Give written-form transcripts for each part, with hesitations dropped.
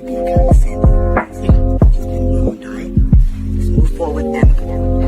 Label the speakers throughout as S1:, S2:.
S1: being condescending. Let's move forward then.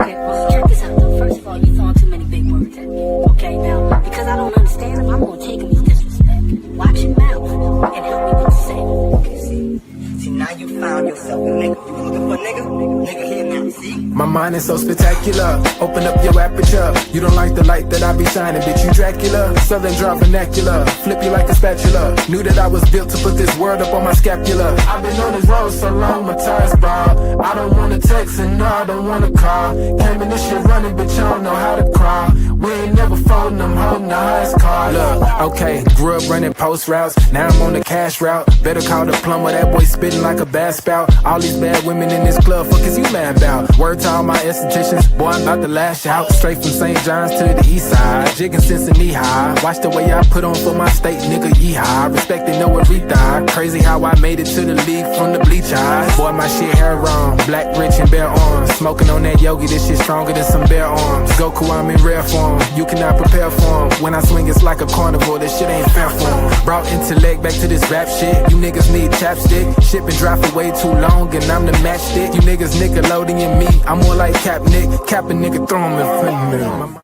S2: Okay, well, check this out, though. First of all, you throwing too many big words at me. Okay, now, because I don't understand them, I'm going to take them as disrespect. Watch your mouth and help me with the saying.
S1: Okay, see, now you found yourself a nigga. You looking for a nigga? Nigga here now, see?
S3: My mind is so spectacular. Open up your aperture. You don't like the light that I be shining, bitch, you Dracula. Southern draw vernacular. Flip you like a spatula. Knew that I was built to put this word up on my scapula. I've been on this road so long, my tires bald. I don't wanna text and no, I don't wanna call. Came in this shit running, bitch, I don't know how to crawl. We ain't never folding, I'm holding the highest car. Look, okay, grew up running post routes. Now I'm on the cash route. Better call the plumber, that boy spitting like a bass spout. All these bad women in this club, fuck is you mad about? Word to all my estheticians, boy, I'm about to lash out. Straight from St. John's to the east side, jigging since knee high. Watch the way I put on for my state, nigga, yeehaw. Respecting no everything. Crazy how I made it to the league from the bleach eyes. Boy, my shit hair wrong, black, rich, and bare arms. Smoking on that yogi, this shit stronger than some bare arms. Goku, I'm in rare form, you cannot prepare for him. When I swing, it's like a carnival, this shit ain't fair for him. Brought intellect back to this rap shit. You niggas need chapstick. Shit been dry for way too long, and I'm the matchstick. You niggas Nickelodeon me, I'm more like Cap Nick. Cap a nigga, throw him in front of me.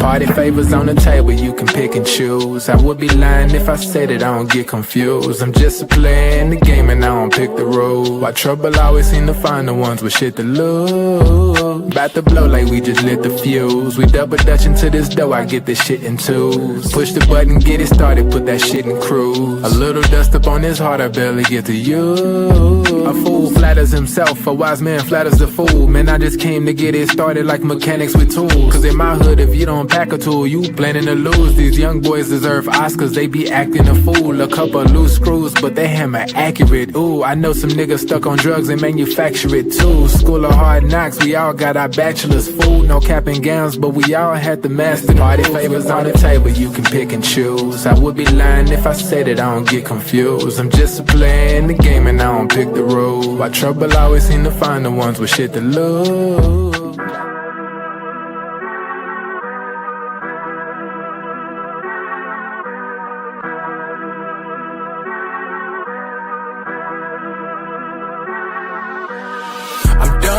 S3: Party favors on the table, you can pick and choose. I would be lying if I said it, I don't get confused. I'm just a player in the game and I don't pick the rules. Why trouble always seem to find the ones with shit to lose. About to blow like we just lit the fuse. We double dutch into this dough, I get this shit in twos. Push the button, get it started, put that shit in cruise. A little dust up on his heart, I barely get to use. A fool flatters himself, a wise man flatters the fool. Man, I just came to get it started like mechanics with tools. Cause in my hood, if you don't pack a tool, you planning to lose. These young boys deserve Oscars, they be acting a fool. A couple loose screws, but they hammer accurate. Ooh, I know some niggas stuck on drugs and manufacture it too. School of hard knocks, we all got our bachelor's. Fool, no cap and gowns, but we all had the master. Party favors on the table, you can pick and choose. I would be lying if I said it, I don't get confused. I'm just a player in the game and I don't pick the rules. Why trouble always seem to find the ones with shit to lose.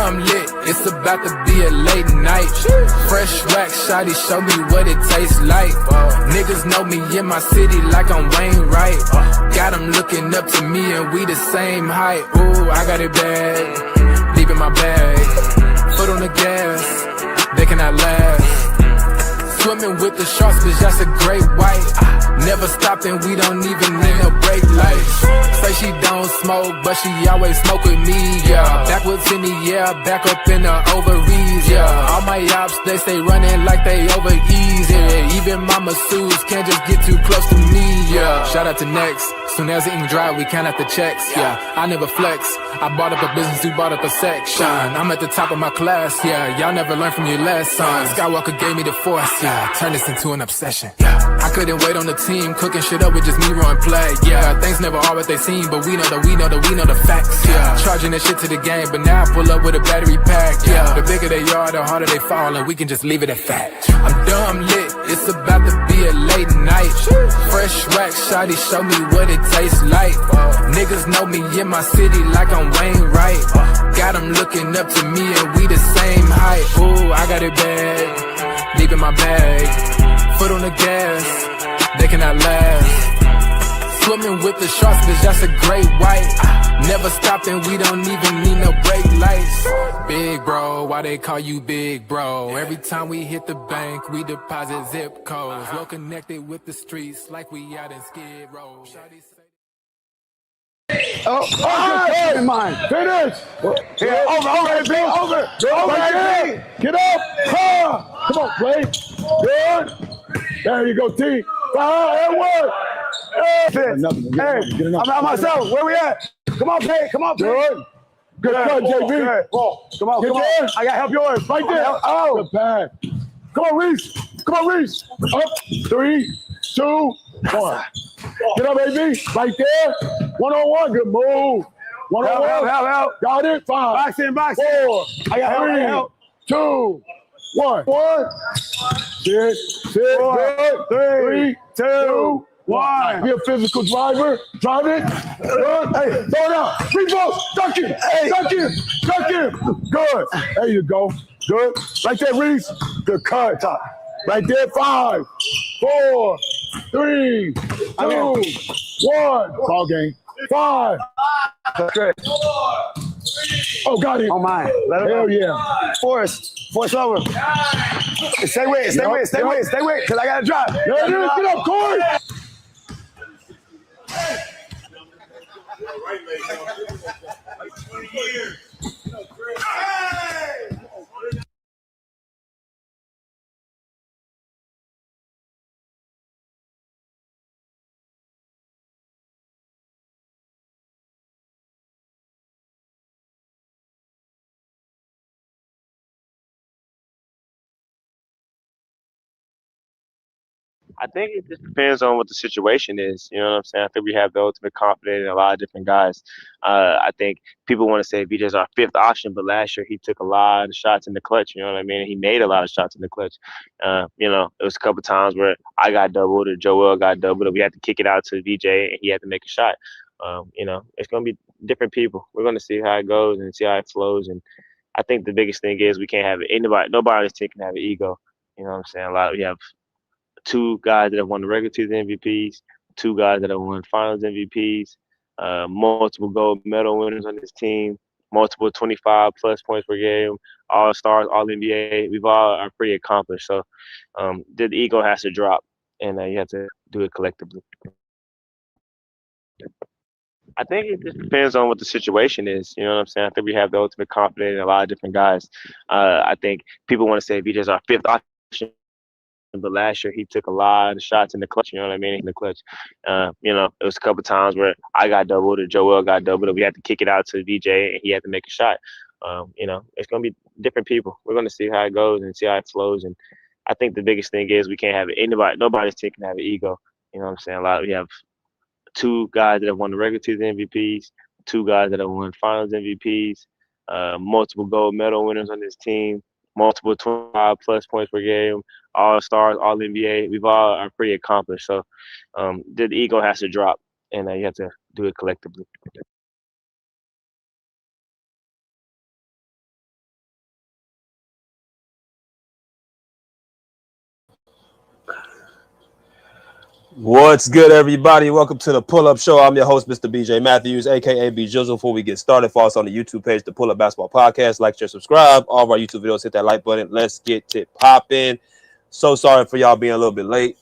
S3: I'm lit, it's about to be a late night. Fresh rack, shawty, show me what it tastes like. Niggas know me in my city like I'm Wayne Wright. Got them looking up to me and we the same height. Ooh, I got it bad, deep in my bag. Foot on the gas, they cannot last. Swimming with the sharks, bitch, that's a great white. Never stopping, we don't even need no brake lights. Say she don't smoke, but she always smoke with me, yeah. Backwards in the air, back up in the ovaries, yeah. All my ops, they stay running like they over easy. Even my masseuses can't just get too close to me, yeah. Shout out to Next, soon as the ink dry, we count out the checks, yeah. I never flex, I bought up a business, you bought up a section. I'm at the top of my class, yeah. Y'all never learn from your lesson. Skywalker gave me the force, yeah. Turn this into an obsession, yeah. I couldn't wait on the team, cooking shit up with just me run play, yeah. Things never are what they seem, but we know the facts, yeah. Charging that shit to the game, but now I pull up with a battery pack, yeah. The bigger they are, the harder they fall, and we can just leave it at fact. I'm dumb lit, it's about to be a late night. Fresh rack, shawty, show me what it tastes like. Niggas know me in my city like I'm Wayne Wright. Got them looking up to me and we the same height. Ooh, I got it bad, deep in my bag. Foot on the gas, they cannot last. Swimming with the sharks, bitch, that's a great white. Never stopped and we don't even need no brake lights. Big bro, why they call you big bro? Every time we hit the bank, we deposit zip codes. Well connected with the streets like we out in Skid Row.
S4: Good in mind. Finish. Yeah, over. Get up. Come on, play. Good. There you go, T. And work. Hey, I'm myself. Where we at? Come on, Pay. Good. Good cut, JB. Come on. I got to help yours. Right there. Oh. Good pass. Come on, Reese. Come on, Reese. Up. 3, 2, 1. Get up, baby. Right there. 1-on-1. Good move. 1-on-1. Help. Got it. 5. Box in. 4. I got help. 2, 1. 1. Sit. 4, 3, 2, 1. Be a physical driver. Drive it. Good. Hey, throw it out. Free ball. Duck it. Hey. Duck him. Good. There you go. Good. Right there, Reese. Good cut. Right there. 5, 4, 3, 2, 1. Ball game. 5.
S5: Good.
S4: Oh, got it.
S5: Oh, my.
S4: Hell yeah.
S5: Force over. Stay with it, because I got to drive.
S4: There it is. Get up, Corey.
S6: Like 20 years.
S7: I think it just depends on what the situation is. You know what I'm saying? I think we have the ultimate confidence in a lot of different guys. I think people want to say VJ's our fifth option, but last year he took a lot of shots in the clutch. You know what I mean? He made a lot of shots in the clutch. It was a couple times where I got doubled or Joel got doubled, or we had to kick it out to VJ and he had to make a shot. It's going to be different people. We're going to see how it goes and see how it flows. And I think the biggest thing is we can't have nobody on this team can have an ego. You know what I'm saying? We have 2 guys that have won the regular season MVPs, 2 guys that have won finals MVPs, multiple gold medal winners on this team, multiple 25-plus points per game, all-stars, all-NBA. We've all are pretty accomplished. So the ego has to drop, and you have to do it collectively. I think it just depends on what the situation is. You know what I'm saying? I think we have the ultimate confidence in a lot of different guys. I think people want to say VJ's our fifth option, but last year he took a lot of shots in the clutch. You know what I mean? In the clutch, it was a couple times where I got doubled or Joel got doubled, or we had to kick it out to VJ and he had to make a shot. It's going to be different people. We're going to see how it goes and see how it flows. And I think the biggest thing is we can't have nobody's team can have an ego. You know what I'm saying? We have 2 guys that have won the regular season MVPs, 2 guys that have won finals MVPs, multiple gold medal winners on this team, multiple 25-plus points per game, all-stars, all-NBA. We've all are pretty accomplished. So the ego has to drop, and you have to do it collectively.
S8: What's good, everybody? Welcome to the Pull Up Show. I'm your host, Mr. BJ Matthews, aka B Jizzle. Before we get started, follow us on the YouTube page, the Pull Up Basketball Podcast. Like, share, subscribe. All of our YouTube videos, hit that like button. Let's get it popping. So sorry for y'all being a little bit late,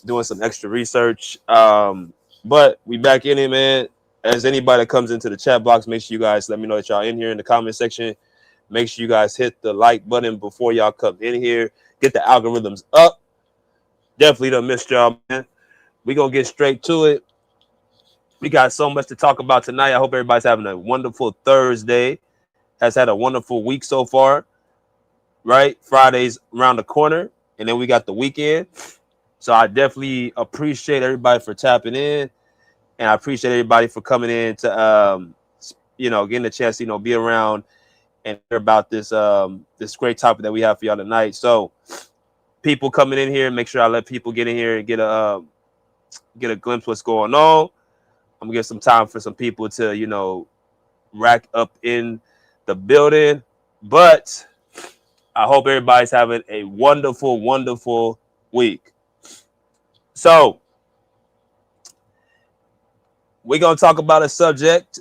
S8: doing some extra research. But we back in it, man. As anybody that comes into the chat box, make sure you guys let me know that y'all in here in the comment section. Make sure you guys hit the like button before y'all come in here. Get the algorithms up. Definitely done missed y'all, man. We gonna get straight to it. We got so much to talk about tonight. I hope everybody's having a wonderful Thursday. Has had a wonderful week so far, right? Friday's around the corner, and then we got the weekend. So I definitely appreciate everybody for tapping in, and I appreciate everybody for coming in to, getting a chance to, be around and hear about this great topic that we have for y'all tonight. So people coming in here, make sure I let people get in here and get a glimpse of what's going on. I'm gonna give some time for some people to, rack up in the building. But I hope everybody's having a wonderful, wonderful week. So we're gonna talk about a subject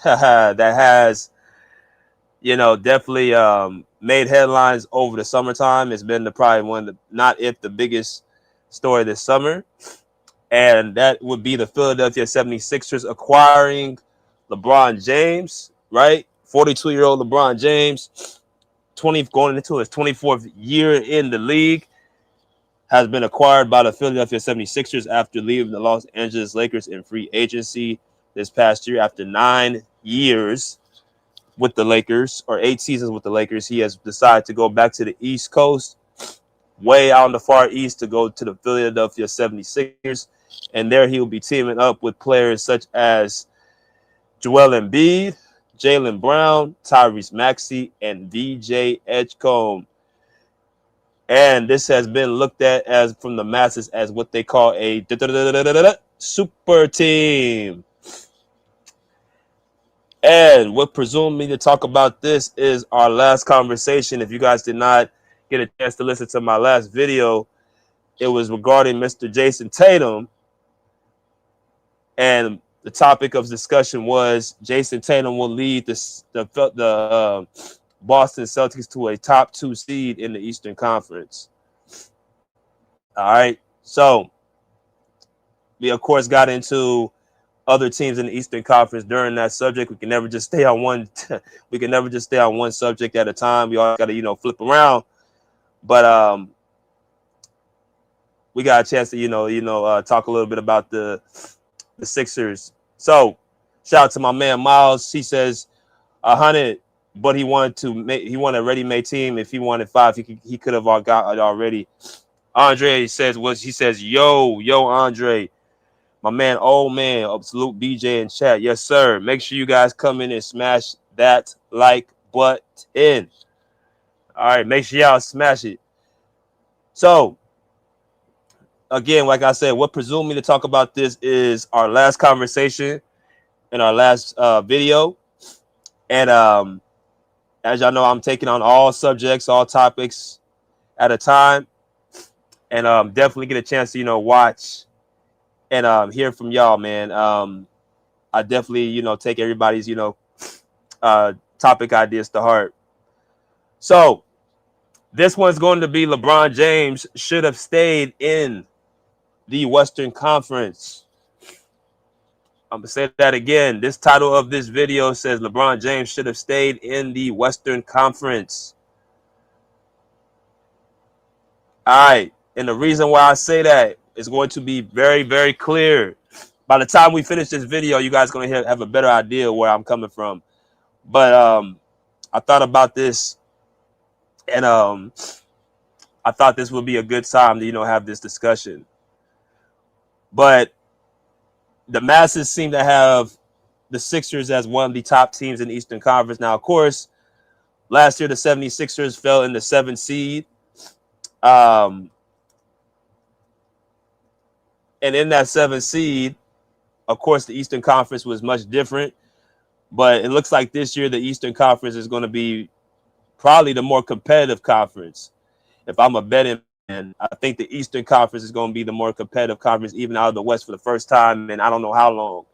S8: that has, definitely made headlines over the summertime. It's been probably one of the, not if the biggest story this summer. And that would be the Philadelphia 76ers acquiring LeBron James, right? 42-year-old LeBron James, going into his 24th year in the league, has been acquired by the Philadelphia 76ers after leaving the Los Angeles Lakers in free agency this past year after 9 years with the Lakers, or 8 seasons with the Lakers. He has decided to go back to the East Coast, way out in the far east, to go to the Philadelphia 76ers. And there he will be teaming up with players such as Joel Embiid, Jaylen Brown, Tyrese Maxey, and DJ Edgecombe. And this has been looked at as from the masses as what they call a super team. And what presumed me to talk about this is our last conversation. If you guys did not get a chance to listen to my last video, it was regarding Mr. Jason Tatum. And the topic of discussion was Jason Tatum will lead the Boston Celtics to a top 2 seed in the Eastern Conference. All right. So we, of course, got into other teams in the Eastern Conference during that subject. We can never just stay on one. We can never just stay on one subject at a time. We all got to, flip around. But we got a chance to, talk a little bit about the Sixers. So shout out to my man Miles. He says 100, but he wanted a ready-made team. If he wanted 5, he could have got it already. Andre says, yo, Andre. My man, old man, Absolute BJ in chat. Yes, sir. Make sure you guys come in and smash that like button. All right, make sure y'all smash it. So, again, like I said, what presumed me to talk about this is our last conversation in our last video. And as y'all know, I'm taking on all subjects, all topics at a time. And definitely get a chance to, watch and hear from y'all, man. I definitely, take everybody's, topic ideas to heart. So this one's going to be LeBron James should have stayed in the Western Conference. I'm going to say that again. This title of this video says LeBron James should have stayed in the Western Conference. All right. And the reason why I say that is going to be very, very clear. By the time we finish this video, you guys are going to have a better idea where I'm coming from. But I thought about this, and I thought this would be a good time to, have this discussion. But the masses seem to have the Sixers as one of the top teams in the Eastern Conference. Now, of course, last year the 76ers fell in the 7th seed. And in that 7th seed, of course, the Eastern Conference was much different. But it looks like this year the Eastern Conference is going to be probably the more competitive conference. If I'm a betting man, I think the Eastern Conference is going to be the more competitive conference, even out of the West for the first time in I don't know how long.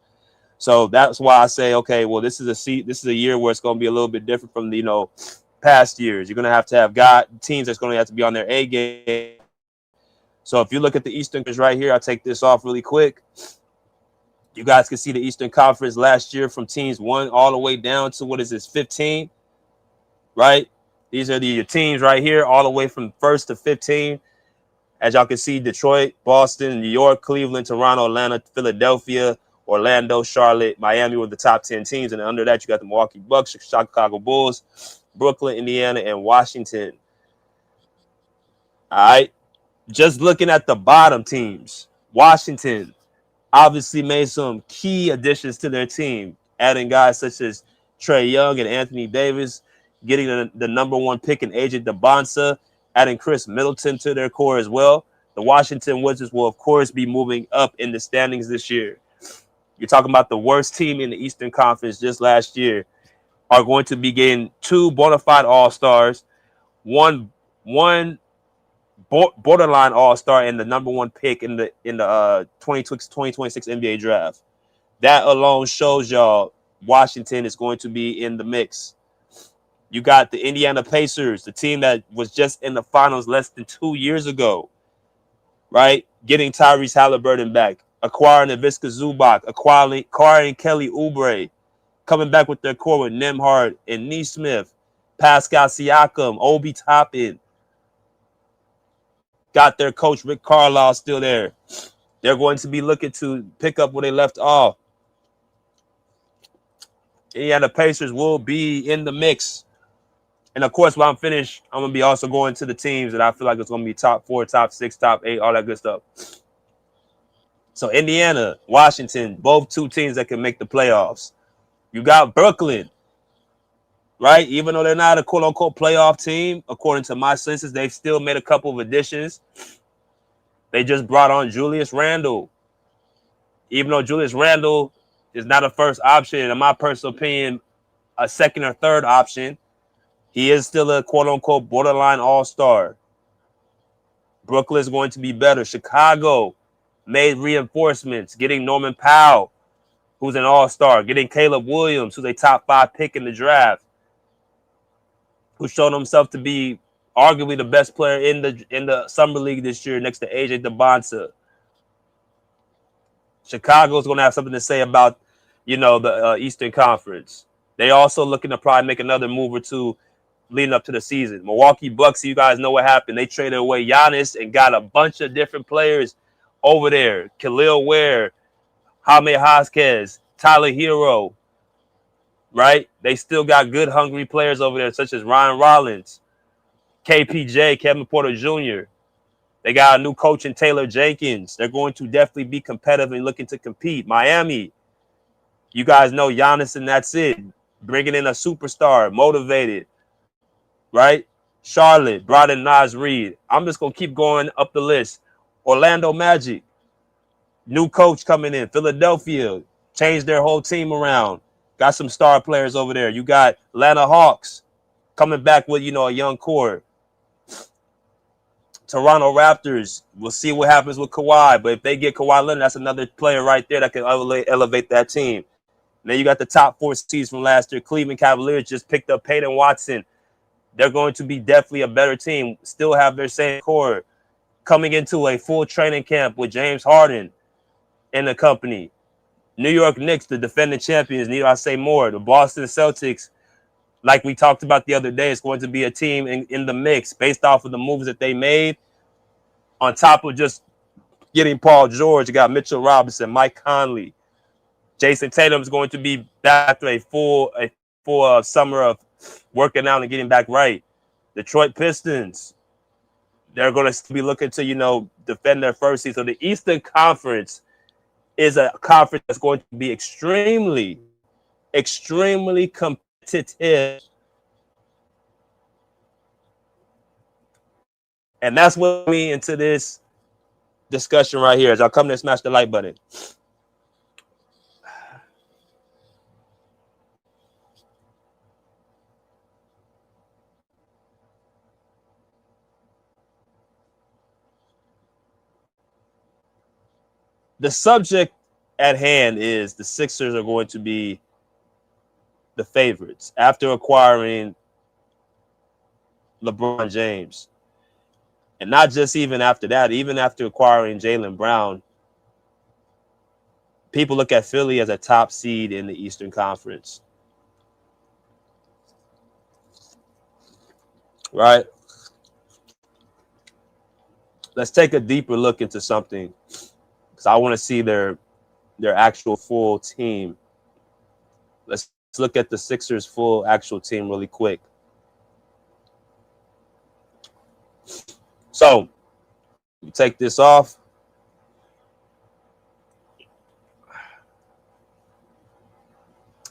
S8: So that's why I say, okay, well, this is a year where it's going to be a little bit different from the past years. You're going to have teams that's going to have to be on their A game. So if you look at the Eastern Conference right here, I'll take this off really quick. You guys can see the Eastern Conference last year from teams 1 all the way down to 15, right? These are your teams right here, all the way from 1st to 15. As y'all can see, Detroit, Boston, New York, Cleveland, Toronto, Atlanta, Philadelphia, Orlando, Charlotte, Miami were the top 10 teams. And under that, you got the Milwaukee Bucks, Chicago Bulls, Brooklyn, Indiana, and Washington. All right. Just looking at the bottom teams, Washington obviously made some key additions to their team, adding guys such as Trae Young and Anthony Davis, getting the number 1 pick in Agent DeBonsa, adding Chris Middleton to their core as well. The Washington Wizards will, of course, be moving up in the standings this year. You're talking about the worst team in the Eastern Conference just last year are going to be getting 2 bona fide All-Stars, one borderline All-Star, and the number 1 pick in the 2026 NBA draft. That alone shows y'all Washington is going to be in the mix. You got the Indiana Pacers, the team that was just in the finals less than 2 years ago, right? Getting Tyrese Halliburton back, acquiring Ivica Zubac, acquiring Kelly Oubre, coming back with their core with Nembhard and Nesmith, Pascal Siakam, Obi Toppin. Got their coach, Rick Carlisle, still there. They're going to be looking to pick up where they left off. Indiana Pacers will be in the mix. And of course, when I'm finished, I'm gonna be also going to the teams that I feel like it's gonna be top 4, top 6, top 8, all that good stuff. So Indiana, Washington, both two teams that can make the playoffs. You got Brooklyn, right? Even though they're not a quote unquote playoff team, according to my census, they've still made a couple of additions. They just brought on Julius Randle. Even though Julius Randle is not a first option, in my personal opinion, a second or third option, he is still a quote-unquote borderline all-star. Brooklyn is going to be better. Chicago made reinforcements, getting Norman Powell, who's an all-star, getting Caleb Williams, who's a top 5 pick in the draft, who showed himself to be arguably the best player in the summer league this year next to AJ DeBonta. Chicago's going to have something to say about, the Eastern Conference. They also looking to probably make another move or two leading up to the season. Milwaukee Bucks, you guys know what happened. They traded away Giannis and got a bunch of different players over there. Khalil Ware, Jaime Vasquez, Tyler Hero, right? They still got good, hungry players over there, such as Ryan Rollins, KPJ, Kevin Porter Jr. They got a new coach in Taylor Jenkins. They're going to definitely be competitive and looking to compete. Miami, you guys know Giannis and that's it. Bringing in a superstar, motivated, right? Charlotte brought in Naz Reid. I'm just going to keep going up the list. Orlando Magic, new coach coming in. Philadelphia, changed their whole team around. Got some star players over there. You got Atlanta Hawks coming back with, a young core. Toronto Raptors, we'll see what happens with Kawhi. But if they get Kawhi Leonard, that's another player right there that can elevate that team. And then you got the top 4 seeds from last year. Cleveland Cavaliers just picked up Peyton Watson. They're going to be definitely a better team. Still have their same core. Coming into a full training camp with James Harden in the company. New York Knicks, the defending champions, need I say more. The Boston Celtics, like we talked about the other day, is going to be a team in the mix based off of the moves that they made. On top of just getting Paul George, you got Mitchell Robinson, Mike Conley. Jason Tatum is going to be back after a full summer of working out and getting back right. Detroit Pistons, they're going to be looking to, defend their first seed. So the Eastern Conference is a conference that's going to be extremely, extremely competitive. And that's what me into this discussion right here. As I come to smash the like button. The subject at hand is the Sixers are going to be the favorites after acquiring LeBron James. And not just even after that, even after acquiring Jaylen Brown, people look at Philly as a top seed in the Eastern Conference. Right? Let's take a deeper look into something, because I want to see their actual full team. Let's look at the Sixers' full actual team really quick. So, we take this off.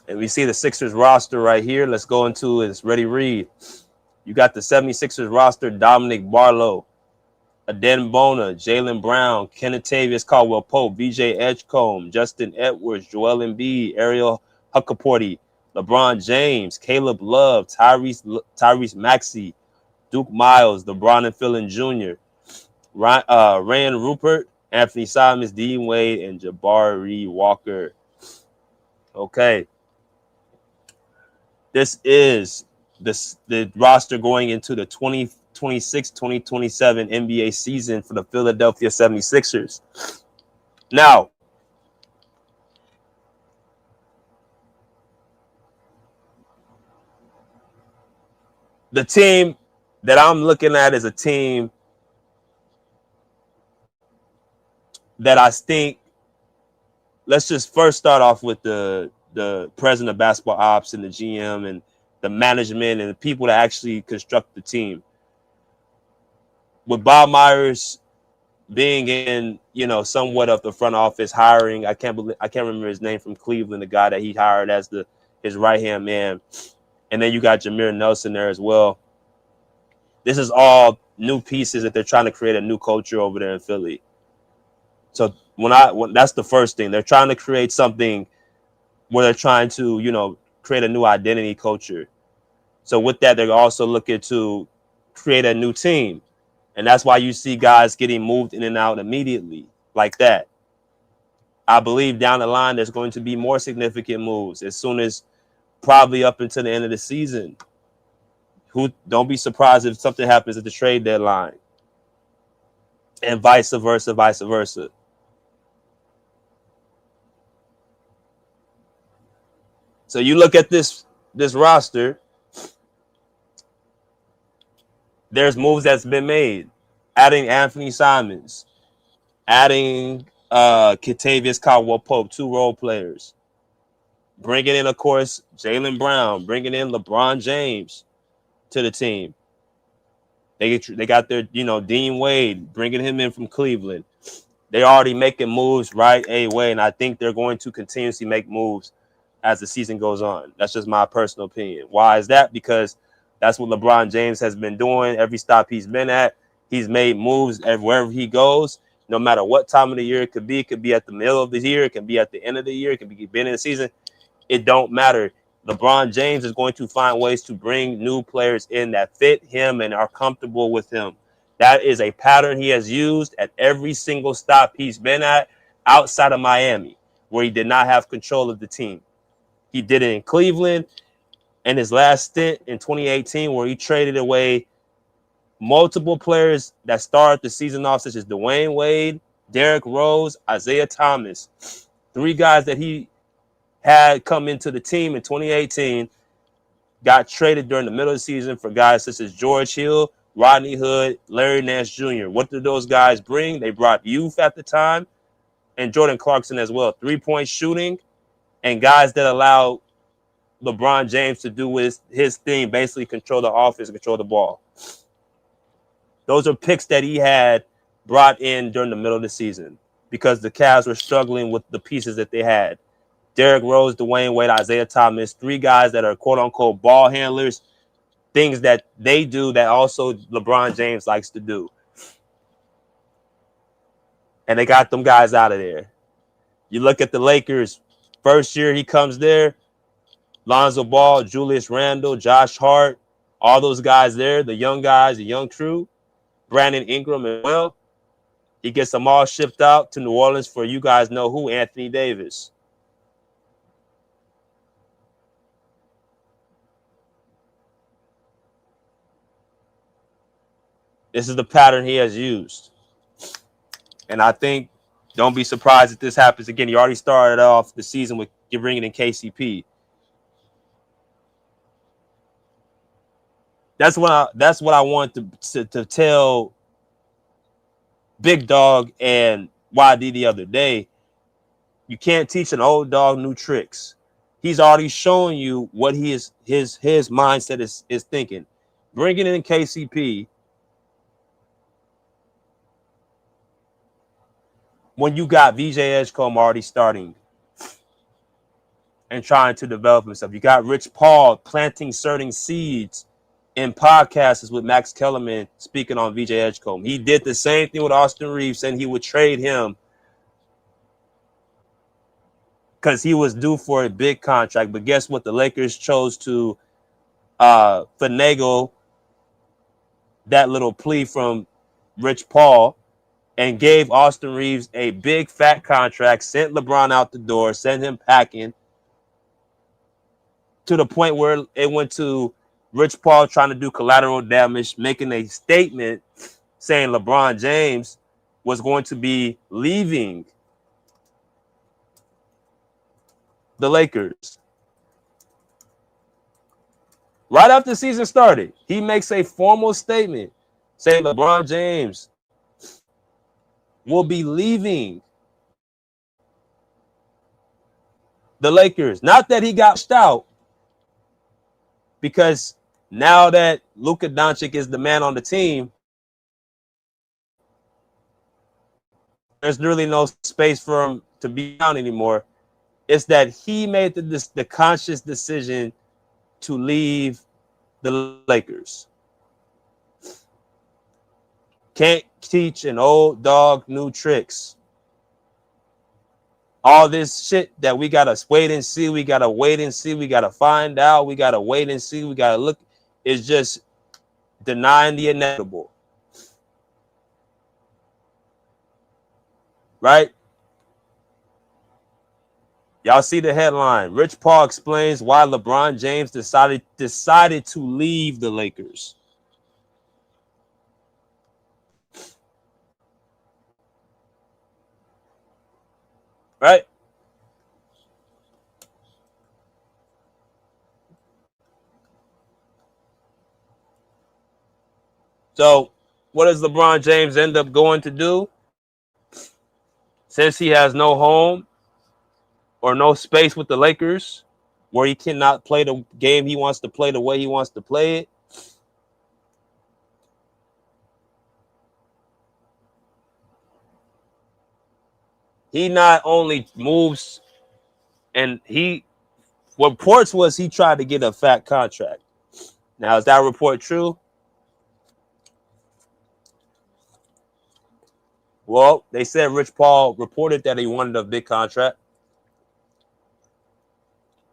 S8: And we see the Sixers roster right here. Let's go into it. Ready, read. You got the 76ers roster: Dominic Barlow, Aden Bona, Jaylen Brown, Kentavious Caldwell-Pope, VJ Edgecombe, Justin Edwards, Joel Embiid, Ariel Huckaporty, LeBron James, Caleb Love, Tyrese Maxey, Duke Miles, LeBron and Philin Jr., Ryan Rupert, Anthony Simons, Dean Wade, and Jabari Walker. Okay. This is the roster going into the 2026-2027 NBA season for the Philadelphia 76ers. Now, the team that I'm looking at is a team that I think, let's just first start off with the the president of basketball ops and the GM and the management and the people that actually construct the team. With Bob Myers being in, somewhat of the front office, hiring, I can't remember his name from Cleveland, the guy that he hired as his right-hand man. And then you got Jameer Nelson there as well. This is all new pieces that they're trying to create a new culture over there in Philly. So that's the first thing. They're trying to create something where they're trying to, create a new identity culture. So with that, they're also looking to create a new team. And that's why you see guys getting moved in and out immediately like that. I believe down the line, there's going to be more significant moves as soon as probably up until the end of the season. Don't be surprised if something happens at the trade deadline and vice versa. So you look at this roster, there's moves that's been made. Adding Anthony Simons, adding Kentavious Caldwell-Pope, 2 role players. Bringing in, of course, Jaylen Brown, bringing in LeBron James to the team. They got their, Dean Wade, bringing him in from Cleveland. They're already making moves right away, and I think they're going to continuously make moves as the season goes on. That's just my personal opinion. Why is that? Because that's what LeBron James has been doing. Every stop he's been at, he's made moves wherever he goes, no matter what time of the year it could be. It could be at the middle of the year. It can be at the end of the year. It can be beginning of the season. It don't matter. LeBron James is going to find ways to bring new players in that fit him and are comfortable with him. That is a pattern he has used at every single stop he's been at outside of Miami, where he did not have control of the team. He did it in Cleveland and his last stint in 2018, where he traded away multiple players that started the season off, such as Dwayne Wade, Derrick Rose, Isaiah Thomas. 3 guys that he had come into the team in 2018, got traded during the middle of the season for guys such as George Hill, Rodney Hood, Larry Nance Jr. What did those guys bring? They brought youth at the time and Jordan Clarkson as well. 3-point shooting and guys that allow LeBron James to do his thing, basically control the offense, control the ball. Those are picks that he had brought in during the middle of the season because the Cavs were struggling with the pieces that they had. Derrick Rose, Dwayne Wade, Isaiah Thomas, 3 guys that are quote-unquote ball handlers, things that they do that also LeBron James likes to do. And they got them guys out of there. You look at the Lakers, first year he comes there, Lonzo Ball, Julius Randle, Josh Hart, all those guys there, the young guys, the young crew, Brandon Ingram as well. He gets them all shipped out to New Orleans for you guys know who, Anthony Davis. This is the pattern he has used. And I think, don't be surprised if this happens again. He already started off the season with bringing in KCP. That's what I want to tell Big Dog and YD the other day. You can't teach an old dog new tricks. He's already showing you what his mindset is thinking. Bringing in KCP when you got VJ Edgecombe already starting and trying to develop himself. You got Rich Paul planting certain seeds in podcasts with Max Kellerman speaking on VJ Edgecombe. He did the same thing with Austin Reeves, saying he would trade him because he was due for a big contract. But guess what? The Lakers chose to finagle that little plea from Rich Paul and gave Austin Reeves a big fat contract, sent LeBron out the door, sent him packing to the point where it went to Rich Paul trying to do collateral damage, making a statement saying LeBron James was going to be leaving the Lakers. Right after the season started, he makes a formal statement saying LeBron James will be leaving the Lakers. Not that he got out, because now that Luka Doncic is the man on the team, there's really no space for him to be down anymore. It's that he made the conscious decision to leave the Lakers. Can't teach an old dog new tricks. All this shit that we gotta wait and see, we gotta wait and see, we gotta find out, we gotta wait and see, we gotta look, is just denying the inevitable. Right? Y'all see the headline. Rich Paul explains why LeBron James decided to leave the Lakers. Right? So, what does LeBron James end up going to do? Since he has no home or no space with the Lakers, where he cannot play the game he wants to play the way he wants to play it, he not only moves, and what reports was he tried to get a fat contract. Now, is that report true? Well, they said Rich Paul reported that he wanted a big contract.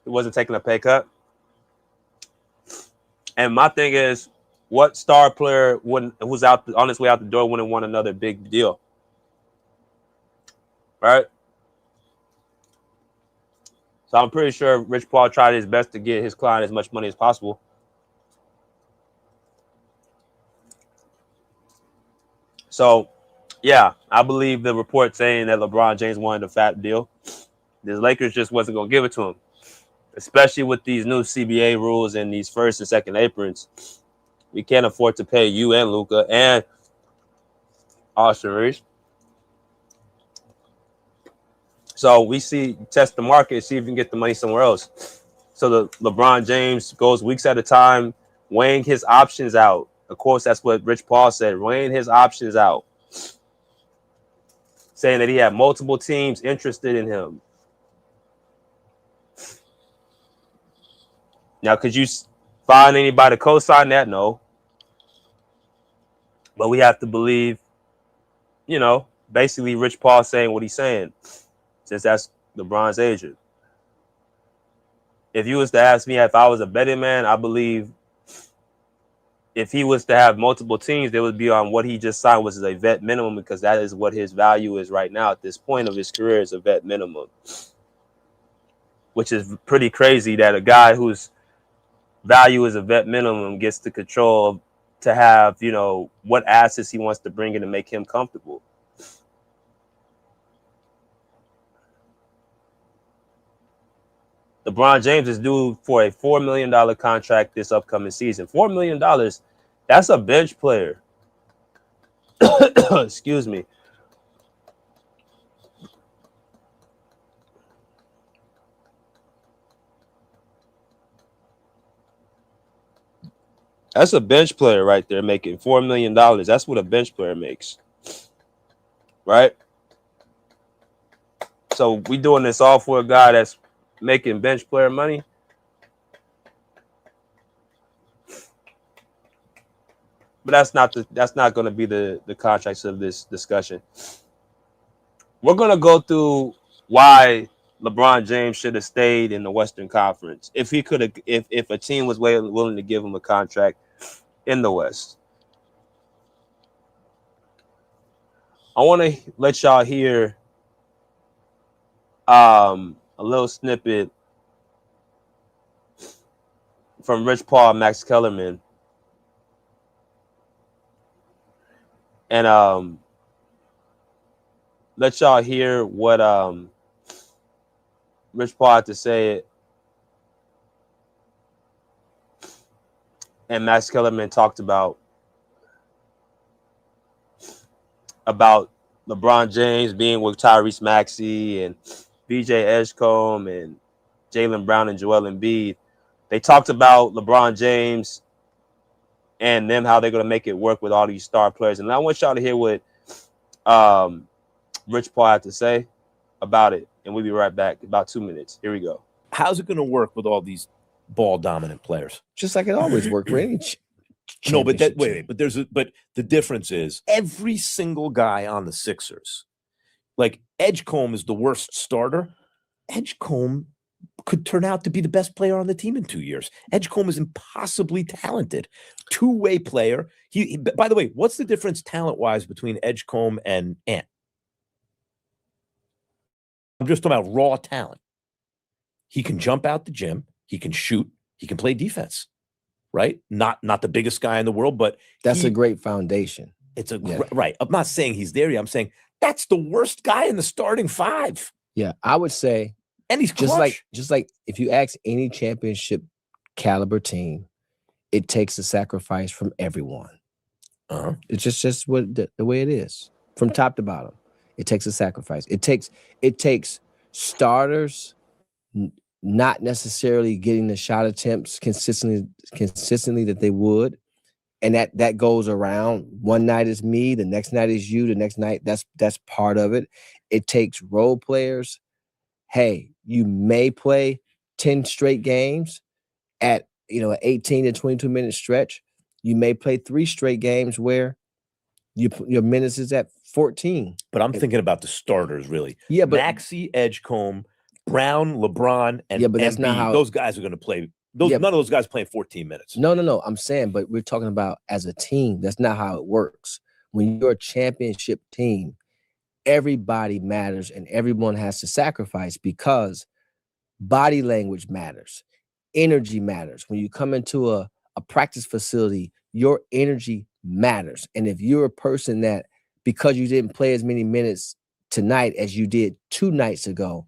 S8: He wasn't taking a pay cut. And my thing is, what star player who's out on his way out the door wouldn't want another big deal? Right? So I'm pretty sure Rich Paul tried his best to get his client as much money as possible. So, yeah, I believe the report saying that LeBron James wanted a fat deal. The Lakers just wasn't going to give it to him, especially with these new CBA rules and these first and second aprons. We can't afford to pay you and Luka and Austin Reeves. So we test the market, see if we can get the money somewhere else. So the LeBron James goes weeks at a time, weighing his options out. Of course, that's what Rich Paul said, weighing his options out, saying that he had multiple teams interested in him. Now, could you find anybody to co-sign that? No. But we have to believe, basically Rich Paul saying what he's saying, since that's LeBron's agent. If you was to ask me if I was a betting man, I believe if he was to have multiple teams, they would be on what he just signed, which is a vet minimum, because that is what his value is right now at this point of his career, is a vet minimum, which is pretty crazy that a guy whose value is a vet minimum gets to control to have, what assets he wants to bring in to make him comfortable. LeBron James is due for a $4 million contract this upcoming season. $4 million, that's a bench player. Excuse me. That's a bench player right there making $4 million. That's what a bench player makes. Right? So we doing this all for a guy that's making bench player money. But that's not going to be the contracts of this discussion. We're going to go through why LeBron James should have stayed in the Western Conference if he could have, if a team was willing to give him a contract in the West. I want to let y'all hear a little snippet from Rich Paul and Max Kellerman. And let y'all hear what Rich Paul had to say, and Max Kellerman talked about LeBron James being with Tyrese Maxey and BJ Edgecombe and Jaylen Brown and Joel Embiid. They talked about LeBron James and them, how they're going to make it work with all these star players. And I want y'all to hear what Rich Paul had to say about it. And we'll be right back. About 2 minutes. Here we go.
S9: How's it going to work with all these ball-dominant players?
S10: Just like it always worked for any
S9: No, but but the difference is every single guy on the Sixers, like Edgecombe is the worst starter. Edgecombe could turn out to be the best player on the team in 2 years. Edgecombe is impossibly talented, two-way player. By the way, what's the difference talent-wise between Edgecombe and Ant? I'm just talking about raw talent. He can jump out the gym. He can shoot. He can play defense. Right? Not the biggest guy in the world, but
S10: that's a great foundation.
S9: It's right. I'm not saying he's there yet. I'm saying that's the worst guy in the starting five.
S10: Yeah, I would say,
S9: and he's
S10: just like if you ask any championship caliber team, it takes a sacrifice from everyone. It's just what the way it is from top to bottom. It takes a sacrifice. It takes starters not necessarily getting the shot attempts consistently that they would. And that goes around. One night is me, the next night is you, the next night, that's part of it. It takes role players. Hey, you may play 10 straight games at an 18 to 22 minute stretch. You may play 3 straight games where your minutes is at 14.
S9: But I'm thinking about the starters, really.
S10: Yeah, but
S9: Maxey, Edgecombe, Brown, LeBron, and
S10: but that's not how
S9: those guys are going to play. None of those guys playing 14 minutes.
S10: No. I'm saying, but we're talking about as a team. That's not how it works. When you're a championship team, everybody matters and everyone has to sacrifice because body language matters. Energy matters. When you come into a practice facility, your energy matters. And if you're a person that, because you didn't play as many minutes tonight as you did 2 nights ago,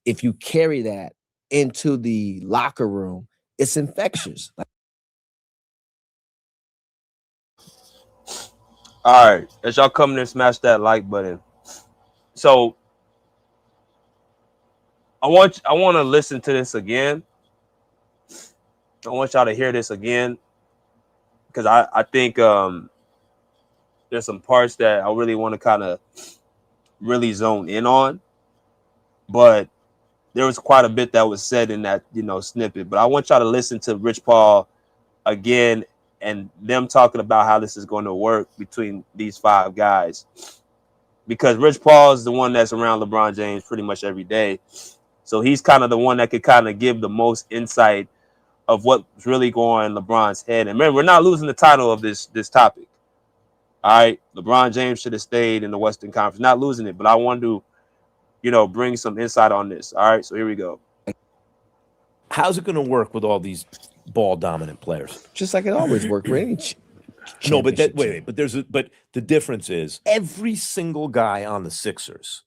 S10: if you carry that into the locker room, it's infectious.
S8: All right, as y'all come in and smash that like button. So I want to listen to this again. I want y'all to hear this again because I think there's some parts that I really want to kind of really zone in on, but there was quite a bit that was said in that, snippet. But I want y'all to listen to Rich Paul again and them talking about how this is going to work between these 5 guys. Because Rich Paul is the one that's around LeBron James pretty much every day. So he's kind of the one that could kind of give the most insight of what's really going on in LeBron's head. And remember, we're not losing the title of this topic. All right? LeBron James should have stayed in the Western Conference. Not losing it, but I want to bring some insight on this. All right, so here we go.
S9: How's it going to work with all these ball-dominant players?
S10: Just like it always worked for any
S9: No, but but the difference is every single guy on the Sixers,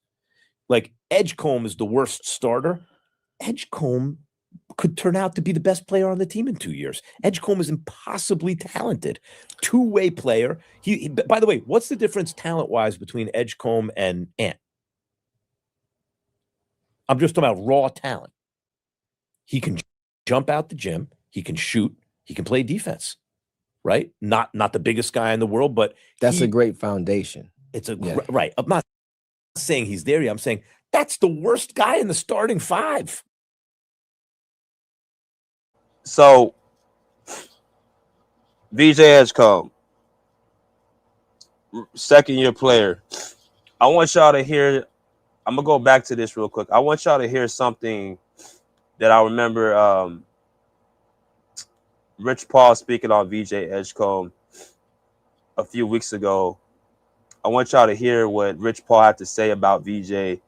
S9: like Edgecombe is the worst starter. Edgecombe could turn out to be the best player on the team in 2 years. Edgecombe is impossibly talented, two-way player. By the way, what's the difference talent-wise between Edgecombe and Ant? I'm just talking about raw talent. He can jump out the gym. He can shoot. He can play defense. Right? Not the biggest guy in the world, but
S10: that's a great foundation.
S9: It's right. I'm not saying he's there yet. I'm saying that's the worst guy in the starting 5.
S8: So, VJ Edgecombe, second-year player. I want y'all to hear. I'm gonna go back to this real quick. I want y'all to hear something that I remember Rich Paul speaking on VJ Edgecombe a few weeks ago. I want y'all to hear what Rich Paul had to say about VJ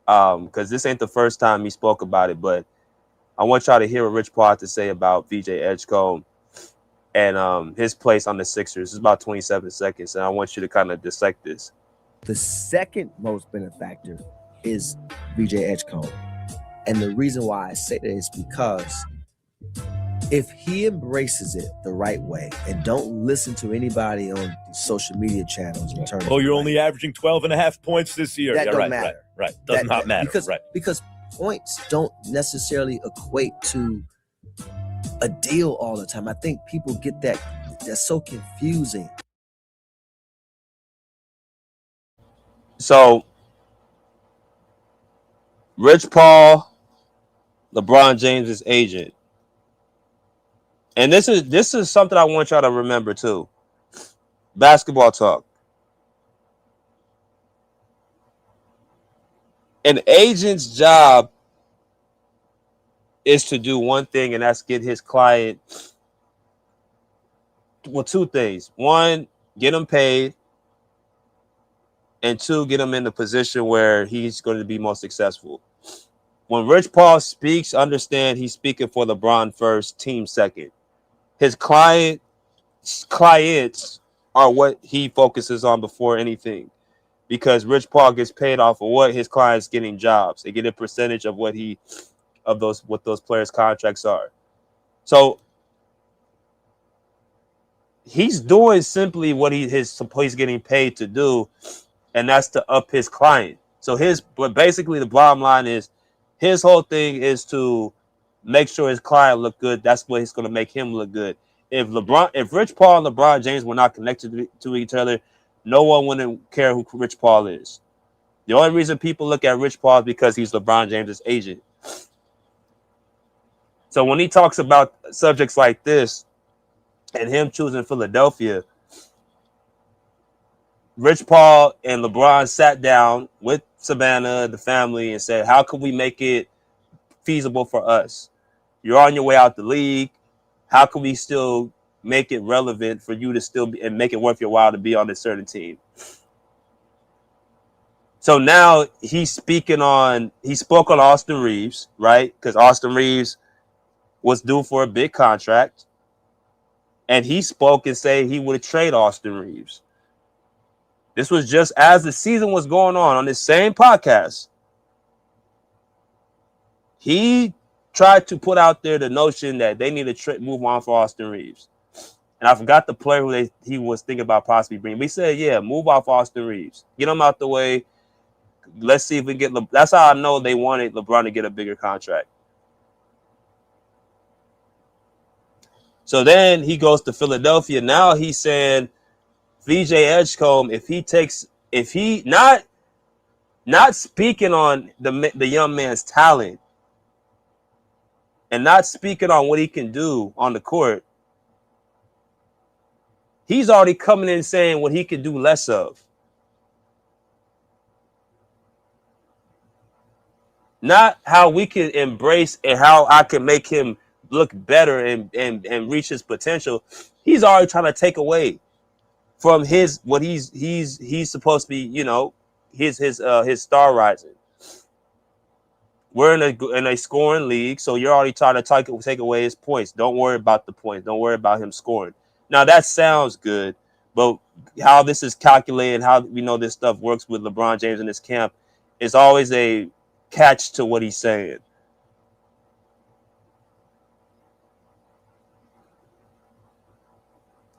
S8: because this ain't the first time he spoke about it, but I want y'all to hear what Rich Paul had to say about VJ Edgecombe and his place on the Sixers. It's about 27 seconds, and I want you to kind of dissect this.
S10: The second most benefactor is VJ Edgecombe. And the reason why I say that is because if he embraces it the right way and don't listen to anybody on social media channels in terms
S9: you're only averaging 12.5 points this year.
S10: That don't matter.
S9: Right. Does not matter.
S10: Because
S11: points don't necessarily equate to a deal all the time. I think people get that's so confusing.
S8: So Rich Paul, LeBron James' agent. And this is something I want y'all to remember too. Basketball talk. An agent's job is to do one thing, and that's get his client, well, two things. One, get him paid, and two, get him in the position where he's going to be most successful. When Rich Paul speaks, understand he's speaking for LeBron first, team second. His clients are what he focuses on before anything, because Rich Paul gets paid off of what his clients getting jobs. They get a percentage of what those players' contracts are. So he's doing simply what he's getting paid to do, and that's to up his client. So but basically the bottom line is his whole thing is to make sure his client look good. That's what he's going to make him look good. If Rich Paul and LeBron James were not connected to each other, no one wouldn't care who Rich Paul is. The only reason people look at Rich Paul is because he's LeBron James' agent. So when he talks about subjects like this and him choosing Philadelphia, Rich Paul and LeBron sat down with Savannah, the family, and said, how can we make it feasible for us? You're on your way out the league. How can we still make it relevant for you to still be and make it worth your while to be on a certain team? So now he spoke on Austin Reeves, right? Because Austin Reeves was due for a big contract. And he spoke and said he would trade Austin Reeves. This was just as the season was going on this same podcast. He tried to put out there the notion that they need to move on for Austin Reeves. And I forgot the player who he was thinking about possibly bringing. But he said, yeah, move off Austin Reeves. Get him out the way. Let's see if we get that's how I know they wanted LeBron to get a bigger contract. So then he goes to Philadelphia. Now he's saying VJ Edgecombe, if he not speaking on the young man's talent and not speaking on what he can do on the court, he's already coming in saying what he can do less of. Not how we can embrace and how I can make him look better and reach his potential. He's already trying to take away from what he's supposed to be, his star rising. We're in a scoring league, so you're already trying to take away his points. Don't worry about the points. Don't worry about him scoring. Now that sounds good, but how this is calculated, how we know this stuff works with LeBron James in his camp, is always a catch to what he's saying.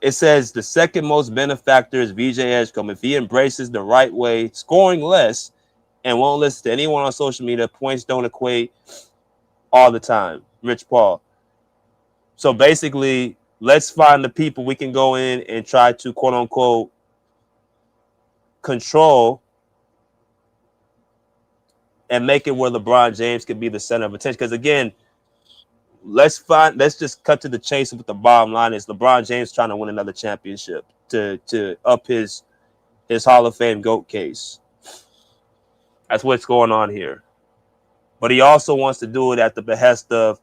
S8: It says the second most benefactor is VJ Edgecombe. If he embraces the right way, scoring less, and won't listen to anyone on social media, points don't equate all the time. Rich Paul. So basically, let's find the people we can go in and try to, quote unquote, control and make it where LeBron James could be the center of attention. Because again, let's just cut to the chase with the bottom line is LeBron James trying to win another championship to up his Hall of Fame GOAT case. That's what's going on here. But he also wants to do it at the behest of,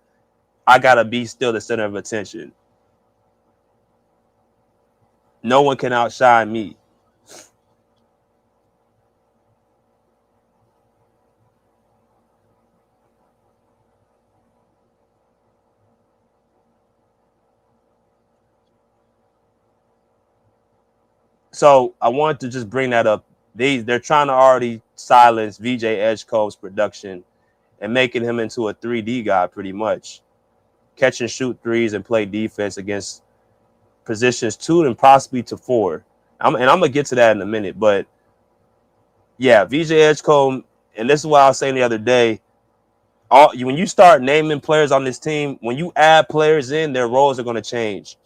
S8: I got to be still the center of attention. No one can outshine me. So I wanted to just bring that up. They're trying to already silence VJ Edgecombe's production and making him into a 3D guy pretty much. Catch and shoot threes and play defense against positions 2 and possibly to 4. I'm going to get to that in a minute. But, yeah, VJ Edgecombe, and this is what I was saying the other day, when you start naming players on this team, when you add players in, their roles are going to change.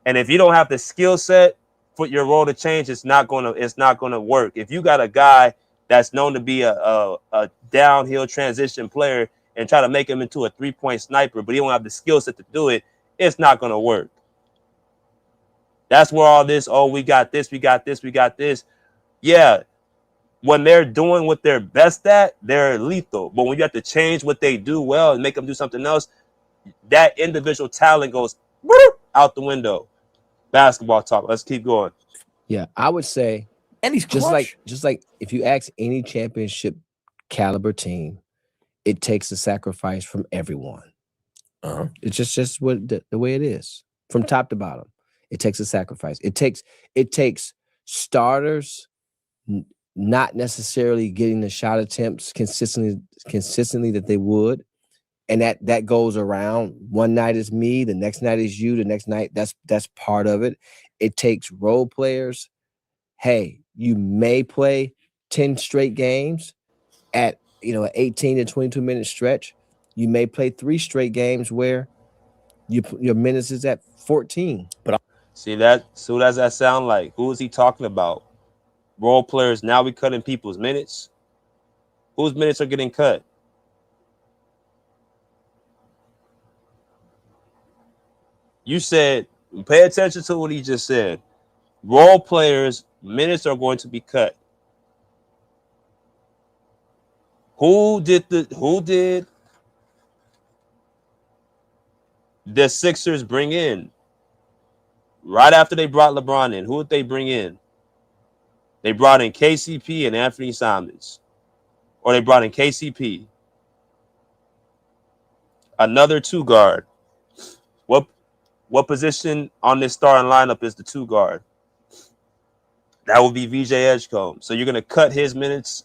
S8: And if you don't have the skill set for your role to change, it's not going to work. If you got a guy that's known to be a downhill transition player and try to make him into a 3-point sniper, but he don't have the skill set to do it, it's not going to work. That's where all this, we got this. Yeah, when they're doing what they're best at, they're lethal. But when you have to change what they do well and make them do something else, that individual talent goes out the window. Basketball talk. Let's keep going.
S10: Yeah, I would say,
S9: and he's
S10: just
S9: clutch.
S10: like if you ask any championship caliber team, it takes a sacrifice from everyone. It's just what the way it is from top to bottom. It takes a sacrifice. It takes starters not necessarily getting the shot attempts consistently that they would. And that goes around. One night is me, the next night is you, the next night, that's part of it. It takes role players. Hey, you may play 10 straight games at an 18 to 22 minute stretch. You may play 3 straight games where your minutes is at 14.
S8: But see that, so what does that sound like? Who is he talking about? Role players. Now we cutting people's minutes. Whose minutes are getting cut? You said, pay attention to what he just said. Role players' minutes are going to be cut. Who did the Sixers bring in? Right after they brought LeBron in, who did they bring in? They brought in KCP and Anthony Simons. Or they brought in KCP. Another 2 guard. What position on this starting lineup is the 2 guard? That would be VJ Edgecombe. So you're going to cut his minutes.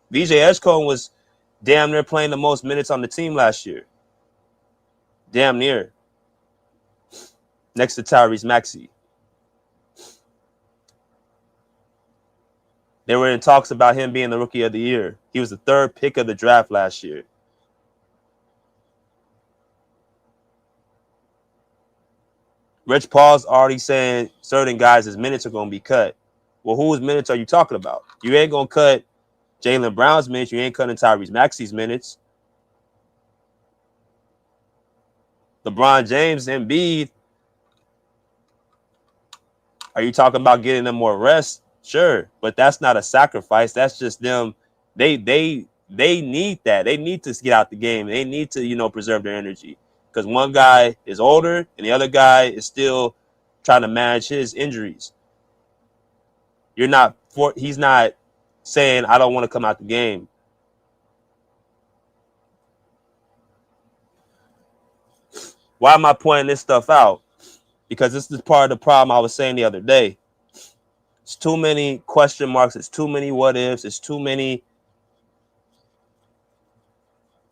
S8: VJ Edgecombe was damn near playing the most minutes on the team last year. Damn near. Next to Tyrese Maxey. They were in talks about him being the rookie of the year. He was the 3rd pick of the draft last year. Rich Paul's already saying certain guys' minutes are going to be cut. Well, whose minutes are you talking about? You ain't going to cut Jaylen Brown's minutes. You ain't cutting Tyrese Maxey's minutes. LeBron James, Embiid. Are you talking about getting them more rest? Sure, but that's not a sacrifice. That's just them. They need that. They need to get out the game. They need to, preserve their energy. Because one guy is older and the other guy is still trying to manage his injuries. He's not saying, I don't want to come out the game. Why am I pointing this stuff out? Because this is part of the problem I was saying the other day. It's too many question marks. It's too many what ifs. It's too many.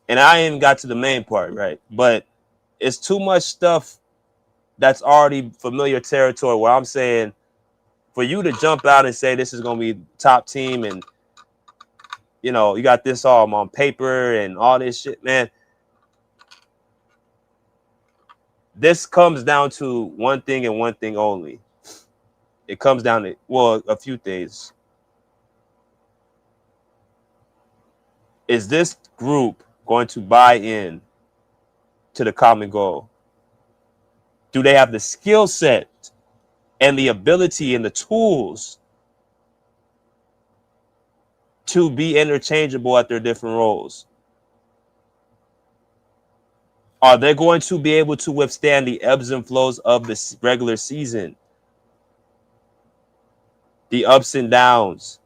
S8: And I ain't got to the main part, right? But it's too much stuff that's already familiar territory where I'm saying for you to jump out and say this is going to be top team and, you got this all on paper and all this shit, man. This comes down to one thing and one thing only. It comes down to, a few things. Is this group going to buy in to the common goal? Do they have the skill set and the ability and the tools to be interchangeable at their different roles? Are they going to be able to withstand the ebbs and flows of the regular season? The ups and downs.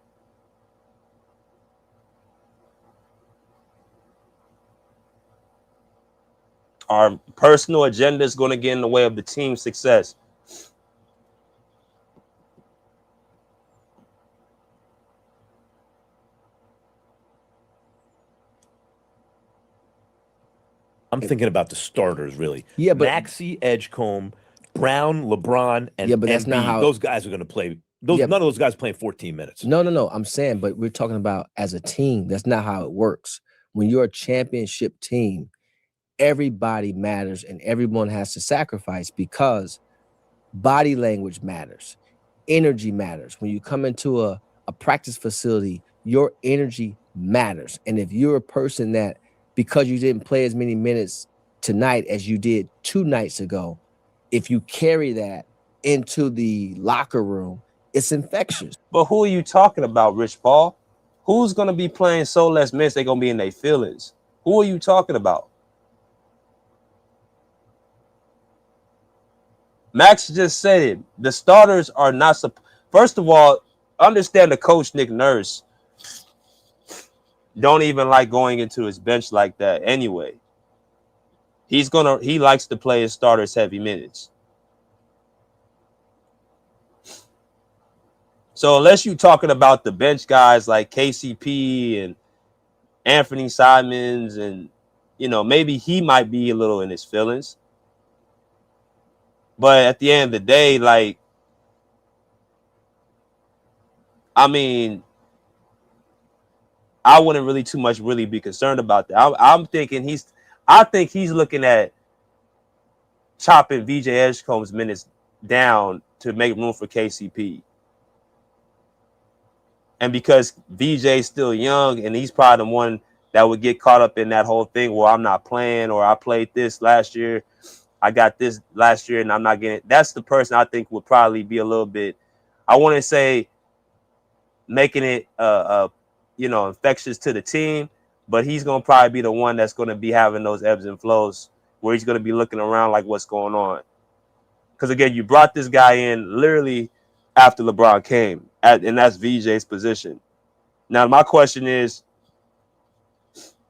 S8: Our personal agenda is going to get in the way of the team's success.
S9: I'm thinking about the starters, really.
S10: Yeah, but
S9: Maxey, Edgecombe, Brown, LeBron, and
S10: yeah, but that's
S9: Embiid.
S10: not how
S9: Those guys are going to play. None of those guys playing 14 minutes.
S10: No. I'm saying, but we're talking about as a team. That's not how it works. when you're a championship team, everybody matters and everyone has to sacrifice because body language matters. Energy matters. When you come into a practice facility, your energy matters. And if you're a person that, because you didn't play as many minutes tonight as you did 2 nights ago, if you carry that into the locker room, it's infectious.
S8: But who are you talking about, Rich Paul? Who's going to be playing so less minutes they're going to be in their feelings? Who are you talking about? Max just said it. The starters are not. First of all, understand the coach, Nick Nurse, don't even like going into his bench like that anyway. He likes to play his starters heavy minutes. So unless you're talking about the bench guys like KCP and Anthony Simons, and maybe he might be a little in his feelings. But at the end of the day, like, I mean, I wouldn't really too much really be concerned about that. I think he's looking at chopping VJ Edgecombe's minutes down to make room for KCP. And because VJ's still young and he's probably the one that would get caught up in that whole thing, well, I'm not playing, or I played this last year, I got this last year and I'm not getting it. That's the person I think would probably be a little bit, I want to say, making it infectious to the team, but he's going to probably be the one that's going to be having those ebbs and flows where he's going to be looking around like what's going on. Because again, you brought this guy in literally after LeBron came, and that's VJ's position. Now, my question is,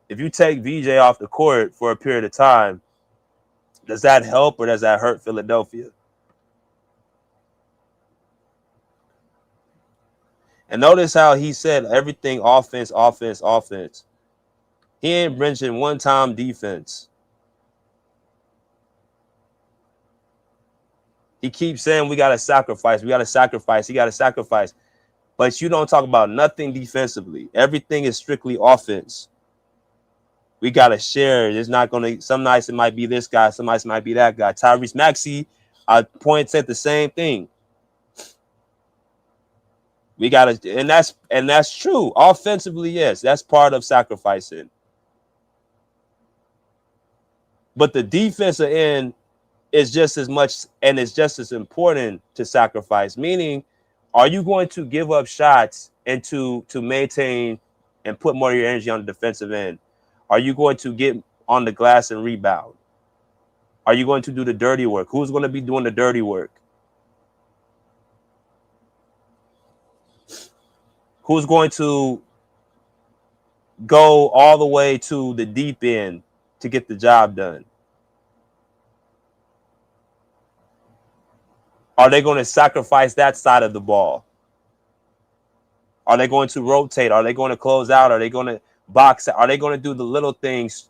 S8: if you take VJ off the court for a period of time, does that help or does that hurt Philadelphia? And notice how he said everything offense, offense, offense. He ain't mentioned one time defense. He keeps saying we got to sacrifice. We got to sacrifice. He got to sacrifice. But you don't talk about nothing defensively. Everything is strictly offense. We got to share. There's not going to, some nights it might be this guy. Some nights it might be that guy. Tyrese Maxey, points at the same thing. We got to, and that's true. Offensively, yes, that's part of sacrificing. But the defensive end is just as much and it's just as important to sacrifice. Meaning, are you going to give up shots and to maintain and put more of your energy on the defensive end? Are you going to get on the glass and rebound? Are you going to do the dirty work? Who's going to be doing the dirty work? Who's going to go all the way to the deep end to get the job done? Are they going to sacrifice that side of the ball? Are they going to rotate? Are they going to close out? Are they going to box out? Are they going to do the little things?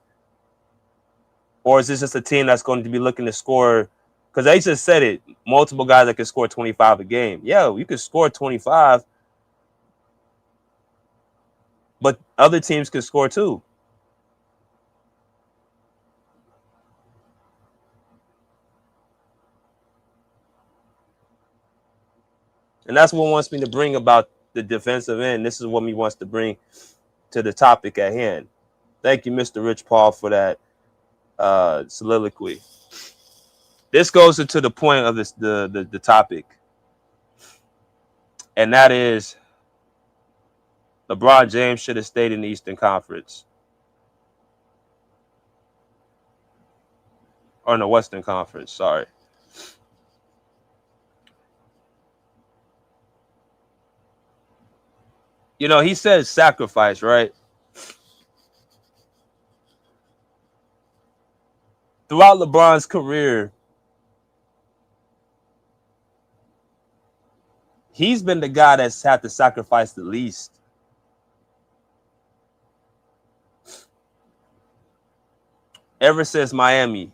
S8: Or is this just a team that's going to be looking to score? Because they just said it, multiple guys that can score 25 a game. Yeah, you can score 25, but other teams can score too. And that's what wants me to bring about the defensive end. This is what he wants to bring to the topic at hand. Thank you, Mr. Rich Paul, for that soliloquy. This goes into the point of the topic, and that is LeBron James should have stayed in the Eastern Conference or in the Western Conference. Sorry. He says sacrifice, right? Throughout LeBron's career, he's been the guy that's had to sacrifice the least. Ever since Miami.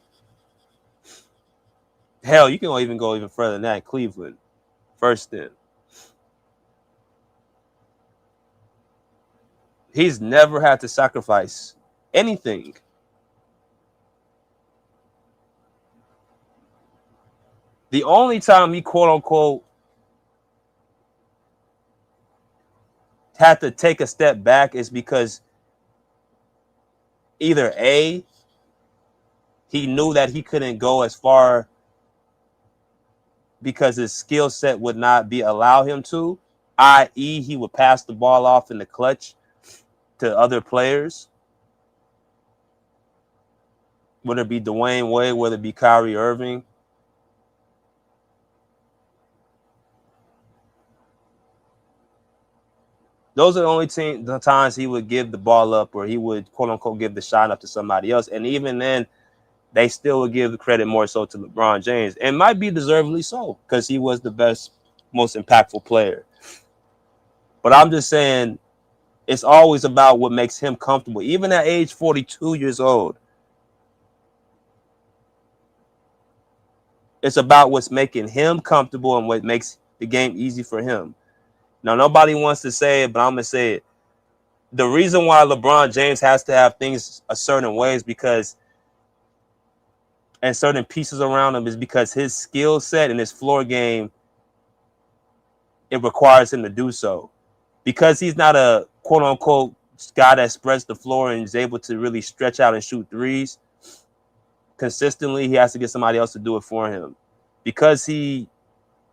S8: Hell, you can even go even further than that. Cleveland. First then. He's never had to sacrifice anything. The only time he quote unquote had to take a step back is because either A, he knew that he couldn't go as far because his skill set would not be allow him to, i.e., he would pass the ball off in the clutch to other players, whether it be Dwayne Wade, whether it be Kyrie Irving. Those are the only the times he would give the ball up, or he would quote unquote give the shot up to somebody else. And even then, they still would give the credit more so to LeBron James, and might be deservedly so because he was the best, most impactful player. But I'm just saying, it's always about what makes him comfortable. Even at age 42 years old, it's about what's making him comfortable and what makes the game easy for him. Now, nobody wants to say it, but I'm going to say it. The reason why LeBron James has to have things a certain way is because, and certain pieces around him, is because his skill set and his floor game, it requires him to do so. Because he's not a quote unquote guy that spreads the floor and is able to really stretch out and shoot threes consistently, he has to get somebody else to do it for him. Because he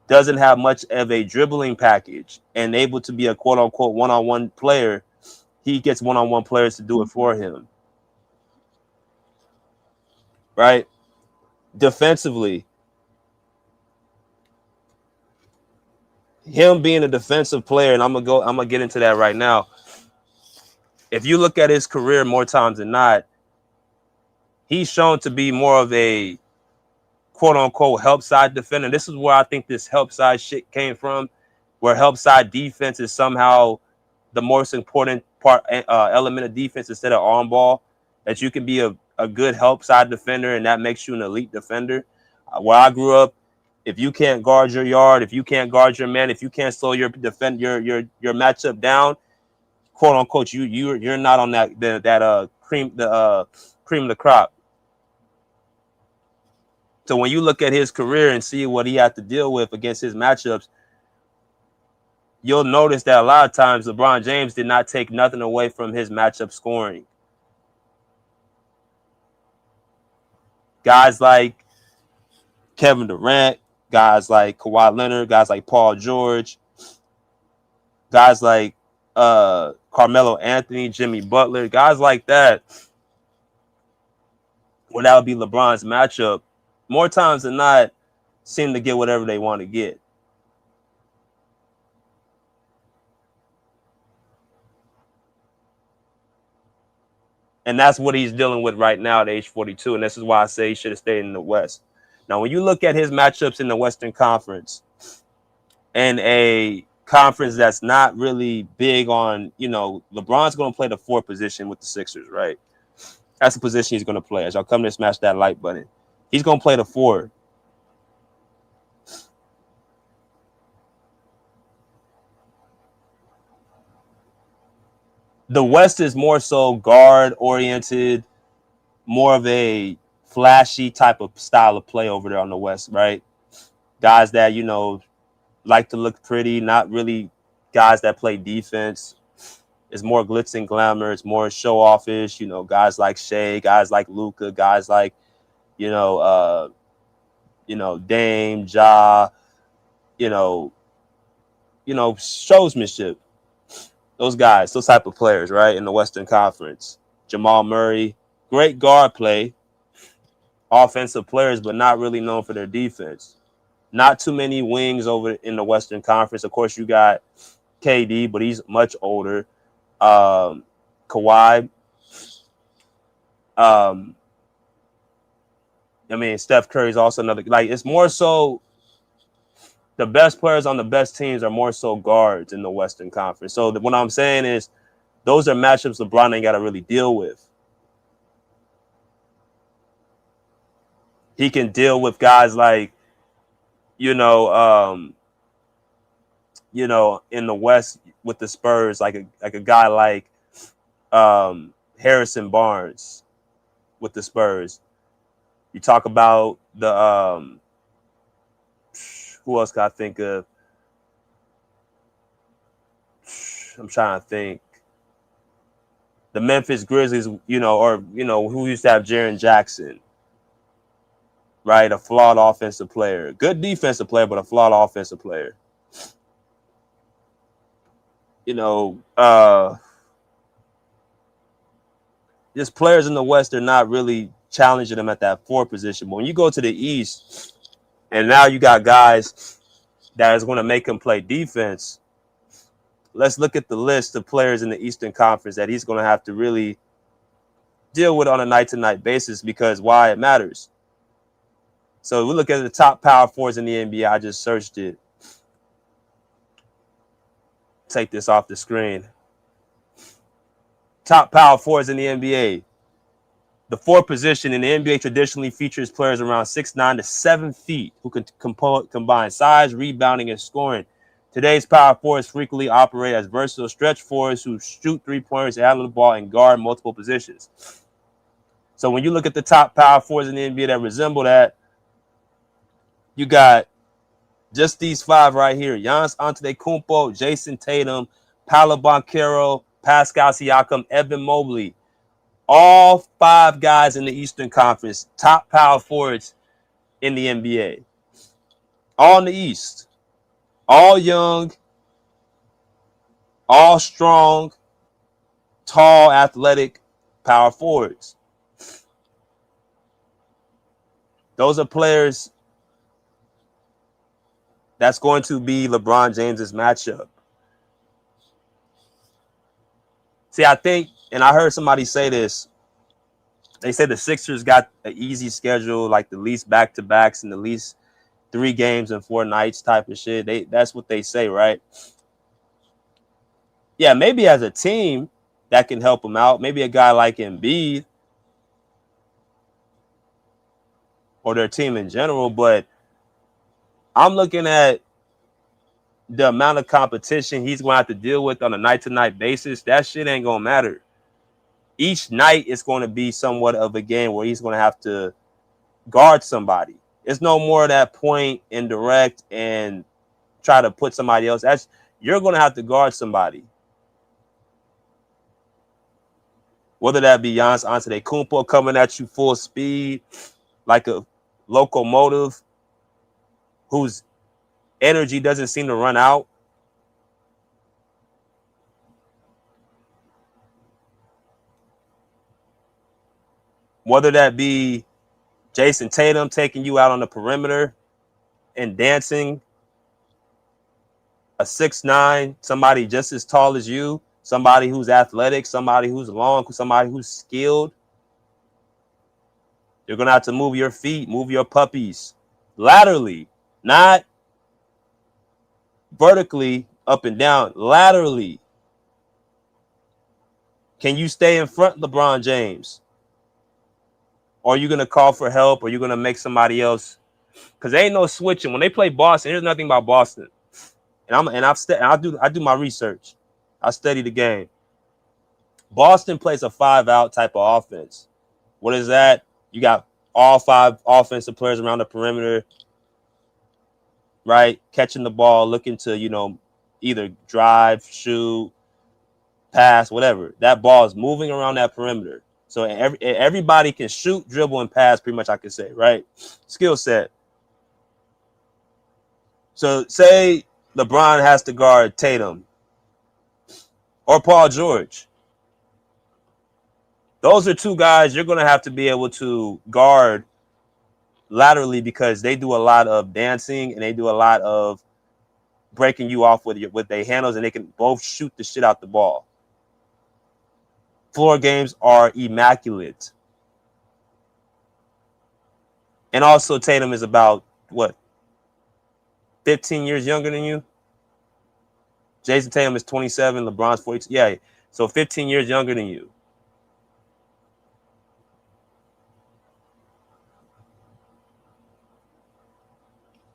S8: doesn't have much of a dribbling package and able to be a quote unquote one-on-one player, he gets one-on-one players to do it for him. Right? Defensively, him being a defensive player, and I'm gonna get into that right now. If you look at his career more times than not, he's shown to be more of a quote unquote help side defender. This is where I think this help side shit came from, where help side defense is somehow the most important part element of defense instead of on ball. That you can be a good help side defender, and that makes you an elite defender. Where I grew up, if you can't guard your yard, if you can't guard your man, if you can't slow your matchup down, quote unquote, you're not on that cream of the crop. So when you look at his career and see what he had to deal with against his matchups, you'll notice that a lot of times LeBron James did not take nothing away from his matchup scoring. Guys like Kevin Durant, guys like Kawhi Leonard, guys like Paul George, guys like Carmelo Anthony, Jimmy Butler, guys like that, where that would be LeBron's matchup, more times than not, seem to get whatever they want to get. And that's what he's dealing with right now at age 42. And this is why I say he should have stayed in the West. Now, when you look at his matchups in the Western Conference, and a conference that's not really big on, LeBron's going to play the 4 position with the Sixers, right? That's the position he's going to play. As y'all come to smash that like button, he's going to play the 4. The West is more so guard oriented, more of a flashy type of style of play over there on the West, right? Guys that, like to look pretty, not really guys that play defense. It's more glitz and glamour. It's more show offish, guys like Shea, guys like Luka, guys like, Dame, Ja, showsmanship. Those guys, those type of players, right, in the Western Conference. Jamal Murray, great guard play, offensive players, but not really known for their defense. Not too many wings over in the Western Conference. Of course, you got KD, but he's much older. Kawhi. Steph Curry's also another. Like, it's more so the best players on the best teams are more so guards in the Western Conference. So what I'm saying is those are matchups LeBron ain't got to really deal with. He can deal with guys like, in the West with the Spurs, like a guy like Harrison Barnes with the Spurs. You talk about the who else can I think of? I'm trying to think. The Memphis Grizzlies, who used to have Jaren Jackson, right? A flawed offensive player. Good defensive player, but a flawed offensive player. Just players in the West are not really challenging them at that 4 position. But when you go to the East, and now you got guys that is going to make him play defense, let's look at the list of players in the Eastern Conference that he's going to have to really deal with on a night-to-night basis, because why it matters. So we look at the top power forwards in the NBA. I just searched it. Take this off the screen. Top power forwards in the NBA. The 4 position in the NBA traditionally features players around 6'9" to 7 feet who can combine size, rebounding, and scoring. Today's power forwards frequently operate as versatile stretch forwards who shoot 3-pointers, handle the ball, and guard multiple positions. So when you look at the top power forwards in the NBA that resemble that, you got just these 5 right here: Giannis Antetokounmpo, Jason Tatum, Paolo Banchero, Pascal Siakam, Evan Mobley. All 5 guys in the Eastern Conference, top power forwards in the NBA. All in the East. All young, all strong, tall, athletic power forwards. Those are players that's going to be LeBron James's matchup. See, I think, and I heard somebody say this, they said the Sixers got an easy schedule, like the least back-to-backs and the least 3 games in 4 nights type of shit. That's what they say, right? Yeah, maybe as a team that can help them out. Maybe a guy like Embiid or their team in general. But I'm looking at the amount of competition he's going to have to deal with on a night-to-night basis. That shit ain't going to matter. Each night is going to be somewhat of a game where he's going to have to guard somebody. It's no more of that point and direct and try to put somebody else. You're going to have to guard somebody. Whether that be Giannis Antetokounmpo coming at you full speed like a locomotive whose energy doesn't seem to run out. Whether that be Jason Tatum taking you out on the perimeter and dancing, a 6'9", somebody just as tall as you, somebody who's athletic, somebody who's long, somebody who's skilled. You're going to have to move your feet, move your puppies laterally, not vertically up and down, laterally. Can you stay in front, LeBron James? Or are you going to call for help? Or are you going to make somebody else? Because there ain't no switching. When they play Boston, here's nothing about Boston. I do my research. I study the game. Boston plays a 5-out type of offense. What is that? You got all 5 offensive players around the perimeter, right? Catching the ball, looking to, either drive, shoot, pass, whatever. That ball is moving around that perimeter. So everybody can shoot, dribble, and pass, pretty much I could say, right? Skill set. So say LeBron has to guard Tatum or Paul George. Those are 2 guys you're going to have to be able to guard laterally because they do a lot of dancing and they do a lot of breaking you off with their handles, and they can both shoot the shit out the ball. Floor games are immaculate. And also Tatum is about, 15 years younger than you? Jason Tatum is 27, LeBron's 42. Yeah, so 15 years younger than you.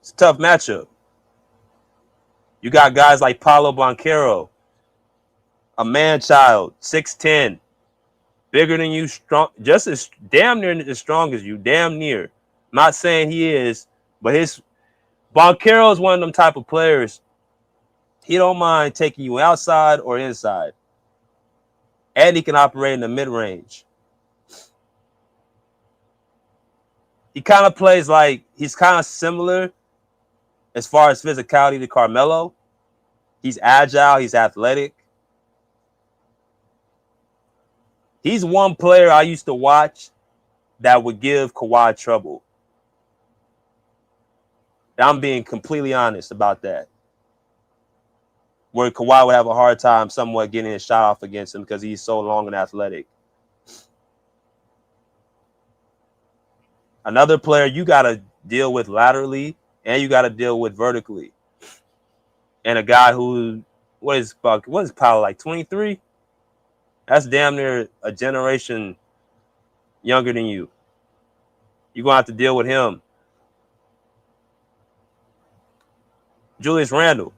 S8: It's a tough matchup. You got guys like Paolo Banchero, a man-child, 6'10", bigger than you, strong, just as damn near as strong as you, damn near. Not saying he is, but Boncaro is one of them type of players. He don't mind taking you outside or inside, and he can operate in the mid range. He kind of plays like he's kind of similar as far as physicality to Carmelo. He's agile. He's athletic. He's one player I used to watch that would give Kawhi trouble. I'm being completely honest about that. Where Kawhi would have a hard time somewhat getting his shot off against him because he's so long and athletic. Another player you got to deal with laterally and you got to deal with vertically. And a guy who, what is Powell, like 23? That's damn near a generation younger than you. You're going to have to deal with him. Julius Randle.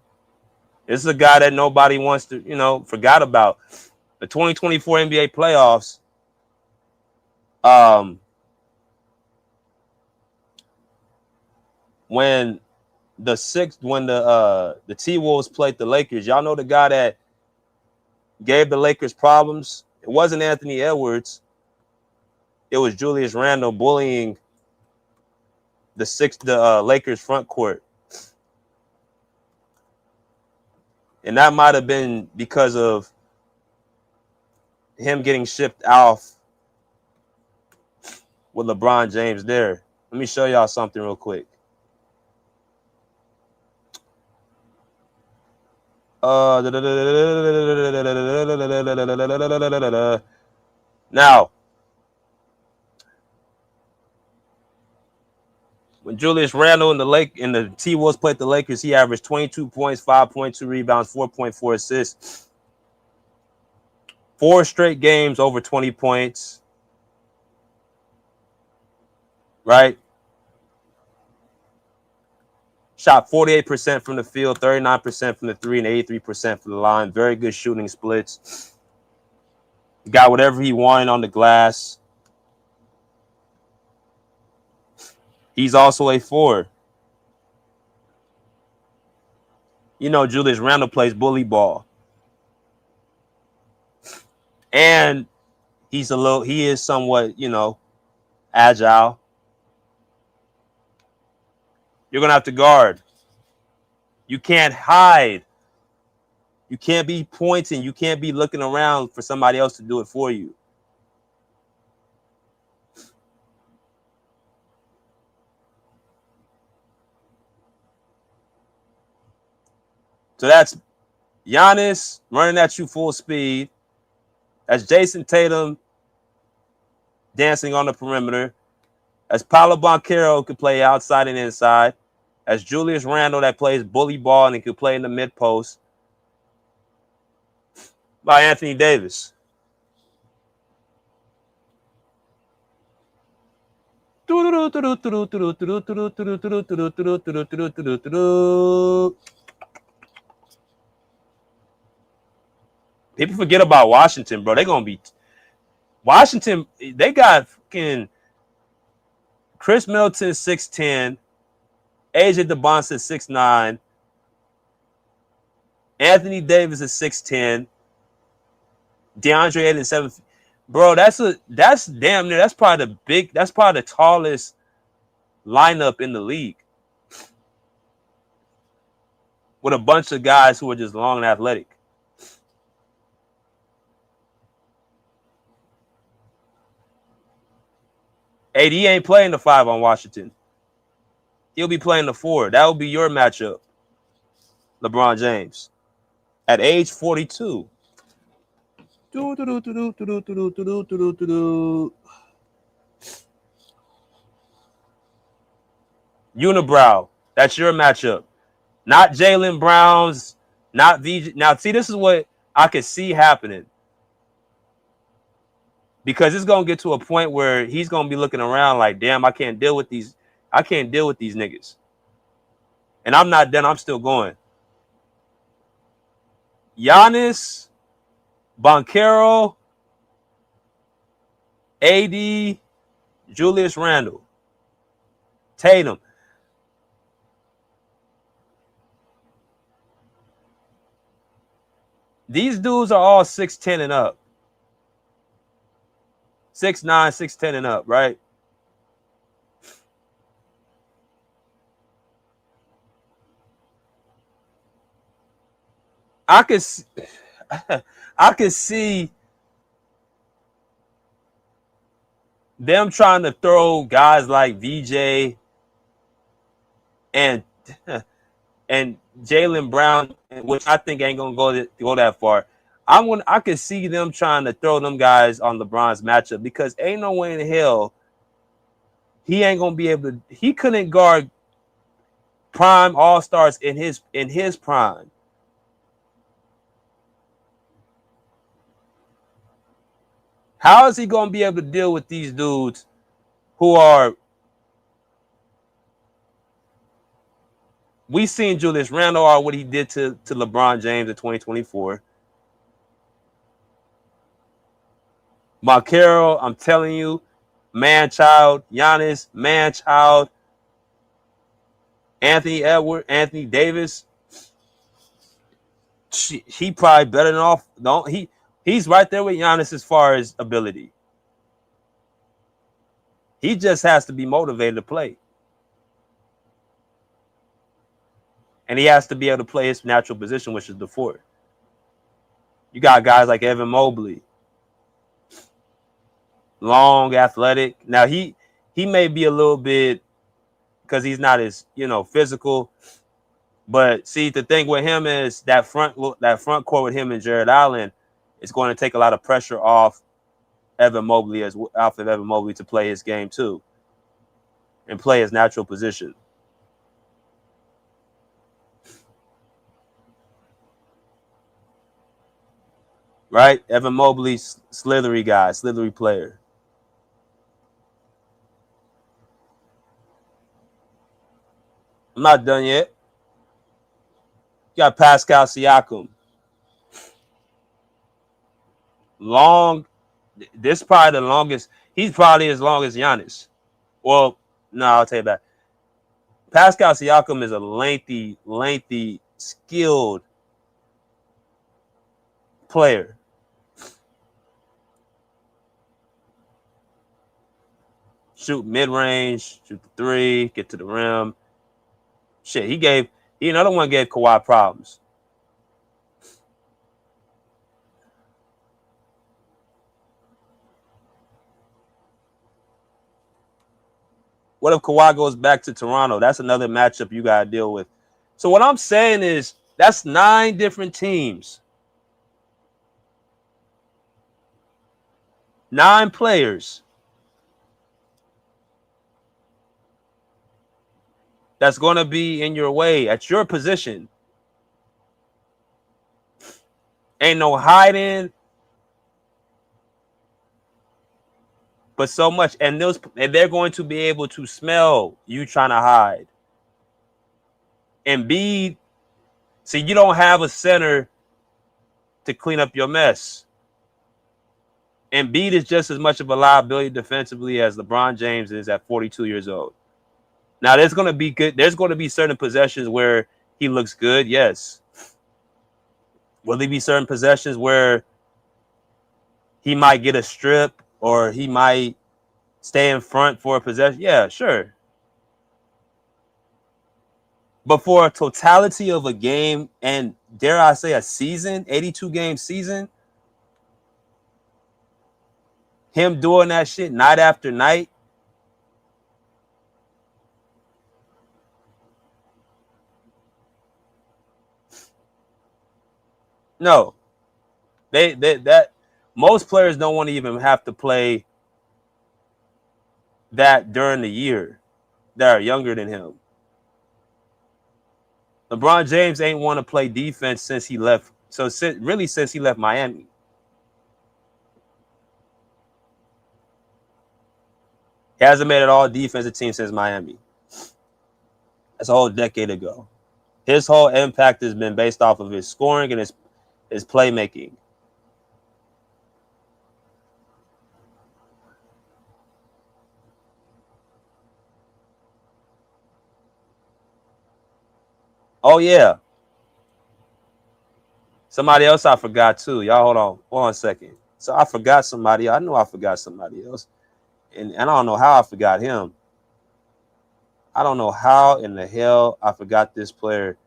S8: This is a guy that nobody wants to, forgot about. The 2024 NBA playoffs, when the T-Wolves played the Lakers, y'all know the guy that gave the Lakers problems? It wasn't Anthony Edwards. It was Julius Randle bullying the Lakers front court. And that might have been because of him getting shipped off with LeBron James there. Let me show y'all something real quick. Now, when Julius Randle and the T-Wolves played the Lakers, he averaged 22 points, 5.2 rebounds, 4.4 assists. 4 straight games over 20 points. Right? Shot 48% from the field, 39% from the 3, and 83% from the line. Very good shooting splits. Got whatever he wanted on the glass. He's also a 4. Julius Randle plays bully ball. And he is somewhat, agile. You're going to have to guard. You can't hide. You can't be pointing. You can't be looking around for somebody else to do it for you. So that's Giannis running at you full speed. That's Jason Tatum dancing on the perimeter. That's Paolo Banchero who can play outside and inside. That's Julius Randle that plays bully ball and he can play in the mid post. By Anthony Davis. People forget about Washington, bro. They're going to be Washington. They got fucking Chris Middleton 6'10", AJ DeBonson 6'9", Anthony Davis is 6'10", DeAndre Ayton 7. Bro, that's damn near. That's probably the tallest lineup in the league. With a bunch of guys who are just long and athletic. AD ain't playing the 5 on Washington. He'll be playing the 4. That will be your matchup, LeBron James, at age 42. Unibrow, that's your matchup. Not Jaylen Brown's, not VJ. Now, see, this is what I could see happening. Because it's going to get to a point where he's going to be looking around like, damn, I can't deal with these niggas. And I'm not done. I'm still going. Giannis, Banchero, AD, Julius Randle, Tatum. These dudes are all 6'10 and up. 6'9", 6'10 and up, right? I could see them trying to throw guys like VJ and Jaylen Brown, which I think ain't gonna go that far. I could see them trying to throw them guys on LeBron's matchup because ain't no way in hell he ain't gonna be able to. He couldn't guard prime all-stars in his prime. How is he gonna be able to deal with these dudes who are? We seen Julius Randle or what he did to LeBron James in 2024. Markero, I'm telling you, man-child. Giannis, man-child. Anthony Davis. He probably better than off. No, he's right there with Giannis as far as ability. He just has to be motivated to play. And he has to be able to play his natural position, which is the 4. You got guys like Evan Mobley. Long, athletic. Now, he may be a little bit because he's not as, physical. But, see, the thing with him is that front court with him and Jared Allen is going to take a lot of pressure off Evan Mobley to play his game, too, and play his natural position. Right? Evan Mobley, slithery guy, slithery player. I'm not done yet. You got Pascal Siakam. Long. This is probably the longest. He's probably as long as Giannis. Well, no, I'll tell you that. Pascal Siakam is a lengthy, skilled player. Shoot mid-range, shoot the 3, get to the rim. Shit, he another one gave Kawhi problems. What if Kawhi goes back to Toronto? That's another matchup you got to deal with. So what I'm saying is that's 9 different teams. 9 players. That's going to be in your way at your position. Ain't no hiding. But so much. And they're going to be able to smell you trying to hide. Embiid, see, you don't have a center to clean up your mess. Embiid is just as much of a liability defensively as LeBron James is at 42 years old. Now, there's going to be certain possessions where he looks good, yes. Will there be certain possessions where he might get a strip or he might stay in front for a possession? Yeah, sure. But for a totality of a game and, dare I say, a season, 82-game season, him doing that shit night after night, no. That most players don't want to even have to play that during the year that are younger than him. LeBron James ain't want to play defense since he left. So since he left Miami. He hasn't made it all defensive team since Miami. That's a whole decade ago. His whole impact has been based off of his scoring and his playmaking. Oh yeah. Somebody else I forgot too. Y'all hold on 1 second. So I forgot somebody. I know I forgot somebody else. And I don't know how I forgot him. I don't know how in the hell I forgot this player.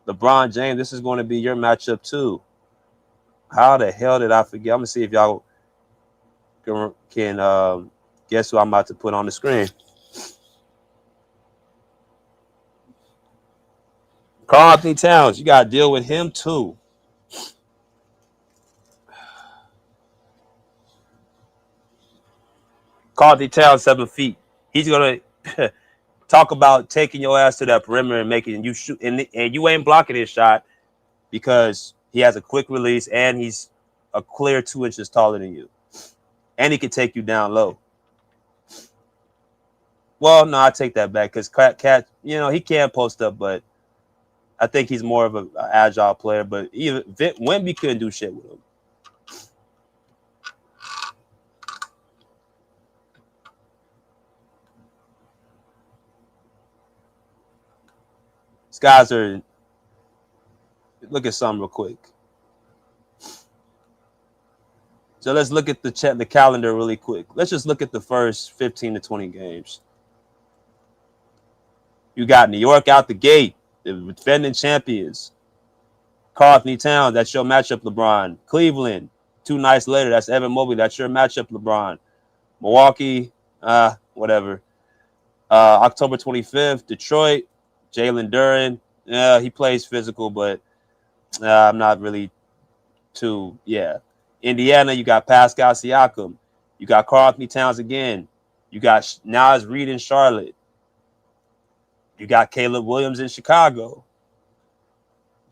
S8: LeBron James, this is going to be your matchup too. How the hell did I forget? I'm going to see if y'all can guess who I'm about to put on the screen. Karl Anthony Towns, you got to deal with him too. Karl Anthony Towns, 7 feet. He's going to talk about taking your ass to that perimeter and making you shoot. And you ain't blocking his shot because he has a quick release and he's a clear 2 inches taller than you. And he can take you down low. Well, no, I take that back because Cat, he can post up, but I think he's more of an agile player. But even Wemby couldn't do shit with him. These guys are. Look at something real quick. So let's look at the calendar really quick. Let's just look at the first 15 to 20 games. You got New York out the gate, the defending champions. Karl Anthony Towns, that's your matchup, LeBron. Cleveland, 2 nights later, that's Evan Mobley, that's your matchup, LeBron. Milwaukee, whatever. October 25th, Detroit, Jalen Duren. Yeah, he plays physical, but I'm not really too, Indiana, you got Pascal Siakam. You got Karl Anthony Towns again. You got Naz Reid in Charlotte. You got Caleb Williams in Chicago.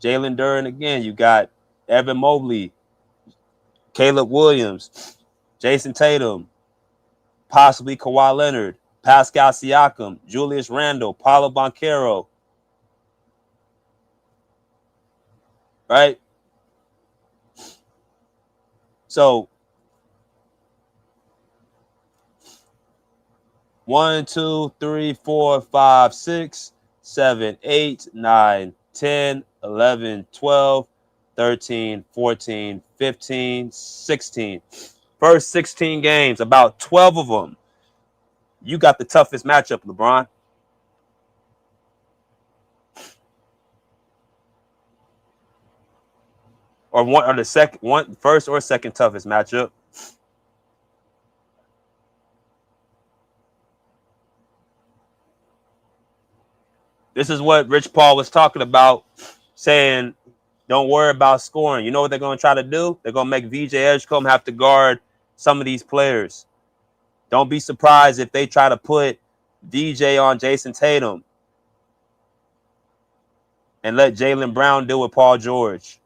S8: Jalen Duren again. You got Evan Mobley, Caleb Williams, Jason Tatum, possibly Kawhi Leonard, Pascal Siakam, Julius Randle, Paolo Banchero. Right? So 1, 2, 3, 4, 5, 6, 7, 8, 9, 10, 11, 12, 13, 14, 15, 16. First 16 games, about 12 of them, you got the toughest matchup, LeBron. Or first or second toughest matchup. This is what Rich Paul was talking about, saying, don't worry about scoring. You know what they're going to try to do? They're going to make VJ Edgecombe have to guard some of these players. Don't be surprised if they try to put DJ on Jason Tatum and let Jaylen Brown deal with Paul George.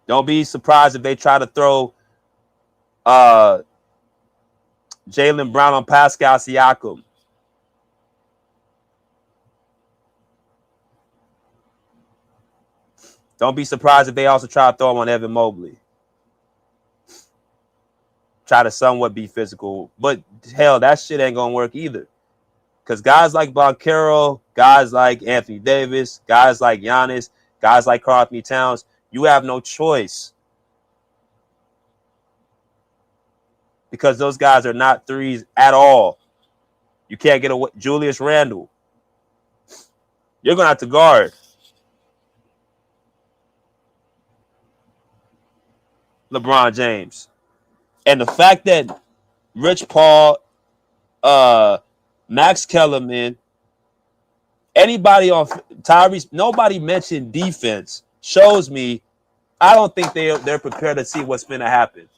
S8: Don't be surprised if they try to throw Jaylen Brown on Pascal Siakam. Don't be surprised if they also try to throw him on Evan Mobley. Try to somewhat be physical. But hell, that shit ain't going to work either. Because guys like Banchero, guys like Anthony Davis, guys like Giannis, guys like Karl Anthony Towns, you have no choice. Because those guys are not threes at all. You can't get away. Julius Randle. You're going to have to guard LeBron James. And the fact that Rich Paul, Max Kellerman, anybody on Tyrese, nobody mentioned defense, shows me I don't think they're prepared to see what's going to happen.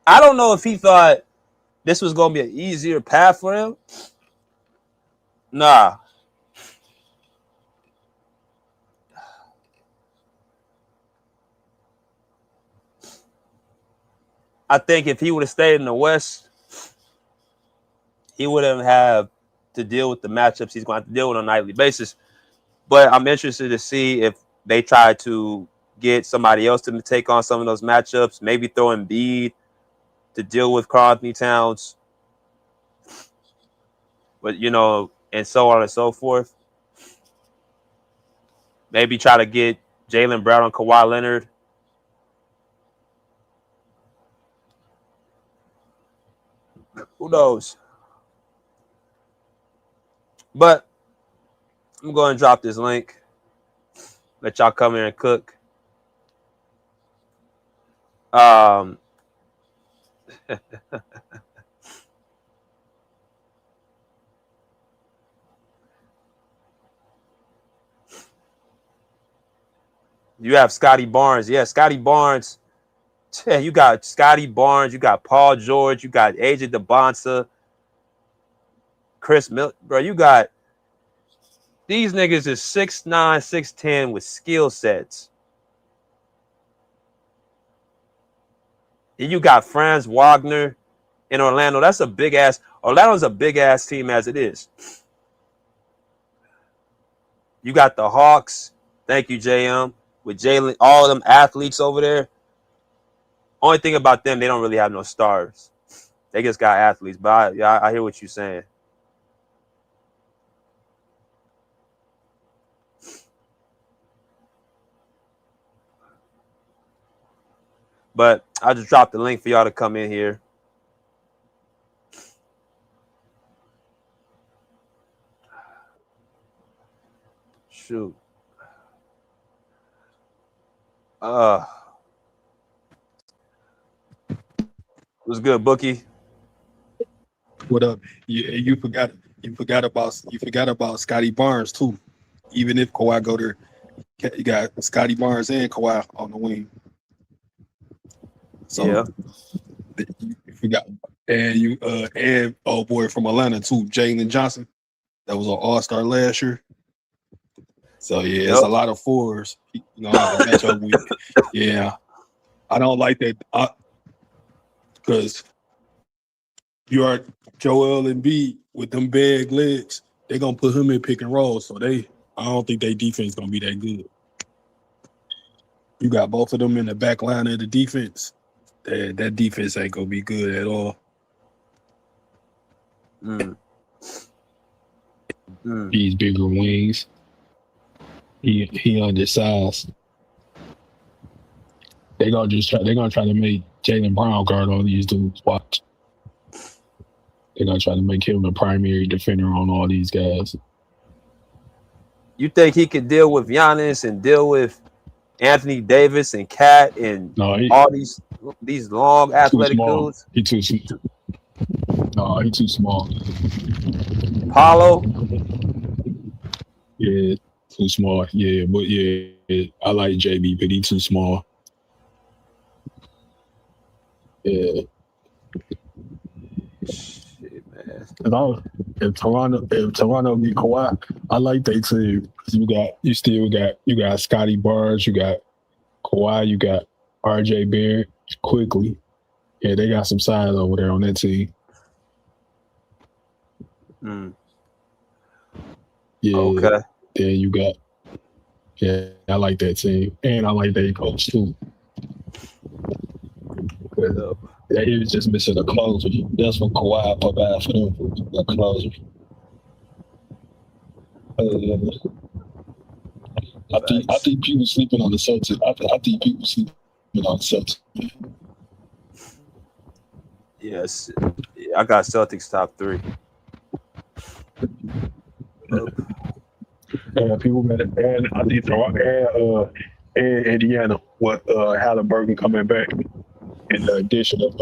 S8: I don't know if he thought this was going to be an easier path for him. Nah. I think if he would have stayed in the West, he wouldn't have to deal with the matchups he's going to have to deal with on a nightly basis. But I'm interested to see if they try to get somebody else to take on some of those matchups. Maybe throw Embiid to deal with Karl Anthony Towns. But, you know, and so on and so forth. Maybe try to get Jaylen Brown and Kawhi Leonard. Who knows? But I'm going to drop this link. Let y'all come here and cook. You have Scotty Barnes. Yeah, Scotty Barnes. Yeah, you got Scotty Barnes. You got Paul George. You got AJ DeBonsa. Chris Miller. Bro, you got these niggas is 6'9", 6'10" with skill sets. And you got Franz Wagner in Orlando. That's a big ass. Orlando's a big ass team as it is. You got the Hawks. Thank you, JM. With Jalen, all of them athletes over there. Only thing about them, they don't really have no stars. They just got athletes. But I hear what you're saying. But I just dropped the link for y'all to come in here. Shoot. What's good, Bookie?
S12: What up? You forgot about Scotty Barnes too. Even if Kawhi go there, you got Scotty Barnes and Kawhi on the wing. So
S8: yeah,
S12: you forgot, and old boy from Atlanta too, Jalen Johnson. That was an All-Star last year. So yeah, it's a lot of fours. You know, I have to match up with. Yeah, I don't like that because you are Joel Embiid with them big legs. They're gonna put him in pick and roll. So I don't think their defense gonna be that good. You got both of them in the back line of the defense. That defense ain't gonna be good at all. These bigger wings. He undersized. They're gonna try to make Jaylen Brown guard all these dudes. Watch. They're gonna try to make him the primary defender on all these guys.
S8: You think he could deal with Giannis and deal with Anthony Davis and Cat and all these long athletic dudes?
S12: He too small. No, he too small.
S8: Paulo?
S12: Yeah, too small. Yeah, but yeah, I like JB, but he too small. Yeah.
S8: Shit, man.
S12: If Toronto get Kawhi, I like that team. You got Scotty Barnes, you got Kawhi, you got RJ Barrett quickly. Yeah, they got some size over there on that team. Yeah.
S8: Okay.
S12: Then you got I like that team. And I like that coach too. Yeah, he was just missing a closer. That's when Kawhi provided for them, a closer. I think people sleeping on the Celtics. I think people sleeping on the Celtics.
S8: Yes, I got Celtics top 3.
S12: And people got it. And I think and Indiana with Halliburton coming back. In the addition of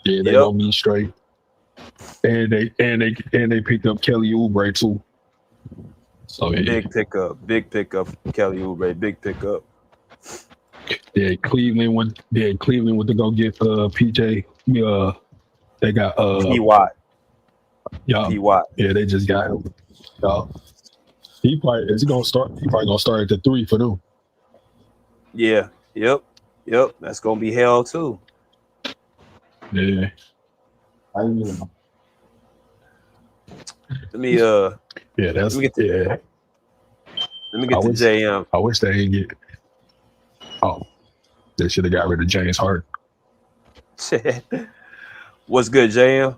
S12: they're gonna be straight. And they picked up Kelly Oubre too. So
S8: big pickup, Kelly Oubre, big pickup.
S12: Yeah, Cleveland went to go get PJ. They got
S8: P. Watt.
S12: Yeah,
S8: P. Watt.
S12: Yeah, they just got him. He probably gonna start at the 3 for them.
S8: Yeah. Yep. That's gonna be hell too.
S12: Yeah.
S8: Let me
S4: Yeah, that's
S8: Let me get to,
S4: yeah.
S8: let me get to JM.
S4: I wish they didn't get. Oh, they should have got rid of James Harden.
S8: What's good, JM?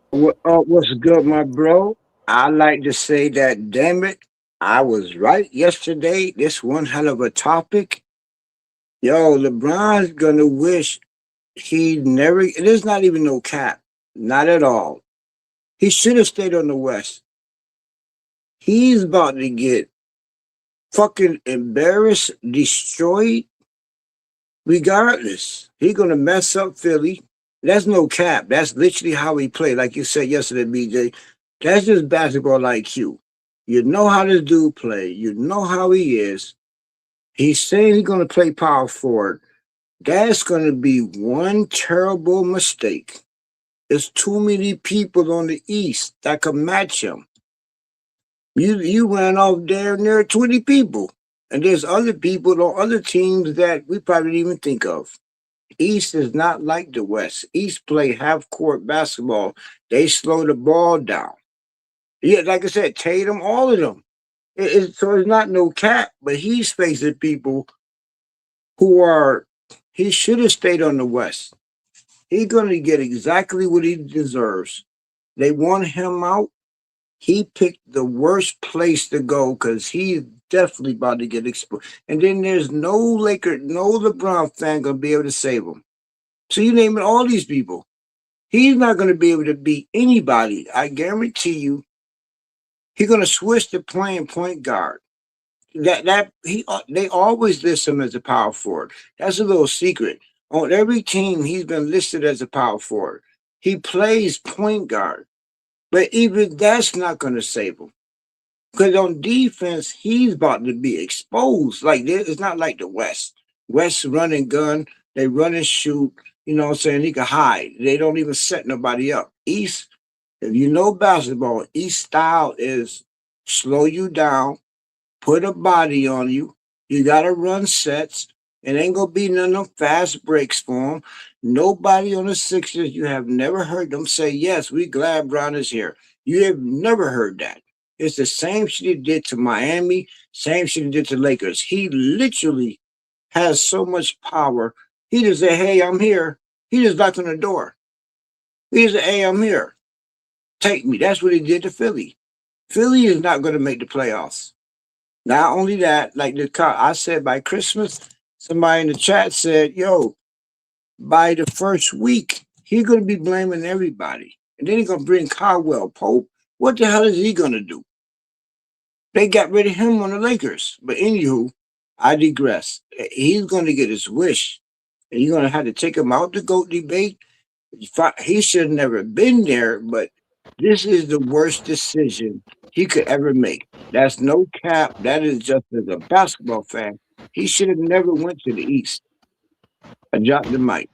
S13: What's good, my bro? I like to say that, damn it, I was right yesterday. This one hell of a topic. Yo, LeBron's gonna wish he never. There's not even no cap, not at all. He should have stayed on the West. He's about to get fucking embarrassed, destroyed. Regardless, he gonna mess up Philly. That's no cap. That's literally how he played. Like you said yesterday, BJ. That's just basketball IQ. You know how this dude play. You know how he is. He's saying he's gonna play power forward. That's gonna be one terrible mistake. There's too many people on the East that can match him. You ran off there near 20 people. And there's other people on other teams that we probably didn't even think of. East is not like the West. East play half court basketball. They slow the ball down. Yeah, like I said, Tatum, all of them. So it's not no cap, but he's facing people who are, he should have stayed on the West. He's going to get exactly what he deserves. They want him out. He picked the worst place to go because he's definitely about to get exposed. And then there's no LeBron fan going to be able to save him. So you name it, all these people. He's not going to be able to beat anybody. I guarantee you. He's going to switch to playing point guard. They always list him as a power forward. That's a little secret. On every team, he's been listed as a power forward. He plays point guard. But even that's not going to save him. Because on defense, he's about to be exposed. Like this, it's not like the West. West run and gun, they run and shoot. You know what I'm saying? He can hide. They don't even set nobody up. East, if you know basketball, East style is slow you down, put a body on you. You got to run sets. It ain't going to be none of them fast breaks for him. Nobody on the Sixers, you have never heard them say, yes, we glad Brown is here. You have never heard that. It's the same shit he did to Miami, same shit he did to Lakers. He literally has so much power. He just said, hey, I'm here. He just knocked on the door. He just said, hey, I'm here. Take me. That's what he did to Philly. Philly is not going to make the playoffs. Not only that, like I said, by Christmas, somebody in the chat said, yo, by the first week, he's going to be blaming everybody. And then he's going to bring Caldwell Pope. What the hell is he going to do? They got rid of him on the Lakers. But anywho, I digress. He's going to get his wish. And you're going to have to take him out the GOAT debate. He should have never been there, but this is the worst decision he could ever make. That's no cap. That is just as a basketball fan. He should have never went to the East. I dropped the mic.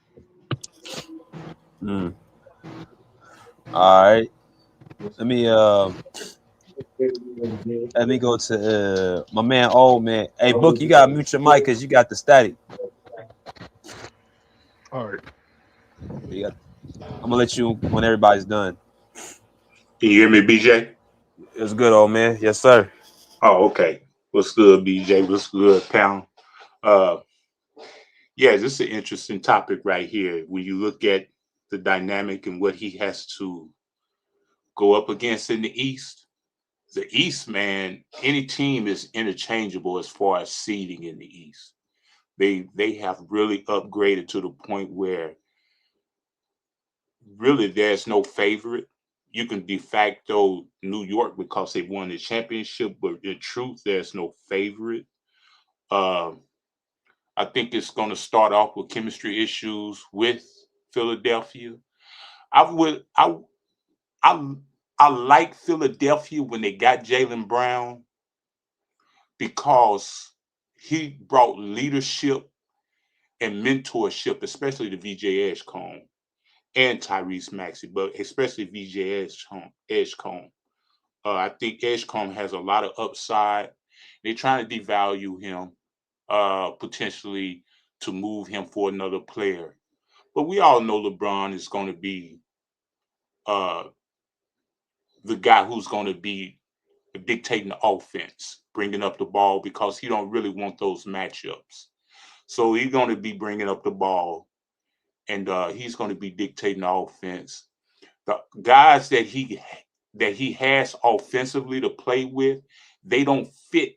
S8: All right. Let me go to my man, old man. Hey, Book, you gotta mute your mic because you got the static.
S12: All right.
S8: I'm gonna let you when everybody's done.
S6: Can you hear me, BJ?
S8: It's good, old man. Yes, sir.
S6: Oh, okay. What's good, BJ? What's good, Pound? Yeah, this is an interesting topic right here. When you look at the dynamic and what he has to go up against in the East, man, any team is interchangeable as far as seeding in the East. They have really upgraded to the point where really there's no favorite. You can de facto New York because they won the championship, but in truth, there's no favorite. I think it's going to start off with chemistry issues with Philadelphia. I like Philadelphia when they got Jaylen Brown because he brought leadership and mentorship, especially to VJ Edgecombe and Tyrese Maxey, but especially VJ Edgecombe. I think Edgecombe has a lot of upside. They're trying to devalue him, potentially to move him for another player. But we all know LeBron is going to be the guy who's going to be dictating the offense, bringing up the ball because he don't really want those matchups. So he's going to be bringing up the ball, and he's going to be dictating the offense. The guys that he has offensively to play with, they don't fit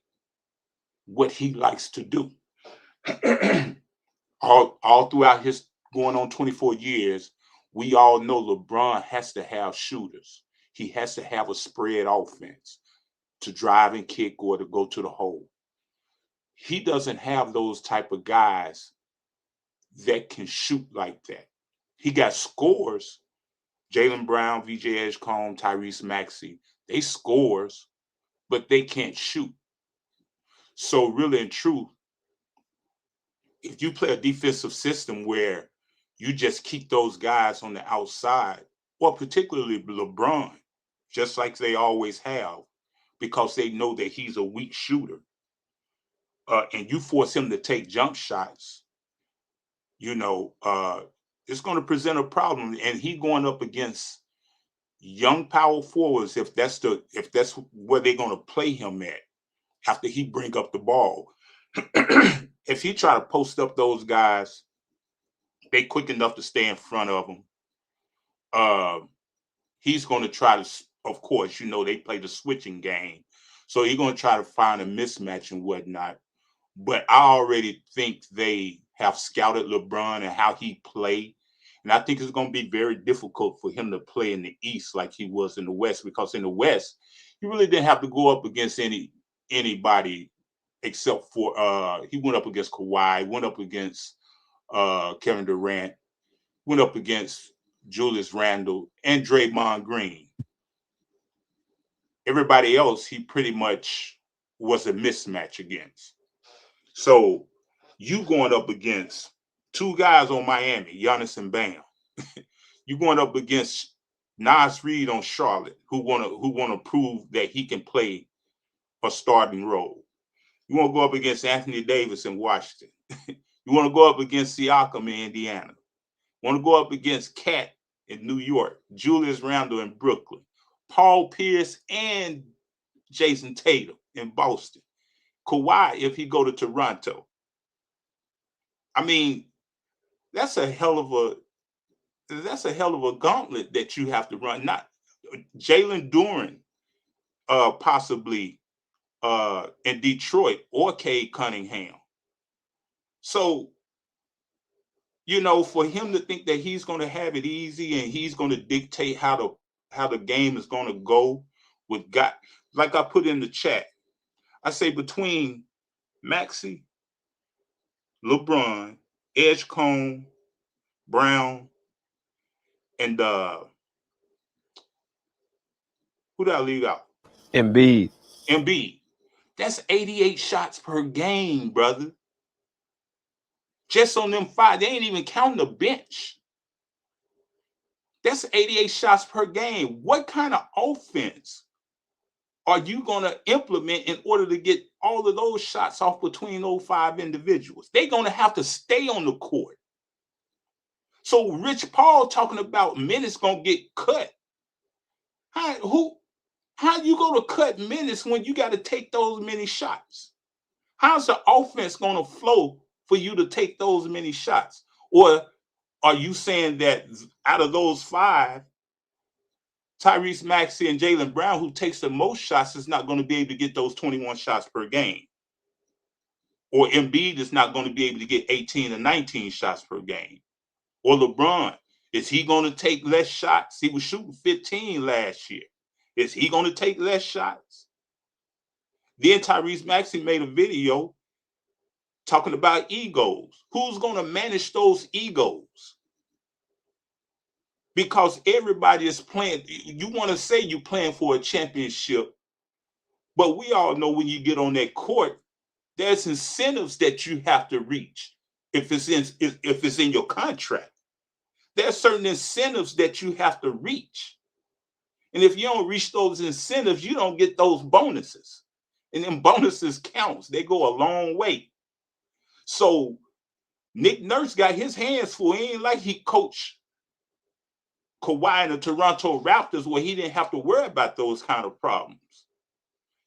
S6: what he likes to do. all throughout his going on 24 years, we all know LeBron has to have shooters. He has to have a spread offense to drive and kick or to go to the hole. He doesn't have those type of guys that can shoot like that. He got scores. Jaylen Brown, VJ Edgecombe, Tyrese Maxey, they scores, but they can't shoot. So really and truth, if you play a defensive system where you just keep those guys on the outside, or particularly LeBron, just like they always have, because they know that he's a weak shooter, and you force him to take jump shots, it's going to present a problem. And he going up against young power forwards, if that's where they're going to play him at after he bring up the ball. If he try to post up those guys, they quick enough to stay in front of him. He's going to try to, of course, they play the switching game. So he's going to try to find a mismatch and whatnot. But I already think they have scouted LeBron and how he played. And I think it's going to be very difficult for him to play in the East like he was in the West, because in the West, he really didn't have to go up against anybody except for he went up against Kawhi, went up against Kevin Durant, went up against Julius Randle and Draymond Green. Everybody else, he pretty much was a mismatch against. So you going up against two guys on Miami, Giannis and Bam. You going up against Nas Reed on Charlotte, who wanna prove that he can play a starting role. You want to go up against Anthony Davis in Washington. You want to go up against Siakam in Indiana. You want to go up against Cat in New York, Julius Randle in Brooklyn, Paul Pierce and Jason Tatum in Boston, Kawhi if he go to Toronto. I mean, that's a hell of a gauntlet that you have to run. Not Jalen Duren, possibly in Detroit, or Cade Cunningham. So, for him to think that he's going to have it easy and he's going to dictate how the game is going to go with guys, like I put in the chat, I say between Maxey, LeBron, Edgecombe, Brown, and who did I leave out? Embiid. That's 88 shots per game, brother. Just on them 5, they ain't even counting the bench. That's 88 shots per game. What kind of offense are you going to implement in order to get all of those shots off between those 5 individuals? They're going to have to stay on the court. So Rich Paul talking about minutes going to get cut. How you going to cut minutes when you got to take those many shots? How's the offense going to flow for you to take those many shots? Or are you saying that out of those 5, Tyrese Maxey and Jaylen Brown, who takes the most shots, is not going to be able to get those 21 shots per game? Or Embiid is not going to be able to get 18 or 19 shots per game? Or LeBron, is he going to take less shots? He was shooting 15 last year. Is he going to take less shots? Then Tyrese Maxey made a video talking about egos. Who's going to manage those egos? Because everybody is playing. You want to say you're playing for a championship, but we all know when you get on that court, there's incentives that you have to reach. If it's in your contract, there's certain incentives that you have to reach. And if you don't reach those incentives, you don't get those bonuses. And them bonuses counts. They go a long way. So Nick Nurse got his hands full. He ain't like he coached Kawhi and the Toronto Raptors where he didn't have to worry about those kind of problems.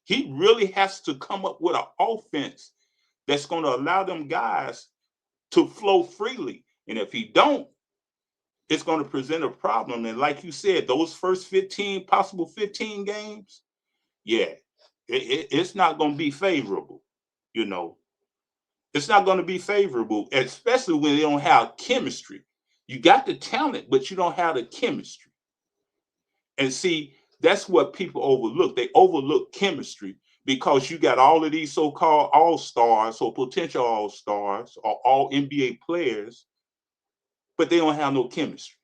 S6: He really has to come up with an offense that's going to allow them guys to flow freely. And if he don't, it's going to present a problem. And like you said, those first 15, possible 15 games, yeah, it's not going to be favorable. You know, it's not going to be favorable, especially when they don't have chemistry. You got the talent, but you don't have the chemistry. And see, that's what people overlook. They overlook chemistry because you got all of these so-called all-stars or potential all-stars or all NBA players, but they don't have no chemistry,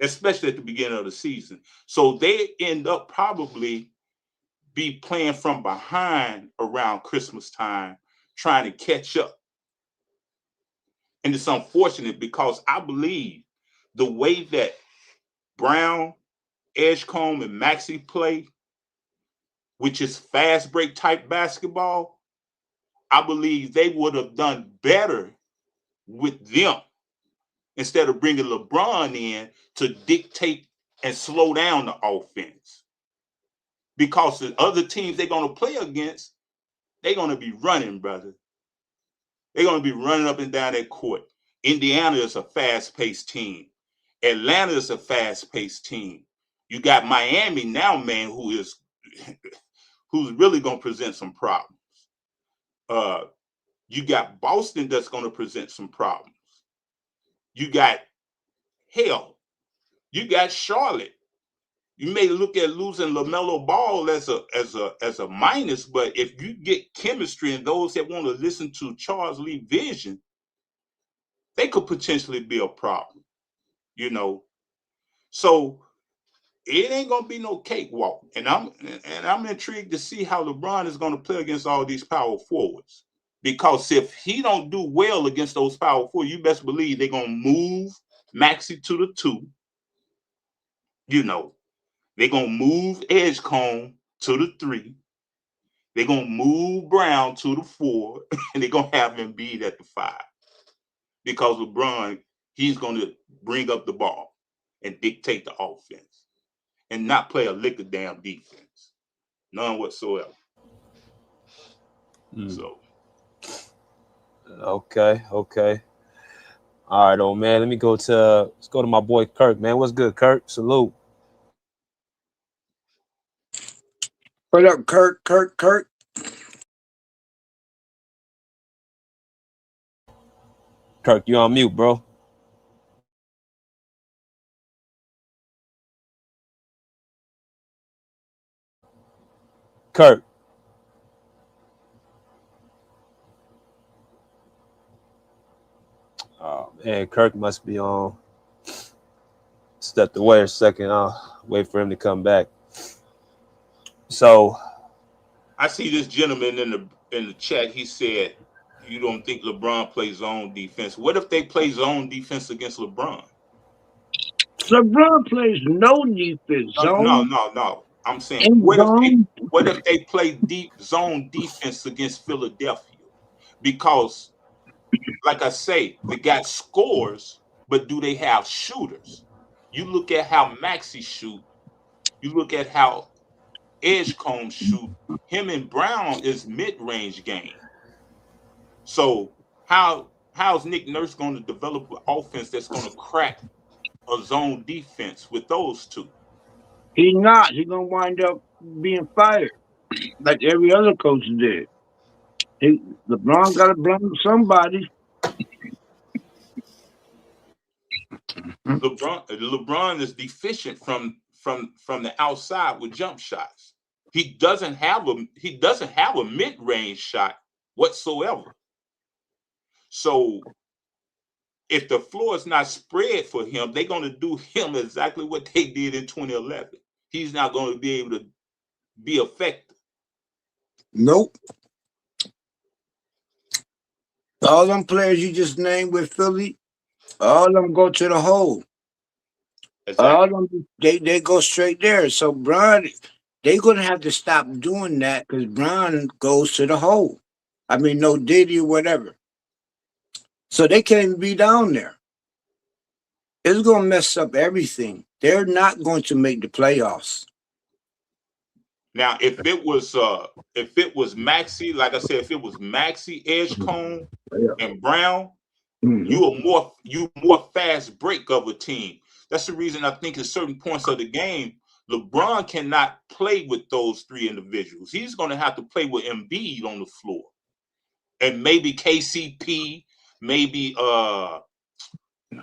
S6: especially at the beginning of the season. So they end up probably be playing from behind around Christmas time, trying to catch up. And it's unfortunate because I believe the way that Brown, Edgecombe, and Maxey play, which is fast break type basketball, I believe they would have done better with them instead of bringing LeBron in to dictate and slow down the offense. Because the other teams they're going to play against, they're going to be running, brother. They're going to be running up and down that court. Indiana is a fast-paced team. Atlanta is a fast-paced team. You got Miami now, man, who's really going to present some problems. You got Boston that's going to present some problems. You got you got Charlotte. You may look at losing LaMelo Ball as a minus, but if you get chemistry and those that want to listen to Charles Lee vision, they could potentially be a problem, you know. So it ain't gonna be no cakewalk, and I'm intrigued to see how LeBron is gonna play against all these power forwards. Because if he don't do well against those power forwards, you best believe they're gonna move Maxey to the 2. You know, they're gonna move Edgecombe to the 3. They're gonna move Brown to the 4, and they're gonna have Embiid at the 5. Because LeBron, he's gonna bring up the ball and dictate the offense and not play a lick of damn defense. None whatsoever. So
S8: Okay. All right, old man. Let's go to my boy Kirk, man. What's good, Kirk? Salute.
S13: What up, Kirk?
S8: Kirk, you on mute, bro. Kirk. Oh man, Kirk must be on. Stepped away a second. I'll wait for him to come back. So
S6: I see this gentleman in the chat. He said, "You don't think LeBron plays zone defense? What if they play zone defense against LeBron?"
S13: LeBron plays no defense zone.
S6: No. I'm saying,
S13: In
S6: what
S13: zone.
S6: if they play deep zone defense against Philadelphia? Because, like I say, they got scores, but do they have shooters? You look at how Maxey shoot. You look at how Edgecombe shoot. Him and Brown is mid-range game. So how's Nick Nurse going to develop an offense that's going to crack a zone defense with those two?
S13: He's not. He's gonna wind up being fired, like every other coach did. LeBron got to blame somebody.
S6: LeBron is deficient from the outside with jump shots. He doesn't have a mid-range shot whatsoever. So if the floor is not spread for him, they're going to do him exactly what they did in 2011. He's not going to be able to be effective.
S13: Nope. All them players you just named with Philly, all of them go to the hole.
S6: Exactly.
S13: All of them, they go straight there. So Bron, they're gonna have to stop doing that because Bron goes to the hole. I mean, no Diddy or whatever. So they can't even be down there. It's gonna mess up everything. They're not going to make the playoffs.
S6: Now, if it was Maxey, like I said, if it was Maxey, Edgecombe, and Brown, you more fast break of a team. That's the reason I think at certain points of the game, LeBron cannot play with those three individuals. He's going to have to play with Embiid on the floor, and maybe KCP, maybe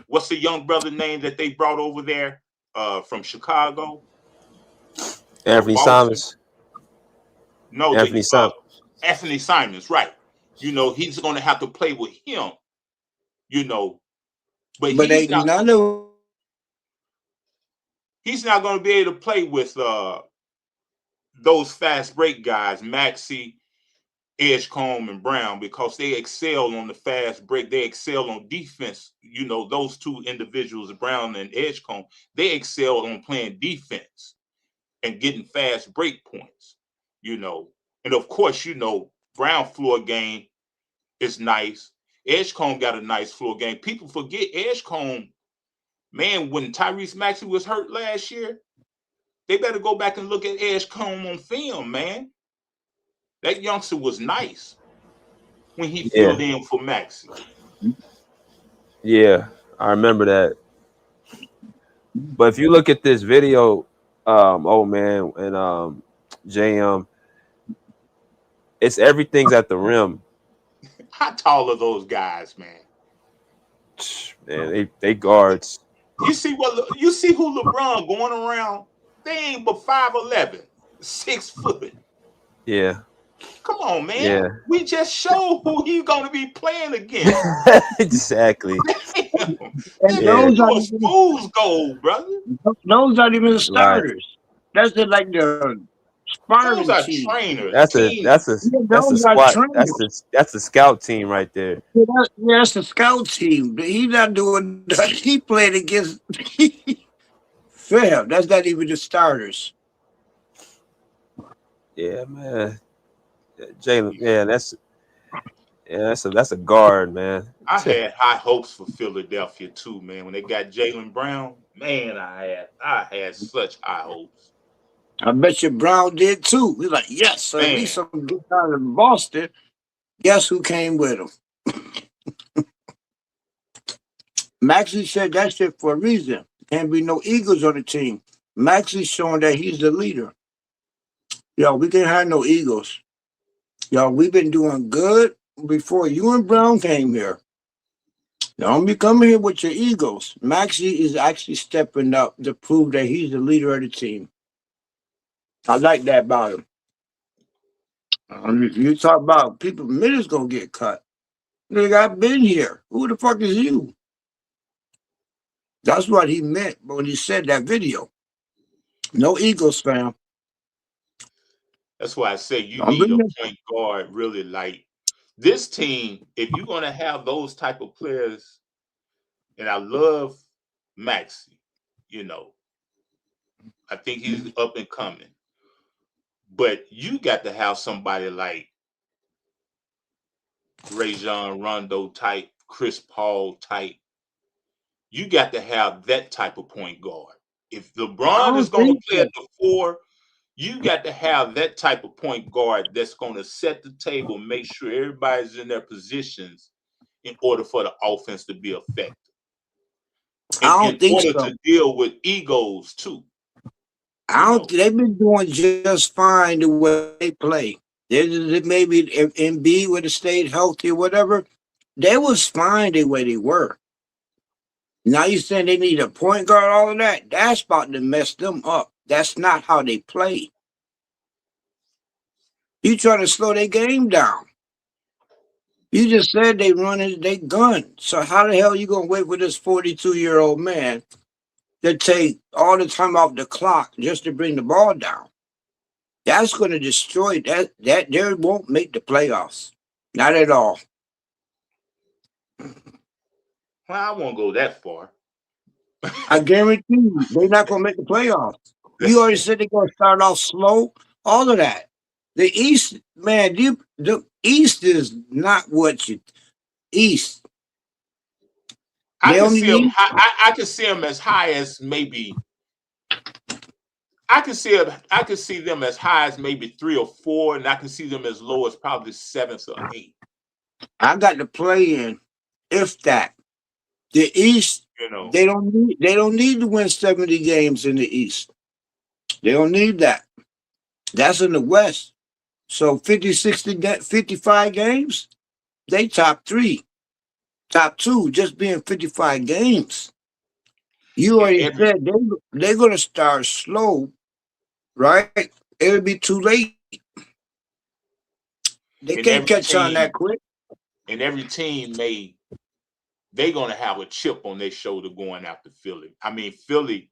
S6: what's the young brother name that they brought over there from Chicago?
S8: Anthony Simons.
S6: No,
S8: Anthony Simons.
S6: Anthony Simons, right? You know, he's going to have to play with him. You know, but he's not going to be able to play with those fast break guys, Maxey, Edgecombe, and Brown, because they excel on the fast break. They excel on defense. You know, those two individuals, Brown and Edgecombe, they excel on playing defense and getting fast break points. You know, and of course, you know, Brown floor game is nice. Edgecombe got a nice floor game. People forget Edgecombe, man, when Tyrese Maxey was hurt last year, they better go back and look at Edgecombe on film, man. That youngster was nice when he filled in for Maxey.
S8: Yeah, I remember that. But if you look at this video, old man and JM, it's everything's at the rim.
S6: How tall are those guys, man?
S8: Man, they guards.
S6: You see who LeBron going around? They ain't but 5'11", 6 foot.
S8: Yeah.
S6: Come on, man.
S8: Yeah.
S6: We just showed who he's gonna be playing against.
S8: Exactly.
S13: And those are
S6: fool's gold, brother.
S13: Those aren't even starters. That's just like the sparring
S6: Those are
S13: team.
S6: trainers.
S8: That's a squad. That's a scout team right there.
S13: That's the scout team. He's not doing that. He played against Fam. That's not even the starters.
S8: Yeah, man. Jalen, that's a guard, man.
S6: I had high hopes for Philadelphia too, man. When they got Jaylen Brown, man, I had such high hopes.
S13: I bet you Brown did too. He's like, yes, at least some good out in Boston. Guess who came with him? Maxey said that shit for a reason. Can't be no egos on the team. Maxey's showing that he's the leader. Yo, we can't have no egos. Yo, we've been doing good before you and Brown came here. Don't be coming here with your egos. Maxey is actually stepping up to prove that he's the leader of the team. I like that about him. You talk about people, minutes gonna get cut. Nigga, I've been here. Who the fuck is you? That's what he meant when he said that video. No egos, fam.
S6: That's why I say you need a point guard really like this team. If you're gonna have those type of players, and I love Maxey, you know, I think he's up and coming. But you got to have somebody like Rajon Rondo type, Chris Paul type. You got to have that type of point guard. If LeBron is going to play at the 4, you got to have that type of point guard that's going to set the table, make sure everybody's in their positions in order for the offense to be effective. And in order to deal with egos too.
S13: They've been doing just fine the way they play. Maybe if Embiid would have stayed healthy or whatever, they was fine the way they were. Now you're saying they need a point guard, all of that. That's about to mess them up. That's not how they play. You trying to slow their game down. You just said they running they gun. So how the hell you gonna wait for this 42-year-old man to take all the time off the clock just to bring the ball down? That's gonna destroy that. That they won't make the playoffs. Not at all.
S6: Well, I won't go that far.
S13: I guarantee you, they're not gonna make the playoffs. You already said they're gonna start off slow. All of that. The East, man, the East is not what you East.
S6: I can see them as high as maybe. I can see them as high as maybe 3 or 4, and I can see them as low as probably 7th or 8th.
S13: I got to play in, if that. The East,
S6: You know,
S13: they don't need to win 70 games in the East. They don't need that. That's in the West. So 50, 60, 55 games, they top 3. Top 2, just being 55 games. You already said they're going to start slow, right? It'll be too late. They can't catch on that quick.
S6: And every team they're going to have a chip on their shoulder going after Philly. I mean, Philly,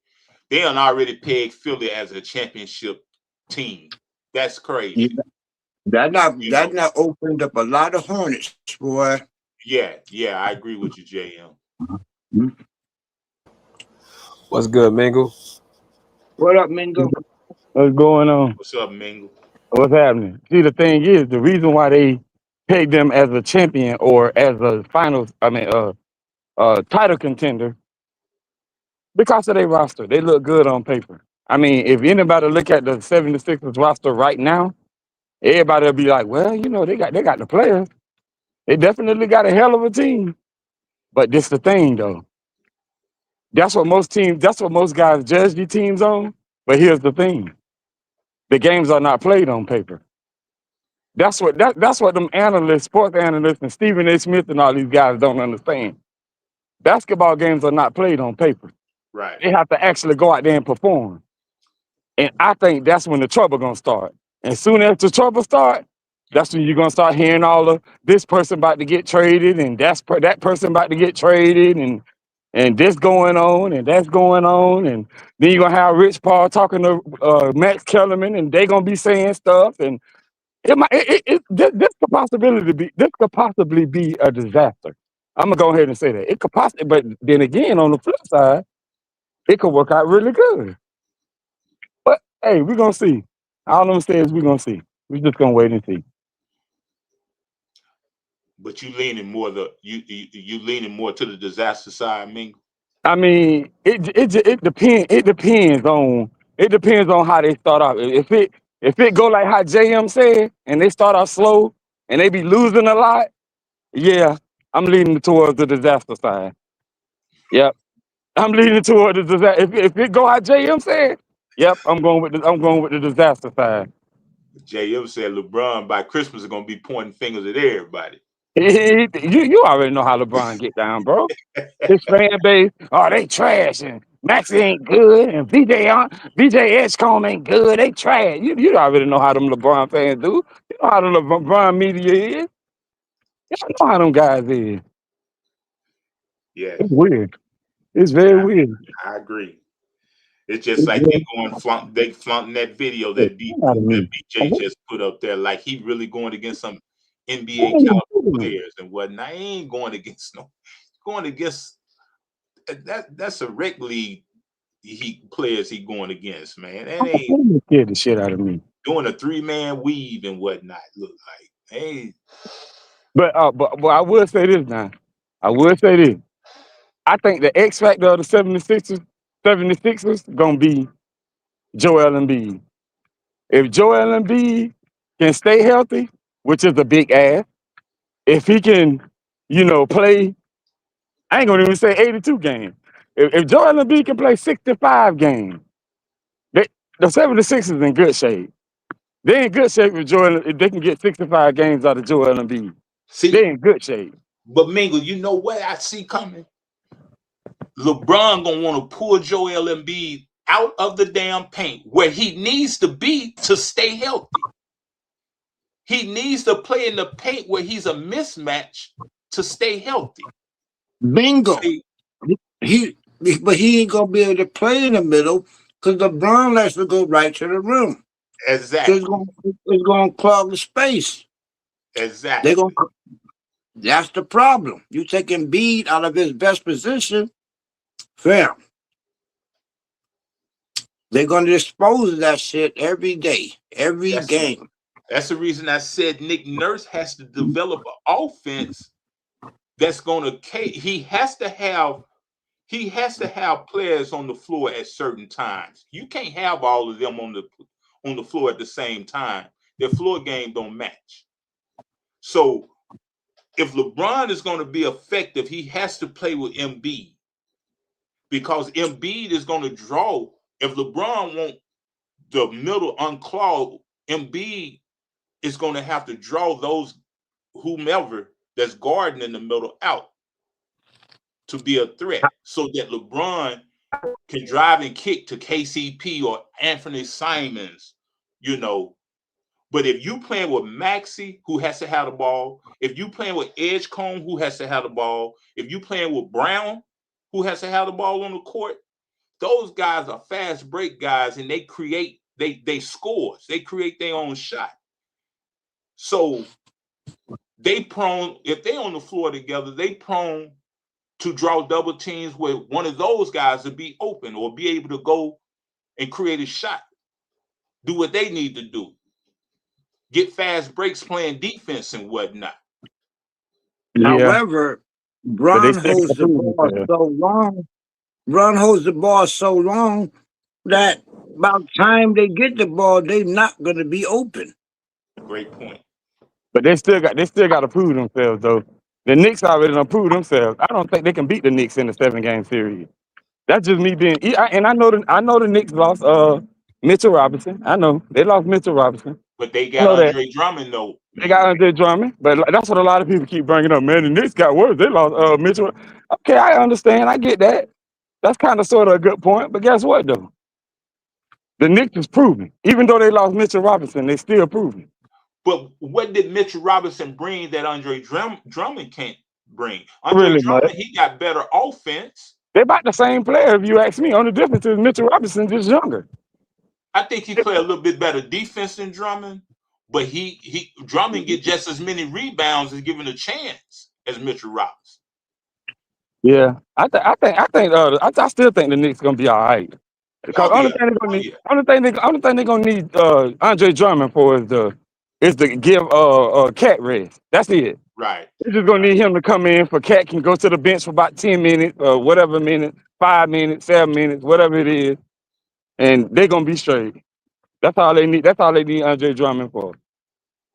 S6: they done already pegged Philly as a championship team. That's crazy.
S13: That not opened up a lot of hornets, boy.
S6: Yeah, I agree with you, JM.
S8: What's good, Mingle?
S13: What up, Mingo?
S4: What's going on?
S6: What's up, Mingle?
S4: What's happening? See, the thing is, the reason why they pegged them as a champion or as a title contender, because of their roster. They look good on paper. I mean, if anybody look at the 76ers roster right now, everybody will be like, well, you know, they got the players. They definitely got a hell of a team. But this the thing though. That's what most guys judge these teams on. But here's the thing. The games are not played on paper. That's what them analysts, sports analysts, and Stephen A. Smith and all these guys don't understand. Basketball games are not played on paper.
S6: Right.
S4: They have to actually go out there and perform. And I think that's when the trouble gonna start. And soon as the trouble start, that's when you're gonna start hearing all of this person about to get traded, and that person about to get traded, and this going on, and that's going on, and then you're gonna have Rich Paul talking to Max Kellerman, and they gonna be saying stuff, and this could possibly be a disaster. I'm gonna go ahead and say that it could possibly, but then again, on the flip side, it could work out really good. But hey, we're gonna see. All I'm gonna say is we're gonna see. We're just gonna wait and see.
S6: But you leaning more you leaning more to the disaster side, Mingle?
S4: I mean, it depends. It depends on how they start off. If it go like how JM said, and they start off slow, and they be losing a lot, yeah, I'm leaning towards the disaster side. Yep, I'm leaning towards the disaster. If it go how JM said, yep, I'm going with the disaster side.
S6: JM said LeBron by Christmas is gonna be pointing fingers at everybody.
S4: You already know how LeBron get down, bro. His fan base, oh, they trash, and Maxie ain't good, and VJ Edgecombe ain't good. They trash. You already know how them LeBron fans do. You know how the LeBron media is. You know how them guys is.
S6: Yes.
S4: It's weird. It's very weird.
S6: I agree. It's just like they flaunting that video that BJ just put up there, like he really going against some NBA caliber players and whatnot. He ain't going against that's a rec league players he going against, man. That ain't
S4: scared the shit out of me.
S6: Doing a 3-man weave and whatnot. Look like, hey.
S4: But I will say this now. I think the X factor of the 76ers gonna be Joel Embiid. If Joel Embiid can stay healthy, which is a big ask, if he can, play, I ain't gonna even say 82 games. If Joel Embiid can play 65 games, the 76ers in good shape. They're in good shape with Joel. If they can get 65 games out of Joel Embiid, they're in good shape.
S6: But Mingle, you know what I see coming? LeBron gonna want to pull Joel Embiid out of the damn paint where he needs to be to stay healthy. He needs to play in the paint where he's a mismatch to stay healthy.
S13: Bingo. But he ain't gonna be able to play in the middle because LeBron likes to go right to the rim.
S6: Exactly.
S13: So it's gonna clog the space.
S6: Exactly.
S13: That's the problem. You taking Embiid out of his best position, fam. They're gonna dispose of that shit every day, every game.
S6: That's the reason I said Nick Nurse has to develop an offense that's gonna. He has to have he has to have players on the floor at certain times. You can't have all of them on the floor at the same time. Their floor game don't match. So if LeBron is going to be effective, he has to play with Embiid, because Embiid is going to draw. If LeBron wants the middle unclogged, Embiid is going to have to draw those whomever that's guarding in the middle out to be a threat, so that LeBron can drive and kick to KCP or Anthony Simons, you know. But if you playing with Maxey, who has to have the ball, if you playing with Edgecombe, who has to have the ball, if you playing with Brown, who has to have the ball on the court, those guys are fast break guys, and they create, they scores, they create their own shot. So they prone, if they on the floor together, they prone to draw double teams where one of those guys will be open or be able to go and create a shot, do what they need to do, get fast breaks playing defense and whatnot.
S13: However, Bron holds the ball so long. Bron holds the ball so long that by the time they get the ball, they're not going to be open.
S6: Great point.
S5: But they still got to prove themselves though. The Knicks already done proved themselves. I don't think they can beat the Knicks in the 7-game series. That's just me being. And I know the Knicks lost Mitchell Robinson. I know they lost Mitchell Robinson.
S6: But they got Andre Drummond though.
S5: They got Andre Drummond, but that's what a lot of people keep bringing up. Man, the Knicks got worse. They lost Mitchell. Okay, I understand. I get that. That's kind of sort of a good point. But guess what though? The Knicks is proving. Even though they lost Mitchell Robinson, they still proving.
S6: But what did Mitchell Robinson bring that Andre Drummond can't bring? Andre Drummond, he got better offense.
S5: They're about the same player, if you ask me. Only difference is Mitchell Robinson just younger.
S6: I think he play a little bit better defense than Drummond, but Drummond get just as many rebounds as given a chance as Mitchell Robinson.
S5: Yeah, I still think the Knicks gonna be all right. Because only thing they're gonna need Andre Drummond for is to give Cat rest. That's it.
S6: Right.
S5: They're just gonna need him to come in for Cat can go to the bench for about 10 minutes or whatever minutes, 5 minutes, 7 minutes, whatever it is, and they're gonna be straight. That's all they need. That's all they need Andre Drummond for.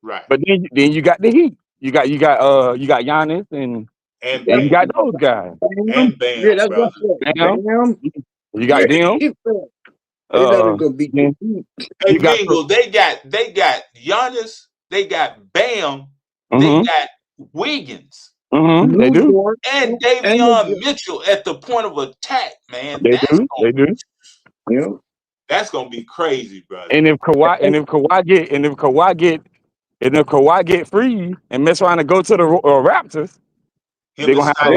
S6: Right.
S5: But then you got the Heat. You got Giannis and you got those guys.
S6: And Bam,
S13: yeah, that's
S6: brother.
S13: Bam.
S5: You got them.
S6: Hey, Bingo, they got Giannis, they got Bam, they got Wiggins.
S5: They do.
S6: And Davion Mitchell at the point of attack, man.
S5: They do.
S13: Yeah.
S6: That's gonna be crazy, brother.
S5: And if Kawhi get free and mess around and go to the Raptors, they're gonna have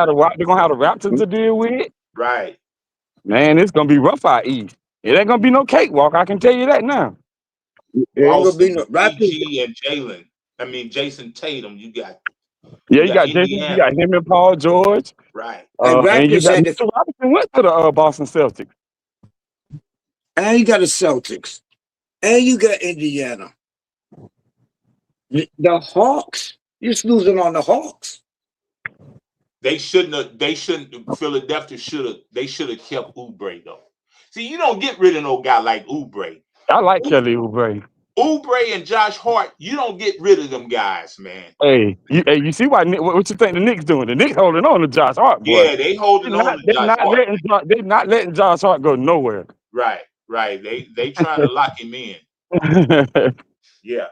S5: the Raptors to deal with.
S6: Right.
S5: Man, it's gonna be rough out east. It ain't gonna be no cakewalk. I can tell you that now.
S6: Boston, PG and Jalen. I mean Jason Tatum. You got
S5: Jason. You got him and Paul George.
S6: Right.
S5: And you got Mr. Robinson went to the Boston Celtics.
S13: And you got the Celtics. And you got Indiana. The Hawks. You're losing on the Hawks.
S6: Philadelphia should have kept Oubre though. See, you don't get rid of no guy like Oubre.
S5: I like Kelly Oubre.
S6: Oubre and Josh Hart, you don't get rid of them guys, man.
S5: Hey, you see what you think the Knicks doing? The Knicks holding on to Josh Hart, boy.
S6: Yeah, they holding on to Josh Hart.
S5: They're not letting Josh Hart go nowhere.
S6: Right. They trying to lock him in. Yeah.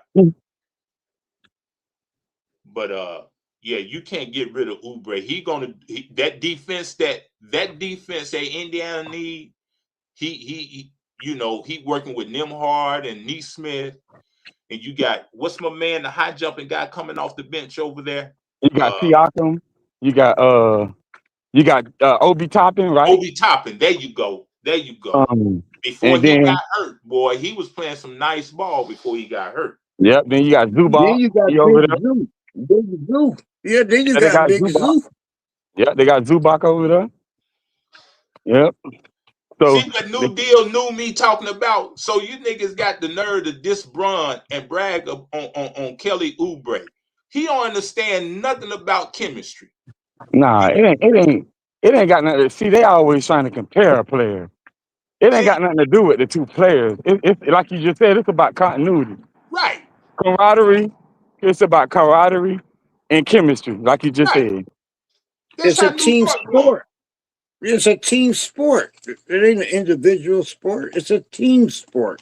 S6: But yeah, you can't get rid of Oubre. That defense that Indiana need. He working with Nembhard and Neesmith, and you got what's my man, the high jumping guy coming off the bench over there.
S5: You got Siakam. You got Obi Toppin, right?
S6: Obi Toppin. There you go. Before he got hurt, boy, he was playing some nice ball before he got hurt.
S5: Yep. Then you got Zubac.
S13: Then you got Big Zoo. Yeah, then you got Big Zoo.
S5: Yeah, they got Zubac over there. Yep. So
S6: see what New Deal knew me talking about. So you niggas got the nerve to diss Bron and brag on Kelly Oubre. He don't understand nothing about chemistry.
S5: Nah, it ain't. It ain't got nothing. See, they always trying to compare a player. It ain't got nothing to do with the two players. It's like you just said. It's about continuity,
S6: Right,
S5: camaraderie. It's about camaraderie and chemistry, like you just
S6: right.
S5: said.
S6: That's
S11: It's a
S6: how New
S11: team
S6: York going.
S11: sport. It's a team sport. It ain't an individual sport. It's a team sport.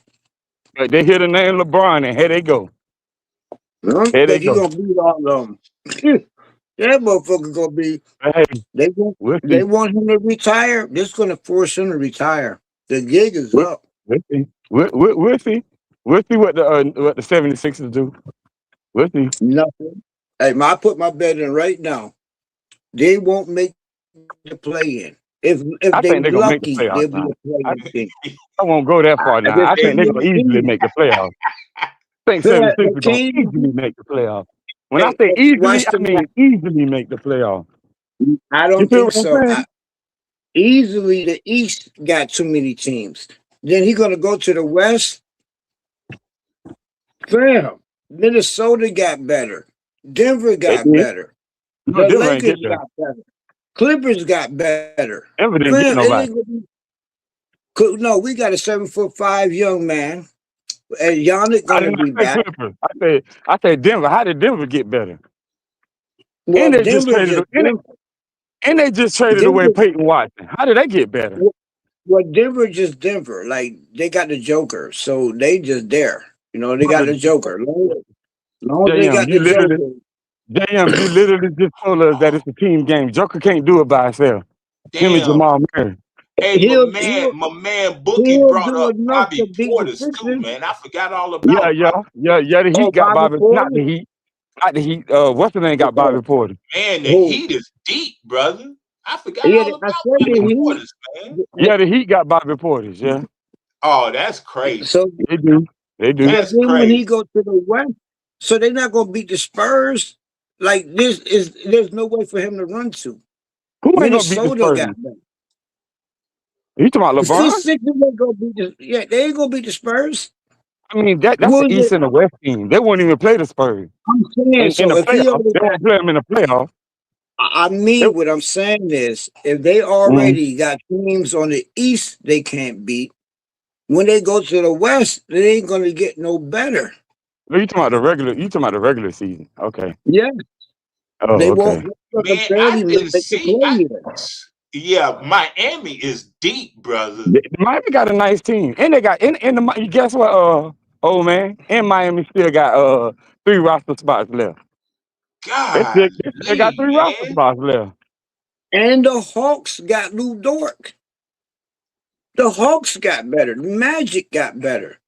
S5: But they hear the name LeBron, and here they go.
S11: Huh?
S5: Here they
S11: But he
S5: go.
S11: gonna beat all of them. That motherfucker gonna be.
S5: But hey,
S11: They want.
S5: we'll
S11: They
S5: see.
S11: want him to retire. This is gonna force him to retire. The gig is
S5: We'll,
S11: up.
S5: we'll see. We'll see. We'll see what the 76ers do. We'll see.
S11: Nothing. Hey, I put my bet in right now. They won't make the play in. If
S5: I
S11: they
S5: think they're gonna make the
S11: lucky,
S5: playoffs
S11: they'll be
S5: now.
S11: a play
S5: I,
S11: in team.
S5: I won't go that far
S11: I
S5: now.
S11: just
S5: I think
S11: can't
S5: they're
S11: give
S5: gonna
S11: it
S5: easily
S11: easy.
S5: make the playoffs. I think
S11: But
S5: 76 are gonna
S11: team,
S5: easily make the playoffs. When I
S11: hey,
S5: say
S11: watch
S5: easily, I
S11: the
S5: mean
S11: match.
S5: easily make the playoffs.
S11: I
S5: You
S11: don't
S5: feel
S11: think
S5: what I'm
S11: so.
S5: saying?
S11: Easily, the East got too many teams. Then he gonna go to the West. Fam, Minnesota got better. Denver
S5: They
S11: got
S5: did.
S11: better.
S5: No,
S11: The
S5: Denver ain't
S11: Lakers
S5: get there.
S11: got better. Clippers got better.
S5: Denver didn't get
S11: Fam, it
S5: nobody.
S11: ain't gonna be. No, we got a 7'5" young man, and Giannis
S5: I
S11: gonna
S5: did not
S11: be
S5: say
S11: back.
S5: Clippers. I said Denver. How did Denver get better?
S11: Well,
S5: And they just
S11: Denver
S5: traded
S11: just
S5: and
S11: Denver.
S5: they just traded away
S11: Denver,
S5: Peyton Watson. How did they get better?
S11: well, Denver just Denver. Like they got the Joker, so they just there. You know, they got the Joker. Long as they
S5: JM,
S11: got the Joker.
S5: you literally just told us that it's a team game. Joker can't do it by himself. Him and
S6: Damn.
S5: Jamal Murray.
S6: Hey,
S11: He'll
S6: my man Bookie
S11: he'll
S6: brought
S11: do
S6: up
S11: enough to
S6: Bobby
S11: beat the
S6: Portis too,
S11: Sixers.
S6: man. I forgot all
S5: Yeah,
S6: about
S5: yeah,
S6: Bobby.
S5: yeah. The
S11: Oh,
S5: Heat got
S11: Bobby
S5: Bobby, not the
S11: Porter.
S5: Heat, not the Heat. What's the name? Got Bobby Porter.
S6: Man, the
S11: Who?
S6: Heat is deep, brother. I forgot
S11: Yeah,
S6: all
S11: I
S6: about
S11: said
S6: Bobby
S11: that
S6: Portis, man.
S5: Yeah, the Heat got Bobby Porter. Yeah,
S6: Oh, that's crazy.
S11: So,
S5: they do. They do.
S11: but
S6: That's
S11: then when he
S6: crazy.
S11: go to the West, so they're not gonna beat the Spurs. Like there's no way for him to run to.
S5: Who ain't gonna beat the
S11: Minnesota
S5: Spurs?
S11: got them.
S5: You talking about
S11: The
S5: LeBron?
S11: Sixers ain't gonna beat the they ain't gonna beat the Spurs.
S5: I mean, that's
S11: What
S5: the
S11: is
S5: East
S11: it?
S5: and the West team. They won't even play the Spurs
S11: I'm saying
S5: in
S11: so
S5: the
S11: if he
S5: playoffs.
S11: already
S5: They
S11: got
S5: won't play them in the playoffs.
S11: I
S5: They,
S11: mean what I'm saying is if they
S5: mm,
S11: already got teams on the East they can't beat, when they go to the West, they ain't gonna get no better.
S5: you talking about the regular? You talking about the regular season? Okay.
S11: Yeah.
S5: Oh,
S11: They
S5: okay.
S11: won't
S6: Man, I
S11: barely
S6: didn't
S11: make the
S6: see.
S11: play yet.
S6: Yeah, Miami is deep, brother.
S5: Miami got a nice team, and they got in the. Guess what? Old man, and Miami still got 3 roster spots left. They still got
S6: Golly,
S5: 3 roster
S6: man.
S5: spots left.
S11: And the Hawks got Lou Dort. The Hawks got better. The Magic got better.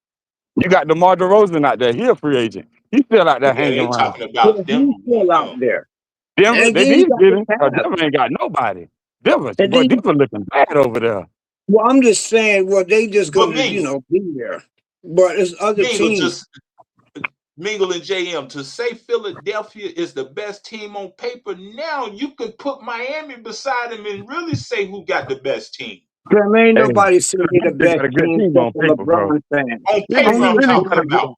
S5: You got DeMar DeRozan out there. He a free agent. He's still out there
S6: Yeah,
S5: hanging
S6: they
S5: around.
S6: talking
S11: Yeah,
S6: about Denver
S11: he's
S6: want
S11: still out
S6: him.
S11: there.
S5: Denver,
S11: And
S5: they
S11: then he
S5: need to
S11: got
S5: get
S11: the
S5: him.
S11: Cavs.
S5: Denver ain't got nobody. Denver
S11: And then,
S5: looking bad over there.
S11: well, I'm just saying, well, they just
S6: But
S11: gonna, be there. But it's other
S6: Mingle
S11: teams.
S6: just Mingle and JM to say Philadelphia is the best team on paper. Now you could put Miami beside them and really say who got the best team.
S11: There ain't
S5: Hey,
S11: nobody saying they the
S5: they
S11: best
S5: got a good
S11: team
S5: team
S11: except
S5: on
S11: for
S5: paper, bro.
S11: LeBron fans.
S6: On
S5: Philly,
S6: paper, I'm
S11: Only
S5: Philly
S6: talking
S5: got a
S11: LeBron
S5: good.
S6: about.
S11: fans.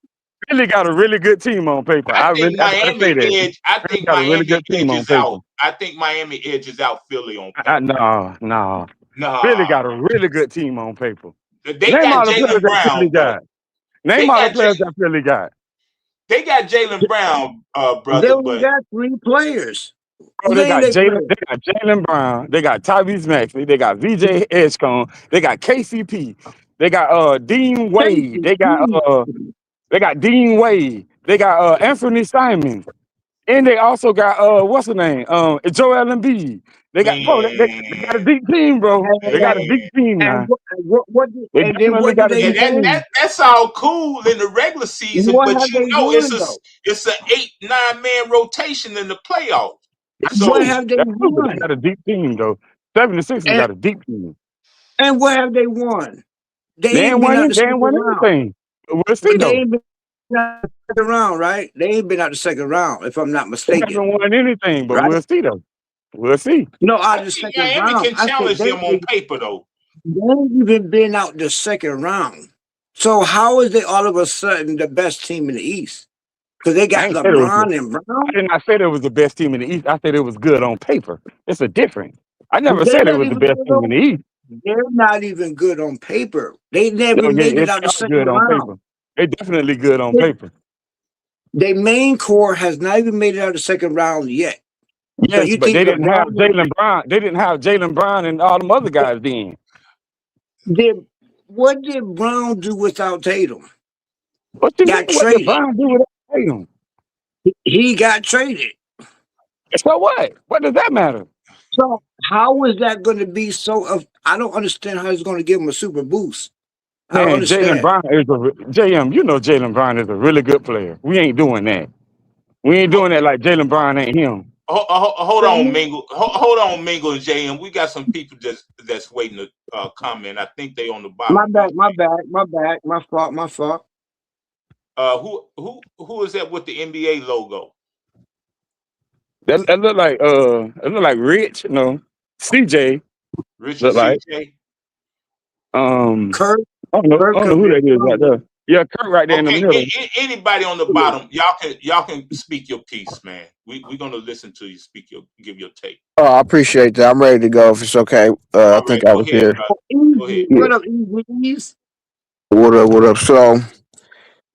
S5: Philly got a really good team on paper.
S6: I think
S5: I gotta say
S6: Miami
S5: that.
S6: edge. I
S5: Philly
S6: think
S5: got a really
S6: Miami
S5: good team on
S6: edges
S5: paper.
S6: out. I think Miami edges out Philly on paper.
S5: No. Philly
S6: Nah,
S5: got a really good team on paper.
S6: they
S5: Name
S6: got
S5: all the players
S6: Jalen
S5: that Philly
S6: Brown though.
S5: got. Name
S6: They
S5: all the
S6: got
S5: players that Philly got.
S6: they got Jalen Brown,
S11: They
S6: brother.
S11: only
S6: But
S11: got 3 players.
S5: Bro,
S11: Name they players.
S5: They got Jalen Brown, they got Tyrese Maxey, they got VJ Edgecombe, they got KCP, they got Dean Wade, they got Dean Wade, they got Anthony Simons, and they also got what's the name? Joel Embiid. They got they got a
S6: man,
S5: deep team, bro. They got a
S6: man.
S5: deep team
S11: And
S5: now.
S11: what
S5: They
S11: and then
S5: definitely
S11: what do
S5: got a
S11: they
S6: Yeah,
S5: deep
S11: win?
S5: team.
S6: that's all cool in the regular season,
S11: What
S6: but
S11: have
S6: you
S11: they
S6: know
S11: won though?
S6: it's a 8-9 man rotation in the playoffs.
S5: That's
S11: What
S6: So
S5: true.
S11: have they
S5: That's true, but they
S11: won?
S5: got a deep team though. 76ers
S11: And
S5: got a deep team.
S11: what have they won? They
S5: They
S11: ain't
S5: ain't
S11: been out the
S5: winning. They
S11: second
S5: ain't won
S11: round.
S5: anything. But we'll see
S11: They
S5: though.
S11: ain't been out the second round, right? They ain't been out the second round, if I'm not
S5: They
S11: mistaken,
S5: haven't won anything, but
S11: right?
S5: we'll see though. We'll see.
S11: No,
S6: I
S11: out of the
S6: think
S11: second
S6: Miami
S11: round.
S6: can
S11: I said
S6: challenge them on paper though.
S11: they ain't even been out the second round. So how is they all of a sudden the best team in the East? Because they
S5: I
S11: got
S5: ain't said it was.
S11: LeBron and
S5: I
S11: Brown.
S5: did not say it was the best team in the East. I said it was good on paper. It's a difference. I never
S13: They're
S5: said it
S13: not
S5: was the
S13: even
S5: best
S13: good
S5: team in
S13: on.
S5: the East.
S13: They're not even good on paper. They never
S5: Oh, yeah,
S13: made it
S5: it
S13: out the
S5: sounds
S13: second
S5: good on
S13: round.
S5: paper. They definitely good on
S13: They-
S5: paper.
S13: Their main core has not even made it out the second round yet. So
S5: Yes,
S13: you
S5: but
S13: think
S5: they didn't have
S13: LeBron
S5: Jalen Brown. They didn't have Jalen Brown and all them other guys then.
S13: did? What did Brown do without Tatum?
S5: What you mean?
S13: Got
S5: What did
S13: traded.
S5: Brown do with Tatum?
S13: He got traded.
S5: So what? What does that matter?
S13: So how is that going to be so? I don't understand how it's going to give him a super boost. I don't
S5: Man, Jalen
S13: understand.
S5: Brown is JM. You know Jalen Brown is a really good player. We ain't doing that. We ain't doing that like Jalen Brown ain't him.
S6: Hold
S13: So
S6: on, Mingle. Hold on, Mingle and JM. We got some people that's waiting to comment. I think they on the
S13: my
S6: bottom.
S13: bad, my bad, my bad, my fault, my fault.
S6: Who is that with the NBA logo?
S5: That look like Rich. No, CJ
S6: Richard
S5: look like.
S6: CJ.
S13: Kurt,
S5: I
S13: Kurt
S5: don't know
S13: could
S5: who
S13: be a
S5: that is right
S13: problem.
S5: there. Yeah, Kurt right there in the
S6: Okay,
S5: middle.
S6: anybody on the bottom, y'all can speak your piece, man. We're gonna listen to you give your take.
S14: Oh, I appreciate that. I'm ready to go if it's okay. I
S6: All right,
S14: think I
S6: go
S14: was
S6: ahead,
S14: here.
S6: brother. Go ahead.
S13: Easy.
S14: Yeah.
S13: What up, Easy?
S14: What up? What up? So,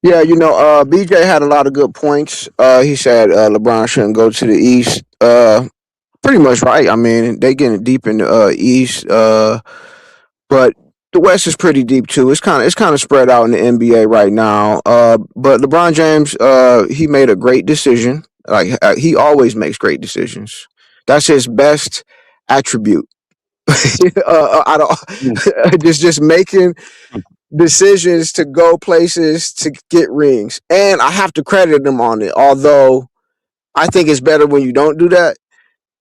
S14: yeah, BJ had a lot of good points. He said LeBron shouldn't go to the East. Pretty much right. I mean, they getting deep in the East. But the West is pretty deep too. It's kind of spread out in the NBA right now. But LeBron James, he made a great decision. Like he always makes great decisions. That's his best attribute. I
S5: Mm.
S14: don't just making decisions to go places to get rings, and I have to credit him on it. Although I think it's better when you don't do that.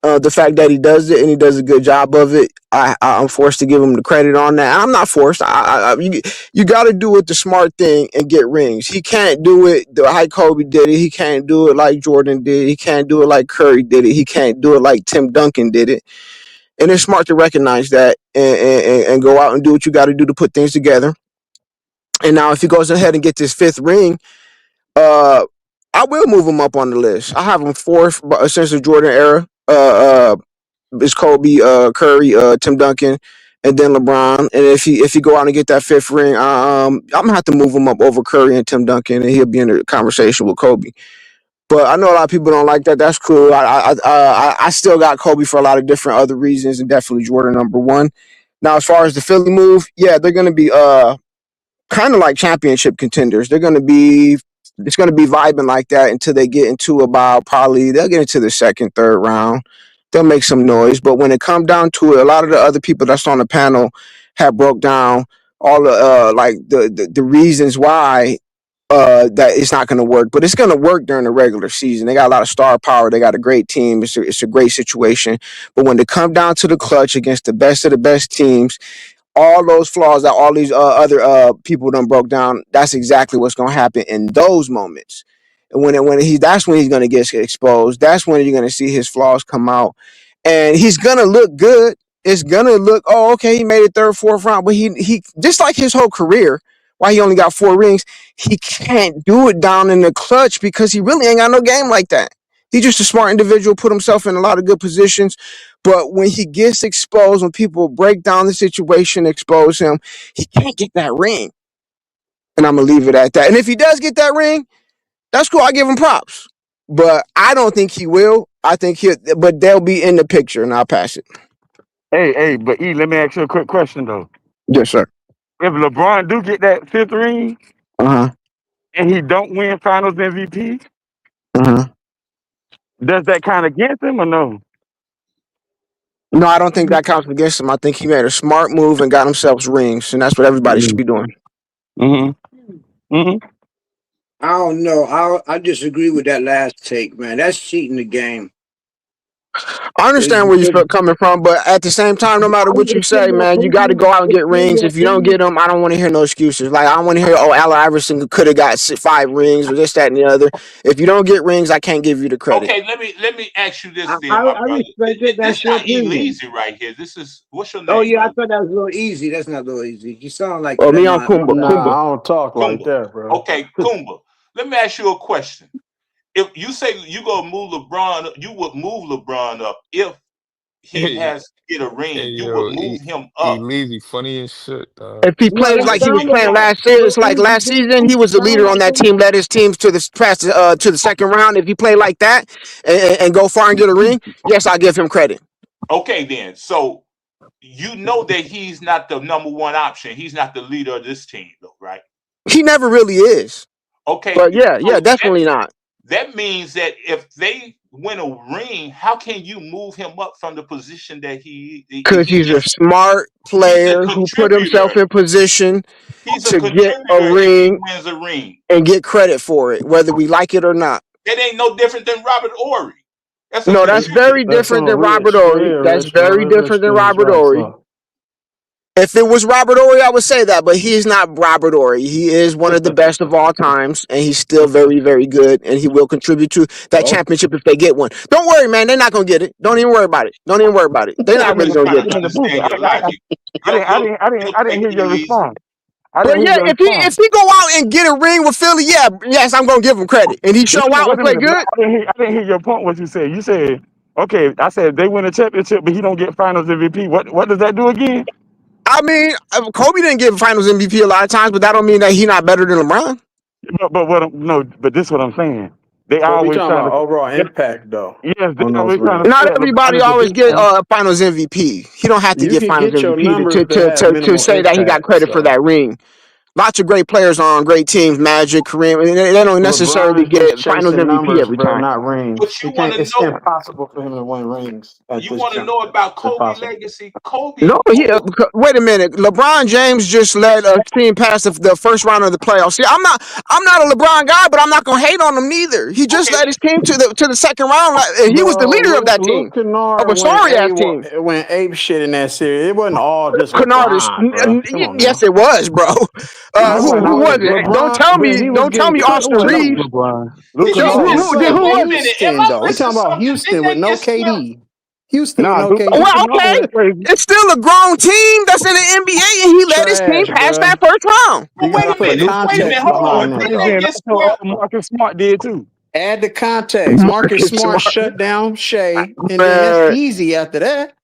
S14: The fact that he does it and he does a good job of it, I'm forced to give him the credit on that. And I'm not forced. You got to do it the smart thing and get rings. He can't do it like Kobe did it. He can't do it like Jordan did. He can't do it like Curry did it. He can't do it like Tim Duncan did it. And it's smart to recognize that and go out and do what you got to do to put things together. And now, if he goes ahead and gets his fifth ring, uh, I will move him up on the list. I have him fourth since the Jordan era. It's Kobe, Curry, Tim Duncan, and then LeBron. And if he go out and get that fifth ring, I'm gonna have to move him up over Curry and Tim Duncan, and he'll be in the conversation with Kobe. But I know a lot of people don't like that. That's cool. I still got Kobe for a lot of different other reasons, and definitely Jordan number one. Now, as far as the Philly move, yeah, they're gonna be kind of like championship contenders. It's gonna be vibing like that until they get into about probably they'll get into the second, third round. They'll make some noise, but when it comes down to it, a lot of the other people that's on the panel have broke down all the like the reasons why that it's not going to work, but it's going to work during the regular season. They got a lot of star power. They got a great team. It's a great situation. But when they come down to the clutch against the best of the best teams, all those flaws that all these other people done broke down, that's exactly what's going to happen in those moments. And that's when he's going to get exposed. That's when you're going to see his flaws come out, and he's going to look good. It's going to look, oh, okay, he made it third, fourth round, but he just like his whole career, why he only got 4 rings, he can't do it down in the clutch because he really ain't got no game like that. He's just a smart individual, put himself in a lot of good positions. But when he gets exposed, when people break down the situation, expose him, he can't get that ring. And I'm going to leave it at that. And if he does get that ring, that's cool. I give him props. But I don't think he will. But they'll be in the picture, and I'll pass it.
S5: Hey, but let me ask you a quick question though.
S14: Yes, sir.
S5: If LeBron do get that fifth ring
S14: Uh-huh.
S5: and he don't win Finals MVP,
S14: Uh-huh.
S5: does that count against him or no?
S14: No, I don't think that counts against him. I think he made a smart move and got himself rings, and that's what everybody should be doing.
S5: Mm-hmm. Mm-hmm.
S13: I don't know. I disagree with that last take, man. That's cheating the game.
S14: I understand where you're coming from, but at the same time, no matter what you say, man, you got to go out and get rings. If you don't get them, I don't want to hear no excuses. Like, I don't want to hear, oh, Allen Iverson could have got 5 rings or this, that, and the other. If you don't get rings, I can't give you the credit.
S6: Okay, let me ask you this then,
S13: I
S6: my brother.
S13: respect it. That's
S6: This
S13: your
S6: not
S13: opinion.
S6: easy right here. This is what's your name?
S13: Oh yeah, I
S6: brother?
S13: thought that was a little easy. That's not a little easy. You sound like
S14: Oh,
S13: that.
S14: me on Kumba.
S13: My
S14: Kumba.
S12: I don't talk like
S6: Kumba.
S12: that, bro.
S6: Okay, Kumba. Let me ask you a question. If you say you gonna move LeBron, you would move LeBron up if he has to get a ring, you would move him up.
S15: Leezy funny as shit, dog.
S14: If he
S13: No,
S14: plays
S13: that
S14: like he was
S13: sound
S14: playing
S13: like
S14: last season, it's like
S13: Luigi
S14: last
S13: did
S14: season, he was the
S13: sound
S14: leader on
S13: like
S14: that
S13: him.
S14: team, led his teams to the second round. If he played like that and go far and get a ring, yes, I give him credit.
S6: Okay, then. So you know that he's not the number one option. He's not the leader of this team, though, right?
S14: He never really is.
S6: Okay.
S14: But yeah,
S6: So
S14: definitely not.
S6: that means that if they win a ring, how can you move him up from the position that
S14: Because he's a smart player who put himself in position
S6: he's a
S14: to get a
S6: contributor if he
S14: ring
S6: wins a ring?
S14: and get credit for it, whether we like it or not.
S6: That ain't no different than Robert Ory. That's
S14: No, that's very different than Robert Ory. That's very different than Robert Ory. If it was Robert Ory, I would say that, but he's not Robert Ory. He is one of the best of all times, and he's still very, very good, and he will contribute to that championship if they get one. Don't worry, man. They're not going to get it. Don't even worry about it. Don't even worry about it. They're not really going to get it.
S5: I didn't hear your response.
S14: But yeah, if he go out and get a ring with Philly, yes, I'm going to give him credit. And he show out and play good.
S5: I didn't hear your point, what you said. You said, okay, I said they win a championship, but he don't get finals MVP. What does that do again?
S14: I mean, Kobe didn't get finals MVP a lot of times, but that don't mean that he's not better than LeBron.
S5: But this is what I'm saying. They
S16: So we
S5: always
S16: talking
S5: trying
S16: about
S5: to
S16: overall impact, though.
S5: Yes, they
S16: on those
S5: always trying
S16: rings.
S5: to
S14: Not
S5: set
S14: everybody
S5: LeBron as a
S14: always
S5: big
S14: get
S5: man.
S14: finals MVP. He don't have to
S16: You
S14: get
S16: can
S14: finals
S16: get your
S14: MVP
S16: numbers that have
S14: to
S16: minimal
S14: say that he got
S16: impact.
S14: credit for that ring. Lots of great players on great teams, Magic, Kareem. They don't necessarily
S16: LeBron is
S14: get
S16: just
S14: finals
S16: chasing
S14: MVP
S16: numbers,
S14: every
S16: bro,
S14: time.
S16: not rings.
S6: But you
S16: He
S6: want
S16: can't.
S6: to
S16: It's
S6: know?
S16: impossible for him to win rings at
S6: You
S16: this
S6: want to know
S16: juncture.
S6: about Kobe
S16: Impossible.
S6: legacy? Kobe.
S14: No, wait a minute. LeBron James just led a team past the first round of the playoffs. See, I'm not a LeBron guy, but I'm not gonna hate on him neither. He just led his team to the second round, and he was the
S16: Bro,
S14: leader of that
S16: Luke
S14: team, of
S16: Kennard
S14: a sorry ass team.
S16: went ape shit in that series. It wasn't all just
S14: Kennard is,
S16: LeBron, bro. Come on now.
S14: yes, it was, bro. Who was it? Don't tell
S16: but he
S14: me.
S16: was
S14: Don't tell
S16: getting
S14: me
S16: cooked
S14: Austin
S16: though.
S14: Reeves.
S16: Luke
S6: Did he
S16: Kennard
S6: get
S16: was
S6: swept?
S14: Who
S6: Wait a
S14: was it?
S6: minute. Am I
S16: Houston though. We
S6: missing
S16: talking about
S6: something?
S16: Houston
S6: Didn't
S16: with
S6: they
S16: no
S6: get swept?
S16: KD. Houston with no
S5: Luke
S16: KD.
S14: Well,
S5: Kennard
S14: okay.
S5: went crazy.
S14: It's still a grown team that's in the NBA, and he led his team
S16: Trash,
S14: past
S16: bro.
S14: that first round.
S16: You
S6: But wait
S16: gotta
S6: a
S16: put
S6: minute. Wait a minute.
S16: context
S6: Hold
S16: behind
S6: on.
S16: that,
S6: Didn't
S16: though.
S6: they
S5: And
S6: get
S5: also
S6: swept?
S5: Marcus Smart did too.
S16: Add the context. Marcus Smart
S14: Smart.
S16: shut down Shea, and then that's
S14: Man.
S16: easy after that.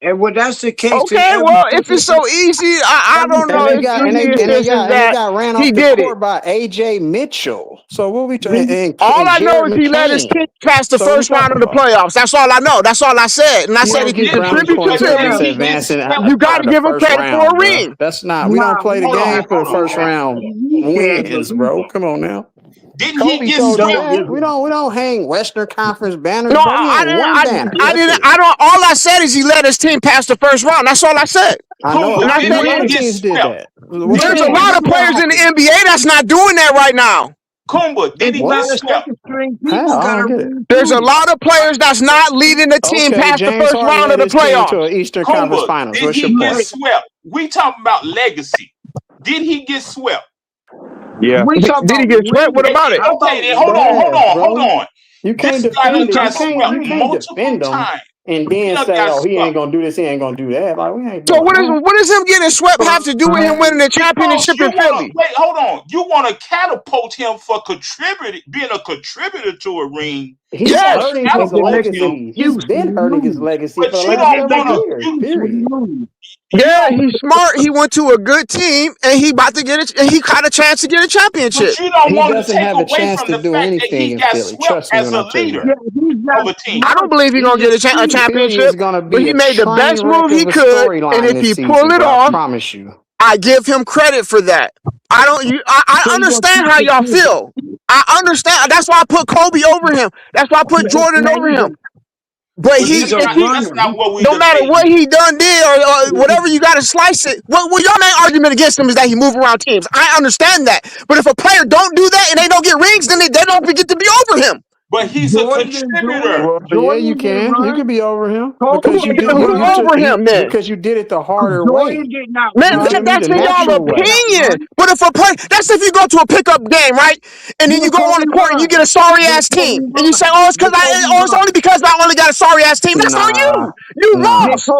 S13: And well, that's the case in
S14: Okay,
S13: every
S14: well, if it's so easy, I don't know.
S16: And
S14: It's easy as this is
S16: they
S14: that
S16: got ran
S14: he
S16: off the
S14: did it.
S16: court by AJ Mitchell. So what we talking?
S14: All
S16: And
S14: I know
S16: Jared
S14: is he led his team
S16: McCain.
S14: past the
S16: So what we
S14: first round
S16: talking
S14: of the
S16: about?
S14: playoffs. That's all I know. That's all I said. And I said if you
S16: Marcus Brownie
S14: contribute to
S16: points to us
S14: Philly,
S16: advancing
S14: you got
S16: out
S14: to
S16: of the
S14: give him
S16: first
S14: credit for a
S16: round, bro.
S14: ring.
S16: That's not. We don't play the
S6: Hold on.
S16: game for the
S6: Hold
S16: first
S6: on.
S16: round wins, bro. Come on now.
S6: Didn't he
S16: Kobe
S6: get
S16: told you
S6: swept?
S16: that. We don't hang Western Conference banners,
S14: No,
S16: bro. We hang one banner. That's it.
S14: I don't. All I said is he led his team past the first round. That's all I said.
S16: I know.
S6: Kumba,
S14: And I
S6: didn't
S14: said
S6: he
S16: A lot of
S6: get
S16: teams did
S6: swept?
S16: that. What
S14: there's
S16: you
S14: a
S16: mean?
S14: lot of players in the NBA that's not doing that right now.
S6: Kumba, did
S13: It's
S6: he
S16: What?
S6: get
S13: not a
S6: swept?
S13: second string
S16: How?
S13: people
S16: I
S13: got
S16: don't
S13: a
S16: get it.
S13: ring
S14: There's a
S13: too.
S14: lot of players that's not leading the team
S16: Okay,
S14: past the
S16: James
S14: first
S16: Harden
S14: round
S16: led
S14: of the
S16: his team to
S14: playoffs.
S16: an Eastern Conference
S6: Kumba,
S16: Finals.
S6: did
S16: What's your
S6: he get
S16: point?
S6: swept? We talking about legacy. Did he get swept?
S5: Yeah.
S13: We talking
S14: Did he
S13: about
S14: get swept? What
S13: rings.
S14: about it?
S13: How
S6: Okay,
S13: about
S6: then hold
S16: Yes,
S6: on.
S16: You can't
S6: This guy
S16: defend
S6: done
S16: it.
S6: got swept
S16: You can't
S6: multiple
S16: defend him
S6: times.
S16: and
S6: He
S16: then
S6: done
S16: say,
S6: got
S16: "Oh, he
S6: swept.
S16: ain't gonna do this. He ain't gonna do that." Like we ain't
S14: So
S16: doing
S14: what
S16: that.
S14: does him getting swept have to do with him winning the
S6: Because
S14: championship
S6: you
S14: in
S6: want to
S14: Philly?
S6: wait. Hold on. You want to catapult him for being a contributor to a ring.
S16: He's
S6: You want
S14: Yes.
S6: to
S16: hurting his
S6: catapult him,
S16: legacy. He's been hurting his legacy for
S6: but
S16: the
S6: you
S16: last
S6: don't
S16: several
S6: want to.
S16: years. Period.
S6: You
S14: Yeah,
S6: don't.
S14: he's smart. He went to a good team, and he about to get it. And he got a chance to get a
S6: But
S14: championship.
S6: you don't
S16: He
S6: want to
S16: doesn't
S6: take
S16: have a
S6: away
S16: chance
S6: from
S16: to
S6: the
S16: do
S6: fact that
S16: anything
S6: he
S16: in
S6: got
S16: Philly.
S6: swept
S16: Trust me
S6: as
S16: when
S6: a
S16: I tell you
S6: leader
S16: that.
S6: of a team.
S14: I don't believe he's gonna get a
S16: Philly
S14: championship,
S16: is gonna
S14: but
S16: be
S14: he
S16: a
S14: made the
S16: train
S14: best
S16: wreck
S14: move he
S16: of a
S14: could. And
S16: storyline
S14: if
S16: this
S14: he
S16: season,
S14: pull it
S16: bro. I
S14: off,
S16: promise you.
S14: I give him credit for that. I understand how y'all feel. I understand. That's why I put Kobe over him. That's why I put Jordan over him. But
S6: But
S13: He's a
S6: that's not what we
S14: no matter what
S6: debating.
S14: he done did or whatever you got to slice it. Well, your main argument against him is that he move around teams. I understand that. But if a player don't do that and they don't get rings, then they don't get to be over him.
S6: But he's a contributor.
S16: Well, yeah, you can. You can be over him because you did
S14: Who over him then?
S16: because you did it the harder way.
S14: Man,
S16: You feel me?
S14: that's
S16: The
S14: in y'all
S16: natural way.
S14: opinion. But if a play, that's if you go to a pickup game, right? And then you go on the court and you get a sorry ass team, and you say, "Oh, it's only because I only got a sorry ass team." That's on you. You lost.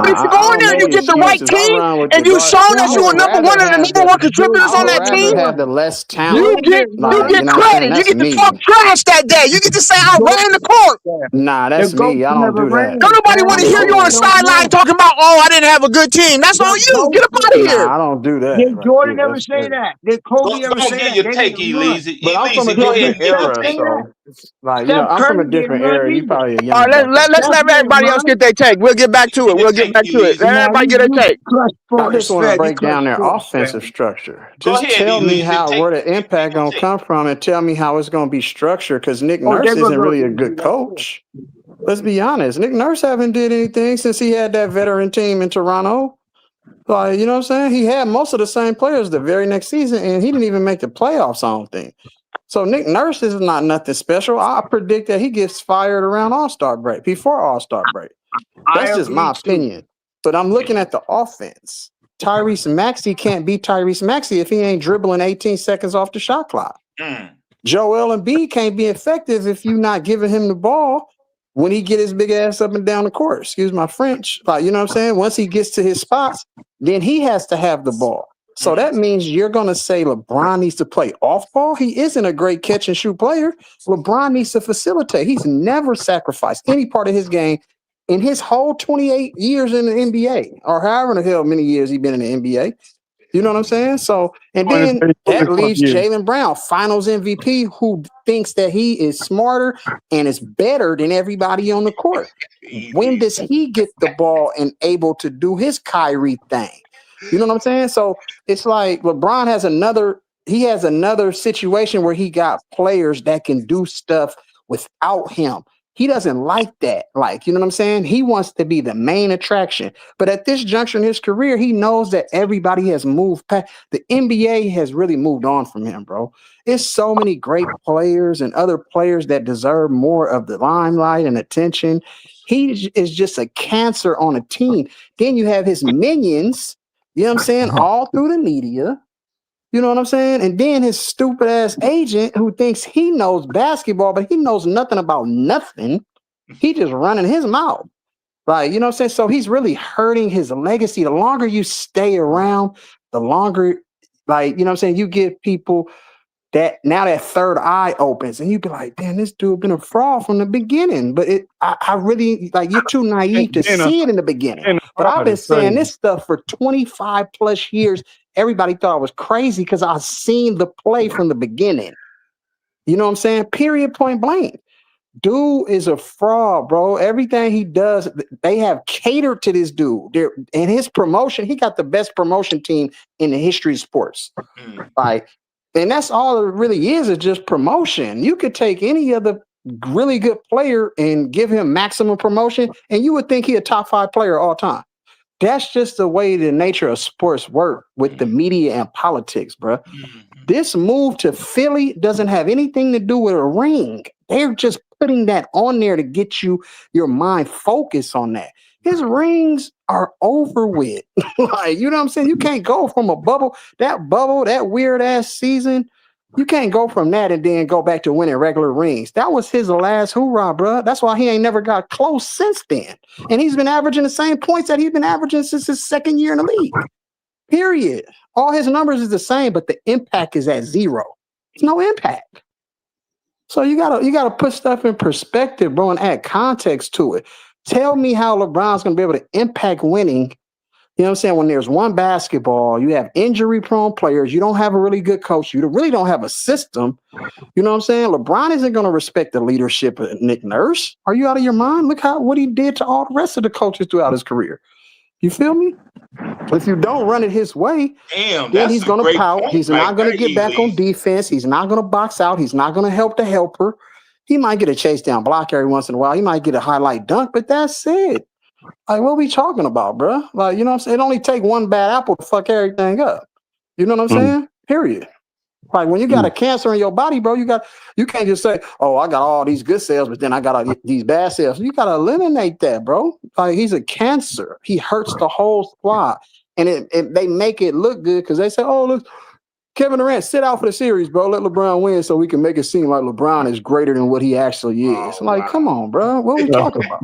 S14: But if you go in there and you get the right team, and you show that you were number one of the number one contributors on that team,
S16: have the less
S14: you
S16: talent.
S14: get
S16: You know what I'm saying?
S14: credit. You
S16: That's
S14: get to
S16: me.
S14: talk trash that day. You you get to say I ran the court.
S16: Nah,
S13: The
S16: that's me.
S13: GOAT
S16: I don't
S13: never
S16: do that.
S13: ran.
S14: Don't nobody want to
S13: The
S14: hear you
S13: GOAT
S14: on the
S13: don't
S14: sideline
S13: run.
S14: talking about, oh, I didn't have a good team. That's on
S13: The
S14: you. Get
S13: GOAT.
S14: up out of here.
S16: Nah, I don't do that.
S13: Did
S16: Right
S13: Jordan
S16: there.
S13: ever
S16: That's
S13: say
S16: crazy.
S13: that? Did Kobe ever
S6: Go
S13: say
S6: get
S13: that?
S6: your
S13: They
S6: take,
S13: didn't run.
S6: Elise.
S16: But I'm from a
S6: Elise, go ahead
S16: different
S6: and get your
S13: Steph
S16: era,
S13: say
S6: take.
S13: that.
S16: so like
S13: Steph
S16: I'm from a
S13: Curry didn't
S16: different
S13: run
S16: era. You
S13: either.
S16: probably a
S14: All
S16: young
S14: right,
S16: buck at
S14: let's
S16: that.
S13: Steph
S14: let
S13: didn't
S14: everybody else
S13: run.
S14: get their take. We'll get back to it.
S6: Get your
S14: We'll get
S6: take,
S14: back to it.
S6: Elise.
S14: Let
S13: Nah,
S14: everybody get a
S13: you
S14: take.
S13: clutch
S16: I just
S13: sports
S16: want to
S13: fed. You
S16: break
S13: clutch
S16: down their
S13: sports
S16: offensive
S13: fed.
S16: structure.
S6: Go
S16: Just
S6: ahead,
S16: tell me
S6: Elise.
S16: how
S6: Take
S16: where the
S6: take
S16: impact
S6: your
S16: gonna
S6: take.
S16: come from, and tell me how it's gonna be structured. Because Nick
S13: Oh,
S16: Nurse
S13: there goes
S16: isn't really a good
S13: That's it.
S16: coach. Let's be honest. Nick Nurse haven't did anything since he had that veteran team in Toronto. Like, you know what I'm saying? He had most of the same players the very next season, and he didn't even make the playoffs, I don't think. So Nick Nurse is not nothing special. I predict that he gets fired around All-Star break, before All-Star break.
S13: I
S16: That's just my
S13: agree too.
S16: opinion. But I'm looking at the offense. Tyrese Maxey can't be Tyrese Maxey if he ain't dribbling 18 seconds off the shot clock.
S6: Mm.
S16: Joel Embiid can't be effective if you're not giving him the ball when he get his big ass up and down the court. Excuse my French. Like, you know what I'm saying? Once he gets to his spots, then he has to have the ball. So that means you're going to say LeBron needs to play off ball. He isn't a great catch and shoot player. LeBron needs to facilitate. He's never sacrificed any part of his game in his whole 28 years in the NBA, or however the hell many years he's been in the NBA. You know what I'm saying? So, and then that leaves Jaylen Brown, finals MVP, who thinks that he is smarter and is better than everybody on the court. When does he get the ball and able to do his Kyrie thing? You know what I'm saying? So it's like LeBron has another situation where he got players that can do stuff without him. He doesn't like that. Like, you know what I'm saying? He wants to be the main attraction. But at this juncture in his career, he knows that everybody has moved past. The NBA has really moved on from him, bro. There's so many great players and other players that deserve more of the limelight and attention. He is just a cancer on a team. Then you have his minions, you know what I'm saying, all through the media. You know what I'm saying? And then his stupid ass agent who thinks he knows basketball, but he knows nothing about nothing. He just running his mouth. Like, you know what I'm saying? So he's really hurting his legacy. The longer you stay around, the longer, like, you know what I'm saying, you give people that now that third eye opens and you be like, damn, this dude been a fraud from the beginning. But I really, like, you're too naive to see it in the beginning. But I've been saying this stuff for 25 plus years. Everybody thought I was crazy because I've seen the play from the beginning. You know what I'm saying? Period, point blank. Dude is a fraud, bro. Everything he does, they have catered to this dude. And his promotion, he got the best promotion team in the history of sports. Like, and that's all it really is just promotion. You could take any other really good player and give him maximum promotion, and you would think he a top 5 player all time. That's just the way the nature of sports work with the media and politics, bro. This move to Philly doesn't have anything to do with a ring. They're just putting that on there to get your mind focused on that. His rings are over with. Like, you know what I'm saying? You can't go from a bubble, that weird ass season. You can't go from that and then go back to winning regular rings. That was his last hoorah, bro. That's why he ain't never got close since then. And he's been averaging the same points that he's been averaging since his second year in the league. Period. All his numbers is the same, but the impact is at 0. There's no impact. So you gotta put stuff in perspective, bro, and add context to it. Tell me how LeBron's gonna be able to impact winning. You know what I'm saying? When there's one basketball, you have injury-prone players, you don't have a really good coach, you really don't have a system. You know what I'm saying? LeBron isn't gonna respect the leadership of Nick Nurse. Are you out of your mind? Look what he did to all the rest of the coaches throughout his career. You feel me? If you don't run it his way, then he's going to pout. He's not going to get back on defense. He's not going to box out. He's not going to help the helper. He might get a chase down block every once in a while. He might get a highlight dunk, but that's it. Like, what are we talking about, bro? Like, you know what I'm saying? It only take one bad apple to fuck everything up. You know what I'm saying? Period. Like, when you got a cancer in your body, bro, you can't just say, oh, I got all these good cells, but then I got these bad cells. You got to eliminate that, bro. Like, he's a cancer. He hurts the whole squad. And they make it look good because they say, oh, look, Kevin Durant, sit out for the series, bro. Let LeBron win so we can make it seem like LeBron is greater than what he actually is. Come on, bro. What are we talking about?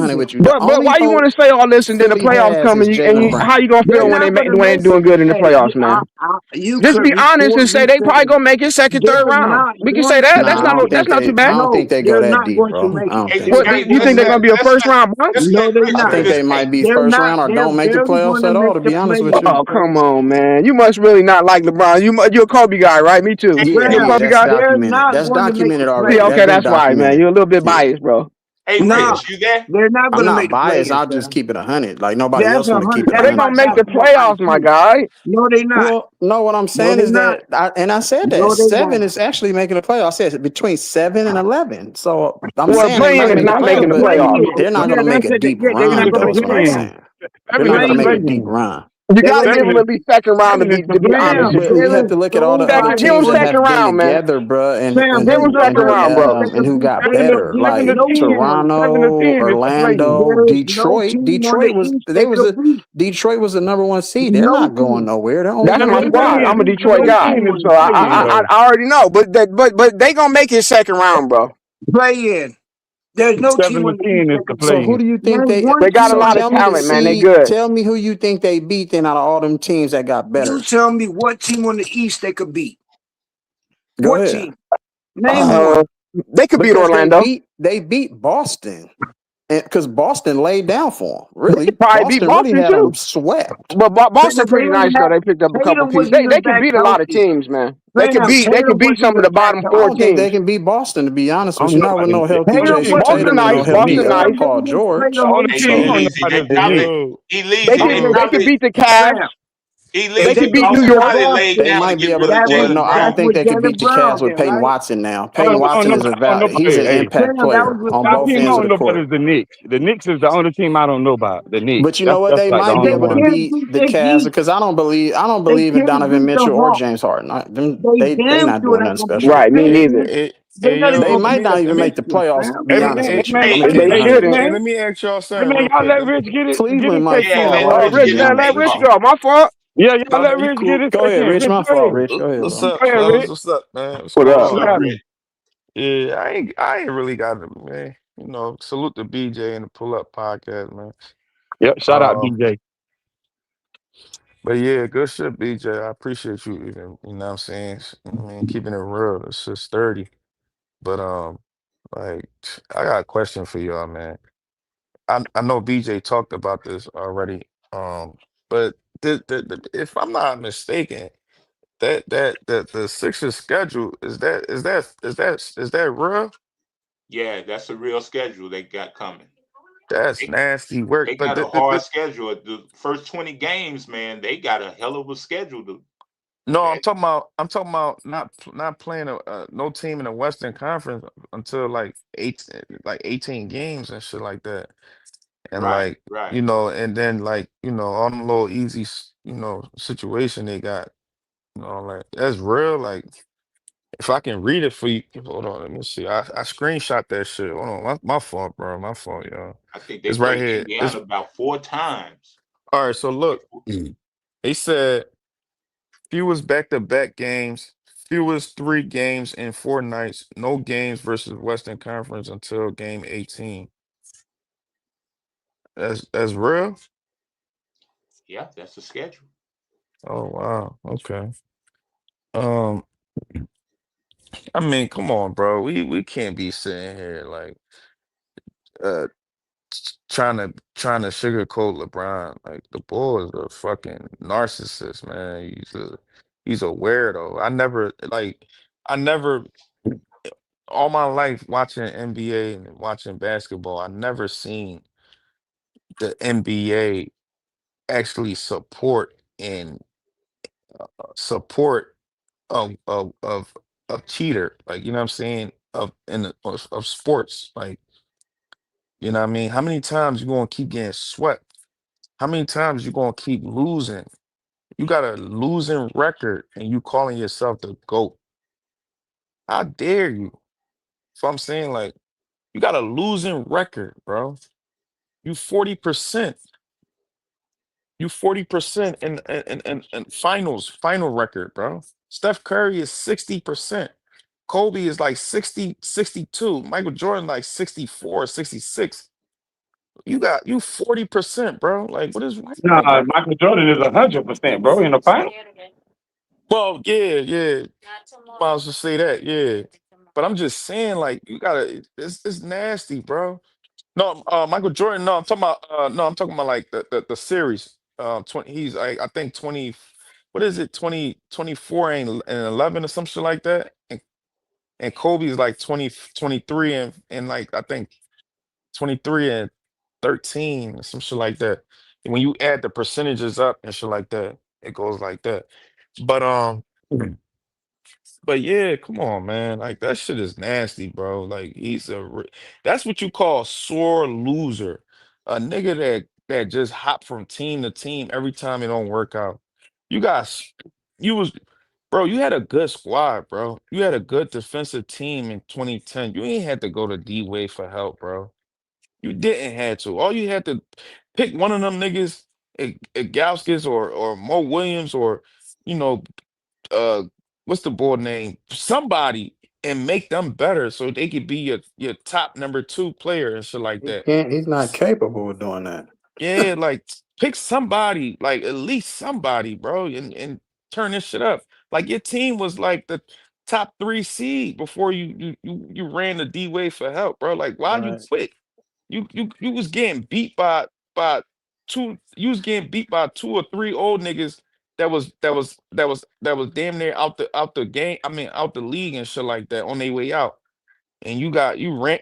S16: 100
S13: losing.
S16: with you. The
S17: But
S16: only
S17: why you
S16: hope
S17: want to say all this and then the
S16: Philly
S17: playoffs
S16: has
S17: come
S16: is
S17: and
S16: Jalen Brown.
S17: how you gonna
S13: They're
S17: feel
S13: not gonna
S17: when they
S13: make
S17: doing
S13: it.
S17: good in the
S13: Hey,
S17: playoffs, man?
S13: you
S17: Just
S13: could
S17: be honest
S13: report
S17: and say
S13: me
S17: they probably
S13: saying
S17: gonna make it second, third
S13: they're
S17: round.
S13: not
S17: We can say
S13: going
S17: that.
S13: to
S16: Nah,
S13: make it.
S17: That's not too
S16: I
S17: bad.
S16: don't
S13: No,
S16: think they go
S13: they're
S16: that
S13: not
S16: deep,
S13: going to
S16: bro.
S13: make
S16: I
S13: it.
S16: don't
S6: Hey,
S16: think
S17: What
S16: so.
S6: hey,
S17: you think they're gonna be a
S6: let's
S17: first
S6: let
S17: round bounce?
S6: let's
S13: No,
S6: let
S13: they're
S6: Chris
S16: I
S13: not.
S16: think
S6: finish.
S16: they
S6: Hey,
S16: might be
S13: They're
S16: first
S13: not.
S16: round or
S13: They're
S16: don't make the
S13: barely
S16: playoffs
S13: going to
S16: at all,
S13: make
S16: to
S13: the
S16: be honest with you.
S17: Oh,
S13: playoffs.
S17: come on, man. You must really not like LeBron. You're a Kobe guy, right? Me too.
S16: Yeah,
S17: You a
S16: yeah,
S17: Kobe
S13: Well,
S16: that's
S17: guy?
S13: they're
S16: documented.
S13: not
S16: That's
S13: going to make
S16: documented
S13: the
S17: See,
S16: already.
S17: okay,
S16: That's
S13: playoffs.
S16: been
S17: that's why, man.
S16: documented.
S17: You're a little bit
S16: Yeah.
S17: biased, bro.
S6: Hey,
S13: No,
S6: Rich, you there?
S13: they're not
S16: I'm
S13: gonna
S16: not
S13: make the
S16: biased.
S13: play-in,
S16: I'll just
S13: Sam.
S16: keep it 100. Like nobody
S13: That's
S16: else want to keep it
S13: that's
S17: They
S13: my
S17: gonna
S16: 100.
S17: make the
S13: basketball
S17: playoffs, my
S13: IQ.
S17: guy.
S13: No, they not.
S16: Well, no, what I'm
S13: No,
S16: saying
S13: they
S16: is
S13: not.
S16: that, I said that
S13: No, they
S16: 7
S13: won't.
S16: is actually making the playoffs. I said it's between 7 and 11. So I'm
S17: Well,
S16: saying they
S17: playing
S16: might
S17: is
S16: make the
S17: not
S16: playoffs,
S17: making the
S16: but
S17: playoffs.
S13: Play-in.
S16: they're not going
S13: Yeah,
S16: to make
S13: that's
S16: a
S13: it.
S16: deep
S13: Yeah, they're not
S16: run,
S13: gonna
S16: though.
S13: make
S16: Is
S13: the
S16: what I'm
S13: playoffs.
S16: saying. They're
S5: 7
S16: not
S5: is
S16: going
S5: the
S16: to make a
S13: Play-in.
S16: deep
S5: play-in.
S16: run.
S17: You
S13: They
S17: got to
S13: will
S17: give
S5: 7
S17: them
S5: is
S17: at least second round
S5: 7 is
S17: to
S5: the
S17: be honest
S13: Sam,
S17: with
S16: But
S17: you.
S16: we have
S13: there
S16: to
S13: is
S16: look at all the other
S13: nobody
S17: Give them
S16: teams that
S13: else.
S17: second
S16: have been
S17: round, man.
S16: together, bro,
S13: Sam,
S17: Give
S13: there's
S17: them second
S13: nobody
S17: round,
S13: else
S17: bro.
S13: that can
S16: and who
S13: beat.
S16: got
S13: There
S5: 7
S13: is
S5: is
S16: better,
S5: 7
S16: like
S5: to
S13: no
S5: 10.
S13: team.
S5: 7 to
S16: Toronto,
S5: 10 is the play-in.
S16: Orlando,
S13: There is no
S16: Detroit.
S13: team on the East they could beat.
S16: Detroit was the number one seed. They're
S13: No
S16: not going
S13: team.
S16: nowhere. They're only
S17: That's
S16: going to
S17: my
S16: get
S5: 7 to
S17: squad.
S5: 10.
S17: I'm a
S16: better.
S5: 7
S17: Detroit
S13: No
S5: to
S17: guy,
S5: 10 is
S13: team.
S17: so
S5: the play-in, though.
S17: I already know. But they gonna make it second round, bro.
S13: Play in. There's no
S5: 7
S13: team
S5: to
S13: on the East
S5: 10 is
S13: that
S5: the
S13: could beat
S16: So
S13: them.
S16: who
S5: play-in.
S16: do you think
S13: There's
S16: they?
S13: one
S17: They got a
S13: team
S16: So
S13: on
S17: lot
S13: the
S17: of
S16: tell me the
S17: talent, man. They
S16: seed.
S17: good.
S16: Tell me who you think they beat then out of all them teams that got
S13: You
S16: better.
S13: tell me what team on the East they could beat.
S16: Go
S13: What
S16: ahead.
S13: team? Name one.
S17: Uh, they could beat
S16: Because
S17: Orlando.
S16: they beat Boston, and because Boston laid down for them.
S17: They
S16: Really,
S17: could probably beat
S16: Boston really
S17: Boston
S16: had them
S17: too.
S16: swept.
S17: But Boston
S13: They
S17: pretty nice
S13: didn't
S17: though.
S13: have
S17: They picked up a couple
S13: Tatum
S17: pieces.
S13: wasn't
S17: They
S13: even
S17: can
S13: back
S17: beat a lot of
S13: healthy.
S17: teams, man.
S13: Sam,
S17: They could
S13: Tatum
S17: beat
S13: wasn't
S17: some of the
S13: even back
S17: bottom
S16: I
S17: four
S16: don't
S13: healthy.
S16: think they
S17: teams.
S16: can beat Boston. To be honest
S5: I
S16: with
S5: don't
S16: you,
S5: know
S16: not with
S5: about
S16: no
S5: the
S16: healthy
S13: Tatum
S16: Jason
S13: wasn't
S17: Boston
S16: Tatum
S13: even
S16: and
S17: nice.
S16: no
S13: back
S16: healthy
S17: Boston
S13: healthy.
S17: nice.
S13: Sam
S16: Paul
S13: didn't even play
S16: George.
S13: the
S5: The
S13: whole
S5: only
S16: So
S5: team
S6: Hey,
S5: I don't know
S13: season.
S6: Easy,
S5: about
S6: they
S5: is the
S15: Hey
S5: Knicks.
S6: probably
S15: yo,
S17: They
S6: Elise,
S17: could
S6: they
S13: Sam,
S17: they could
S6: probably
S17: beat the Cavs.
S13: Sam, if
S17: They
S6: Elise,
S17: could
S6: they
S13: they
S17: beat New
S6: probably
S13: beat
S17: York.
S6: laid
S16: they
S6: down to
S16: might be
S6: get
S16: able
S6: rid
S16: to.
S6: of
S16: Well,
S13: Boston,
S6: Jalen
S16: no, I
S13: that's
S16: don't
S6: Brown.
S16: think
S13: with
S16: they can
S13: Jalen
S16: beat the
S13: Brown
S16: Cavs with
S13: then,
S16: Peyton
S13: right?
S16: Watson now. Peyton
S5: I don't
S16: Watson
S5: know
S16: is
S5: about,
S16: a
S5: I don't know
S16: valid.
S5: about,
S16: He's
S5: hey,
S16: an
S5: hey.
S16: impact
S13: Sam, that was
S16: player on
S5: The
S13: without
S16: both
S5: team I
S16: ends of
S5: don't
S16: the
S5: know about
S16: court.
S5: is the Knicks. The Knicks is the only team I don't know about. The Knicks.
S16: But you know what?
S5: That's
S16: They
S5: like the
S16: might be
S5: only
S16: able to
S5: one.
S13: can't
S16: beat
S13: beat
S16: the
S13: the
S16: Cavs
S13: Heat.
S16: because I don't
S13: They
S16: believe in
S13: can't
S16: Donovan
S13: beat the
S16: Mitchell or
S13: Hawks.
S16: James Harden.
S13: They
S16: They
S13: damn
S16: not
S13: sure
S16: doing
S13: not
S16: nothing
S13: gonna beat
S16: special.
S13: the
S17: Right, me neither.
S13: Pistons.
S15: hey,
S13: They're
S15: hey
S13: not even
S16: They
S15: yo,
S13: gonna
S15: let
S16: might
S13: beat
S15: me
S16: not
S13: the
S16: even make the
S13: Pistons,
S16: playoffs. To
S13: Sam.
S16: be
S5: Hey,
S16: honest
S5: man,
S16: with
S6: Hey,
S16: you,
S5: man,
S16: I'm
S6: hey,
S16: gonna keep
S17: They
S16: it
S5: hey,
S15: hey,
S16: 100
S17: should.
S15: hey,
S16: with
S5: man.
S15: let
S16: you.
S15: me ask y'all
S5: Hey,
S15: something
S5: man,
S15: real
S5: y'all
S15: quick.
S5: let Rich get
S16: Cleveland
S5: his
S16: might
S6: yeah,
S5: second.
S16: fall
S6: let
S5: Let
S17: Oh,
S6: Rich
S5: Rich
S17: Rich,
S6: get
S5: get
S6: his
S5: it.
S17: let
S6: second
S17: Rich
S6: call.
S17: go. My fault.
S5: Yeah, y'all
S15: No,
S5: let
S15: you
S5: Rich get
S15: cool.
S5: his
S16: Go ahead,
S5: second.
S16: Rich.
S5: Rich,
S16: My
S5: go
S16: fault,
S5: ahead.
S16: Rich. Go ahead,
S15: What's
S16: bro.
S15: up,
S5: Go ahead,
S15: fellas?
S5: Rich.
S15: What's up, man? What's
S17: What
S15: going
S17: up?
S6: What's
S15: on,
S6: up,
S15: man?
S5: Yeah.
S6: Rich?
S15: Yeah, I ain't really got it, man. You know, salute to BJ and the Pull Up Podcast, man.
S5: Yep. Shout out
S15: Um,
S5: DJ.
S15: but yeah, good shit, BJ. I appreciate you even, you know what I'm saying? I mean, keeping it real. It's just sturdy. But like I got a question for y'all, man. I know BJ talked about this already. But if I'm not mistaken, the Sixers schedule is that real?
S6: Yeah, that's a real schedule they got coming.
S15: That's
S6: They,
S15: nasty work.
S6: they
S15: But
S6: got a hard schedule. The first 20 games, man, they got a hell of a schedule.
S15: no,
S6: That,
S15: I'm talking about not playing no team in the Western Conference until like 18 games and shit like that. And
S6: right,
S15: like,
S6: right.
S15: and then like, all them little easy, situation they got, like that's real. Like if I can read it for you, hold on, let me see. I screenshot that shit. Hold on, my fault, bro. My fault, y'all.
S6: I think they
S15: It's right
S6: played
S15: here.
S6: Indiana about 4 times.
S15: All right, so look, they said fewest back-to-back games, fewest 3 games in 4 nights, no games versus Western Conference until game 18. That's real?
S6: Yeah, that's the schedule.
S15: Oh wow. Okay. Um, I mean, come on, bro. We can't be sitting here like uh trying to sugarcoat LeBron. Like the bull is a fucking narcissist, man. He's a weirdo. I never all my life watching NBA and watching basketball, I never seen the NBA actually support of cheater, like you know what I'm saying, of sports, like you know what I mean. How many times you gonna keep getting swept? How many times you gonna keep losing? You got a losing record and you calling yourself the GOAT. How dare you? So I'm saying like you got a losing record, bro. You 40%. You 40% in final record, bro. Steph Curry is 60%. Kobe is like 60, 62. Michael Jordan like 64, 66. You 40%, bro. Like, what is wrong with
S5: Nah,
S15: you?
S5: Michael Jordan is 100%, bro, in the final.
S15: Well, yeah. I was just say that, yeah. But I'm just saying, like, you gotta it's nasty, bro. No, Michael Jordan, no, I'm talking about like the series. 20, he's like I think 20, what is it, 2024 and 11 or some shit like that. And Kobe's like 20, 23 and like I think 23 and 13, some shit like that. And when you add the percentages up and shit like that, it goes like that. But but yeah, come on, man. Like that shit is nasty, bro. Like that's what you call sore loser. A nigga that just hop from team to team every time it don't work out. You guys, you was, bro, you had a good squad, bro. You had a good defensive team in 2010. You ain't had to go to D-Wade for help, bro. You didn't have to. All you had to pick one of them niggas, Gauskis or Mo Williams or you know uh what's the boy name? Somebody and make them better so they could be your top number 2 player and shit like
S16: He
S15: that.
S16: can't. He's not capable of doing that.
S15: Yeah, like pick somebody, like at least somebody, bro, and turn this shit up. Like your team was like the top 3 seed before you ran the D way for help, bro. Like why'd you
S16: Right.
S15: quit? You was getting beat by two. You was getting beat by 2 or 3 old niggas that was damn near out the game. I mean out the league and shit like that on their way out. And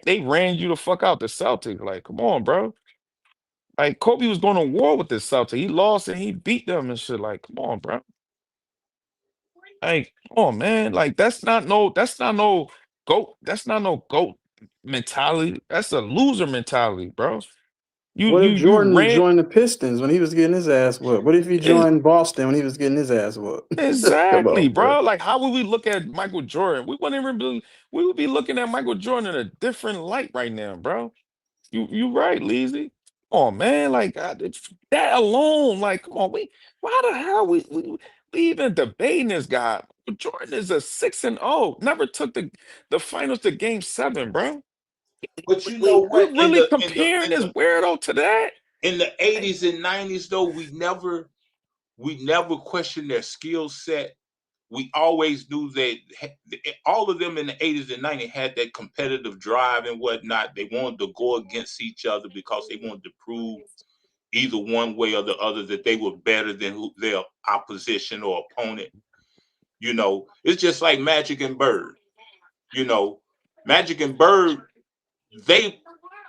S15: they ran you the fuck out the Celtics. Like come on, bro. Like Kobe was going to war with the Celtics. He lost and he beat them and shit. Like come on, bro. Like come on, man. Like that's not no goat. That's not no goat mentality. That's a loser mentality, bro. You
S16: What
S15: you
S16: if
S15: you
S16: Jordan
S15: ran
S16: joined the Pistons when he was getting his ass whooped? What if he
S15: it,
S16: joined Boston when he was getting his ass whooped? Come
S15: exactly,
S16: on, bro.
S15: bro. Like how would we look at Michael Jordan? We would be looking at Michael Jordan in a different light right now, bro. You right, Leezy. Oh man, like that alone, like come on, why the hell we even debating this guy? Jordan is a 6-0. Never took the finals to game 7, bro.
S6: But you know
S15: We
S6: what?
S15: really comparing this weirdo to that?
S6: In the 80s and 90s, though, we never questioned their skill set. We always knew that all of them in the 80s and 90s had that competitive drive and whatnot. They wanted to go against each other because they wanted to prove either one way or the other that they were better than their opposition or opponent. It's just like Magic and Bird. You know, Magic and Bird,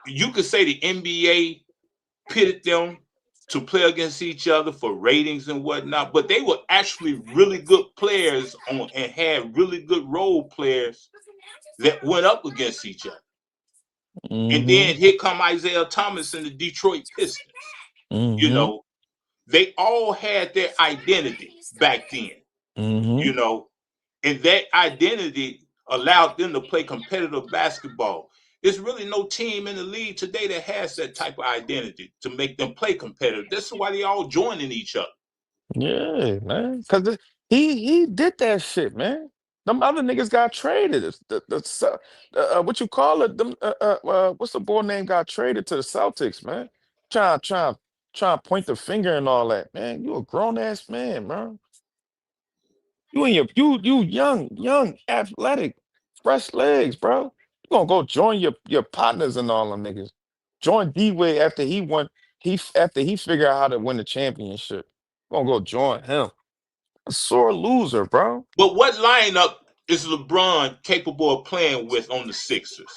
S6: you could say the NBA pitted them to play against each other for ratings and whatnot, but they were actually really good players and had really good role players that went up against each other. And
S15: Mm-hmm.
S6: then here come Isaiah Thomas and the Detroit Pistons. You
S15: Mm-hmm.
S6: know, they all had their identity back then,
S15: Mm-hmm.
S6: you know, and that identity allowed them to play competitive basketball. There's really no team in the league today that has that type of identity to make them play competitive. That's why they all joining each other.
S15: Yeah, man. Cause he did that shit, man. Them other niggas got traded. What you call it? What's the boy name got traded to the Celtics, man? Trying to point the finger and all that, man. You a grown ass man, bro. You young, athletic, fresh legs, bro. You gonna go join your partners and all them niggas. Join D-Wade after he won. After he figured out how to win the championship. Gonna go join him. A sore loser, bro.
S6: But what lineup is LeBron capable of playing with on the Sixers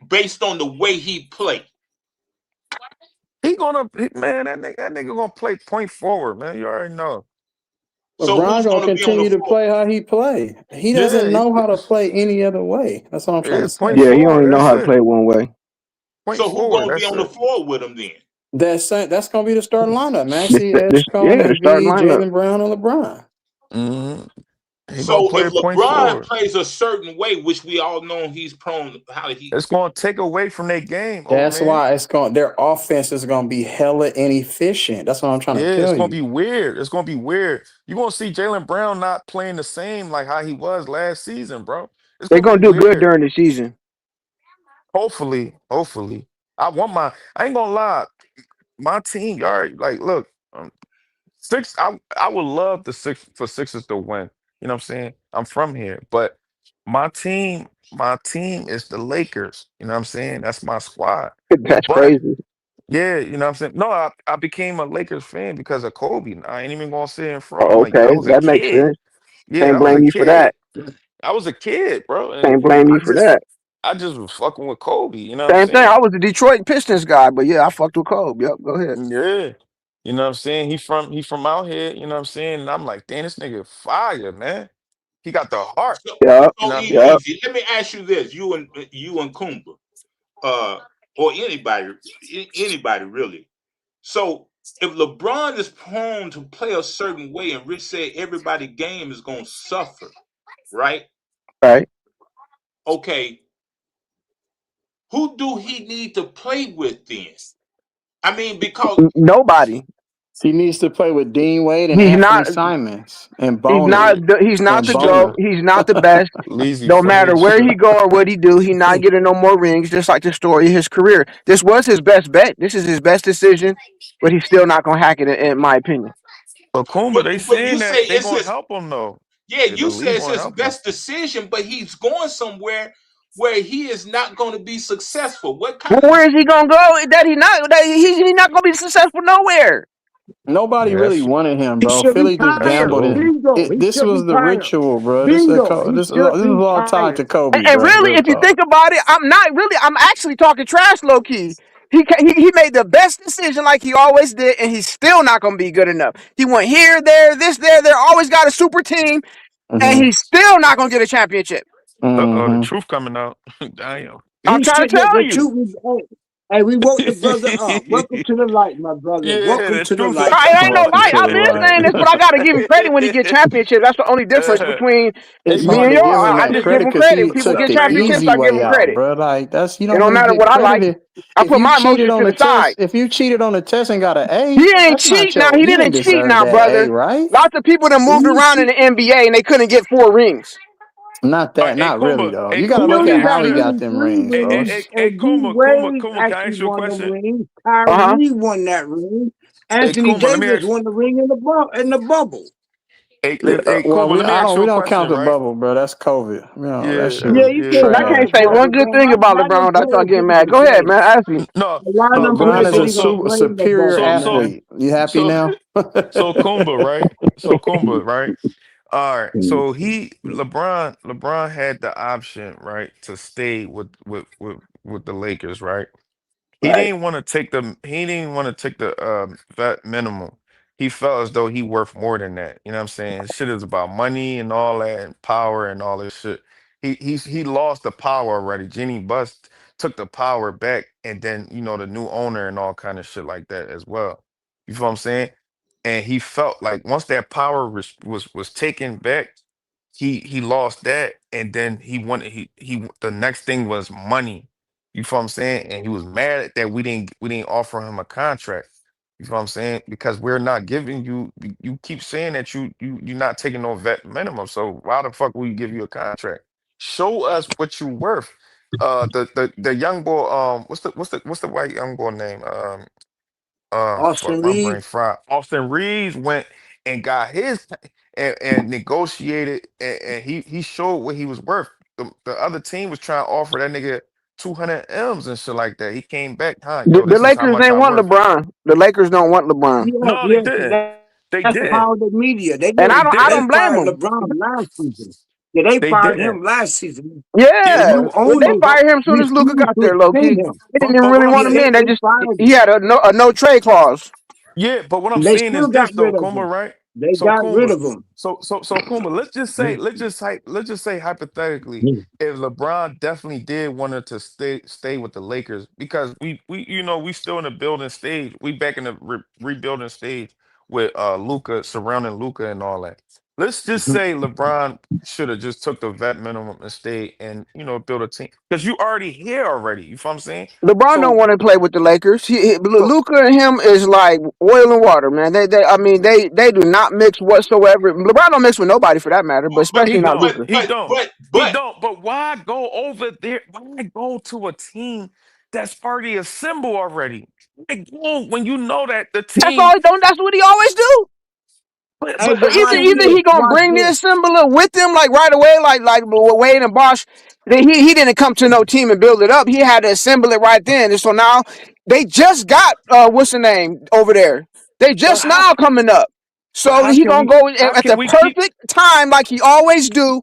S6: based on the way he played?
S15: Man, that nigga gonna play point forward, man. You already know.
S6: So
S16: LeBron
S6: who's
S16: gonna
S6: going to be on the
S16: continue to
S6: floor?
S16: play how he play. He
S15: Yeah,
S16: doesn't know how to play any other way. That's what I'm trying to
S15: it's point
S16: say.
S14: Yeah, he only
S15: forward.
S14: know
S15: That's
S14: how to
S15: it.
S14: play one way.
S15: Point
S6: So who's
S15: forward.
S6: going to be
S15: That's
S6: on the
S15: it.
S6: floor with him then?
S16: That's gonna be the starting lineup. Maxie, Edgecombe,
S14: The starting
S16: Embiid,
S14: lineup.
S16: Jalen Brown, and LeBron.
S15: hmm He gonna
S6: So if
S15: play point
S6: LeBron
S15: forward.
S6: plays a certain way, which we all know he's prone, how he
S15: It's gonna take away from their game, old
S16: That's
S15: man.
S16: why their offense is gonna be hella inefficient. That's what I'm trying to
S15: Yeah, it's
S16: tell
S15: gonna
S16: you.
S15: be weird. It's gonna be weird. You're gonna see Jalen Brown not playing the same like how he was last season, bro. It's
S14: They're
S15: gonna be
S14: gonna do good
S15: weird.
S14: during the season.
S15: Hopefully. I ain't gonna lie. My team, y'all like look, I would love for Sixers to win. You know what I'm saying? I'm from here, but my team is the Lakers. You know what I'm saying? That's my squad.
S14: That's
S15: But
S14: crazy.
S15: yeah, you know what I'm saying? No, I became a Lakers fan because of Kobe. I ain't even gonna sit in front. I'm
S14: Oh,
S15: like, I
S14: okay,
S15: was a
S14: that makes
S15: kid.
S14: sense.
S15: Yeah,
S14: Can't
S15: I was a
S14: blame you for
S15: kid.
S14: that.
S15: I was a kid, bro. And
S14: Can't blame
S15: I
S14: you for
S15: just
S14: that.
S15: I just was fucking with Kobe. You know what I'm
S14: Same thing. I
S15: saying?
S14: was a Detroit Pistons guy, but yeah, I fucked with Kobe. Yep, go ahead.
S15: Yeah. You know what I'm saying? He from out here, you know what I'm saying? And I'm like, damn, this nigga fire, man. He got the heart.
S6: So,
S14: Yep,
S15: You know
S6: so
S15: what I mean?
S14: yep.
S6: easy. Let me ask you this: you and Kumba, or anybody really. So if LeBron is prone to play a certain way, and Rich said everybody game is gonna suffer, right?
S14: Right.
S6: Okay, who do he need to play with then? I mean, because
S14: Nobody.
S16: He needs to play with Dean Wade and
S14: He's
S16: Anthony
S14: not.
S16: Simons and
S14: He's not.
S16: Bonner
S14: He's not
S16: and
S14: the GOAT.
S16: Bonner.
S14: He's not the best.
S15: Lazy
S14: No
S15: funny
S14: matter
S15: as
S14: where
S15: shit.
S14: he go or what he do, he not getting no more rings. Just like the story of his career. This was his best bet. This is his best decision, but he's still not gonna hack it, in my opinion.
S15: But Kumba,
S6: but
S15: they
S6: but you
S15: saying
S6: say
S15: that they
S6: it's
S15: gonna
S6: his
S15: help him though.
S6: yeah,
S15: The
S6: you say
S15: league
S6: it's
S15: gonna
S6: his
S15: help him.
S6: best decision, but he's going somewhere where he is not going to be successful. What
S14: Well,
S6: kind of
S14: where is he gonna go? That he not. That he not gonna be successful nowhere.
S16: Nobody
S15: Yeah,
S16: really
S15: that's
S16: wanted him,
S11: He
S16: bro.
S11: should
S16: Philly just
S15: that's
S11: retire.
S16: gambled it.
S15: true.
S11: Bingo. He
S16: This
S11: should
S16: was the
S11: retire.
S16: ritual, bro.
S11: Bingo. He
S16: This is
S11: should
S16: all tied
S11: retire.
S16: to Kobe,
S14: And
S16: bro.
S14: really,
S16: Real
S14: if you
S16: talk.
S14: think about it, I'm not really. I'm actually talking trash, low key. He made the best decision like he always did, and he's still not gonna be good enough. He went here, there, this, there. There always got a super team, and
S16: Hmm.
S14: he's still not gonna get a championship.
S15: The
S16: Hmm.
S15: truth coming out. Damn.
S14: I'm
S11: He
S14: trying
S11: should.
S14: to tell
S11: The
S14: you.
S11: truth is, hey, we woke the brother up. Welcome to the light, my brother.
S15: Yeah,
S11: Welcome
S15: the
S11: to the
S15: truth is
S11: light.
S14: It ain't
S15: coming
S14: no
S16: Welcome
S14: light.
S16: to
S15: out.
S16: the
S14: I've been saying
S16: light.
S14: this, but I gotta give him credit when he get championships. That's the only difference between
S16: It's
S15: Hey,
S14: me
S16: hard
S14: and
S16: to
S14: y'all.
S16: give him
S14: I
S16: that
S14: just give
S16: credit
S14: him
S16: because
S14: credit.
S16: he
S14: People
S16: took
S14: get
S16: the
S14: championships,
S16: easy
S14: I give
S16: way
S14: him
S16: out,
S14: credit.
S16: bro. Like
S14: It
S16: don't
S14: don't
S16: really
S14: matter
S16: get
S14: what I
S16: credit
S14: like. I
S16: if
S14: put
S16: you
S14: my
S16: cheated
S14: emotions
S16: on
S14: to
S16: the
S14: the side.
S16: test. If you cheated on the test and got an A,
S14: He ain't
S16: that's not
S14: cheat now. He
S16: you didn't
S14: didn't cheat
S16: deserve
S14: now,
S16: that A,
S14: brother.
S16: right?
S14: Lots of people that moved
S11: He
S14: around in
S11: should.
S14: the NBA and they couldn't get 4 rings.
S16: Not
S15: All right,
S16: that, not really though.
S15: Hey
S16: You got
S11: He
S16: to look
S15: Kumba, let
S11: only
S16: at
S15: me ask
S11: got
S16: how
S15: you
S16: he
S15: this.
S16: got
S11: really
S16: them
S11: three
S16: rings, bro.
S11: rings,
S15: Hey,
S11: and D
S15: Kumba,
S11: Wade
S15: can I
S11: actually
S15: ask you a
S11: won them
S15: question?
S11: rings.
S14: Uh-huh.
S11: Kyrie won that ring.
S15: Hey
S11: Anthony
S15: Kumba, let me
S11: Davis
S15: ask.
S11: won the ring in the bubble.
S15: Hey
S16: Well,
S15: Kumba, let me
S16: I
S15: ask
S16: don't
S15: you
S16: we
S15: a
S16: don't count
S15: question,
S16: the
S15: right?
S16: bubble, bro. That's COVID. That
S15: Yeah,
S16: shit
S11: Yeah,
S16: was
S11: you
S15: yeah,
S11: can't
S14: I
S11: count
S14: can't
S11: the
S16: trash.
S14: say one
S11: bubble,
S14: good
S11: man.
S14: thing about
S11: I didn't
S14: LeBron.
S11: pay
S14: That's all getting mad.
S11: attention
S14: Go
S11: to
S14: ahead,
S11: it.
S14: man. Ask me.
S15: no,
S11: A lot of
S15: no,
S11: them
S15: Kumba.
S16: LeBron
S11: players
S16: is a
S11: didn't
S15: So
S11: even
S16: super
S11: play in the
S16: superior
S11: bubble,
S15: so
S11: man.
S15: so
S16: athlete. You happy
S15: so
S16: now?
S15: so Kumba, right? So Kumba, right? All right. So LeBron had the option, right, to stay with the Lakers, right? He
S14: Right.
S15: didn't want to take the vet minimum. He felt as though he worth more than that. You know what I'm saying? Shit is about money and all that and power and all this shit. He lost the power already. Jenny Bust took the power back, and then the new owner and all kind of shit like that as well. You feel what I'm saying? And he felt like once that power was taken back, he lost that, and then he wanted he the next thing was money. You feel what I'm saying? And he was mad that we didn't offer him a contract. You feel what I'm saying? Because we're not giving you keep saying that you're not taking no vet minimum. So why the fuck will you give you a contract? Show us what you worth. The young boy, what's the white young boy name? Fuck,
S11: Austin
S15: my brain
S11: Reed.
S15: fried. Austin Reeves went and got his and negotiated, and he showed what he was worth. The other team was trying to offer that nigga 200 M's and shit like that. He came back, huh? Yo,
S14: The
S15: this is how
S14: Lakers
S15: much
S14: ain't
S15: I
S14: want
S15: worth.
S14: LeBron. The Lakers don't want LeBron.
S11: Yeah,
S15: No, they
S11: yeah.
S15: didn't. They
S11: That's the
S15: didn't.
S11: power of the media. They
S14: And
S11: did.
S15: They
S14: I
S11: They
S14: don't
S15: didn't.
S14: blame
S11: fired
S14: them.
S11: LeBron last season. Yeah, they
S15: They
S11: fired
S15: didn't.
S11: him last season.
S15: Yeah,
S11: The
S14: Yeah.
S11: new
S14: They
S11: owners
S14: fired him as soon as Luca
S11: refused
S14: got
S11: to
S14: there, low
S11: extend
S14: key.
S11: him.
S14: They didn't even
S15: but
S14: really
S15: what I'm
S14: want
S11: Yeah,
S14: him
S11: they,
S14: in. They
S11: they
S14: just
S11: fired
S14: he
S11: him.
S14: had a no trade clause.
S15: Yeah, but what I'm
S11: They
S15: saying is
S11: still got
S15: this
S11: rid
S15: though,
S11: of
S15: Kumba,
S11: him.
S15: right?
S11: They
S15: So
S11: got rid
S15: Kumba,
S11: of him.
S15: so Kumba, let's just say hypothetically,
S11: Mm.
S15: if LeBron definitely did wanted to stay with the Lakers, because we still in the building stage, we back in the rebuilding stage with Luca surrounding Luca and all that. Let's just say LeBron should have just took the vet minimum and stayed and build a team because you already here already. You feel what I'm saying?
S14: LeBron don't
S15: So
S14: want to play with the Lakers.
S15: so
S14: Luca and him is like oil and water, man. I mean, they do not mix whatsoever. LeBron don't mix with nobody for that matter, but
S6: but
S15: He
S14: especially not
S15: don't.
S6: but
S14: Luca.
S15: He
S6: but
S15: don't.
S6: but
S15: He
S6: but
S15: don't. But why go over there? Why go to a team that's already assembled already? Why go when you know that the
S14: That's all
S15: team?
S14: he don't. That's what he always do.
S15: But
S11: Hey,
S15: but
S11: but
S15: I'm
S11: watch
S15: saying
S14: Either
S11: this.
S14: he gonna
S11: Watch
S14: bring the
S11: this.
S14: assembler with him like right away, like Wade and Bosch. He didn't come to no team and build it up. He had to assemble it right then. And so now they just got what's the name over there. They
S15: but
S14: just now coming up.
S15: but
S14: So he gonna go
S15: how
S14: at
S15: can
S14: the
S15: we keep?
S14: perfect time like he always do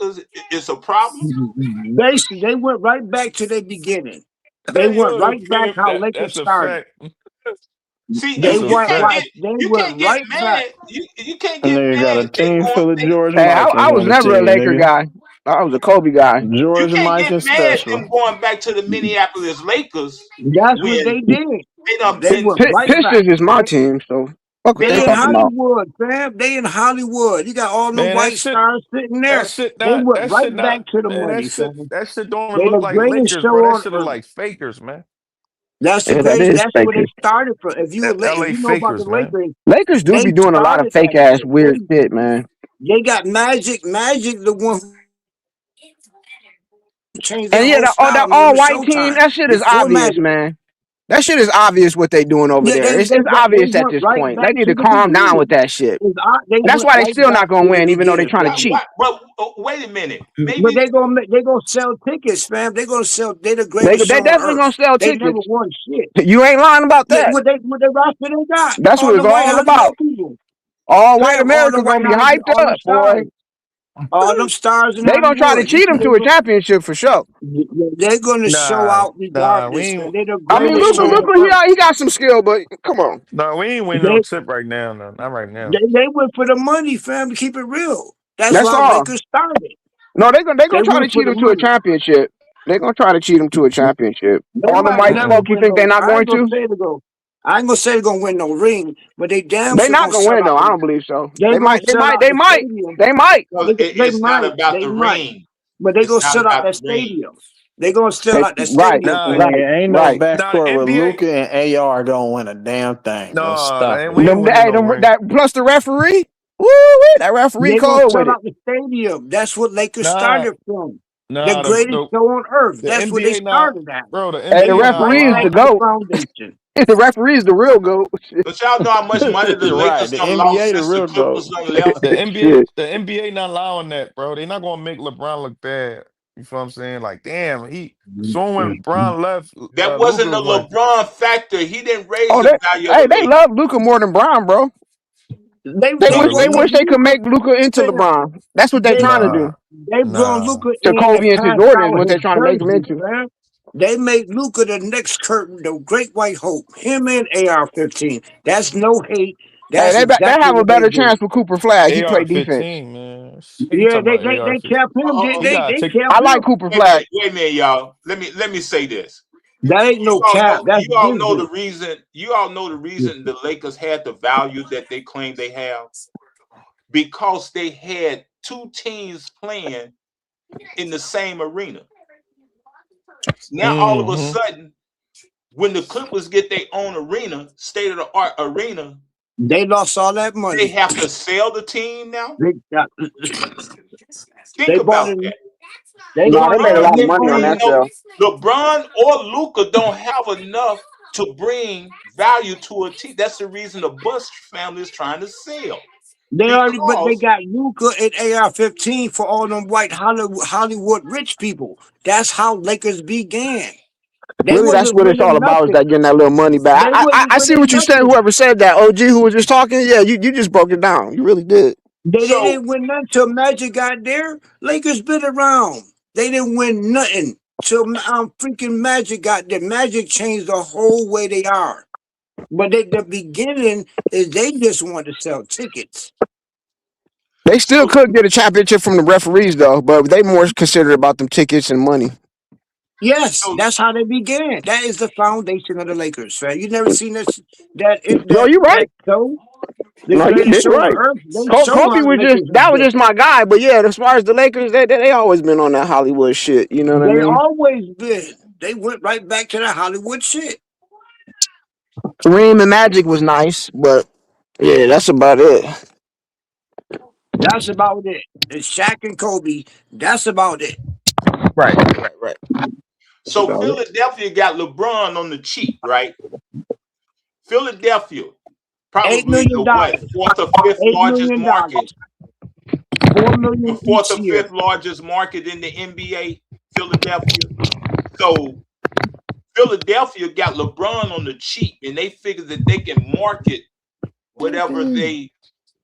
S6: Lakers is a problem?
S13: Basically, they went right back to the beginning. They went
S15: Yo,
S13: right back
S15: Pimp,
S13: how Lakers
S15: that's a
S13: started.
S15: fact.
S6: See,
S13: They
S15: That's a
S13: went
S15: fact.
S13: right. They
S6: you
S13: went
S6: can't get
S13: right back.
S6: mad. You can't
S16: And
S6: get
S16: then you got
S6: mad.
S16: a team full of George
S14: Hey,
S16: Mikan
S14: I was
S16: on the
S14: never a
S16: team,
S14: Laker
S16: nigga.
S14: guy. I was a Kobe guy.
S6: You
S16: George
S6: can't get
S16: Mikan
S6: mad
S16: special.
S6: them going back to the Minneapolis Lakers
S13: That's what
S6: when
S13: they did.
S6: they done
S13: They
S6: been
S13: went right back.
S14: Pistons is my team, so fuck what
S6: they
S14: they
S13: They
S6: done
S13: in
S14: talking about.
S13: Hollywood, fam. They in Hollywood. You got all them
S15: Man,
S13: white stars sitting there. They went right back to the
S15: man,
S13: money, fam.
S15: that shit don't even
S13: They
S15: look
S13: the
S15: like
S13: greatest
S15: Lakers,
S13: show
S15: bro. That
S13: on
S15: shit look
S13: earth.
S15: like fakers, man.
S13: That's the
S14: Yeah, that
S13: greatest.
S14: is
S13: That's where they
S14: fakers.
S13: started from. If
S15: LA
S13: you know about the
S15: fakers, man.
S13: Lakers,
S14: Lakers do
S13: they
S14: be doing a lot of
S13: started
S14: fake
S13: that
S14: ass
S13: shit.
S14: weird shit, man.
S13: They got Magic, the one who changed
S14: And
S13: their
S14: yeah,
S13: whole
S14: that
S13: style. And it
S14: all
S13: was
S14: white team,
S13: Showtime
S14: that shit is
S13: before
S14: obvious,
S13: Magic.
S14: man. That shit is obvious what they doing over
S13: Yeah,
S14: there. It's
S13: they
S14: obvious at
S13: went
S14: this
S13: right
S14: point. They
S13: back
S14: need
S13: to
S14: to
S13: the
S14: calm down with
S13: beginning.
S14: that shit.
S13: They
S14: That's
S13: went
S14: why they
S13: right
S14: still
S13: back
S14: not gonna
S13: to the
S14: win, even though they
S13: beginning,
S14: trying to
S13: fam.
S14: cheat.
S6: but wait a minute.
S13: But
S6: Maybe
S13: they gonna sell tickets, fam. They gonna sell. They the
S14: They
S13: greatest show on
S14: definitely
S13: earth.
S14: gonna sell
S13: They never
S14: tickets.
S13: won shit.
S14: You ain't lying about
S13: Yeah,
S14: that.
S13: what they roster they got?
S14: That's
S13: All
S14: what
S13: the
S14: it's
S13: white
S14: all about.
S13: Hollywood people,
S14: All white
S13: fam. All the
S14: America
S13: white
S14: gonna be
S13: Hollywood,
S14: hyped
S13: all them
S14: up, boy.
S13: stars, all them stars in
S14: They gonna try to
S13: Hollywood.
S14: cheat them to a championship for sure.
S13: They're gonna show
S15: Nah,
S13: out
S15: we
S13: regardless, man.
S15: ain't
S13: They the
S14: I mean,
S15: we
S13: greatest
S15: ain't
S14: Luka,
S13: show
S15: winning.
S13: on earth.
S14: he got some skill, but come on.
S15: No, we ain't winning no
S13: They
S15: chip right now. No, not right now.
S13: they went for the money, fam. To keep it real, that's
S14: That's
S13: why
S14: all.
S13: Lakers started.
S14: No, they
S13: They
S14: gonna try to
S13: went for
S14: cheat
S13: the
S14: them to a
S13: money.
S14: championship. They gonna try to cheat them to a championship.
S13: They
S14: All the
S13: might
S14: white
S13: never
S14: smoke, you
S13: win
S14: think they're
S13: no.
S14: not going to?
S13: I ain't gonna say they're gonna win no ring, but they damn
S14: They
S13: sure
S14: not
S13: gonna
S14: gonna
S13: sell
S14: win
S13: out.
S14: though. I don't believe so.
S13: They gonna sell out
S14: They
S13: the
S14: might.
S13: stadium.
S14: They might.
S6: because
S13: They
S6: it's not
S13: might.
S6: about
S13: They
S6: the
S13: might.
S6: ring.
S13: But they
S6: It's
S13: gonna
S6: not
S13: sell out
S6: about
S13: that
S6: the ring.
S13: stadium. They gonna sell out that stadium,
S15: Nah,
S13: fam.
S16: Nigga, ain't no
S14: Right.
S15: nah, the
S16: backcourt with
S15: NBA.
S16: Luca and AR gonna win a damn thing, bro.
S15: No,
S16: Stop it.
S15: we ain't winning no ring.
S14: That plus the referee. Woo, that referee
S13: They gonna
S14: cold with
S13: sell
S14: it.
S13: out the stadium. That's what Lakers
S15: Nah,
S13: started from. The
S15: nah,
S13: greatest show on earth.
S15: the
S13: That's what they
S15: NBA not,
S13: started at.
S15: bro. The
S14: Hey,
S13: They
S14: the
S15: NBA
S13: went
S15: not
S13: right
S14: referee is
S13: back
S14: the
S15: allowing.
S13: to the
S14: GOAT.
S13: foundation.
S14: The referee is the real GOAT.
S6: But y'all know how much money the
S16: Right.
S6: Lakers
S16: The
S6: done lost
S16: NBA the
S6: since the
S16: real
S6: Clippers
S16: GOAT.
S6: done left.
S14: Shit.
S15: The NBA not allowing that, bro. They not gonna make LeBron look bad. You feel what I'm saying? Like, damn, so when LeBron left,
S6: That wasn't
S15: Luca
S6: a
S15: won.
S6: LeBron factor. He didn't raise
S14: Oh,
S6: the value of the
S14: they
S6: Lakers.
S14: love Luca more than Brown, bro. They
S15: No,
S13: They
S15: the
S14: wish
S13: wasn't
S14: they
S15: Lakers.
S14: could
S13: Luka.
S14: make Luca into
S13: Fam,
S14: LeBron. That's what they
S13: They
S14: trying to do.
S13: they brought
S15: Nah.
S13: Luca
S14: To
S13: in and
S14: Kobe and to
S13: passed
S14: Jordan is
S13: out
S14: what
S13: his
S14: they're trying to make him
S13: jersey,
S14: into.
S13: man. They made Luca the next curtain, the great white hope. Him and AR-15. That's no hate.
S14: Hey,
S13: That's
S14: they
S13: exactly
S14: have a
S13: what they
S14: better
S13: did.
S14: chance with Cooper Flag. He play defense.
S15: AR-15, man. You
S13: Yeah,
S15: talking about AR-15?
S13: they kept him.
S6: Oh,
S15: You gotta
S13: They
S15: take.
S13: kept
S14: I like
S13: him.
S14: Cooper Flag.
S6: wait a minute, y'all. Let me say this.
S13: That ain't no cap. That's
S6: You all know the
S13: business.
S6: reason. You all know the reason the Lakers had the value that they claim they have because they had two teams playing in the same arena. Now all of a
S15: Mm-hmm.
S6: sudden, when the Clippers get their own arena, state of the art arena,
S13: They lost all that
S6: they
S13: money.
S6: have to sell the team now.
S13: They
S6: Think
S13: they bought
S6: about
S13: in.
S6: that.
S13: They
S14: No, they
S13: bought
S14: made a
S6: LeBron
S14: lot of
S13: in
S6: and
S14: money on
S13: on.
S14: that sale.
S6: LeBron or Luca don't have enough to bring value to a team. That's the reason the Bush family is trying to sell
S13: But they
S6: because
S13: got Luca and AR-15 for all them white Hollywood rich people. That's how Lakers began. They
S14: Really, that's
S13: wasn't
S14: what it's all
S13: winning
S14: about, is
S13: nothing.
S14: that getting that little money back.
S13: They wasn't
S14: I see
S13: winning
S14: what you said,
S13: nothing.
S14: whoever said that. OG, who was just talking, yeah, you just broke it down. You really did.
S13: They
S6: so
S13: didn't win nothing till Magic got there. Lakers been around. They didn't win nothing till freaking Magic got there. Magic changed the whole way they are. But the beginning is they just wanted to sell tickets.
S14: They still
S6: so
S14: could get a championship from the referees, though, but they more considered about them tickets and money.
S13: Yes,
S6: so
S13: that's how they began. That is the foundation of the Lakers, fan. You never seen
S14: No, you're right.
S13: that show, the
S14: No, you
S13: greatest
S14: did
S13: show on
S14: right.
S13: earth. They show
S14: Kobe
S13: how the
S14: was
S13: Lakers was
S14: that was
S13: built.
S14: just my guy. But yeah, as far as the Lakers, they always been on that Hollywood shit. You know what I
S13: They
S14: mean?
S13: always been. They went right back to that Hollywood shit.
S14: Kareem and Magic was nice, but yeah, that's about it.
S13: That's about it. It's Shaq and Kobe. That's about it.
S14: Right. That's
S6: so
S14: about it.
S6: Philadelphia got LeBron on the cheap, right? Philadelphia,
S13: $8
S6: probably the
S13: million.
S6: fourth or fifth
S13: $8
S6: largest
S13: million.
S6: market,
S13: $4
S6: the
S13: million
S6: fourth
S13: each
S6: or
S13: year.
S6: fifth largest market in the NBA, Philadelphia. So Philadelphia got LeBron on the cheap, and they figured that they can market whatever they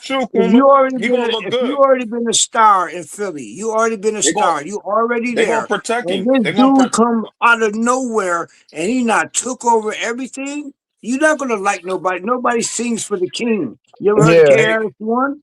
S15: That's true,
S13: If
S15: Kuma.
S13: you already
S15: He
S13: been
S15: gonna
S13: a,
S15: look
S13: if you
S15: good.
S13: already been a star in Philly, you already been a
S15: They going
S13: star. You already
S15: they gonna
S13: there,
S15: protect
S13: and
S15: him.
S13: this
S15: They gonna
S13: dude come out of nowhere and he not took over everything. You're not gonna like nobody. Nobody sings for the king. You ever heard of
S14: Yeah.
S15: they
S13: KRS One?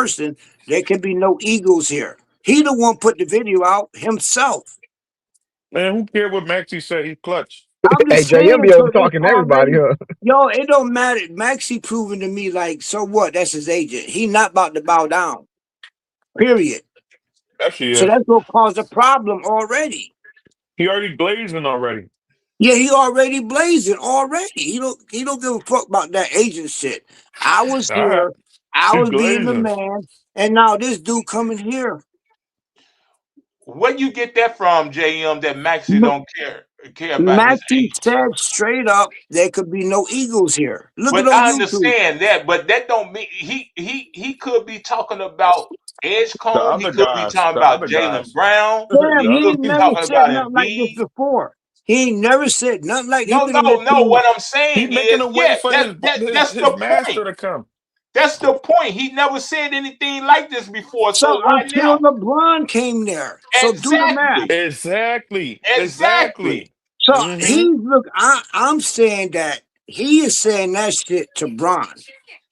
S13: person, there can be no egos here. He the one put the video out himself.
S15: Man, who cared what Maxie said? He's clutch.
S13: I'm
S17: Hey,
S13: just
S17: JM
S13: saying,
S17: be over
S13: because it's
S17: talking to everybody,
S13: already,
S17: huh?
S13: yo, it don't matter. Maxie proving to me like, so what? That's his agent. He not about to bow down. Period.
S15: That she
S13: So
S15: is.
S13: that's gonna cause a problem already.
S15: He already blazing already.
S13: Yeah, he already blazing already. He don't give a fuck about that agent shit. I was
S15: All right.
S13: here. I
S15: He's
S13: was being the
S15: glazing.
S13: man, and now this dude coming here.
S6: Where you get that from, JM? That Maxie don't care about his
S13: Maxie
S6: agent.
S13: said straight up, there could be no Eagles here. Look it
S6: But
S13: on
S6: I
S13: YouTube.
S6: understand that. But that don't mean he could be talking about
S15: The
S6: Edgecombe. He
S15: other
S6: could be
S15: guys.
S6: talking
S15: The
S6: about
S15: other
S6: Jalen
S15: guys.
S6: Brown.
S13: Damn,
S6: He
S15: The
S13: he
S15: other.
S6: could
S13: ain't
S6: be
S13: never
S6: talking
S13: said
S6: about
S13: nothing like this
S6: Embiid.
S13: before. He ain't never said nothing like. He
S6: No,
S13: finna
S6: no,
S13: let
S6: no.
S13: you.
S6: What I'm
S15: He
S6: saying
S15: making
S6: is,
S15: a way
S6: yeah,
S15: for
S6: that's
S15: his
S6: the
S15: master
S6: point.
S15: to come.
S6: That's the point. He never said anything like this before.
S13: So
S6: So why
S13: until
S6: now?
S13: LeBron came there, so do the math.
S6: Exactly.
S15: Exactly.
S6: Exactly.
S13: So
S15: Mm-hmm.
S13: he look. I'm saying that he is saying that shit to Bron.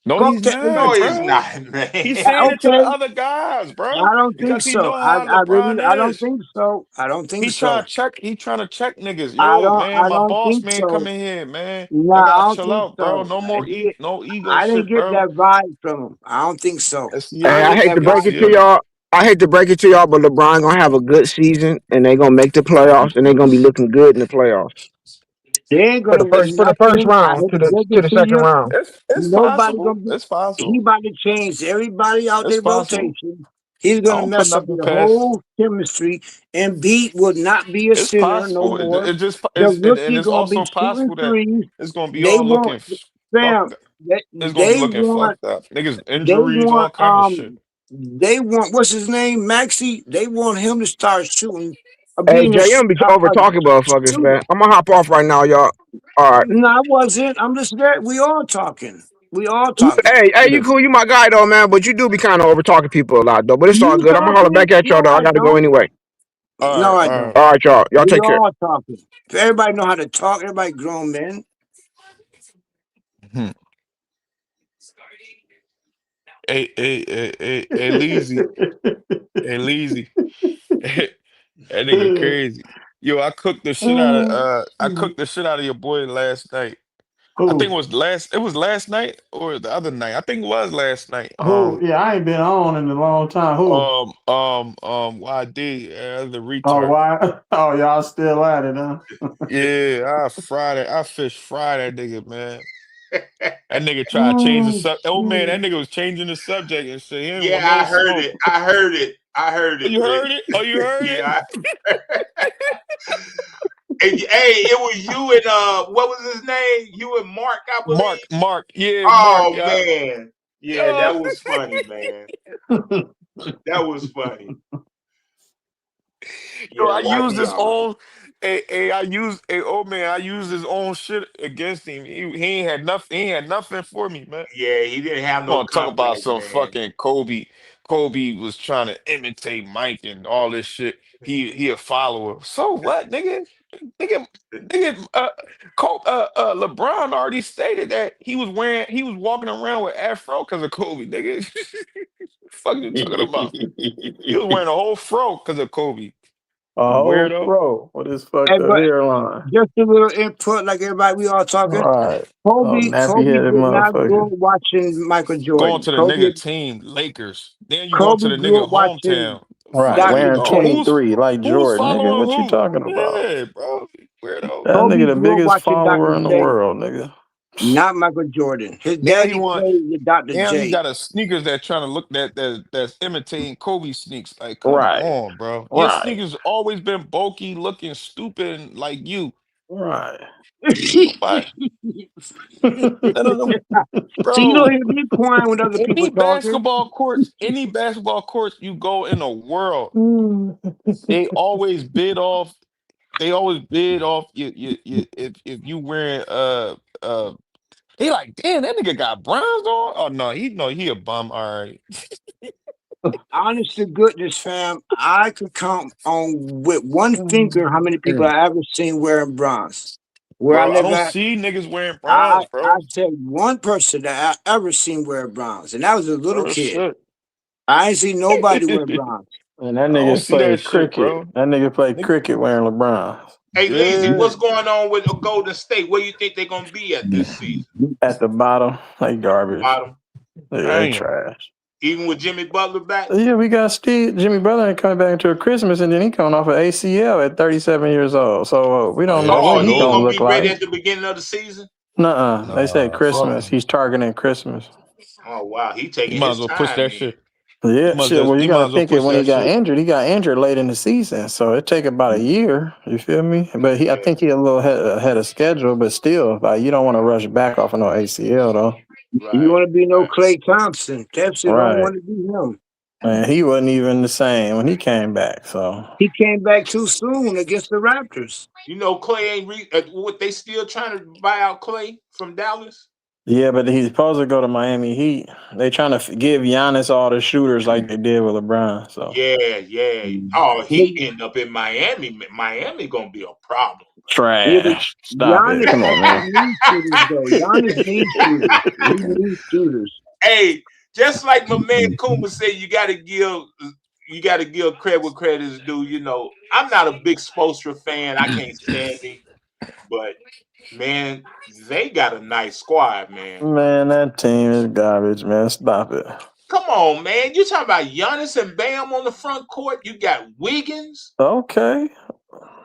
S15: No,
S13: Fuck
S15: he's
S13: the
S6: No,
S15: not,
S13: agent
S6: he's
S13: shit.
S15: bro.
S6: not, man.
S15: He's saying it to the
S13: Okay,
S15: other guys, bro,
S13: I don't think
S15: because he
S13: so.
S15: know how LeBron
S13: I don't
S15: is.
S13: think so. I don't think
S15: He trying
S13: so.
S15: to check. He trying to check niggas. Yo, man,
S13: I
S15: my
S13: don't
S15: boss
S13: think
S15: man
S13: so.
S15: coming here, man. Y'all
S13: Nah, I
S15: gotta
S13: don't
S15: chill
S13: think
S15: out, bro.
S13: so.
S15: No more no ego
S13: I didn't
S15: shit,
S13: get
S15: bro.
S13: that vibe from him. I don't think so. I
S14: Hey,
S13: didn't
S14: I
S13: get
S14: hate
S13: that
S14: to break
S13: vibe
S14: it
S15: Yeah.
S14: to
S13: from him.
S14: y'all. I hate to break it to y'all, but LeBron gonna have a good season, and they gonna make the playoffs, and they gonna be looking good in the playoffs
S13: They ain't
S14: for
S13: gonna
S14: the
S13: win
S14: first
S13: nothing. I
S14: round
S13: hate to break
S14: to
S13: it
S14: the
S13: to
S14: second
S13: you.
S14: round.
S15: It's
S13: Nobody
S15: possible.
S13: gonna be.
S15: It's
S13: He
S15: possible.
S13: about to change everybody out
S15: It's
S13: their
S15: possible.
S13: rotation. He's
S15: I
S13: gonna
S15: don't put
S13: mess up
S15: nothing
S13: the
S15: past.
S13: whole chemistry. And Beat will not be a
S15: It's
S13: center no
S15: possible.
S13: more.
S15: It just
S13: The
S15: is, and
S13: rookie
S15: it's
S13: gonna be
S15: also
S13: shooting
S15: possible that
S13: threes.
S15: it's gonna be
S13: They
S15: all looking
S13: want fam.
S15: fucked up.
S13: They,
S15: It's gonna be
S13: they
S15: looking
S13: want
S15: fucked up. Niggas
S13: they
S15: injuries, all
S13: want
S15: kind of shit.
S13: they want what's his name Maxie. They want him to start shooting,
S14: Hey,
S13: being
S14: JM be over
S13: a
S14: talking motherfuckers,
S13: shooter.
S14: man. I'm gonna hop off right now, y'all. All right.
S13: No, I wasn't. I'm just there. We all talking. We all talking.
S14: Hey, you
S15: Yeah.
S14: cool? You my guy though, man. But you do be kind of over talking people a lot though. But it's all
S13: You
S14: good. I'm gonna holler
S13: talking?
S14: back at y'all
S13: No,
S14: though. I
S13: I
S14: gotta go
S13: don't.
S14: anyway.
S15: All
S13: No,
S15: right.
S13: I
S15: All
S13: don't.
S15: right.
S14: All right, y'all. Y'all
S13: We
S14: take care.
S13: all talking. If everybody know how to talk, everybody grown men.
S15: Hmm. Hey, Leezy. Hey, Leezy. That nigga crazy. Yo, I cooked the shit out of your boy last night. I think
S16: Who?
S15: it was last night or the other night. I think it was last night.
S16: Who? Yeah, I ain't been on in a long time. Who?
S15: YD, the
S16: Oh,
S15: retard.
S16: why? Oh, y'all still at it, huh?
S15: Yeah, I fish fry that nigga, man. That nigga tried to change the subject. Oh man, that nigga was changing the subject and shit. He didn't
S6: Yeah,
S15: want no
S6: I heard
S15: smoke.
S6: it. I heard it. I heard
S15: Oh,
S6: it,
S15: you
S6: Rick.
S15: heard it? Oh, you heard it?
S6: Yeah. Hey, it was you and what was his name? You and Mark, I believe.
S15: Mark, yeah, Mark,
S6: Oh
S15: yeah.
S6: man, yeah,
S15: Yo.
S6: that was funny, man. That was funny.
S15: Yo,
S6: Yeah,
S15: I used his
S6: YD.
S15: own. I used his own shit against him. He ain't had nothing. He ain't had nothing for me, man.
S6: Yeah, he didn't have no
S15: Want to talk about
S6: comeback,
S15: some
S6: man.
S15: fucking Kobe? Kobe was trying to imitate Mike and all this shit. He a follower. So what, nigga? Nigga, nigga. LeBron already stated that he was walking around with Afro because of Kobe, nigga. Fuck you talking about? He was wearing a whole fro because of Kobe.
S16: A whole
S15: Weirdo.
S16: fro with his
S13: Hey,
S16: fucked up
S13: but
S16: hairline.
S13: just a little input, like everybody, we all
S16: All
S13: talking.
S16: right. Oh, nappy
S13: Kobe
S16: headed
S13: did not grow
S16: motherfucker.
S13: up watching Michael
S15: Going
S13: Jordan.
S15: to the nigga team, Lakers. Then you going to
S13: Kobe
S15: the
S13: grew
S15: nigga
S13: up watching
S15: hometown.
S16: Right.
S15: Fuck you.
S13: Dr.
S16: Wearing
S15: Oh,
S13: J.
S16: 23 like
S15: who's
S16: Jordan, nigga.
S15: following
S16: What you
S15: who?
S16: talking about?
S15: Yeah, bro. Weirdo.
S16: That
S13: Kobe
S16: nigga the
S13: grew up
S16: biggest
S13: watching Dr.
S16: follower in the
S13: J,
S16: world, nigga.
S13: not Michael Jordan. His
S15: Now he
S13: daddy
S15: want.
S13: played with Dr.
S15: Now he
S13: J.
S15: got a sneakers that trying to look that's imitating Kobe sneaks. Like, come
S16: Right.
S15: on, bro. Your
S16: Right.
S15: sneakers always been bulky, looking stupid, and like you.
S16: Right.
S15: Nobody. None of them,
S13: So you know
S15: bro.
S13: he'll be quiet when other people talking.
S15: Any basketball courts you go in the world, they always bid off. They always bid off you if you wearing uh. He like, damn, that nigga got bronze on. Oh no, he a bum. All right,
S13: Honest to goodness, fam, I could count on with one finger how many people I ever seen wearing bronze. Where I
S15: bro. I
S13: live
S15: don't
S13: at,
S15: see niggas wearing
S13: I
S15: bronze,
S13: I
S15: bro.
S13: said one person that I ever seen wear bronze, and that was a little
S15: Oh
S13: kid.
S15: shit.
S13: I ain't seen nobody wear bronze.
S16: And that
S15: I don't
S16: nigga
S15: see that
S16: played
S15: shit,
S16: cricket.
S15: bro.
S16: That nigga played
S15: Nigga,
S16: cricket wearing LeBron
S6: Hey, Lazy,
S15: yeah.
S6: what's going on with Golden State? Where you think they're gonna be at this season?
S16: at the bottom. Like garbage.
S6: Bottom.
S16: Yeah, they
S15: Damn.
S16: trash.
S6: Even with Jimmy Butler back.
S16: Yeah, we got Jimmy Butler ain't coming back into a Christmas, and then he coming off an ACL at 37 years old. So we don't know what
S6: Oh,
S16: he
S6: he ain't
S16: gonna
S6: gonna
S16: look
S6: be ready
S16: like.
S6: at the beginning of the season.
S16: Nuh-uh. They said
S15: Fuck
S16: Christmas.
S15: him.
S16: He's targeting Christmas.
S6: Oh wow, he
S15: You
S6: taking
S15: might as
S6: his
S15: well push
S6: time
S15: that
S6: then.
S15: shit.
S16: Yeah, shit. Well, you
S15: You
S16: got
S15: might
S16: to
S15: as well
S16: think it
S15: push
S16: when he
S15: that
S16: got
S15: shit.
S16: injured. He got injured late in the season, so it take about a year. You feel me? But I think he a little ahead of schedule. But still, like, you don't want to rush back off of no ACL though.
S13: You
S6: Right.
S13: want to be no Klay Thompson. Pepsi don't
S16: Right.
S13: want to be him.
S16: And he wasn't even the same when he came back. So
S13: He came back too soon against the Raptors.
S6: You know, Clay ain't what they still trying to buy out Clay from Dallas.
S16: yeah, but he's supposed to go to Miami Heat. They trying to give Giannis all the shooters like they did with LeBron. So
S6: Yeah. Oh, he end up in Miami. Miami gonna be a problem.
S13: Yeah, but
S16: trash. Stop it.
S13: Giannis
S16: Come on,
S13: actually
S16: man.
S13: needs shooters, though. Giannis needs shooters. He needs shooters.
S6: Hey, just like my man Kuma said, you gotta give credit where credit is due. You know, I'm not a big Spoelstra fan. I can't stand him, but man, they got a nice squad, man.
S16: Man, that team is garbage, man. Stop it.
S6: Come on, man. You talking about Giannis and Bam on the front court? You got Wiggins.
S16: Okay.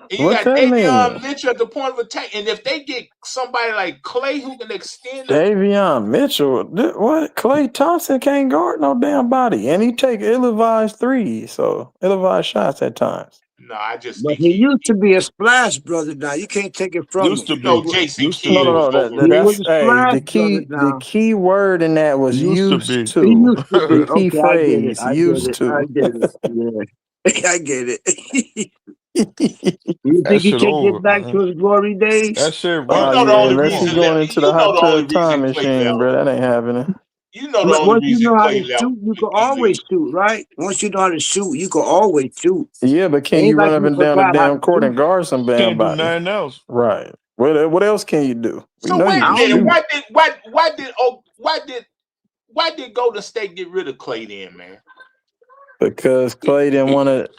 S6: And you
S16: What
S6: got
S16: that
S6: Davion
S16: mean?
S6: Mitchell at the point of attack. And if they get somebody like Clay who can extend the
S16: Davion Mitchell. What? Klay Thompson can't guard no damn body. And he take ill-advised threes. So ill-advised shots at times.
S6: No, I just
S13: But
S6: think
S13: he used to be a splash brother. Now you can't take it from
S15: Used
S13: him.
S15: to
S6: you know
S15: be.
S6: Jason
S15: Used to
S6: Kidd
S15: be.
S6: was
S16: No.
S13: He
S6: overrated.
S13: was
S16: That's
S13: a
S16: hey.
S13: splash
S16: The
S13: brother
S16: key. The
S13: now.
S16: key word in that was
S15: Used to
S16: used
S15: be.
S13: He
S16: to.
S13: used to
S16: The
S13: be.
S16: key
S13: Okay, I get it.
S16: phrase. Used
S13: I
S16: to.
S13: get it. Yeah. I get it. You
S15: That
S13: think he
S15: shit
S13: can
S15: over,
S13: get back
S15: man.
S13: to his glory
S15: That
S13: days?
S15: shit
S6: You
S16: Oh
S15: right,
S6: know the
S16: yeah,
S6: only
S15: man. Come
S16: unless he
S6: reason
S15: on.
S6: that
S16: going into the
S6: you know
S16: hot
S6: the
S16: tub
S6: only
S16: time
S6: reason Clay
S16: machine,
S6: left.
S16: bro. That ain't happening.
S6: You know the
S13: But
S6: only
S13: once you
S6: reason
S13: know how
S6: Clay
S13: to
S6: left
S13: shoot, you can
S6: he
S13: always
S6: leave.
S13: shoot, right? Once you know how to shoot, you can always shoot.
S16: Yeah, but can
S13: Ain't
S16: you
S13: like
S16: run up
S13: you
S16: and down the
S13: forgot how
S16: damn
S13: to
S16: court and
S13: shoot.
S16: guard some damn
S15: Can't do
S16: body?
S15: nothing else.
S16: Right. What else can you do? We
S6: So
S16: know you
S6: wait
S13: I
S6: a
S16: can
S13: don't
S6: minute.
S13: know.
S16: shoot.
S6: Why did Golden State get rid of Clay then, man?
S16: Because Clay didn't want to.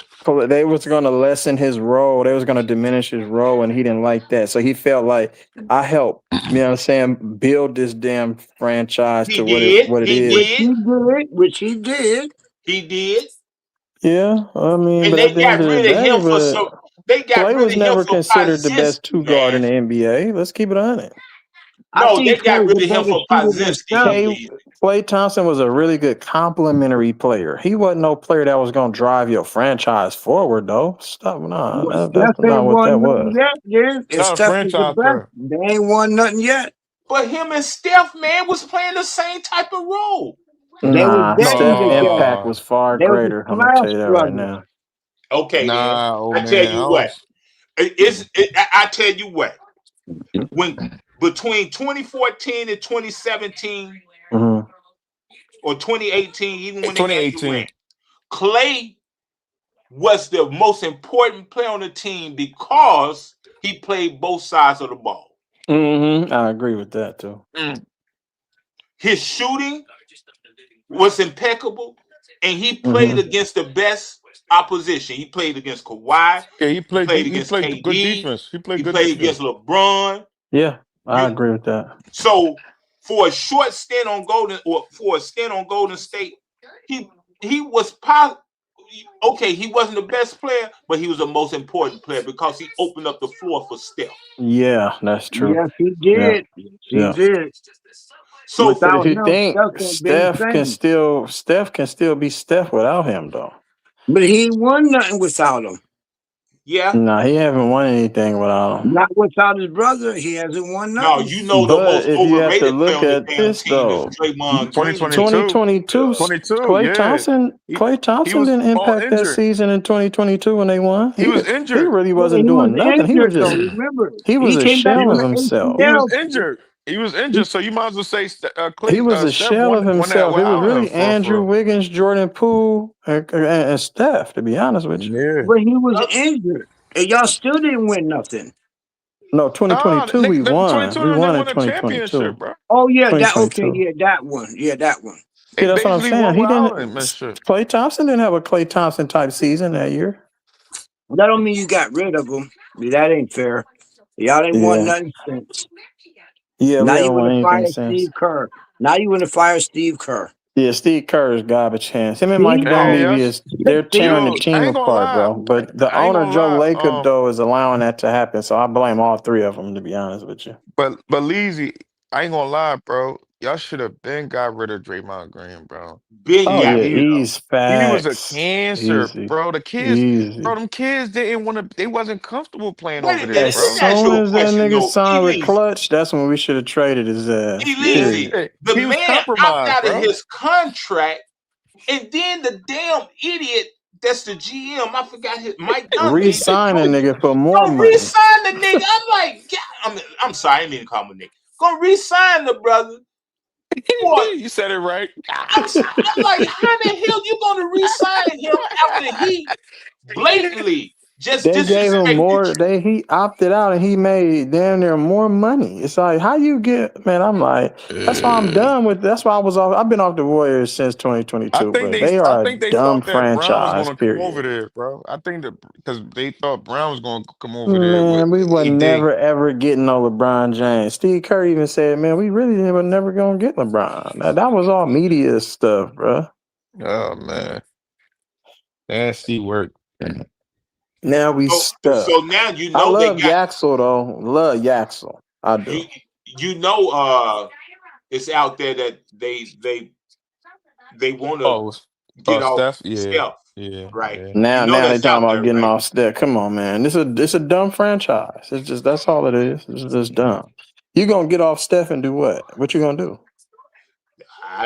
S16: They was going to lessen his role. They was going to diminish his role, and he didn't like that. So he felt like I helped. You know what I'm saying? Build this damn franchise
S6: He
S16: to
S6: did.
S16: what it
S6: He
S16: is.
S6: did.
S13: Which he did.
S6: He did.
S16: Yeah, I mean,
S6: And
S16: but
S6: they
S16: at the end
S6: got
S16: of the
S6: rid of
S16: day,
S6: him for
S16: but
S6: some. They got
S16: Clay
S6: rid
S16: was
S6: of him
S16: never
S6: for
S16: considered the best
S6: Pazinski,
S16: two guard in
S6: man.
S16: the NBA. Let's keep it on it.
S13: I
S6: No, they
S13: think
S6: got
S13: Clay's
S6: rid
S13: a
S6: of him
S13: better
S6: for
S13: shooter than
S6: Pazinski
S13: Steph.
S6: some
S16: Clay,
S6: reason.
S16: Clay Thompson was a really good complementary player. He wasn't no player that was going to drive your franchise forward, though. Stop, nah,
S13: Well,
S16: that's
S13: Steph
S16: not
S13: ain't
S16: what that
S13: won nothing
S16: was.
S13: yet, then. If
S15: Not a
S13: Steph is the
S15: franchise
S13: best,
S15: player.
S13: they ain't won nothing yet.
S6: But him and Steph, man, was playing the same type of role.
S13: They was
S16: Nah,
S13: game
S16: Steph
S13: together.
S16: impact
S15: No.
S16: was far
S13: They was the
S16: greater. I'm gonna tell
S13: splash
S16: you that right
S13: brothers.
S16: now.
S6: Okay, then.
S15: Nah, old
S6: I tell
S15: man.
S6: you what. I tell you what. When between 2014 and 2017
S16: Mm-hmm.
S6: or 2018, even when they got
S15: 2018.
S6: Durant, Clay was the most important player on the team because he played both sides of the ball.
S16: Mm-hmm. I agree with that too.
S6: His shooting was impeccable, and he played
S16: Mm-hmm.
S6: against the best opposition. He played against Kawhi.
S15: Yeah,
S6: He played
S15: he
S6: against
S15: played good
S6: KD.
S15: defense. He played
S6: He
S15: good
S6: played against
S15: defense.
S6: LeBron.
S16: Yeah, I
S6: You
S16: agree with that.
S6: so for a short stint on Golden State, he was okay. He wasn't the best player, but he was the most important player because he opened up the floor for Steph.
S16: Yeah, that's true.
S13: Yes, he
S16: Yeah,
S13: did. He
S16: yeah.
S13: did.
S6: So
S16: But if
S13: Without
S16: you
S13: him,
S16: think
S13: Steph ain't been the same.
S16: Steph can still be Steph without him though.
S13: But he ain't won nothing without him.
S6: yeah,
S16: Nah, he haven't won anything without him.
S13: Not without his brother. He hasn't won
S6: now
S13: nothing.
S6: you know the
S16: But
S6: most
S16: if you have to
S6: overrated player
S16: look
S6: on the
S16: at
S6: damn
S16: this
S6: team is
S16: though,
S6: Draymond Green.
S15: 2022.
S16: 2022,
S15: 22,
S16: Klay
S15: yeah.
S16: Thompson, Klay
S15: He
S16: Thompson
S15: was
S16: didn't
S15: all
S16: impact that
S15: injured.
S16: season in 2022 when they won.
S15: He was
S16: He
S15: injured.
S16: really
S13: Yeah,
S16: wasn't
S13: he was
S16: doing nothing.
S13: injured though. Remember,
S16: He was
S13: he
S16: a
S13: came back
S16: shell
S13: from
S16: of
S13: an
S16: himself.
S15: He was
S13: ACL.
S15: injured. He was injured. So you might as well say
S16: He was a
S15: Steph
S16: shell of
S15: won that
S16: himself. It was
S15: without him
S16: really Andrew
S15: for
S16: Wiggins, Jordan Poole, and Steph, to be honest with you.
S15: yeah.
S13: But he was injured, and y'all still didn't win nothing.
S16: No,
S15: Nah,
S16: 2022 we
S15: nigga,
S16: won.
S15: 22
S16: We
S15: they
S16: won in
S15: won a
S16: 2022.
S15: championship, bro.
S13: Oh yeah, that okay,
S16: 2022.
S13: yeah, that one, yeah, that one.
S16: See,
S15: They
S16: that's what I'm
S15: basically
S16: saying.
S15: won
S16: He
S15: without him and
S16: didn't.
S15: shit.
S16: Klay Thompson didn't have a Klay Thompson type season that year.
S13: That don't mean you got rid of him. That ain't fair. Y'all ain't won
S16: Yeah,
S13: nothing since.
S16: yeah, we
S13: Now you
S16: haven't
S13: want
S16: won
S13: to
S16: anything
S13: fire
S16: since.
S13: Steve Kerr. Now you want to fire Steve Kerr.
S16: Yeah, Steve Kerr's garbage hands. Him and Mike
S13: See,
S15: Hey,
S16: Dunleavy
S15: y'all,
S16: they're tearing the
S15: yo, I
S16: team
S15: ain't gonna
S16: apart,
S15: lie.
S16: bro. But the
S15: I ain't
S16: owner
S15: gonna
S16: Joe
S15: lie.
S16: Lacob though is allowing that to happen. So I blame all three of them, to be honest with you.
S15: But Leezy, I ain't gonna lie, bro. Y'all should have been got rid of Draymond Green, bro.
S6: Ben
S16: Oh
S6: got
S16: yeah,
S6: rid of.
S16: ease
S15: He was a
S16: facts.
S15: cancer,
S16: Easy.
S15: bro. The kids, bro,
S16: Easy.
S15: them kids didn't want to. They wasn't comfortable playing
S6: Wait
S15: over
S6: a
S15: there,
S6: minute.
S16: As
S6: Let
S15: bro.
S6: me ask
S16: soon
S6: you a
S16: as that
S6: question,
S16: nigga
S6: though.
S16: signed with
S6: Elise,
S16: Clutch, that's when we should have traded his ass.
S6: Elise,
S16: Period.
S15: Yeah,
S6: the
S15: he was
S6: man opted
S15: compromised,
S6: out of
S15: bro.
S6: his contract, and then the damn idiot that's the GM, I forgot his Mike Dunleavy, the
S16: Re-sign a
S6: coach,
S16: nigga for more
S6: gonna
S16: money.
S6: re-sign the nigga. I'm like, God, I'm sorry, I didn't mean to call him a nigga. Gonna re-sign the brother. What?
S15: You said it right.
S6: I'm like, how the hell you gonna re-sign him after he blatantly just
S16: They gave him
S6: disrespected
S16: more.
S6: you?
S16: He opted out and he made damn near more money. It's like how you get man. I'm like that's why I'm done with. That's why I was off. I've been off the Warriors since 2022, bro. They
S15: I
S16: are a
S15: think they
S16: dumb
S15: thought that Brown was
S16: franchise.
S15: gonna come over
S16: Period.
S15: there, bro. I think that because they thought Brown was gonna come over there with
S16: Man, we were
S15: AD.
S16: never ever getting no LeBron James. Steve Kerr even said, "Man, we really were never gonna get LeBron." That was all media stuff, bro.
S15: Oh man, nasty work.
S16: Now we
S6: So
S16: stuck.
S6: now you
S16: I
S6: know they
S16: love
S6: got
S16: Yaxel though. Love Yaxel. I do.
S6: you know it's out there that they want to
S15: Oh,
S6: get off
S15: Steph. Yeah,
S6: Steph,
S15: yeah,
S6: right?
S15: yeah.
S6: You
S16: Now,
S6: know
S16: now they
S6: that's out
S16: talking about
S6: there,
S16: getting
S6: right?
S16: off step. Come on, man. This a dumb franchise. It's just that's all it is. It's just dumb. You gonna get off Steph and do what? What you gonna do?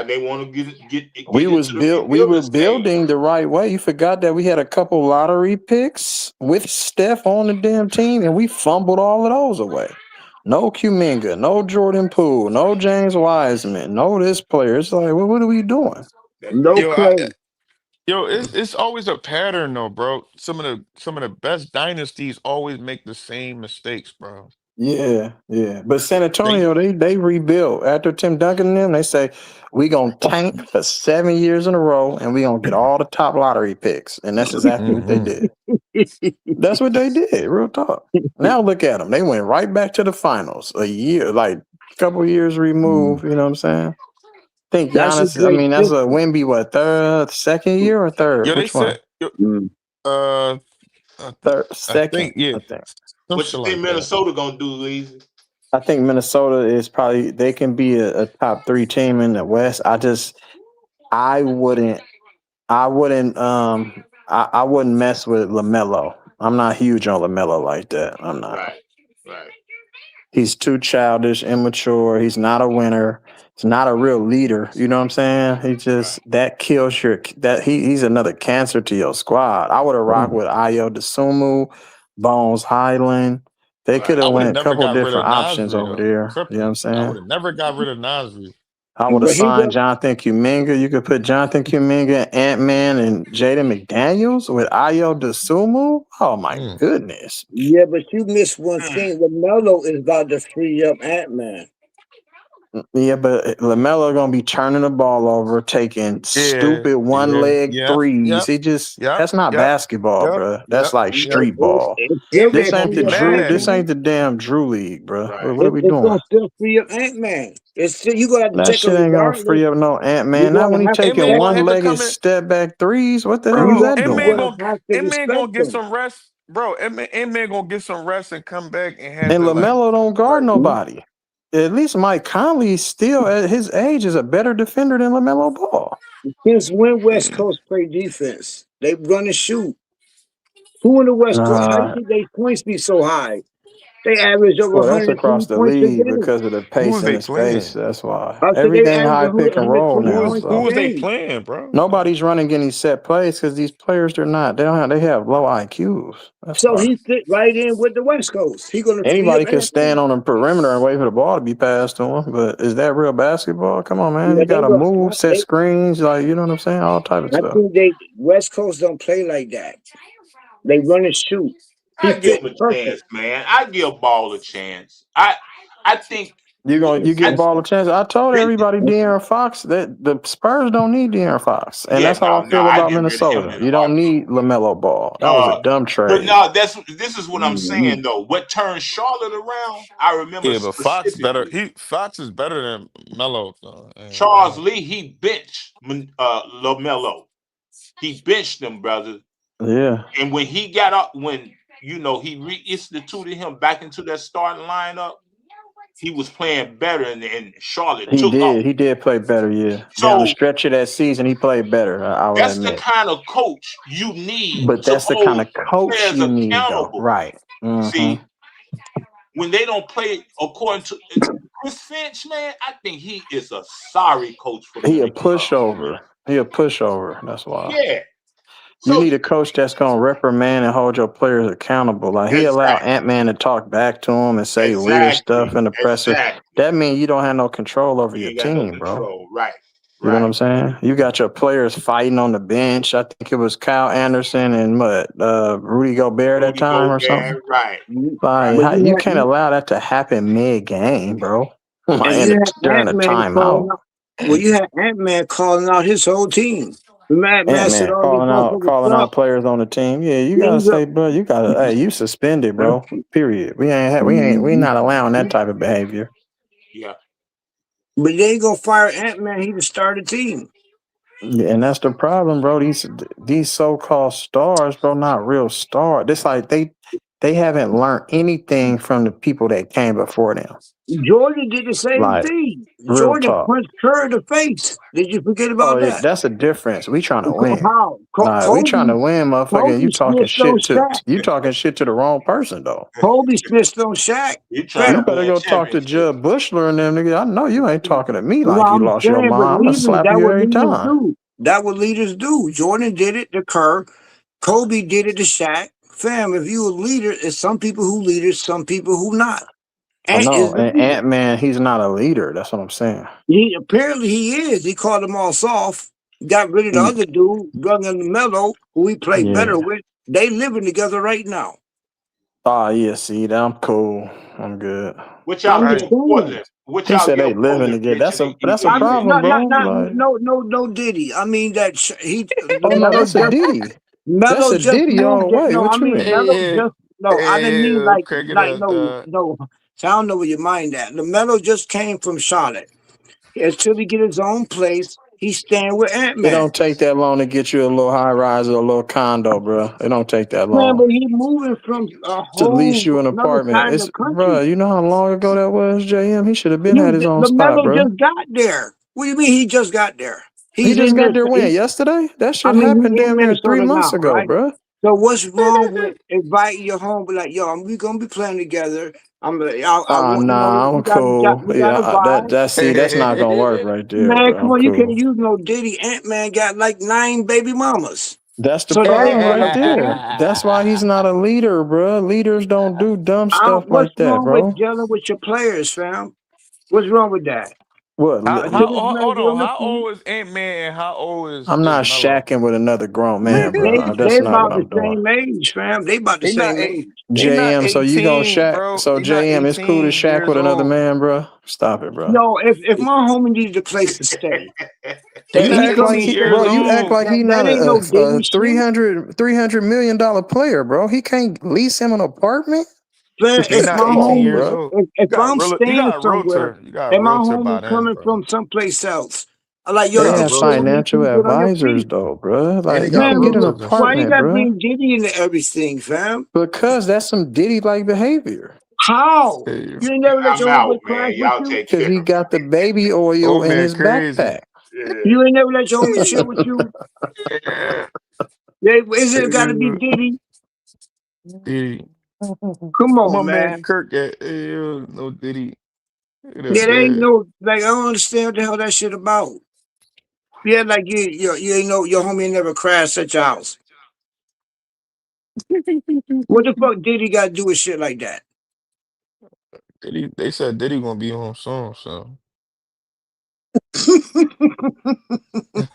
S6: They want to get
S16: We was
S6: into the
S16: built. We
S6: rebuilding
S16: were
S6: stage.
S16: building the right way. You forgot that we had a couple lottery picks with Steph on the damn team, and we fumbled all of those away. No Kuminga, no Jordan Poole, no James Wiseman, no this player. It's like, well, what are we doing?
S13: No
S15: Yo,
S13: Clay.
S15: it's always a pattern though, bro. Some of the best dynasties always make the same mistakes, bro.
S16: Yeah, yeah. But San
S6: They
S16: Antonio, they rebuilt after Tim Duncan and them. They say we gonna tank for 7 years in a row, and we gonna get all the top lottery picks, and that's exactly what they
S15: Hmm.
S16: did. That's what they did. Real talk. Now look at them. They went right back to the finals a year, like a couple years removed. You know what I'm saying? I think
S13: That's a
S16: Giannis. I
S13: great
S16: mean, that's a
S13: system.
S16: Wemby. What second year or third?
S15: Yo, they
S16: Which one?
S15: said, yo,
S13: Mm.
S15: uh,
S16: Third,
S15: I
S16: second.
S15: think, yeah,
S16: I think.
S15: some
S6: what
S15: shit
S6: you think
S15: like that.
S6: Minnesota gonna do, Lee?
S16: I think Minnesota is probably they can be a top three team in the West. I wouldn't I wouldn't mess with LaMelo. I'm not huge on LaMelo like that. I'm not.
S6: Right, right,
S16: He's too childish, immature. He's not a winner. He's not a real leader. You know what I'm saying? He just
S6: right.
S16: that kills your that he's another cancer to your squad. I would have rocked with Ayo DeSumo, Bones Highland. They could
S6: Right.
S15: I
S16: have
S15: would have
S16: went a
S15: never
S16: couple
S15: got rid of
S16: different options
S15: Nasri
S16: over
S15: though.
S16: there. You know what I'm
S15: Tripping. I
S16: saying?
S15: would have never got rid of Nasri.
S16: I would have
S13: But he
S16: signed
S13: does.
S16: Jonathan Kuminga. You could put Jonathan Kuminga, Ant Man, and Jaden McDaniels with Ayo DeSumo. Oh my
S15: Mm.
S16: goodness!
S13: Yeah, but you missed one
S6: Hmm.
S13: thing. LaMelo is about to free up Ant-Man.
S16: Yeah, but Lamelo gonna be turning the ball over, taking
S15: Yeah,
S16: stupid one
S15: yeah,
S16: leg
S15: yep,
S16: threes.
S15: yep,
S16: He just
S15: yep,
S16: that's not
S15: yep,
S16: basketball,
S15: yep,
S16: bro. That's
S15: yep,
S16: like
S15: yep.
S16: street ball.
S13: It's still
S15: And
S13: gonna
S15: they
S16: This
S15: gonna
S16: ain't
S13: free
S16: the
S15: be
S13: up
S16: Drew.
S15: mad.
S16: This
S13: Ant-Man.
S16: ain't the damn Drew League, bro.
S6: Right.
S16: What are we
S13: It's
S16: doing?
S13: gonna still free up Ant-Man. It's still you gonna have to
S16: That
S13: take
S16: shit
S13: him
S16: ain't gonna
S13: regardless.
S16: free up no Ant
S13: You're
S16: Man. Not when
S13: gonna
S16: he
S13: have to
S16: taking
S15: Man
S13: take
S15: gonna
S16: one
S15: have
S13: him.
S15: to
S16: legged
S15: come in,
S16: step back threes. What the hell is
S15: bro.
S16: that
S15: And
S13: You're
S15: man
S16: doing?
S15: gonna
S13: gonna have to
S15: and man gonna
S13: respect
S15: get
S13: him.
S15: some rest, bro. And man gonna get some rest and come back and have
S16: And
S15: to
S16: Lamelo don't guard
S15: like
S16: nobody. At least Mike Conley still at his age is a better defender than Lamelo Ball.
S13: Since when West
S15: mm,
S13: Coast play defense? They run and shoot. Who in the West Coast? How you
S16: Nah,
S13: think their points be so high? They average over
S16: well, that's across
S13: 120
S16: the
S13: points a
S16: league
S13: game.
S16: because of the
S15: who
S16: pace
S15: is
S16: and
S15: they
S16: the space.
S15: playing?
S16: That's why
S13: I said they
S16: everything
S13: average
S16: high pick and roll
S13: 120
S16: now.
S13: points a
S15: Who
S16: So
S15: is they
S13: game.
S15: playing, bro?
S16: nobody's running any set plays because these players they're not. They don't have. They have low IQs. That's
S13: So
S16: why
S13: he fit right in with the West Coast. He gonna free up
S16: anybody could stand
S13: Ant-Man.
S16: on the perimeter and wait for the ball to be passed to them. But is that real basketball? Come on, man.
S13: Yeah,
S16: You got
S13: they
S16: to
S13: go.
S16: move, set
S13: They,
S16: screens, like you know what I'm saying. All type of
S13: I
S16: stuff.
S13: think they West Coast don't play like that. They run and shoot. He
S6: I give
S13: fit
S6: him a
S13: perfect.
S6: chance, man. I give Ball a chance. I think
S16: You give
S6: I,
S16: Ball a chance. I told everybody De'Aaron Fox that the Spurs don't need De'Aaron Fox, and
S6: yeah,
S16: that's how I
S6: no,
S16: feel
S6: I
S16: about
S6: get rid of him
S16: Minnesota.
S6: in a
S16: You don't
S6: heartbeat.
S16: need LaMelo Ball. That was a dumb
S6: But
S16: trade.
S6: no, this is what I'm saying though. What turned Charlotte around? I remember
S15: Yeah, but Fox better.
S6: specifically
S15: Fox is better than Melo. So, I ain't gonna
S6: Charles
S15: lie.
S6: Lee. He benched Lamelo. He benched him, brother.
S16: Yeah,
S6: And when he got up, when he reinstituted him back into that starting lineup, he was playing better, and Charlotte
S16: he
S6: took off.
S16: did. He did play better. Yeah, down the
S6: So
S16: stretch of that season, he played better. I will
S6: that's the
S16: admit.
S6: kind of coach you need
S16: But
S6: to
S16: that's the kind
S6: hold
S16: of coach
S6: players
S16: you need, though.
S6: accountable.
S16: Right. Hmm.
S6: See, when they don't play according to Chris Finch, man, I think he is a sorry coach for them
S16: He a
S6: to give up.
S16: pushover. He a pushover. That's why.
S6: Yeah.
S16: You
S6: So
S16: need a coach that's gonna reprimand and hold your players accountable. Like he allowed
S6: exactly,
S16: Ant Man to talk back to him and say weird stuff in the presser.
S6: exactly.
S16: That means you don't have no control over
S6: You
S16: your
S6: ain't got no
S16: team, bro.
S6: control. Right,
S16: You know what
S6: right.
S16: I'm saying? You got your players fighting on the bench. I think it was Kyle Anderson and Rudy Gobert that
S6: Rudy
S16: time or something.
S6: Gobert, right,
S16: Like
S6: right.
S11: But
S16: you can't allow that to happen mid game, bro.
S11: and
S16: Like
S11: you had
S16: during
S11: Ant
S16: a
S11: Man calling
S16: timeout.
S11: out. Well, you had Ant Man calling out his whole team. Man
S16: Ant
S11: said
S16: Man
S11: all these
S16: calling
S11: motherfuckers suck.
S16: out players on the team. Yeah, you
S11: Yeah,
S16: gotta
S11: he's up.
S16: say, bro, hey, you suspended, bro. Period. We not allowing that type of behavior.
S6: Yeah.
S11: But they ain't gonna fire Ant Man. He the starter team.
S16: Yeah, and that's the problem, bro. These so called stars, bro, not real stars. It's like they haven't learned anything from the people that came before them.
S11: Jordan did the same
S16: Like
S11: thing.
S16: real
S11: Jordan
S16: talk.
S11: punched Kerr in the face. Did you forget
S16: Oh,
S11: about
S16: yeah,
S11: that?
S16: that's a difference. We trying to win.
S11: How?
S16: Nah, we trying
S11: Kobe,
S16: to win, motherfucker. And
S11: Kobe
S16: you talking
S11: snitched on
S16: shit to
S11: Shaq.
S16: the wrong person though.
S11: Kobe snitched on Shaq.
S6: You trying
S16: You
S6: to
S11: Fam,
S16: better
S6: win
S16: go talk to
S6: championships.
S16: Judd Bushler and them nigga. I know you ain't talking to me
S11: no,
S16: like you
S11: I'm
S16: lost your
S11: saying, but
S16: mind. I'm gonna
S11: leaders,
S16: slap
S11: that
S16: you
S11: what
S16: every
S11: leaders
S16: time.
S11: do. That what leaders do. Jordan did it to Kerr. Kobe did it to Shaq. Fam, if you a leader, it's some people who leaders, some people who not.
S16: I
S11: Ant
S16: know.
S11: is the
S16: And
S11: leader.
S16: Ant Man, he's not a leader. That's what I'm saying.
S11: He apparently he is. He called them all soft. Got rid of the
S16: Mm,
S11: other dude, brother Mello, who he played better
S16: yeah.
S11: with. They living together right now.
S16: Oh yeah, see, I'm cool. I'm good.
S6: What y'all
S11: I'm
S15: I
S11: just
S6: give
S15: ain't-
S11: saying.
S6: Portland? What
S16: He
S6: y'all
S16: said
S6: give
S16: they living
S6: Portland
S16: together.
S6: benching
S16: That's a
S11: I mean,
S16: problem,
S11: not,
S6: Iggy
S11: not,
S16: bro.
S11: not,
S16: Like,
S11: no Diddy. I mean that he,
S16: oh no,
S11: Mello
S16: that's a
S11: just,
S16: Diddy. That's
S11: Mello
S16: a
S11: just
S16: Diddy all
S11: moved
S16: the
S11: it.
S16: way.
S11: No, I
S16: What you
S11: mean
S16: mean?
S11: Mello
S15: Hey,
S11: just. No, I didn't mean
S15: I'm cracking
S11: like
S15: up, dog.
S11: no. So I don't know where your mind at. The Mello just came from Charlotte. Until he get his own place, he's staying with Ant
S16: It
S11: Man.
S16: don't take that long to get you a little high rise or a little condo, bro. It don't take that
S11: Man,
S16: long
S11: but he moving from a
S16: to lease
S11: whole
S16: you an
S11: another
S16: apartment.
S11: side of the
S16: It's
S11: country.
S16: bro. You know how long ago that was, JM? He should have been had his own spot,
S11: LaMelo
S16: bro.
S11: just got there. What do you mean he just got there?
S16: He
S11: He's
S16: just
S11: in there.
S16: got there when yesterday. That
S11: I
S16: shit
S11: mean,
S16: happened
S11: he's in
S16: damn near three
S11: Minnesota
S16: months
S11: now,
S16: ago,
S11: right?
S16: bro.
S11: So what's wrong with inviting your home? Be like, yo, we gonna be playing together. I
S16: Ah,
S11: want,
S16: nah, I'm cool.
S11: we got
S16: Yeah,
S11: a vibe.
S16: that's not gonna work right there,
S11: Man,
S16: bro.
S11: come
S16: I'm
S11: on, you can't
S16: cool.
S11: use no Diddy. Ant Man got like 9 baby mamas.
S16: That's the
S11: So that
S16: problem
S11: ain't
S16: right
S11: gonna
S16: there.
S11: change.
S16: That's why he's not a leader, bro. Leaders don't do dumb stuff
S11: What's
S16: like that,
S11: wrong with
S16: bro.
S11: dealing with your players, fam? What's wrong with that?
S16: What?
S15: How
S11: Niggas better
S15: hold
S11: get on
S15: on?
S11: the
S15: How
S11: team.
S15: old is Ant Man and how old
S16: I'm
S15: is
S16: not
S15: Mello?
S16: shacking with another grown man, bro.
S11: They
S16: That's not what
S11: about the
S16: I'm doing.
S11: same age, fam. They about the
S15: He not
S11: same age.
S15: he not
S16: JM, so you gonna
S15: 18,
S16: shack?
S15: bro.
S16: So
S15: He not
S16: JM, it's cool to
S15: 18
S16: shack
S15: years
S16: with another
S15: old.
S16: man, bro. Stop it, bro.
S11: No, if my homie needs a place to stay,
S15: He
S16: You
S11: and he
S15: not
S16: act like
S11: comes
S15: 18
S11: and
S16: he,
S11: stay,
S15: years
S16: bro. You act
S15: old.
S16: like he
S11: that
S16: not
S11: ain't no Diddy
S16: a
S11: shit.
S16: 300 million dollar player, bro. He can't lease him an apartment.
S11: Man,
S15: He
S11: if
S15: not
S11: my
S16: Come
S15: 18
S16: on,
S11: homie,
S15: years
S16: bro.
S15: old.
S11: if I'm
S15: You
S11: staying
S15: got a
S11: somewhere,
S15: realtor. You got a
S11: and my
S15: realtor
S11: homie
S15: by then,
S11: coming
S15: bro.
S11: from someplace else, I'm like,
S15: You
S11: yo,
S16: They
S15: got
S11: you
S15: a
S11: can
S16: have
S11: stay with
S15: realtor.
S11: me till
S16: financial
S11: you get on your
S16: advisors,
S11: feet.
S16: though, bro.
S15: And he
S16: Like,
S15: got
S11: Man,
S16: go get an
S15: realtors and
S11: why
S15: shit.
S11: you
S16: apartment,
S11: gotta
S16: bro.
S11: bring Diddy into everything, fam?
S16: Because that's some Diddy like behavior.
S11: How?
S15: Hey,
S11: You ain't never let
S6: I'm
S11: your
S6: out,
S11: homeboy crash
S6: man.
S11: with
S6: Y'all
S11: you?
S6: take
S16: Because
S6: care.
S16: he got the baby oil
S15: old
S16: in
S15: man
S16: his
S15: crazy.
S16: backpack.
S6: Yeah.
S11: You ain't never let your homie chill with you?
S15: Yeah.
S11: Yeah, is it gotta be
S15: Hey,
S11: Diddy?
S15: Diddy.
S11: Come
S15: Where my
S11: on,
S15: man
S11: man.
S15: Kirk at? Hey, no Diddy. Look at that
S11: Yeah, there ain't
S15: bad.
S11: no like I don't understand what the hell that shit about. Yeah, like you ain't know your homie ain't never crashed at your house. What the fuck did he got to do with shit like that?
S15: Diddy, they said Diddy gonna be home soon, so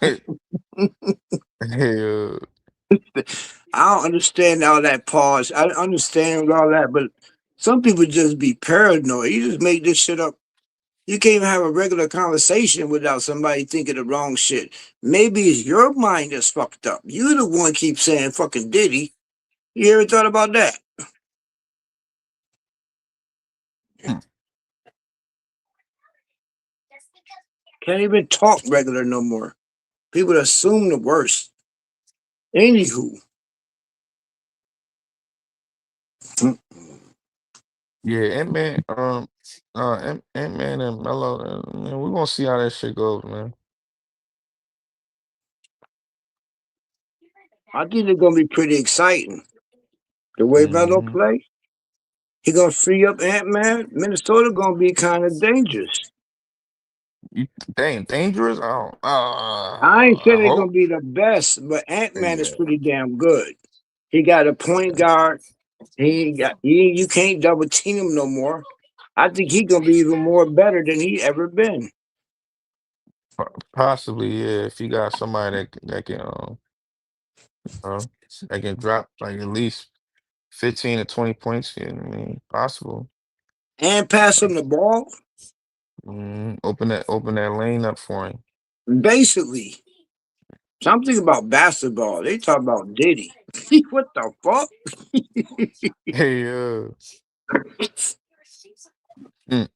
S15: hey,
S11: I don't understand all that pause. I don't understand all that, but some people just be paranoid. You just make this shit up.
S13: You can't even have a regular conversation without somebody thinking the wrong shit. Maybe it's your mind that's fucked up. You the one keep saying fucking Diddy. You ever thought about that? Can't even talk regular no more. People assume the worst. Anywho.
S15: Yeah, Ant-Man, Ant-Man and Mello, man, we're gonna see how that shit goes, man.
S13: I think it's gonna be pretty exciting. The way Melo
S15: hmm
S13: play, he gonna free up Ant-Man. Minnesota gonna be kind of dangerous.
S15: You dang dangerous?
S13: I ain't
S15: I
S13: saying they're gonna
S15: hope.
S13: be the best, but Ant-Man is
S8: Yeah.
S13: pretty damn good. He got a point guard. You can't double team him no more. I think he gonna be even more better than he ever been.
S15: Possibly, yeah. If you got somebody that can, uh, that can drop like at least 15 to 20 points, yeah, I mean, possible.
S13: And pass him the ball.
S15: Open that lane up for him.
S13: Basically, something about basketball. They talk about Diddy. What the fuck?
S15: Hey, mm.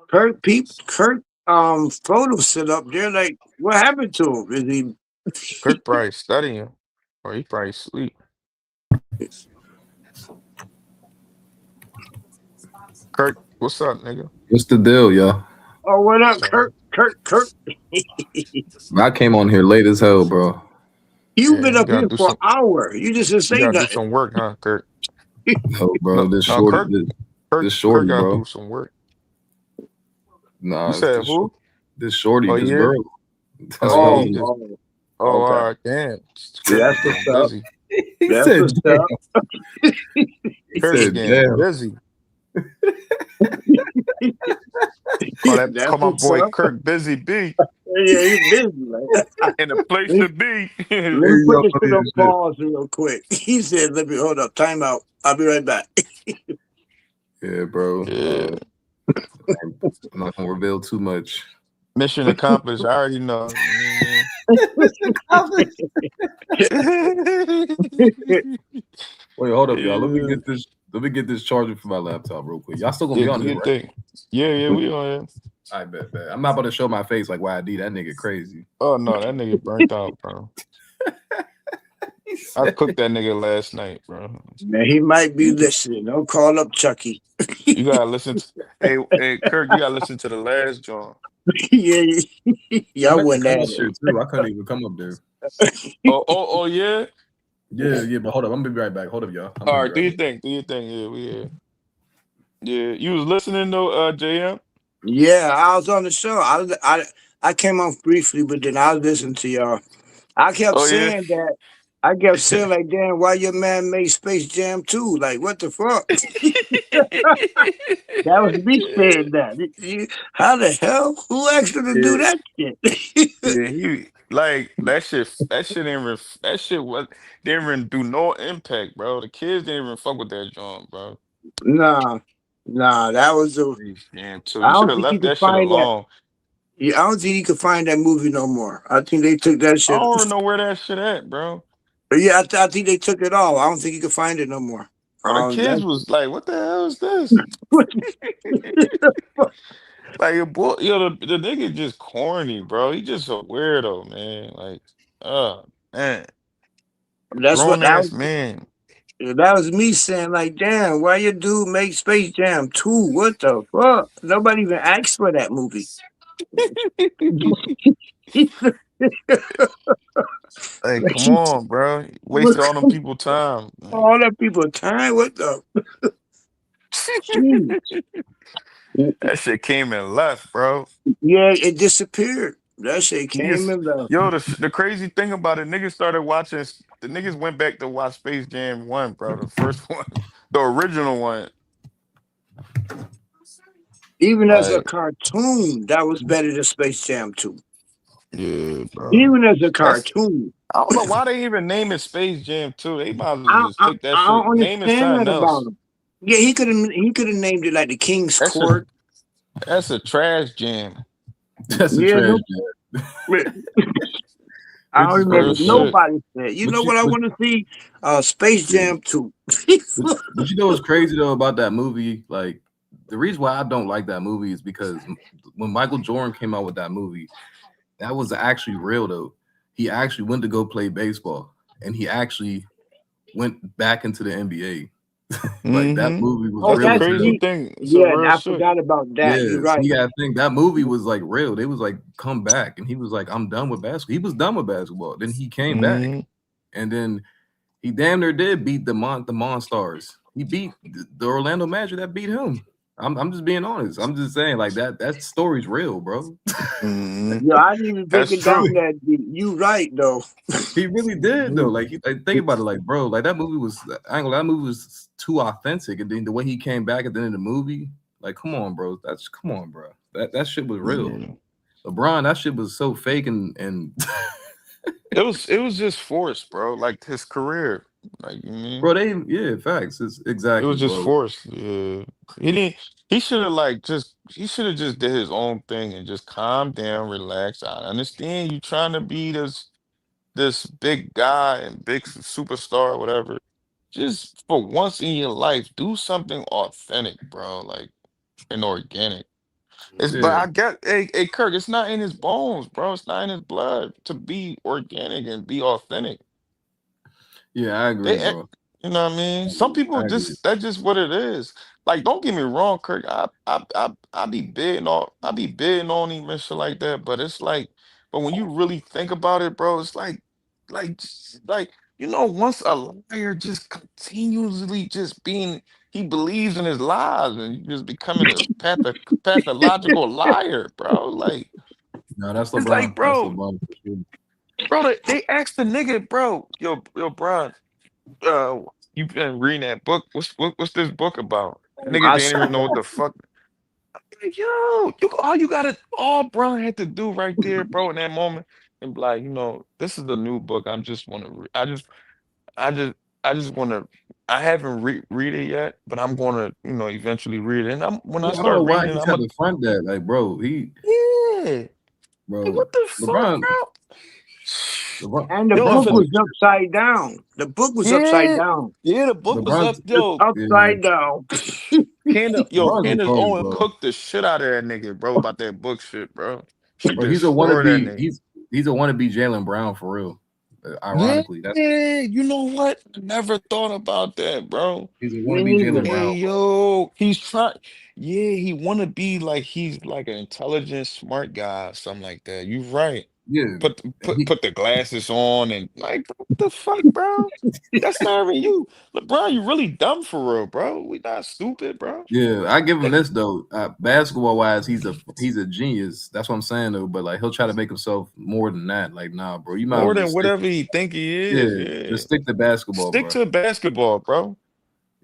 S13: Kurt photo sit up there like what happened to him? Is he
S15: Kirk probably studying, or he probably sleep. Kirk, what's up, nigga?
S18: What's the deal, y'all?
S13: oh what up,
S15: So,
S13: Kurt?
S18: I came on here late as hell, bro.
S13: You've
S15: yeah,
S13: been
S15: you
S13: up
S15: gotta
S13: here
S15: do
S13: for
S15: some.
S13: an hour. You just didn't
S15: You
S13: say
S15: gotta do
S13: nothing.
S15: some work, huh, Kirk?
S18: No, bro,
S15: No,
S18: this
S15: no,
S18: shorty,
S15: Kirk,
S18: this
S15: Kirk
S18: shorty,
S15: gotta
S18: bro.
S15: do some work. You
S18: Nah, it's
S15: said who?
S18: this shorty,
S15: Oh
S18: this
S15: yeah.
S18: girl.
S15: Oh
S18: That's what I
S15: yeah,
S18: was.
S15: he just.
S13: Oh,
S15: Oh,
S13: okay.
S15: all right, damn. Kirk
S13: That's
S15: is
S13: what's
S15: getting
S13: up.
S15: busy.
S18: He
S13: That's
S18: said,
S13: what's
S18: damn.
S13: up.
S18: He
S15: Kirk is
S18: said,
S15: getting
S18: damn.
S15: busy. Call that.
S13: That's
S15: Call my
S13: what's
S15: boy
S13: up.
S15: Kirk Busy B
S13: Yeah, he's busy, man.
S15: in the place
S13: let,
S15: to be.
S13: let
S18: Hey,
S13: me put
S18: yo,
S13: this shit
S18: funny
S13: on
S18: as shit.
S13: pause real quick. He said, "Let me hold up, time out. I'll be right back."
S18: Yeah, bro.
S15: Yeah.
S18: I'm not gonna reveal too much.
S15: Mission accomplished. I already know.
S18: Wait, hold up, y'all.
S15: Yeah.
S18: Let me get this charger for my laptop real quick. Y'all still gonna
S15: Yeah,
S18: be
S15: do
S18: on here,
S15: your
S18: right?
S15: thing. Yeah, we on here.
S18: I bet. I'm not about to show my face like YD. That nigga crazy.
S15: Oh no, that nigga burnt out, bro.
S18: He
S15: I
S18: said,
S15: cooked that nigga last night, bro.
S13: Man, he might be listening. Don't call up Chucky.
S15: You gotta listen to hey Kirk, you gotta listen to the last joint.
S13: Yeah,
S18: I
S13: y'all
S18: meant to
S13: wouldn't
S18: cut
S13: have
S18: this shit too. I couldn't even come up there.
S15: Oh yeah.
S18: Yeah, but hold up. I'm gonna be right back. Hold up, y'all. I'm
S15: All
S18: gonna be
S15: right, do
S18: right
S15: your
S18: back.
S15: thing. Do your thing. Yeah, we here. Yeah. You was listening though, JM?
S13: Yeah, I was on the show. I came off briefly, but then I listened to y'all. I kept
S15: Oh yeah.
S13: saying that. I kept saying like, damn, why your man made Space Jam 2? Like, what the fuck? That was me saying that. How the hell? Who asked him to do
S15: Yeah.
S13: that shit?
S15: Yeah, he like that shit. That shit didn't. That shit was didn't even do no impact, bro. The kids didn't even fuck with that joint, bro.
S13: nah, that was a.
S15: Damn, too.
S13: I
S15: You should
S13: don't
S15: have
S13: think you
S15: left
S13: could
S15: that shit
S13: find that.
S15: alone.
S13: Yeah, I don't think you could find that movie no more. I think they took that
S15: I
S13: shit.
S15: don't even know where that shit at, bro.
S13: Yeah, I think they took it all. I don't think you can find it no more.
S15: Bro, the kids
S13: That
S15: was like, "What the hell is this?" Like your boy, the nigga just corny, bro. He just a weirdo, man. Like, man,
S13: that's what
S15: grown ass man.
S13: that was me saying like, damn, why your dude make Space Jam 2? What the fuck? Nobody even asked for that movie.
S15: Hey,
S13: Like,
S15: come on, bro. Wasted all them people time. Like,
S13: all that people time. What the? Jeez.
S15: that shit came and left, bro.
S13: Yeah, it disappeared. That shit came
S15: Niggas,
S13: and left.
S15: yo, the crazy thing about it, niggas started watching. The niggas went back to watch Space Jam 1, bro. The first one, the original one.
S13: Even as a
S15: Like,
S13: cartoon, that was better than Space Jam 2.
S15: Yeah, bro.
S13: Even as a
S15: That's
S13: cartoon.
S15: I don't know why they even name it Space Jam 2. They might as well
S13: I,
S15: just
S13: I
S15: took that
S13: I don't
S15: shit, name it
S13: understand
S15: something
S13: that about
S15: else.
S13: him. Yeah, he could have named it like the King's
S15: That's a
S13: Court.
S15: that's a trash jam.
S12: That's a
S13: Yeah,
S12: trash
S13: no,
S12: man.
S13: I
S12: Which
S13: don't
S12: is
S15: Real
S13: remember
S12: crazy, bro.
S15: shit.
S13: nobody said. You
S12: But
S13: know
S12: you,
S13: what I
S12: but,
S13: want to see? Space
S12: yeah.
S13: Jam 2.
S12: But you know what's crazy though about that movie? Like the reason why I don't like that movie is because when Michael Jordan came out with that movie, that was actually real though. He actually went to go play baseball, and he actually went back into the NBA. Like that
S15: Mm-hmm.
S12: movie was
S13: Oh,
S15: That's the
S12: real
S13: that's
S12: as hell.
S15: crazy
S13: he.
S15: thing. It's a
S13: Yeah,
S15: real
S13: I
S15: shit.
S13: forgot about that. You're
S12: Yeah, so
S13: right.
S12: you gotta think that movie was like real. They was like, come back, and he was like, I'm done with basketball. He was done with basketball. Then he came back,
S15: Mm-hmm.
S12: and then he damn near did beat the Monstars. He beat the Orlando Magic that beat him. I'm just being honest. I'm just saying like that story's real, bro.
S15: Mm-hmm.
S13: Yeah, I didn't even break
S15: That's
S13: it down
S15: true.
S13: that deep. You right though.
S12: He really did though. Like, think about it, like bro, like that movie was I ain't gonna lie, that movie was too authentic, and then the way he came back at the end of the movie, like come on, bro, come on, bro, that shit was real.
S15: Yeah.
S12: LeBron, that shit was so fake and
S15: It was just forced, bro. Like his career. Like you mean?
S12: bro, yeah, facts, it's
S15: It
S12: exactly,
S15: was just
S12: bro.
S15: forced. Yeah. He didn't he should have just did his own thing and just calm down, relax. I understand you trying to be this big guy and big superstar, whatever. Just for once in your life, do something authentic, bro. Like and organic. But
S12: Yeah,
S15: I get, hey, Kirk, it's not in his bones, bro. It's not in his blood to be organic and be authentic.
S12: yeah, I agree,
S15: They,
S12: bro.
S15: you know what I mean? Some people
S12: I agree.
S15: that's just what it is. Like, don't get me wrong, Kirk. I be bidding on him and shit like that. But it's like, but when you really think about it, bro, it's like once a liar just continuously just being, he believes in his lies and you just becoming a pathological liar, bro. Like,
S12: No, that's
S15: it's like,
S12: LeBron. That's
S15: bro,
S12: LeBron. For sure.
S15: they asked the nigga, bro, yo, bro. uh you been reading that book? What's this book about? Nigga
S13: I
S15: didn't
S13: saw
S15: even know what
S13: that.
S15: the fuck. Like, yo, all Brian had to do right there, bro, in that moment, and be like, this is the new book. I just want to. I just, I just want to. I haven't read it yet, but I'm going to, eventually read it. And when I
S12: Yeah, I don't know
S15: start
S12: why
S15: reading it,
S12: he
S15: I'm
S12: tried
S15: a
S12: to front that. Like, bro,
S15: yeah. Like,
S12: bro,
S15: what the fuck,
S12: LeBron,
S15: bro?
S13: And the
S15: Yo,
S12: LeBron
S13: book
S15: for
S12: put
S13: was upside down. The book was upside
S15: yeah,
S13: down.
S15: yeah, the book was
S12: LeBron,
S15: up,
S13: It's
S15: yo.
S12: yeah,
S13: upside down.
S12: LeBron's
S15: Candace
S12: retarded,
S15: Owen
S12: bro.
S15: cooked the shit out of that nigga, bro, about that book shit, bro. She
S12: Bro, he's a
S15: destroyed that
S12: wannabe.
S15: nigga.
S12: He's a wannabe Jalen Brown for real.
S15: Yeah,
S12: Ironically, that's
S15: you know what? I never thought about that, bro.
S12: he's a
S13: Me
S12: wannabe Jalen
S13: neither.
S15: Hey,
S12: Brown, bro.
S15: yo, he's trying. Yeah, he want to be like he's like an intelligent, smart guy, or something like that. You right.
S12: Yeah, he,
S15: Put the glasses on and like, bro, what the fuck, bro? That's not even you, LeBron. You really dumb for real, bro. We not stupid, bro.
S12: yeah. I give him this though. Basketball wise, he's a genius. That's what I'm saying though. But like he'll try to make himself more than that. Like, nah, bro. You might as
S15: More
S12: well
S15: than
S12: just stick.
S15: whatever he think he
S12: Yeah,
S15: is. Yeah.
S12: just stick to basketball,
S15: Stick
S12: bro.
S15: to basketball, bro.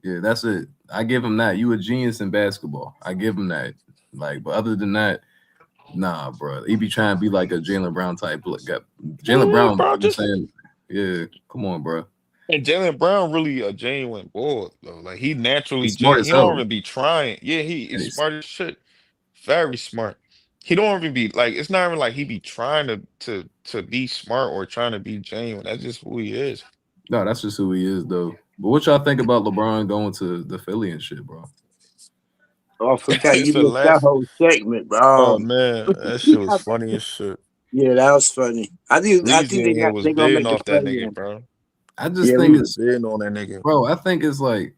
S12: Yeah, that's it. I give him that. You a genius in basketball. I give him that. Like, but other than that, nah, bro. He be trying to be like a Jalen Brown type. Jalen
S15: Yeah,
S12: Brown.
S15: bro.
S12: I'm
S15: Just
S12: saying, yeah. Come on, bro.
S15: and Jalen Brown really a genuine boy though. Like he naturally
S12: He's smart
S15: genuine.
S12: as
S15: He don't
S12: hell.
S15: even be trying. Yeah, he is
S12: Yes.
S15: smart as shit. Very smart. He don't even be like. It's not even like he be trying to be smart or trying to be genuine. That's just who he is.
S12: No, that's just who he is, though. But what y'all think about LeBron going to the Philly and shit, bro?
S13: Oh, I forgot
S15: It's
S13: you
S15: the
S13: missed that
S15: last.
S13: whole segment. But,
S15: Oh man, that shit was funny as shit.
S13: yeah, that was funny. I think
S15: Breezy in
S13: they
S15: here
S13: got
S15: was
S13: they gonna
S15: bidding
S13: make the
S15: off that
S13: play
S15: nigga,
S13: in.
S15: bro.
S12: I just
S13: Yeah,
S12: think
S15: He
S13: we
S15: was
S12: it's,
S15: bidding on that nigga.
S12: bro. I think it's like,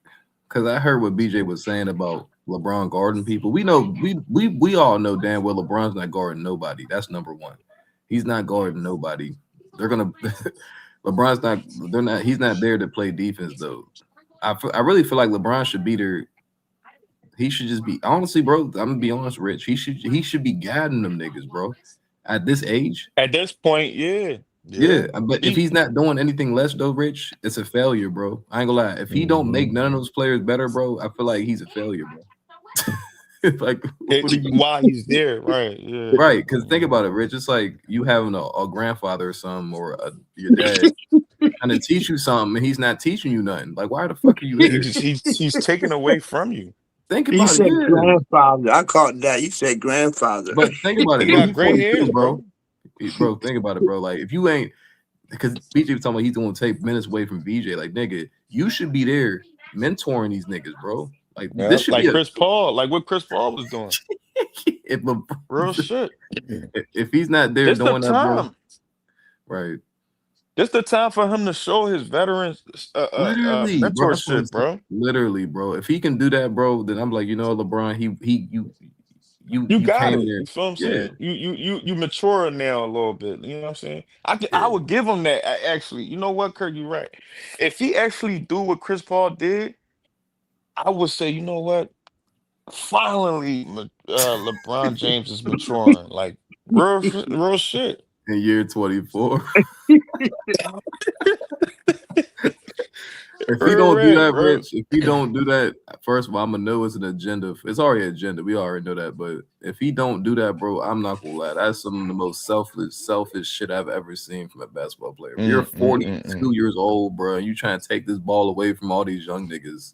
S12: cause I heard what BJ was saying about LeBron guarding people. We know, we all know damn well LeBron's not guarding nobody. That's number one. He's not guarding nobody. They're gonna. LeBron's not. They're not. He's not there to play defense though. I really feel like LeBron should be there. He should just be honestly, bro. I'm gonna be honest, Rich. He should be guiding them niggas, bro. At this age,
S15: At this point, yeah,
S12: yeah.
S15: yeah.
S12: But if
S15: He
S12: he's not doing anything less though, Rich, it's a failure, bro. I ain't gonna lie. If he don't make
S15: Mhm.
S12: none of those players better, bro, I feel like he's a failure, bro.
S15: Like, what do you?
S9: While he's there, right? Yeah.
S15: Right, because think about it, Rich. It's like you having a grandfather or something, or your dad trying to teach you something, and he's not teaching you nothing. Like, why the fuck are you here?
S9: He's taken away from you.
S15: Think
S13: You
S15: about it,
S13: said
S15: yeah.
S13: grandfather. I caught that. You said grandfather.
S15: But think about it.
S9: He got gray
S15: 42,
S9: hairs,
S15: bro. Bro, think about it, bro. Like, if you ain't, because BJ was talking about he's going to take minutes away from VJ. Like, nigga, you should be there mentoring these niggas, bro. Like,
S9: Yeah,
S15: this should
S9: like
S15: be
S9: Chris Paul, like what Chris Paul was doing. Real shit.
S15: If he's not there
S9: It's the
S15: doing that, bro,
S9: time.
S15: right?
S9: It's the time for him to show his veterans
S15: Literally, bro. That's what I'm
S9: mentorship, bro.
S15: saying. Literally, bro. If he can do that, bro, then I'm like, you know, LeBron, you
S9: got
S15: came
S9: it.
S15: there.
S9: You feel what I'm
S15: Yeah.
S9: saying? You mature now a little bit. You know what I'm saying? I would give him that. Actually, you know what, Kirk? You're right. If he actually do what Chris Paul did, I would say, you know what? Finally, LeBron James is maturing. Like real shit.
S15: In year 24. If he don't do that,
S9: Bro.
S15: Rich, if he don't do that, first of all, I'm gonna know it's an agenda. It's already an agenda. We already know that. But if he don't do that, bro, I'm not gonna lie. That's some of the most selfish shit I've ever seen from a basketball player. If you're 42 years old, bro, and you trying to take this ball away from all these young niggas.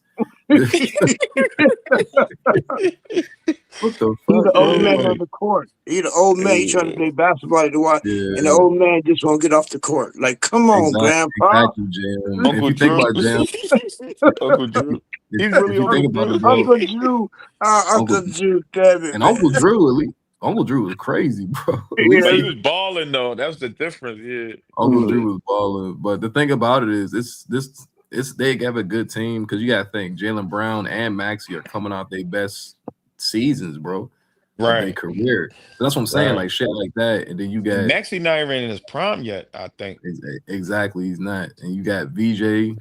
S15: What the fuck?
S13: He's the old
S15: bro?
S13: man
S15: Like,
S13: on the court. He the old man. He trying to play basketball to watch,
S15: yeah.
S13: and the old man just won't get off the court. Like, come on, Grandpa.
S15: Exactly, Jam.
S9: Uncle
S15: If you think
S9: Drew.
S15: about Jam,
S9: Uncle Drew. He's
S15: if
S9: really
S15: you
S9: Uncle
S15: think about
S9: Drew.
S15: it, bro,
S13: Uncle Drew. Uncle Drew, damn it,
S15: and
S13: man.
S15: Uncle Drew was crazy, bro. At
S9: But
S15: least
S9: he was balling though. That was the difference. Yeah.
S15: Uncle Drew was balling. But the thing about it is, they have a good team because you got to think Jaylen Brown and Maxey are coming out their best seasons, bro, of their career. So that's what I'm saying, like shit like that. And then you got
S9: Maxey not even in his prime yet, I think.
S15: exactly, he's not. And you got VJ, you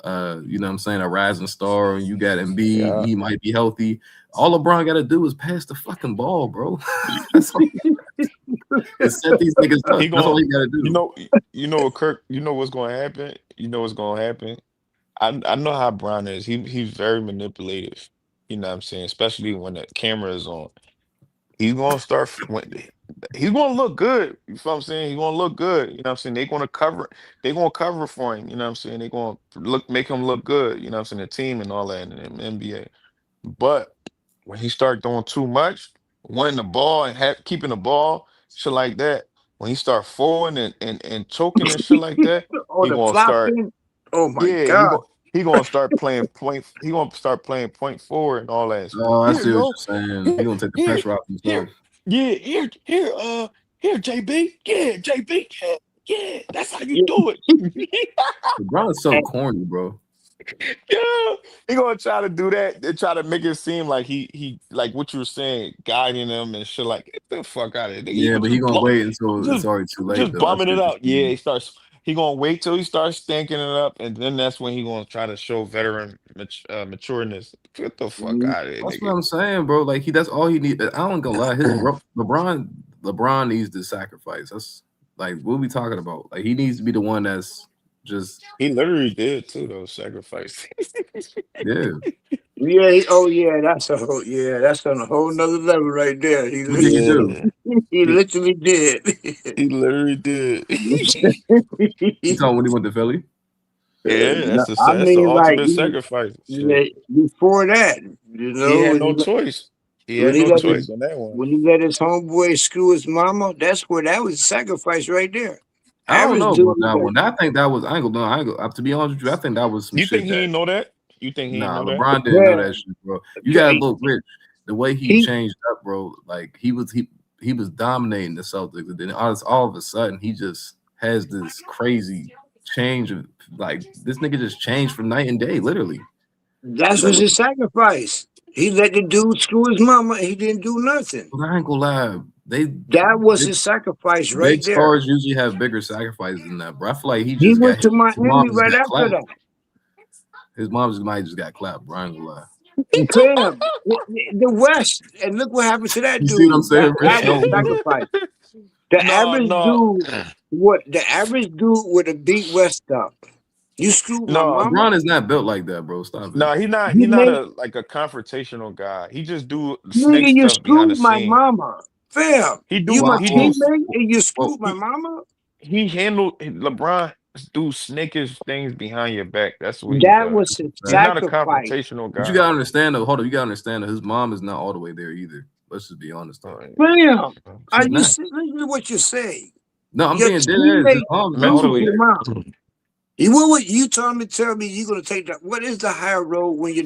S15: know what I'm saying, a rising star, and you got Embiid, he might be healthy. All LeBron got to do is pass the fucking ball, bro. That's all. Set these niggas up. That's all he got to do.
S9: You know what, Kirk? You know what's going to happen? You know what's going to happen? I know how Brown is. He's very manipulative. You know what I'm saying? Especially when the camera is on. He's going to start. He's going to look good. You feel what I'm saying? He's going to look good. You know what I'm saying? They're going to cover. They're going to cover for him. You know what I'm saying? They're going to make him look good. You know what I'm saying? The team and all that in the NBA. But when he start doing too much, winning the ball and keeping the ball, shit like that. When he start forwarding and choking and shit like that,
S13: Oh,
S9: he
S13: the
S9: gonna start.
S13: flopping. Oh my
S9: Yeah,
S13: God.
S9: he gonna start playing point. He gonna start playing point forward and all that.
S15: Oh, I
S9: Here,
S15: see what
S9: yo,
S15: you're saying.
S9: here,
S15: He gonna take the
S9: here,
S15: pressure off himself.
S9: here, JB. Yeah, JB. Yeah, that's how you do it.
S15: LeBron's so corny, bro.
S9: Yeah, he gonna try to do that. They try to make it seem like he like what you were saying, guiding them and shit. Like, get the fuck out of it.
S15: Yeah, but he gonna wait until it's already too late.
S9: Just
S15: Though.
S9: bumming it out. Yeah, he gonna wait till he starts stinking it up, and then that's when he gonna try to show veteran matureness. Get the fuck out of it,
S15: That's
S9: nigga.
S15: what I'm saying, bro. Like that's all he needs. I don't gonna lie. LeBron needs to sacrifice. That's like what we talking about. Like he needs to be the one that's just.
S9: He literally did too, though. Sacrifice.
S15: Yeah.
S13: Yeah. That's that's on a whole nother level right there. He
S15: What did you do?
S13: He literally did.
S9: He literally did.
S15: You talking when he went to Philly?
S9: Yeah, that's the
S13: like
S9: ultimate sacrifice.
S13: before that, you know,
S9: He had no choice. He had no choice on that one.
S13: When he let his homeboy screw his mama, that was a sacrifice right there.
S15: I don't know about that one. I think that was. I ain't gonna. To be honest with you, I think that was some
S9: You
S15: shit.
S9: think he didn't know that? You think he didn't know that?
S15: LeBron didn't know that shit, bro. You gotta look, Rich. The way he changed up, bro. Like he was dominating the Celtics, and then all of a sudden he just has this crazy change of like this nigga just changed from night and day, literally.
S13: That was his sacrifice. He let the dude screw his mama, and he didn't do nothing.
S15: But I ain't gonna lie.
S13: That was his sacrifice right
S15: big
S13: there.
S15: stars usually have bigger sacrifices than that, bro. I feel like he
S13: went to Miami right after that.
S15: His mom just got clapped, bro. I ain't gonna lie.
S13: Damn, the West, and look what happened to that
S15: You
S13: dude.
S15: see what I'm saying,
S13: That was
S15: Rich?
S13: sacrifice. The average dude would have beat West up. You screwed my
S7: No,
S13: mama.
S18: LeBron is not built like that, bro. Stop it.
S7: no, he's not.
S13: You
S7: He's not
S13: made
S7: a like a confrontational guy. He just do snake
S13: nigga. You
S7: stuff behind the
S13: screwed my
S7: scene.
S13: mama, fam.
S7: He
S13: You
S7: do.
S13: my
S7: He do.
S13: teammate, and you
S18: Well,
S13: screwed my mama.
S7: He handled LeBron do snakish things behind your back. That's what he
S13: That
S7: does.
S13: was his
S7: He's not a
S13: sacrifice.
S7: confrontational
S18: but you
S7: guy.
S18: gotta understand though. Hold on, you gotta understand that his mom is not all the way there either. Let's just be honest though.
S13: Fam, are
S18: She's
S13: you
S18: not.
S13: listen to what you say?
S18: No, I'm
S13: Your
S18: being dead ass. His
S13: teammate
S18: mom is not all the
S13: screwed
S18: way
S7: Mentally,
S13: your
S18: there.
S13: mom. You what you told me? Tell me you're gonna take that. What is the higher road when your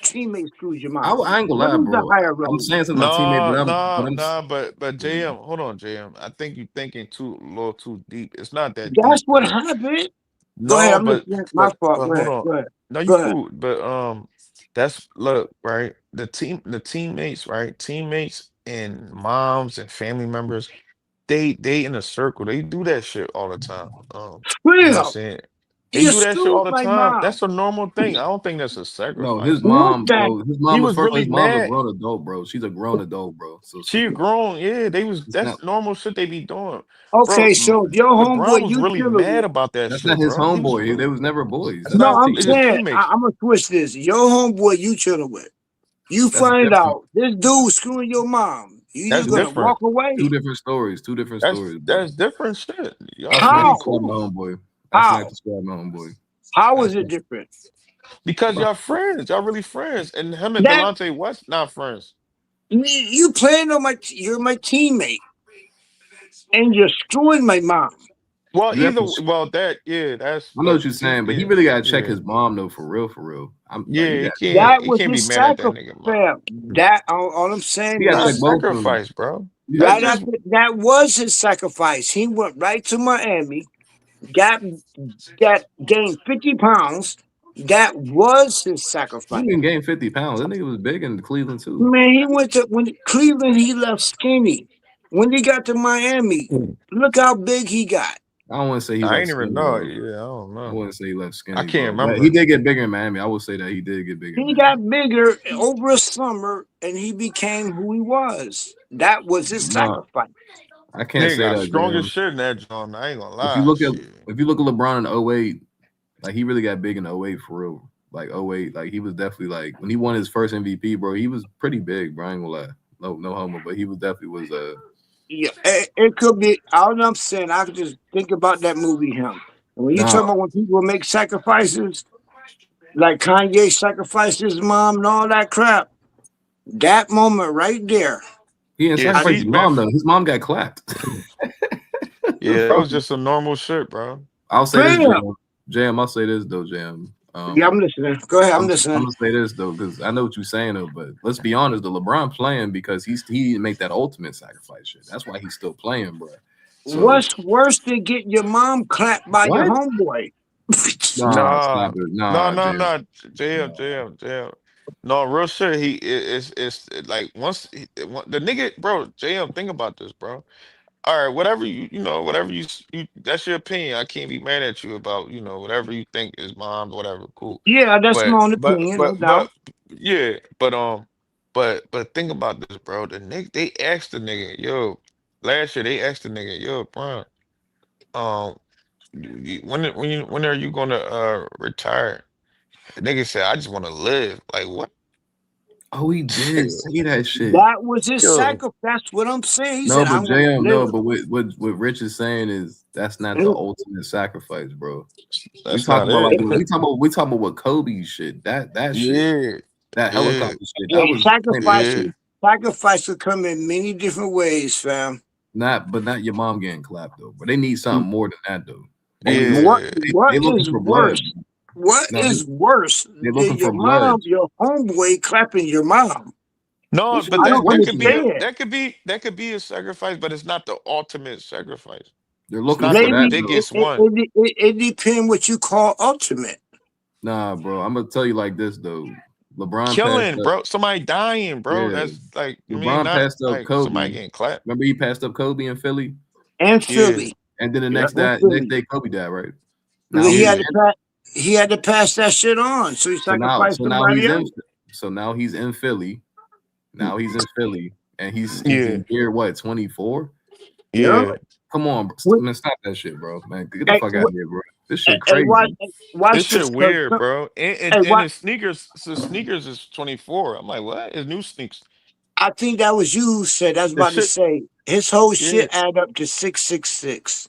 S13: teammate screws your mom?
S18: I ain't gonna
S13: What
S18: lie,
S13: is the
S18: bro.
S13: higher
S18: I'm
S13: road?
S18: saying something to my teammate,
S7: no,
S18: but
S7: no,
S18: I'm
S7: no. But JM, hold on, JM. I think you're thinking too a little too deep. It's not that
S13: That's
S7: deep,
S13: what
S7: bro.
S13: happened. Go ahead.
S7: No,
S13: I'm listening. My fault.
S7: but
S13: Go
S7: hold
S13: ahead.
S7: on.
S13: Go ahead.
S7: No, you
S13: Go ahead.
S7: cool. But that's look, right? The teammates, right? Teammates and moms and family members, they in a circle. They do that shit all the time. You know what I'm
S13: Real.
S7: saying? They
S13: You
S7: do that shit
S13: screwed
S7: all the
S13: my
S7: time.
S13: mom.
S7: That's a normal thing. I don't think that's a
S18: no, his
S7: sacrifice, bro.
S13: Look
S18: mom,
S13: back.
S18: bro. His
S7: He
S18: mom,
S7: was
S18: first of all,
S7: really
S18: his mom's a
S7: mad.
S18: grown adult, bro. She's a grown adult, bro. So
S7: She
S18: stop it.
S7: grown, yeah.
S18: It's not.
S7: That's normal shit they be doing, bro.
S13: Okay, so if your
S7: LeBron
S13: homeboy
S7: was
S13: you
S7: really
S13: chilling
S7: mad
S13: with.
S7: about that
S18: That's not
S7: shit,
S18: his
S7: bro. He was
S18: homeboy. They
S7: really.
S18: was never boys.
S7: That's
S18: That's
S13: No,
S7: not
S13: I'm
S7: his
S13: saying
S7: teammates.
S13: I'm gonna twist this. Your homeboy you chilling with. You
S18: that's
S13: find
S18: different.
S13: out this dude screwing your mom. You
S7: That's
S13: just gonna
S7: different.
S13: walk away.
S18: Two different stories. Two different
S7: That's
S18: stories, bro.
S7: that's different shit.
S18: I
S7: Y'all
S18: should not
S7: really
S13: How?
S18: describe my
S7: cool
S18: homeboy. I should not
S13: How?
S18: describe my homeboy.
S13: How
S18: I
S13: is it
S18: should,
S13: different?
S7: because
S18: bro.
S7: y'all friends. Y'all really friends. And him and
S13: That
S7: Delonte West not friends.
S13: you playing on you're my teammate and you're screwing my mom.
S7: Well,
S18: You have
S7: either
S18: to.
S7: well that yeah, that's
S18: I know
S7: but
S18: what you're
S7: he
S18: saying, but he
S7: yeah,
S18: really gotta check
S7: yeah.
S18: his mom though, for real, for real. I'm like,
S7: Yeah,
S13: That
S7: he
S13: was
S7: can't be
S13: his
S7: mad at that
S13: sacrifice.
S7: nigga, man.
S13: That all I'm
S18: he
S13: saying
S18: gotta
S7: Not
S18: check
S13: is
S18: both of them.
S7: sacrifice, bro. That's
S13: right
S7: just
S13: after that was his sacrifice. He went right to Miami, got gained 50 pounds. That was his
S18: He
S13: sacrifice.
S18: didn't gain 50 pounds. That nigga was big in Cleveland too.
S13: Man, he went to when Cleveland, he left skinny. When he got to Miami, look how big he got.
S18: I don't want to say he
S7: I
S18: left
S7: ain't even
S18: skinny
S7: know.
S18: though.
S7: Yeah, I don't
S18: I
S7: know.
S18: wouldn't say he left
S7: I
S18: skinny,
S7: can't
S18: bro. But he
S7: remember.
S18: did get bigger in Miami. I would say that he did get bigger in
S13: He
S18: Miami.
S13: got bigger over a summer and he became who he was. That was his
S18: No,
S13: sacrifice.
S18: I can't
S7: Nigga
S18: say
S7: got
S18: that,
S7: strong as
S18: Jam.
S7: shit in that John. I ain't gonna
S18: If you
S7: lie.
S18: look at
S7: Shit.
S18: LeBron in '08, like he really got big in '08 for real. Like '08, like he was definitely like when he won his first MVP, bro. He was pretty big, bro. I ain't gonna lie. No homo, but he was definitely was
S13: Yeah, it could be. All I'm saying, I could just think about that movie, him. And when you talk
S18: now
S13: about when people make sacrifices, like Kanye sacrificed his mom and all that crap, that moment right there.
S18: he didn't
S7: Yeah,
S13: I
S18: sacrifice
S7: see,
S18: his
S7: man.
S18: mom though. His mom got clapped. The
S7: Yeah, that
S18: fuck?
S7: was just some normal shit, bro.
S18: I'll say this,
S13: Fam.
S18: Jam. I'll say this though, Jam.
S13: Yeah, I'm listening. Go ahead, I'm
S18: I'm
S13: listening.
S18: gonna say this though, because I know what you're saying though, but let's be honest, the LeBron playing because he didn't make that ultimate sacrifice shit. That's why he's still playing, bro. So
S13: What's worse than getting your mom clapped by your
S18: what?
S13: homeboy?
S18: Nah, stop
S7: Nah,
S18: it.
S7: no,
S18: Nah,
S7: no,
S18: Jam.
S7: no. JM. No, real shit. It's like once the nigga, bro. JM, think about this, bro. All right, whatever whatever you, that's your opinion. I can't be mad at you about whatever you think is mom, whatever. Cool,
S13: Yeah, that's
S7: but
S13: my own
S7: but
S13: opinion, no
S7: but
S13: doubt.
S7: but yeah, but think about this, bro. The nigga they asked the nigga, yo, last year they asked the nigga, yo, Brian, um, when are you gonna retire? The nigga said, I just want to live. Like what?
S18: Oh, he did say that shit.
S13: That was his
S7: Yo,
S13: sacrifice. That's what I'm saying. He
S18: No,
S13: said,
S18: but
S13: I'm gonna
S18: JM, no,
S13: live.
S18: but what Rich is saying is that's not the ultimate sacrifice, bro. We
S7: that's
S18: talk
S7: not
S18: about like
S7: it.
S18: we talk about what Kobe shit. That shit.
S7: Yeah,
S18: That
S7: yeah,
S18: helicopter shit. That
S13: Yeah,
S18: was
S7: yeah,
S13: sacrifice will come in many different ways, fam.
S18: not your mom getting clapped though. But they need something more than that though. They need
S13: What
S7: yeah.
S18: they looking
S13: is
S18: for blood.
S13: worse? What
S18: No,
S13: is worse
S18: they
S13: than
S18: looking
S13: your
S18: for blood.
S13: mom, your homeboy clapping your mom?
S7: No,
S18: What you
S7: but
S13: I
S18: mean?
S13: don't
S7: that
S18: What?
S7: could be
S13: understand.
S7: that could be a sacrifice, but it's not the ultimate sacrifice.
S18: They're
S7: It's
S18: looking
S7: not
S18: for
S7: the
S18: that
S13: Maybe
S18: though.
S7: biggest one.
S13: it depends what you call ultimate.
S18: Nah, bro. I'm gonna tell you like this though. LeBron passed
S7: Killing,
S18: up.
S7: bro. Somebody dying, bro.
S18: Yeah.
S7: That's like, I mean,
S18: LeBron
S7: not
S18: passed up
S7: like somebody
S18: Kobe.
S7: getting clapped.
S18: Remember he passed up Kobe in Philly?
S13: And
S7: Yeah,
S13: Philly.
S18: And then the
S13: Yeah,
S18: next
S13: and
S18: day,
S13: Philly.
S18: Kobe died, right? Now
S13: He
S18: he's
S7: yeah.
S13: had to pass. He had to pass that shit on, so he
S18: so now
S13: sacrificed
S18: so now
S13: somebody
S18: he's in
S13: else.
S18: so now he's in Philly. Now he's in Philly, and he's
S7: Yeah,
S18: in year what 24.
S13: Yeah.
S7: yeah.
S18: Come on, bro.
S13: When,
S18: Man, stop that shit, bro. Man, get the
S13: hey,
S18: fuck out of here, bro. This shit
S13: Hey, watch,
S18: crazy.
S13: watch
S15: This
S13: this.
S15: shit weird, bro.
S13: Hey,
S15: And
S13: watch.
S15: his sneakers is 24. I'm like, what? His new sneaks.
S13: I think that was you who said. I was
S15: The
S13: about to
S15: shit,
S13: say his whole
S15: yeah.
S13: shit add up to 666.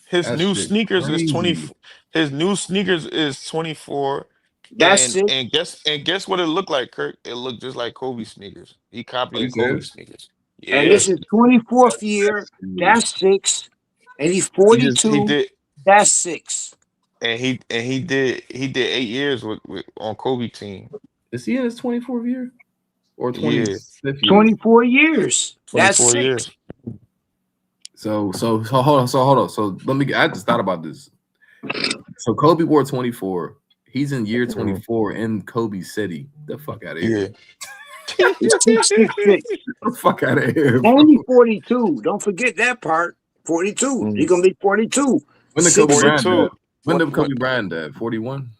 S15: His
S18: That
S15: new
S18: shit
S15: sneakers is 20.
S18: crazy.
S15: His new sneakers is 24.
S13: That's it.
S15: And guess what it looked like, Kirk? It looked just like Kobe sneakers. He
S18: What you
S15: copying Kobe
S18: said?
S15: sneakers.
S13: And
S15: Yeah.
S13: this is 24th year.
S18: Dude.
S13: That's 6. And he's
S15: He
S13: 42.
S15: did
S13: That's 6.
S15: he did 8 years with on Kobe team.
S18: Is he in his 24th year or
S15: Yeah.
S18: 25th year?
S13: 24 years. That's
S15: 24
S13: 6.
S15: years.
S18: So hold on. So let me. I just thought about this. So Kobe wore 24. He's in year 24 in Kobe City. The fuck out of
S15: Yeah.
S18: here.
S13: It's 666.
S18: The fuck out of here, bro.
S13: And he's 42. Don't forget that part. 42. He's going to be 42.
S18: When did Kobe Bryant
S15: 42.
S18: die? When did
S15: What?
S18: Kobe Bryant die? 41?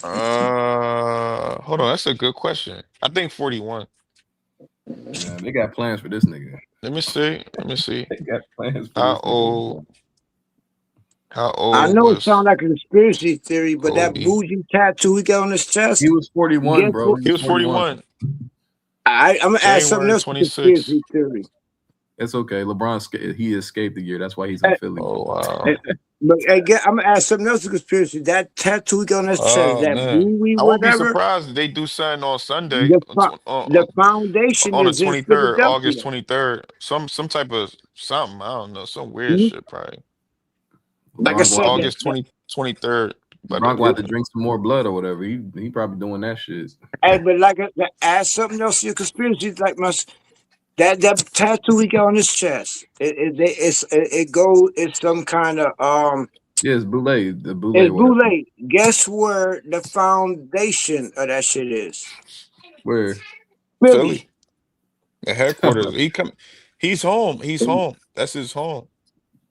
S15: Hold on. That's a good question. I think 41.
S18: Nah, they got plans for this nigga.
S15: Let me see. Let me see.
S18: They got plans for
S15: How
S18: this nigga.
S15: old? How
S13: I
S15: old
S13: know it
S15: was
S13: sounds like a conspiracy theory, but that
S15: Kobe?
S13: bougie tattoo he got on his chest,
S18: He was 41,
S13: guess
S18: bro.
S13: what?
S15: He was 41.
S13: I'm going to add something
S15: January
S13: else to
S15: 26.
S13: conspiracy theory.
S18: It's okay. LeBron, he escaped the year. That's why he's in Philly.
S15: Oh wow.
S13: But I'm going to add something else to conspiracy. That tattoo he got on his chest,
S15: Oh
S13: that
S15: man.
S13: bougie
S15: I won't be
S13: whatever,
S15: surprised if they do something on Sunday
S13: the, fo- the foundation
S15: on the
S13: is in
S15: 23rd, August
S13: Philadelphia.
S15: 23rd. Some type of something. I don't know. Some weird
S13: Mhm.
S15: shit probably.
S13: Like I
S18: LeBron
S13: said,
S15: August 23rd. But
S18: gonna have to drink some more blood or whatever. He probably doing that shit.
S13: hey, but add something else to your conspiracy, like that tattoo he got on his chest. It's some kind of
S18: Yeah, it's Boulay, the Boulay,
S13: It's
S18: whatever.
S13: Boulay. Guess where the foundation of that shit is?
S18: Where?
S15: Philly. The
S18: Fuck
S15: headquarters. He's home. He's home. That's his home.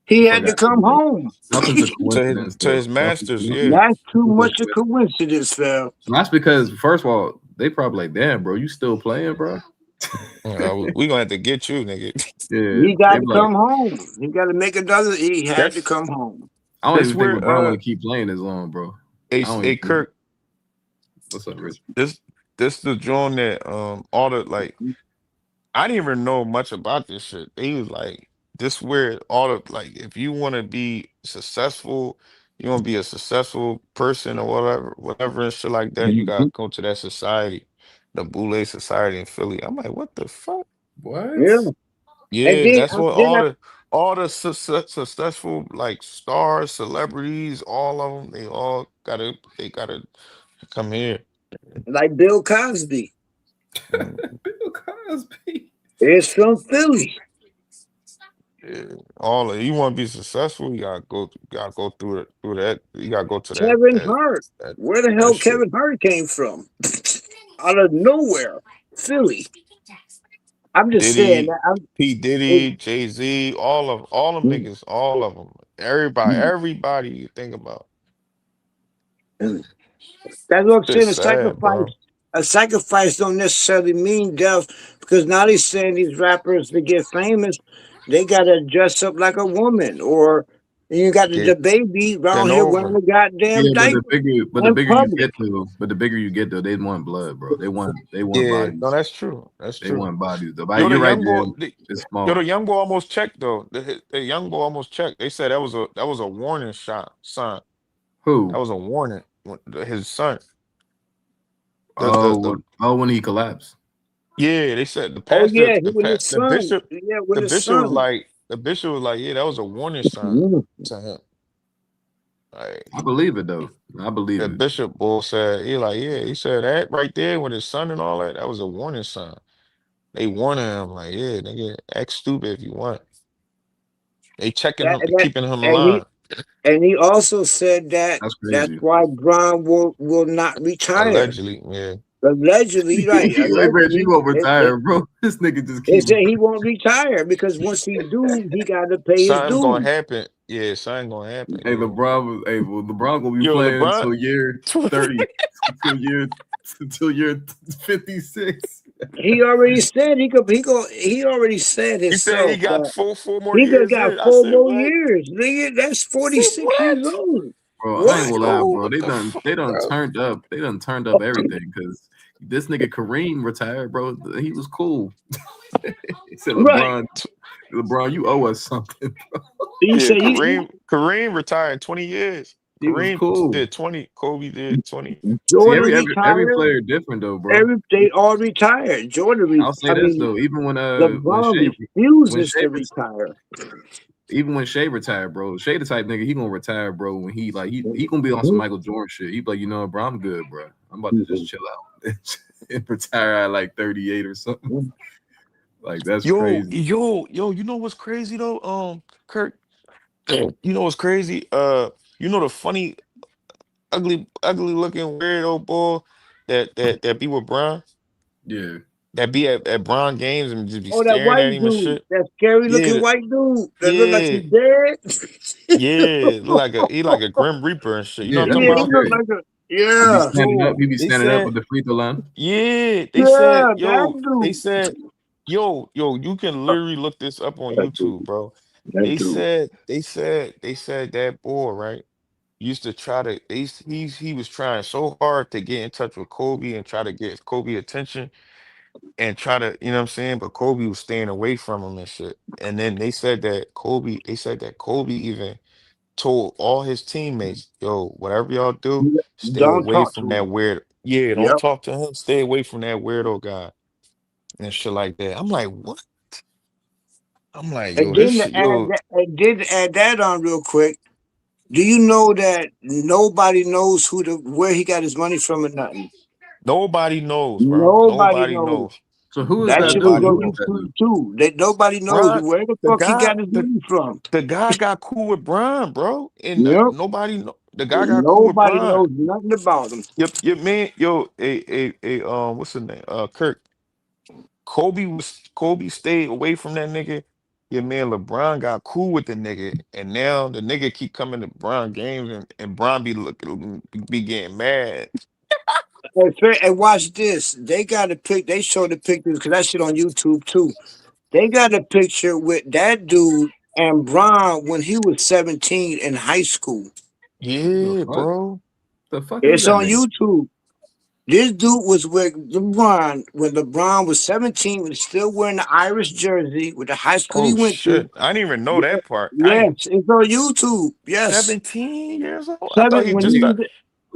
S13: He had
S18: out
S13: to
S18: of
S13: come
S18: here.
S13: home.
S18: Nothing's a coincidence,
S15: To
S18: though.
S15: his masters,
S18: Nothing's
S15: yeah.
S13: That's too
S18: a
S13: much a
S18: coincidence.
S13: coincidence, fam.
S18: And that's because, first of all, they probably like, damn, bro, you still playing, bro?
S15: We gonna have to get you, nigga.
S18: Yeah,
S13: He got
S18: they
S13: to
S18: be like,
S13: come home. He got to make another. He had to
S15: That's
S13: come home.
S18: I don't
S15: that's
S18: even think
S15: where
S18: LeBron want to keep playing this long, bro. I don't
S15: hey
S18: even think.
S15: Kirk,
S18: What's up, Rich?
S15: this the joint that all the like I didn't even know much about this shit. He was like, this where all the like if you wanna be successful, you wanna be a successful person or whatever and shit like that, you gotta go to that society, the Boulay Society in Philly. I'm like, what the fuck?
S18: What?
S13: Yeah. And
S15: Yeah,
S13: then,
S15: that's what all the successful like stars, celebrities, all of them, they gotta come here.
S13: like Bill Cosby,
S15: Mm,
S18: Bill Cosby.
S13: it's from Philly.
S15: yeah. All of you want to be successful, you gotta go through that. You gotta go to
S13: Kevin Hart. Where the hell
S15: that shit.
S13: Kevin Hart came from? Out of nowhere, Philly. I'm just saying
S15: Diddy,
S13: that.
S15: P. Diddy, Jay-Z, all them niggas, all of them. Everybody you think about.
S13: That's what I'm saying.
S15: It's sad, bro.
S13: A sacrifice don't necessarily mean death, because now they're saying these rappers to get famous, they gotta dress up like a woman, or you got the
S15: Get
S13: baby around
S15: bent
S13: here wearing
S15: over.
S13: a goddamn
S18: Yeah, but
S13: diaper
S18: the
S13: in
S18: bigger you
S13: public.
S18: get though, they want blood, bro. They want
S15: Yeah, no,
S18: bodies.
S15: that's true. That's
S18: They
S15: true.
S18: want bodies. Though.
S15: Yo, the
S18: You're right,
S15: young boy,
S18: Jim. It's
S15: the
S18: small.
S15: young boy almost checked though. The young boy almost checked. They said that was a warning shot, son. That
S18: Who?
S15: was a warning. His son. The
S18: When he collapsed.
S15: yeah, they said
S13: Oh yeah, he with his
S15: the
S13: son.
S15: bishop,
S13: Yeah, with his son.
S15: the bishop was like, yeah, that was a warning sign
S13: Mhm.
S15: to him. Like
S18: I believe it though. I believe
S15: the
S18: it.
S15: bishop boy said, he said that right there with his son and all that, that was a warning sign. They warning him, like, yeah, nigga, act stupid if you want. They checking him, keeping him
S13: And
S15: alive.
S13: he also said that
S18: That's
S13: that's
S18: crazy.
S13: why Bron will not retire.
S15: Allegedly, yeah.
S13: Allegedly, right?
S18: Like, Rich, you
S13: Allegedly,
S18: won't retire, bro. This nigga just
S13: they
S18: keep.
S13: said he won't retire because once he do, he got to pay his
S15: Something gonna
S13: dues.
S15: happen. Yeah, something gonna happen.
S18: Hey,
S15: Yeah.
S18: LeBron gonna be
S15: Yo,
S18: playing
S15: LeBron
S18: until year 30, until year 56.
S13: He already said he could. He already said
S15: He said he
S13: himself
S15: got
S13: that
S15: four more
S13: he could
S15: years
S13: got
S15: in. I
S13: 4
S15: said,
S13: more
S15: what?
S13: years. Nigga, that's
S15: I said,
S13: 46 years
S15: what?
S13: old.
S18: Bro, I ain't
S13: What?
S18: gonna lie,
S15: Yo,
S18: bro.
S15: what the fuck,
S18: They done
S15: bro?
S18: turned up. They done turned up everything because this nigga Kareem retired, bro. He was cool. He said,
S13: Right.
S18: LeBron, you owe us something.
S13: You
S15: Yeah,
S13: say you
S15: Kareem retired 20 years.
S18: He was
S15: Kareem
S18: cool.
S15: did 20. Kobe did 20.
S18: See,
S13: Jordan
S18: every
S13: retired.
S18: player different though, bro.
S13: They all retired.
S18: I'll say
S13: I
S18: this
S13: mean,
S18: though, even
S13: LeBron
S18: when
S13: refuses
S18: Shea
S13: to retire.
S18: even when Shea retired, bro, Shea the type nigga, he gonna retire, bro. When he gonna be on some Michael Jordan shit. He be like, you know, bro, I'm good, bro. I'm about to just chill out and retire at like 38 or something. Like that's crazy.
S15: You know what's crazy though? Kirk, you know what's crazy? You know the funny, ugly looking weirdo boy that be with Bron,
S18: Yeah.
S15: that be at Bron games and just be
S13: Oh, that
S15: staring at
S13: white
S15: him and
S13: dude,
S15: shit.
S13: that scary
S15: Yeah,
S13: looking white dude that look like
S15: yeah,
S13: he's dead.
S15: yeah. He like a Grim Reaper and shit. You know
S18: Yeah,
S15: what
S18: that's
S15: I'm
S13: Yeah,
S15: talking
S18: what
S13: he
S18: he
S15: about?
S13: look
S18: said.
S13: like a
S18: He be
S13: yeah,
S18: standing up.
S15: Yo,
S18: He be
S15: they
S18: standing up
S15: said,
S18: with the free throw line.
S15: yeah,
S13: yeah, that
S15: they
S13: dude,
S15: said, yo, you can literally look this up on
S13: that dude,
S15: YouTube, bro.
S13: that dude.
S15: They said that boy, right? Used to try to he was trying so hard to get in touch with Kobe and try to get Kobe attention and try to, you know what I'm saying? But Kobe was staying away from him and shit. And then they said that Kobe even told all his teammates, yo, whatever y'all do, stay
S13: Don't
S15: away
S13: talk
S15: from
S13: to
S15: that
S13: him.
S15: weird. Yeah, don't
S13: Yep.
S15: talk to him. Stay away from that weirdo guy and shit like that. I'm like, what? I'm like, yo,
S13: And
S15: this
S13: then to
S15: shit,
S13: add
S15: yo,
S13: that, and then to add that on real quick. Do you know that nobody knows where he got his money from or nothing?
S15: nobody knows, bro.
S13: Nobody
S15: Nobody
S13: knows.
S15: knows.
S18: So who is
S13: That
S18: that
S13: shit was
S18: dude?
S15: Nobody
S13: on
S18: Who is
S15: knows.
S18: that
S13: YouTube
S18: dude?
S13: too. That nobody knows
S15: Brian,
S13: where the fuck he got his
S15: the
S13: money from.
S15: guy got cool with Brian, bro. And
S13: Yep.
S15: nobody know the guy got cool with
S13: Nobody
S15: Brian.
S13: knows nothing about him.
S15: Your man, yo, what's his name? Kirk. Kobe stayed away from that nigga. Your man LeBron got cool with the nigga, and now the nigga keep coming to Bron games, and Bron be getting mad.
S13: And watch this. They got a pic. They showed the pictures because that shit on YouTube too. They got a picture with that dude and Bron when he was 17 in high school.
S18: The
S15: Yeah,
S18: fuck?
S15: bro.
S18: The fuck is
S13: It's
S18: that
S13: on
S18: nigga?
S13: YouTube. This dude was with LeBron when LeBron was 17, when still wearing the Irish jersey with the high school he
S15: Oh
S13: went to.
S15: shit, I didn't even know
S13: Yeah,
S15: that part. Damn,
S13: yes, it's on YouTube. Yes.
S15: 17 years old. I thought
S13: Seven
S15: he
S13: when
S15: just
S13: he
S18: Nigga,
S13: was
S15: started.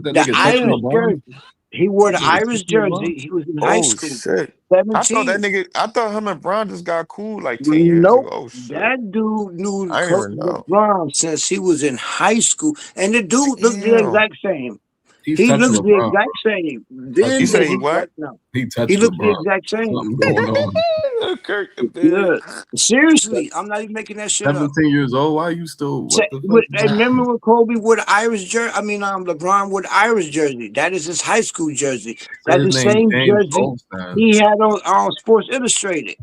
S18: that
S13: the
S18: nigga touching
S13: Irish
S18: LeBron?
S13: jersey. He wore
S18: That
S13: the
S18: nigga
S13: Irish
S18: touching LeBron?
S13: jersey. He was in high
S15: Oh
S13: school.
S15: shit. I
S13: 17.
S15: thought him and Bron just got cool like 10 years ago.
S13: Nope.
S15: Oh shit.
S13: That dude knew
S15: I didn't even know.
S13: LeBron since he was in high school. And the dude looked the
S15: Damn.
S13: exact same.
S18: He's
S13: He
S18: touching
S13: looks the
S18: LeBron,
S13: exact
S18: bro.
S13: same.
S15: You
S13: Then
S18: Touching
S13: that
S15: say he
S13: he
S18: LeBron.
S15: what?
S13: right now.
S18: He
S13: He
S18: touched
S13: looks the
S18: LeBron.
S13: exact same.
S18: Something going on.
S15: Kirk the pig.
S13: Yeah. Seriously, I'm not even making that shit up.
S18: 17 years old. Why you still? What the fuck?
S13: And remember when Kobe wore the Irish jersey? I mean, LeBron wore the Irish jersey. That is his high school jersey.
S18: Say
S13: That's
S18: his
S13: the
S18: name
S13: same
S18: James
S13: jersey
S18: Goldstein.
S13: he had on Sports Illustrated.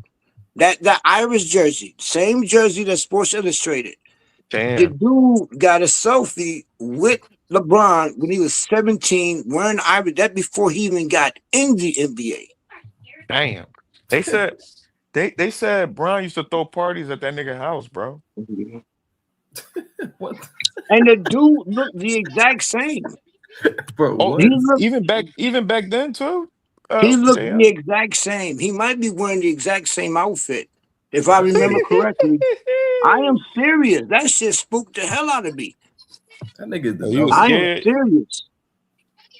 S13: That Irish jersey, same jersey that Sports Illustrated. The
S15: Damn.
S13: dude got a selfie with LeBron when he was 17 wearing the Irish. That before he even got in the NBA.
S15: Damn. They said they said Bron used to throw parties at that nigga house, bro.
S18: What?
S13: And the dude looked the exact same.
S18: Bro,
S15: Oh,
S13: He
S18: what?
S13: looked
S15: even back then too.
S13: He looked
S15: JM.
S13: the exact same. He might be wearing the exact same outfit, if I remember correctly. I am serious. That shit spooked the hell out of me.
S18: That nigga
S15: Oh, you was
S13: I
S18: developed.
S13: am
S15: scared.
S13: serious.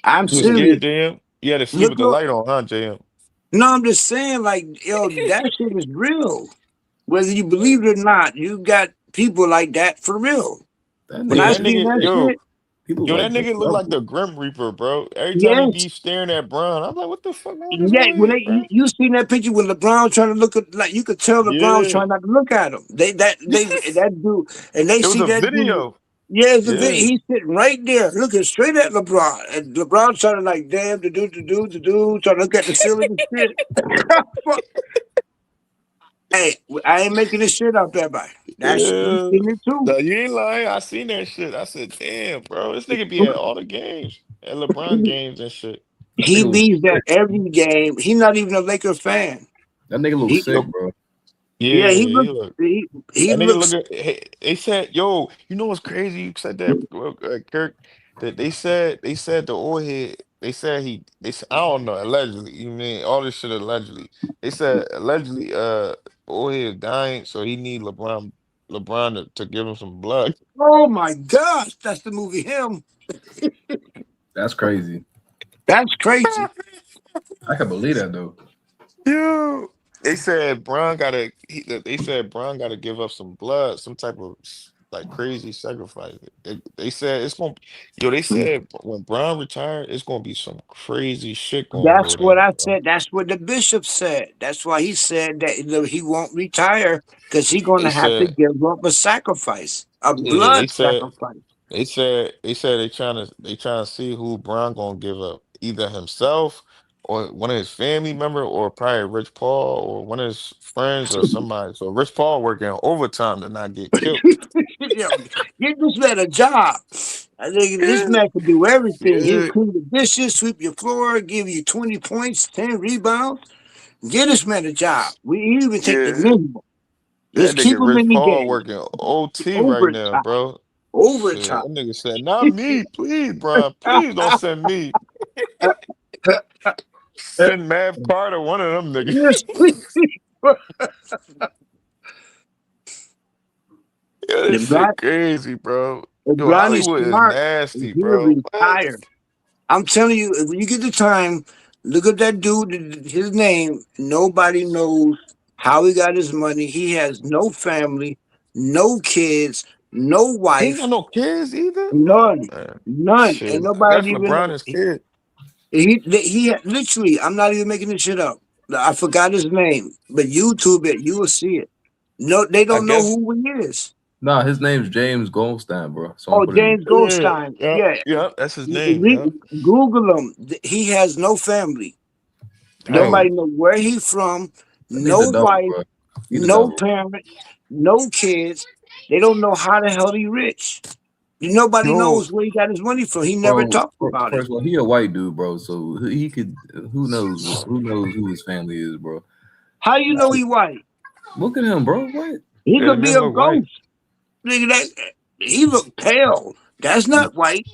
S13: I'm
S15: You was
S13: serious.
S15: scared, JM. You had to sleep
S13: Look
S15: with the
S13: up.
S15: light on, huh, JM?
S13: No, I'm just saying, like, yo, that shit is real. Whether you believe it or not, you got people like that for real.
S18: That
S13: When
S15: Yo,
S18: nigga
S13: I
S15: that
S18: is
S13: seen
S15: nigga,
S13: that
S18: sick.
S15: yo,
S13: shit,
S18: He look
S15: yo, that
S18: like the
S15: nigga look like
S18: devil.
S15: the Grim Reaper, bro. Every time he
S13: yes.
S15: be staring at Bron, I'm like, what the fuck wrong with this
S13: Yeah,
S15: little
S13: when
S15: head, bro?
S13: you seen that picture when LeBron was trying to look at, like, you could tell LeBron was
S15: Yeah.
S13: trying not to look at him. That dude, and they
S15: It was
S13: see
S15: a
S13: that dude.
S15: video.
S13: Yeah, it's the video.
S15: Yeah.
S13: He's sitting right there, looking straight at LeBron, and LeBron trying to like, damn, the dude, trying to look at the ceiling and shit. Hey, I ain't making this shit up, everybody. That's we
S15: Yeah.
S13: seen it too.
S15: No, you ain't lying. I seen that shit. I said, damn, bro, this nigga be at all the games, at LeBron games and shit.
S18: That
S13: He
S18: nigga look
S13: leaves that
S18: sick.
S13: every game. He's not even a Laker fan.
S18: That nigga look
S13: He,
S18: sick, bro.
S13: yeah,
S15: Yeah,
S13: he
S15: he
S13: looks.
S15: look.
S13: He
S15: That nigga
S13: looks.
S15: look at. They said, "Yo, you know what's crazy? You said that, Kirk. That they said the old head. They said he. They said, I don't know. Allegedly, you mean all this shit allegedly? They said allegedly, old head dying, so he need LeBron to give him some blood.
S13: Oh my gosh, that's the movie. Him.
S18: That's crazy.
S13: That's crazy.
S18: I can believe that though.
S15: Yo, they said Bron gotta. They said Bron gotta give up some blood, some type of like crazy sacrifice. They said it's gonna. Yo, they said when Bron retired, it's gonna be some crazy shit gonna
S13: That's
S15: go
S13: what
S15: down,
S13: I
S15: bro.
S13: said. That's what the bishop said. That's why he said that he won't retire because he's going
S15: They
S13: to have to
S15: said,
S13: give up a sacrifice, a
S15: yeah,
S13: blood sacrifice.
S15: they trying to see who Bron gonna give up, either himself or one of his family member, or probably Rich Paul or one of his friends or somebody. So Rich Paul working overtime to not get killed.
S13: Yeah, give this man a job. I think this
S15: Yeah,
S13: man can do everything. He'll
S15: yeah,
S13: clean the dishes, sweep your floor, give you 20 points, 10 rebounds. Get this man a job. We even take the
S15: yeah.
S13: minimum.
S15: That
S13: Just keep
S15: nigga
S13: him
S15: Rich
S13: in the
S15: Paul
S13: game.
S15: working OT right now,
S13: Overtime.
S15: bro. Shit,
S13: Overtime.
S15: that nigga said, "Not me, please, Brian. Please don't send me. Send Mav Carter, one of them niggas."
S13: Yes, please.
S15: Yeah, this
S13: LeBron,
S15: shit crazy, bro. Yo,
S13: LeBron is
S15: Hollywood is
S13: smart.
S15: nasty,
S13: He'll
S15: bro. What?
S13: retire. I'm telling you, when you get the time, look at that dude, his name. Nobody knows how he got his money. He has no family, no kids, no
S15: He ain't got
S13: wife,
S15: no kids either. Oh
S13: none.
S15: man,
S13: None.
S15: shit.
S13: And
S15: I guess
S13: nobody even
S15: LeBron
S13: know.
S15: is kid.
S13: He literally, I'm not even making this shit up. I forgot his name, but YouTube it, you will see it. No, they
S15: I
S13: don't know
S15: guess.
S13: who he is.
S18: Nah, his name's James Goldstein, bro.
S13: Oh,
S18: Someone put it in.
S13: James
S15: Yeah,
S13: Goldstein.
S15: yeah,
S13: Yeah.
S15: yeah. That's his name. Yeah.
S13: Google him. He has no family.
S15: Dang.
S13: Nobody know where he's from.
S18: That nigga
S13: No
S18: the devil,
S13: wife,
S18: bro. He the
S13: no
S18: devil.
S13: parents, no kids. They don't know how the hell he rich. Nobody
S15: Yo,
S13: knows where he got his money from. He never
S18: Bro,
S13: talked about it.
S18: first of all, he a white dude, bro. So he could. Who knows who his family is, bro.
S13: How you know he white?
S18: Look at him, bro. What?
S13: He
S15: yeah, the
S13: could be
S15: man
S13: a
S15: look white.
S13: ghost. Nigga, that he look pale. That's not white.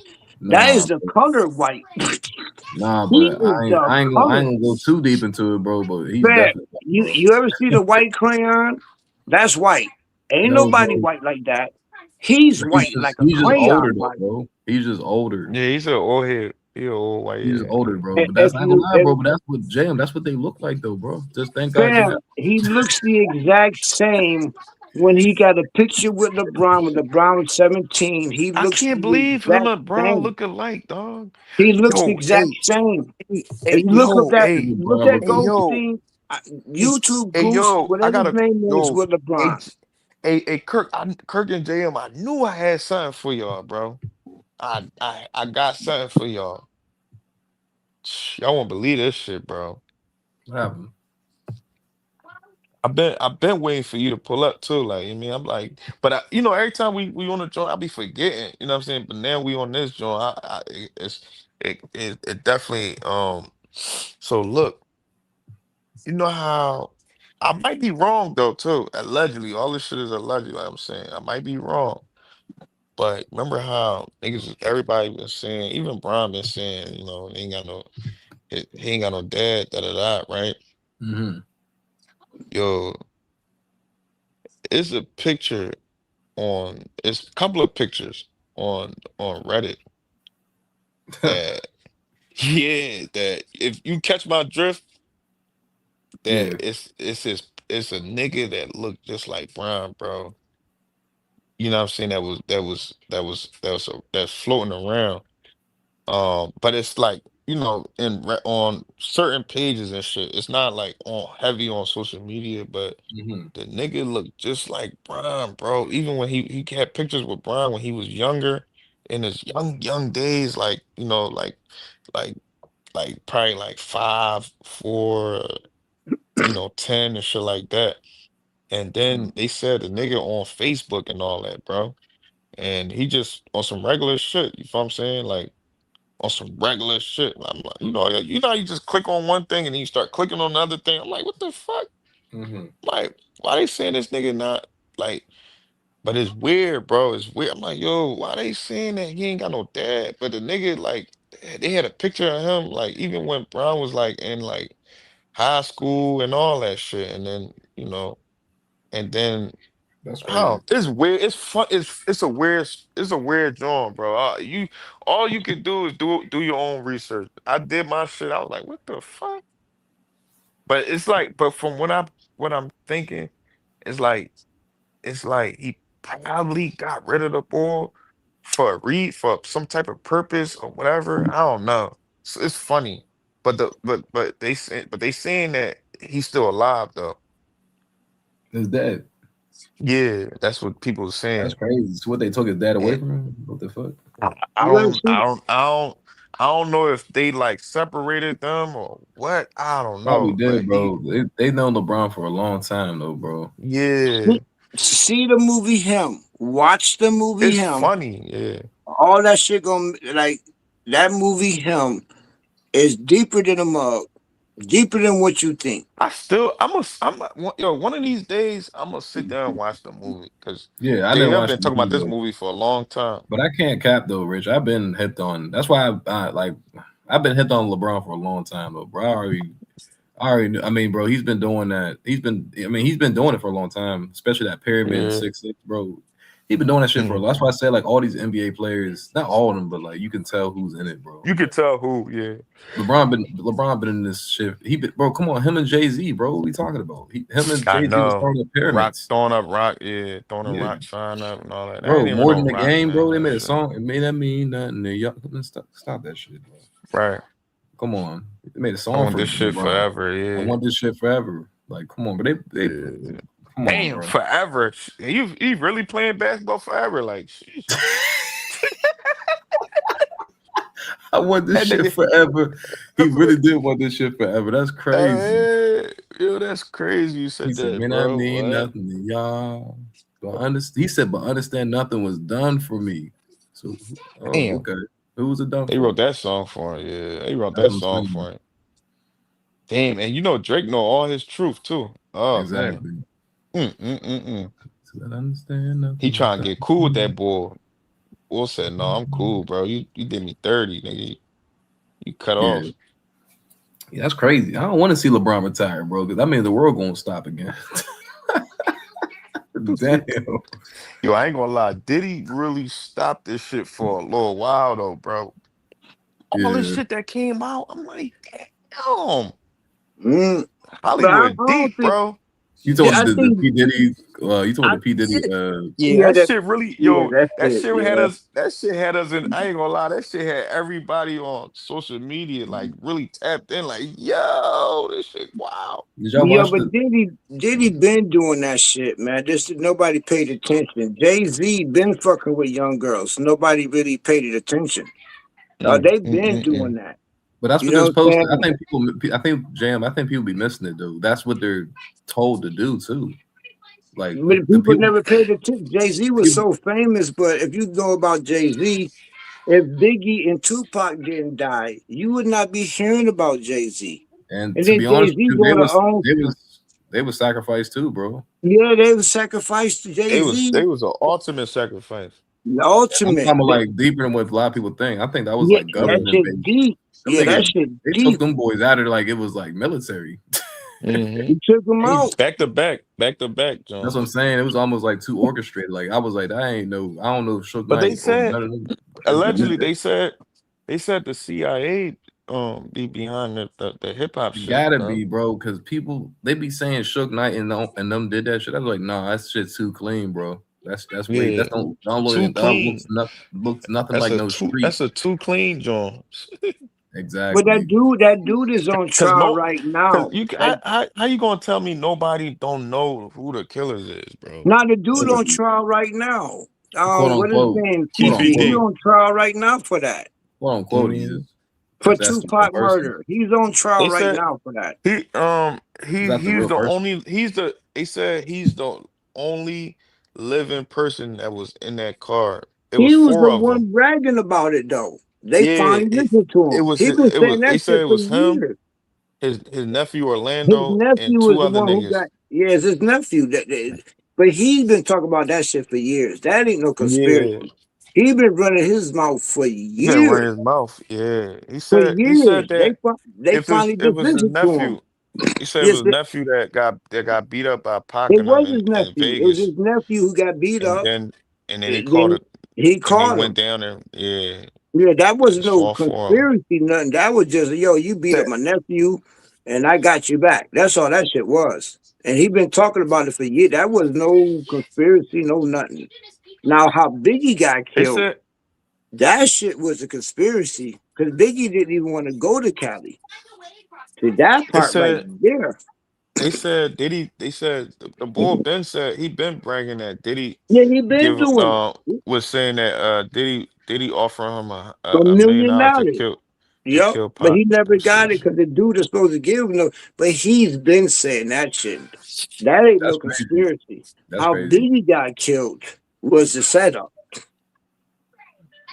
S13: That
S18: Nah,
S13: is the color white.
S18: nah,
S13: He
S18: but
S13: is the
S18: I
S13: color.
S18: ain't gonna go too deep into it, bro. But he's
S13: Man,
S18: definitely white,
S13: you
S18: bro.
S13: you ever see the white crayon? That's white. Ain't
S18: No,
S13: nobody
S18: bro.
S13: white like that. He's
S18: But
S13: white like a
S18: he's just older
S13: crayon
S18: though,
S13: white.
S18: bro. He's just older.
S15: Yeah, he's an old head. He an old white
S18: He's just
S15: head.
S18: older, bro.
S13: I-
S18: But
S13: If
S18: that's not gonna
S13: you
S18: lie,
S13: if
S18: bro. But that's what Jam. That's what they look like, though, bro. Just thank God you
S13: fam,
S18: got.
S13: he looks the exact same when he got a picture with LeBron when LeBron was 17. He
S15: I
S13: looks
S15: can't
S13: the
S15: believe him
S13: exact
S15: and Brown
S13: same.
S15: look alike, dog.
S13: He looks the
S15: Yo,
S13: exact
S15: hey,
S13: same.
S15: hey,
S13: If
S15: hey,
S13: you look up
S15: yo,
S13: that
S15: hey,
S13: look
S18: LeBron
S13: at
S18: look
S15: hey,
S18: like
S15: yo,
S13: Goldstein,
S15: hey,
S13: YouTube
S15: hey,
S13: Goose,
S15: yo, I
S13: whatever his
S15: gotta,
S13: name is
S15: yo,
S13: with
S15: hey,
S13: LeBron.
S15: hey, Kirk, Kirk and JM, I knew I had something for y'all, bro. I got something for y'all. Y'all won't believe this shit, bro.
S18: what happened.
S15: I've been waiting for you to pull up too. Like, I mean, I'm like, but every time we on the joint, I be forgetting. You know what I'm saying? But now we on this joint, it definitely. So look, you know how I might be wrong though too. Allegedly, all this shit is allegedly. Like I'm saying, I might be wrong. But remember how niggas, everybody been saying, even Brian been saying, he ain't got no, he ain't got no dad, da da da, right?
S18: Mm-hmm.
S15: Yo, it's a picture it's a couple of pictures on Reddit that yeah, that if you catch my drift, that
S18: Yeah.
S15: it's a nigga that looked just like Brian, bro. You know what I'm saying? That's floating around. But it's like, on certain pages and shit. It's not like on heavy on social media, but
S18: Mm-hmm.
S15: the nigga looked just like Brian, bro. Even when he had pictures with Brian when he was younger, in his young days, like, like probably like 5'4", 10 and shit like that. And then they said the nigga on Facebook and all that, bro. And he just on some regular shit, you know what I'm saying? Like, on some regular shit. I'm like, you just click on one thing and then you start clicking on another thing. I'm like, what the fuck?
S18: Mm-hmm.
S15: Like, why they saying this nigga not like? But it's weird, bro. It's weird. I'm like, yo, why they saying that he ain't got no dad? But the nigga, like, they had a picture of him, like, even when Brown was like in like high school and all that shit. And then, and then
S18: That's
S15: how
S18: crazy.
S15: it's weird. It's fun. It's a weird joint, bro. All you can do is do your own research. I did my shit. I was like, what the fuck? But it's like, but from what I'm thinking, it's like he probably got rid of the ball for for some type of purpose or whatever. I don't know. It's funny, but they saying that he's still alive though.
S18: His dad.
S15: Yeah, that's what people are
S18: That's
S15: saying.
S18: crazy. So what they took his dad away
S15: And
S18: from him? What the fuck?
S15: I
S13: You ever
S15: don't
S13: see?
S15: I don't I don't I don't know if they like separated them or what. I don't
S18: Probably
S15: know,
S18: did,
S15: but
S18: bro. They known LeBron for a long time though, bro.
S15: yeah,
S13: See the movie Him. Watch the movie
S15: it's
S13: Him.
S15: funny. Yeah.
S13: All that shit gonna like that movie Him is deeper than a mug, deeper than what you think.
S15: One of these days I'm gonna sit down and watch the movie because
S18: Yeah, I didn't
S15: I've
S18: watch
S15: been
S18: the
S15: talking about
S18: movie
S15: this
S18: though.
S15: movie for a long time.
S18: But I can't cap though, Rich. I've been hipped on. That's why I've been hipped on LeBron for a long time though, bro. I already knew. I mean, bro, he's been doing that. He's been doing it for a long time, especially that pyramid
S15: Yeah.
S18: 6'6", bro. He's been doing that shit for a
S15: Mhm.
S18: lot. That's why I say like all these NBA players, not all of them, but like you can tell who's in it, bro.
S15: You could tell who, yeah.
S18: LeBron been in this shit. Bro, come on, him and Jay-Z, bro. What we talking about? Him and
S15: I
S18: Jay-Z was
S15: know.
S18: starting the
S15: Rock
S18: pyramids.
S15: throwing up rock, yeah, throwing a
S18: Yeah,
S15: rock sign up and all that. I
S18: bro.
S15: didn't even
S18: More
S15: know
S18: than the
S15: Rock
S18: game,
S15: been
S18: bro.
S15: in
S18: They
S15: that
S18: made a
S15: shit.
S18: song. It may not mean nothing to y'all. Stop that shit, bro.
S15: Right.
S18: Come on. They made a
S15: I
S18: song
S15: want
S18: for
S15: this shit
S18: LeBron.
S15: forever,
S18: I
S15: yeah.
S18: want this shit forever. Like, come on, but they
S15: Yeah.
S18: come on,
S15: Damn,
S18: bro.
S15: forever. You really playing basketball forever? Like, sheesh.
S18: I want this
S15: That
S18: shit
S15: nigga,
S18: forever. He really did want this shit forever. That's crazy.
S15: yo, that's crazy you
S18: He
S15: said
S18: said,
S15: that,
S18: "Man, I
S15: bro.
S18: mean
S15: What?
S18: nothing to y'all." But he said, "But understand nothing was done for me." So, oh,
S15: Damn.
S18: okay. Who was it done
S15: They
S18: for?
S15: wrote that song for him. Yeah, they wrote
S18: That's
S15: that
S18: what I'm
S15: song
S18: saying.
S15: for him. Damn, and Drake know all his truth too. Oh man.
S18: Exactly.
S15: Mm.
S18: So I understand
S15: He
S18: nothing was
S15: trying to
S18: done
S15: get cool
S18: for
S15: with
S18: me.
S15: that boy. Will said, no, I'm cool, bro. You did me 30, nigga. You cut
S18: Yeah.
S15: off.
S18: Yeah, that's crazy. I don't want to see LeBron retire, bro, because I mean the world gonna stop again. Damn.
S15: Yo, I ain't gonna lie. Did he really stop this shit for a little while though, bro? All this
S18: Yeah.
S15: shit that came out, I'm like, damn.
S13: Mm. But I
S15: Hollywood
S13: don't
S15: deep,
S13: think.
S15: bro.
S18: You
S13: Yeah,
S18: told
S13: I
S18: the
S13: think.
S18: P Diddy. You told
S13: I
S18: the P Diddy.
S15: Yeah, yeah,
S13: yeah
S15: that
S13: that
S15: shit really,
S13: yeah
S15: yo,
S13: that's
S15: that
S13: it.
S15: shit had
S13: Yeah.
S15: us, that shit had us in, I ain't gonna lie, that shit had everybody on social media like really tapped in, like, yo, this shit, wow.
S18: Did y'all
S13: Yeah,
S18: watch
S13: but
S18: the?
S13: Diddy been doing that shit, man. Just nobody paid attention. Jay-Z been fucking with young girls. Nobody really paid it attention.
S15: Mm,
S13: They
S15: mm,
S13: been
S15: mm,
S13: doing
S15: mm.
S13: that.
S18: But that's
S13: You
S18: what they're
S13: know what
S18: supposed
S13: I'm
S18: to. I
S13: saying?
S18: think people. I think Jam. I think people be missing it, though. That's what they're told to do too. Like
S13: But
S18: the
S13: people
S18: people.
S13: never paid attention. Jay-Z was
S18: People
S13: so famous, but if you know about Jay-Z, if Biggie and Tupac didn't die, you would not be hearing about Jay-Z.
S18: and
S13: And
S18: to
S13: then
S18: be honest
S13: Jay-Z
S18: with you,
S13: going to own.
S18: they was sacrificed too, bro.
S13: Yeah, they was sacrificed to
S15: They
S13: Jay-Z.
S15: was an ultimate sacrifice.
S13: The
S18: I'm
S13: ultimate.
S18: talking about like deeper than what a lot of people think. I think that was
S13: Yeah,
S18: like
S13: that
S18: government
S13: shit
S18: based.
S13: deep.
S18: Them
S13: Yeah, that
S18: niggas,
S13: shit
S18: they took
S13: deep.
S18: them boys out of there like it was like military.
S15: Hmm.
S13: He took him out.
S15: Back to back,
S18: That's what I'm
S15: Jones.
S18: saying. It was almost like too orchestrated. Like I was like, I ain't know. I don't know if Shook
S15: But they
S18: Knight or
S15: said,
S18: none of them. They did
S15: allegedly,
S18: that.
S15: they said the CIA be behind the hip hop
S18: It
S15: shit,
S18: gotta
S15: bro.
S18: be, bro, because people they be saying Shook Knight and them did that shit. I was like, nah, that shit too clean, bro. That's way
S15: Yeah,
S18: don't look
S15: too
S18: that
S15: clean.
S18: looks nothing like no street.
S15: That's a too clean Jones.
S13: But
S18: Exactly.
S13: that dude is on
S15: Cause
S13: trial
S15: no,
S13: right
S15: cause
S13: now.
S15: you how you gonna tell me nobody don't know who the killers is, bro?
S13: Now the dude on
S18: Listen,
S13: trial right now.
S18: quote
S13: What his
S18: unquote,
S13: name?
S18: quote
S13: TP. He
S18: unquote,
S15: TPD.
S13: on trial right now for that.
S18: quote unquote. He
S15: Mhm.
S18: is.
S13: For
S18: That's the real
S13: Tupac
S18: person.
S13: murder. He's on trial
S15: They
S13: right
S15: said
S13: now for that.
S18: Is that the
S15: he's
S18: real
S15: the
S18: person?
S15: only they said he's the only living person that was in that car. It was
S13: He was
S15: four
S13: the
S15: of them.
S13: one bragging about it though. They
S15: Yeah,
S13: finally listened to
S15: it
S13: him.
S15: was
S13: He been
S15: it
S13: saying
S15: was. They
S13: that
S15: said
S13: shit
S15: it
S13: for
S15: was him,
S13: years.
S15: his nephew
S13: His
S15: Orlando, and
S13: nephew was
S15: two
S13: the
S15: other
S13: one who
S15: niggas.
S13: got, yeah, it's his nephew. But he's been talking about that shit for years. That ain't no
S15: Yeah,
S13: conspiracy. He been running his mouth for
S15: he been
S13: years.
S15: running his mouth. Yeah,
S13: For
S15: he
S13: years.
S15: said that
S13: They
S15: if
S13: finally
S15: it
S13: just
S15: was his
S13: listened to him.
S15: nephew, he said it was
S13: Yes,
S15: his nephew that got beat up by Pac
S13: it
S15: and them
S13: was his
S15: in
S13: nephew. It was
S15: Vegas,
S13: his nephew who got beat
S15: and
S13: up.
S15: then he called
S13: Then
S15: it,
S13: he
S15: and he
S13: caught
S15: went
S13: him.
S15: down there. Yeah,
S13: Yeah, that was
S15: just
S13: no
S15: fall for him.
S13: conspiracy, nothing. That was just, yo, you beat up my nephew and I got you back. That's all that shit was. And he been talking about it for years. That was no conspiracy, no nothing. Now, how Biggie got
S15: They
S13: killed,
S15: said
S13: that shit was a conspiracy because Biggie didn't even want to go to Cali. See, that
S15: they
S13: part right
S15: said
S13: there.
S15: they said Diddy. They said the boy Ben said he been bragging that Diddy
S13: Yeah, he been
S15: give
S13: doing it.
S15: was saying that Diddy offering him
S13: $1
S15: a million
S13: million.
S15: dollars to
S13: Yep,
S15: kill
S13: but
S15: Pac
S13: he never
S15: and
S13: got it
S15: shit.
S13: because the dude is supposed to give him no. But he's been saying that shit. That ain't
S18: That's
S13: no
S18: crazy.
S13: conspiracy.
S18: That's
S13: How
S18: crazy.
S13: Biggie got killed was the setup.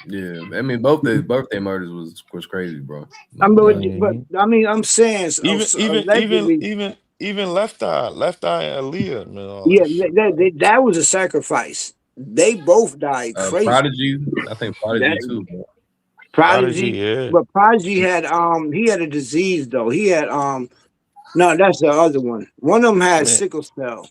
S18: Yeah, I mean both their birthday murders was crazy, bro.
S13: I
S18: No,
S13: mean,
S18: no.
S13: but I mean, I'm saying
S15: Even even even
S13: allegedly,
S15: even even Left Eye and Aaliyah and all
S13: yeah,
S15: that shit, bro.
S13: that was a sacrifice. They both died crazy.
S18: Prodigy, I think
S13: That
S18: Prodigy too, bro.
S15: Prodigy,
S13: Prodigy,
S15: yeah.
S13: but Prodigy had he had a disease though. He had no, that's the other one. One of them had
S15: Man,
S13: sickle cell.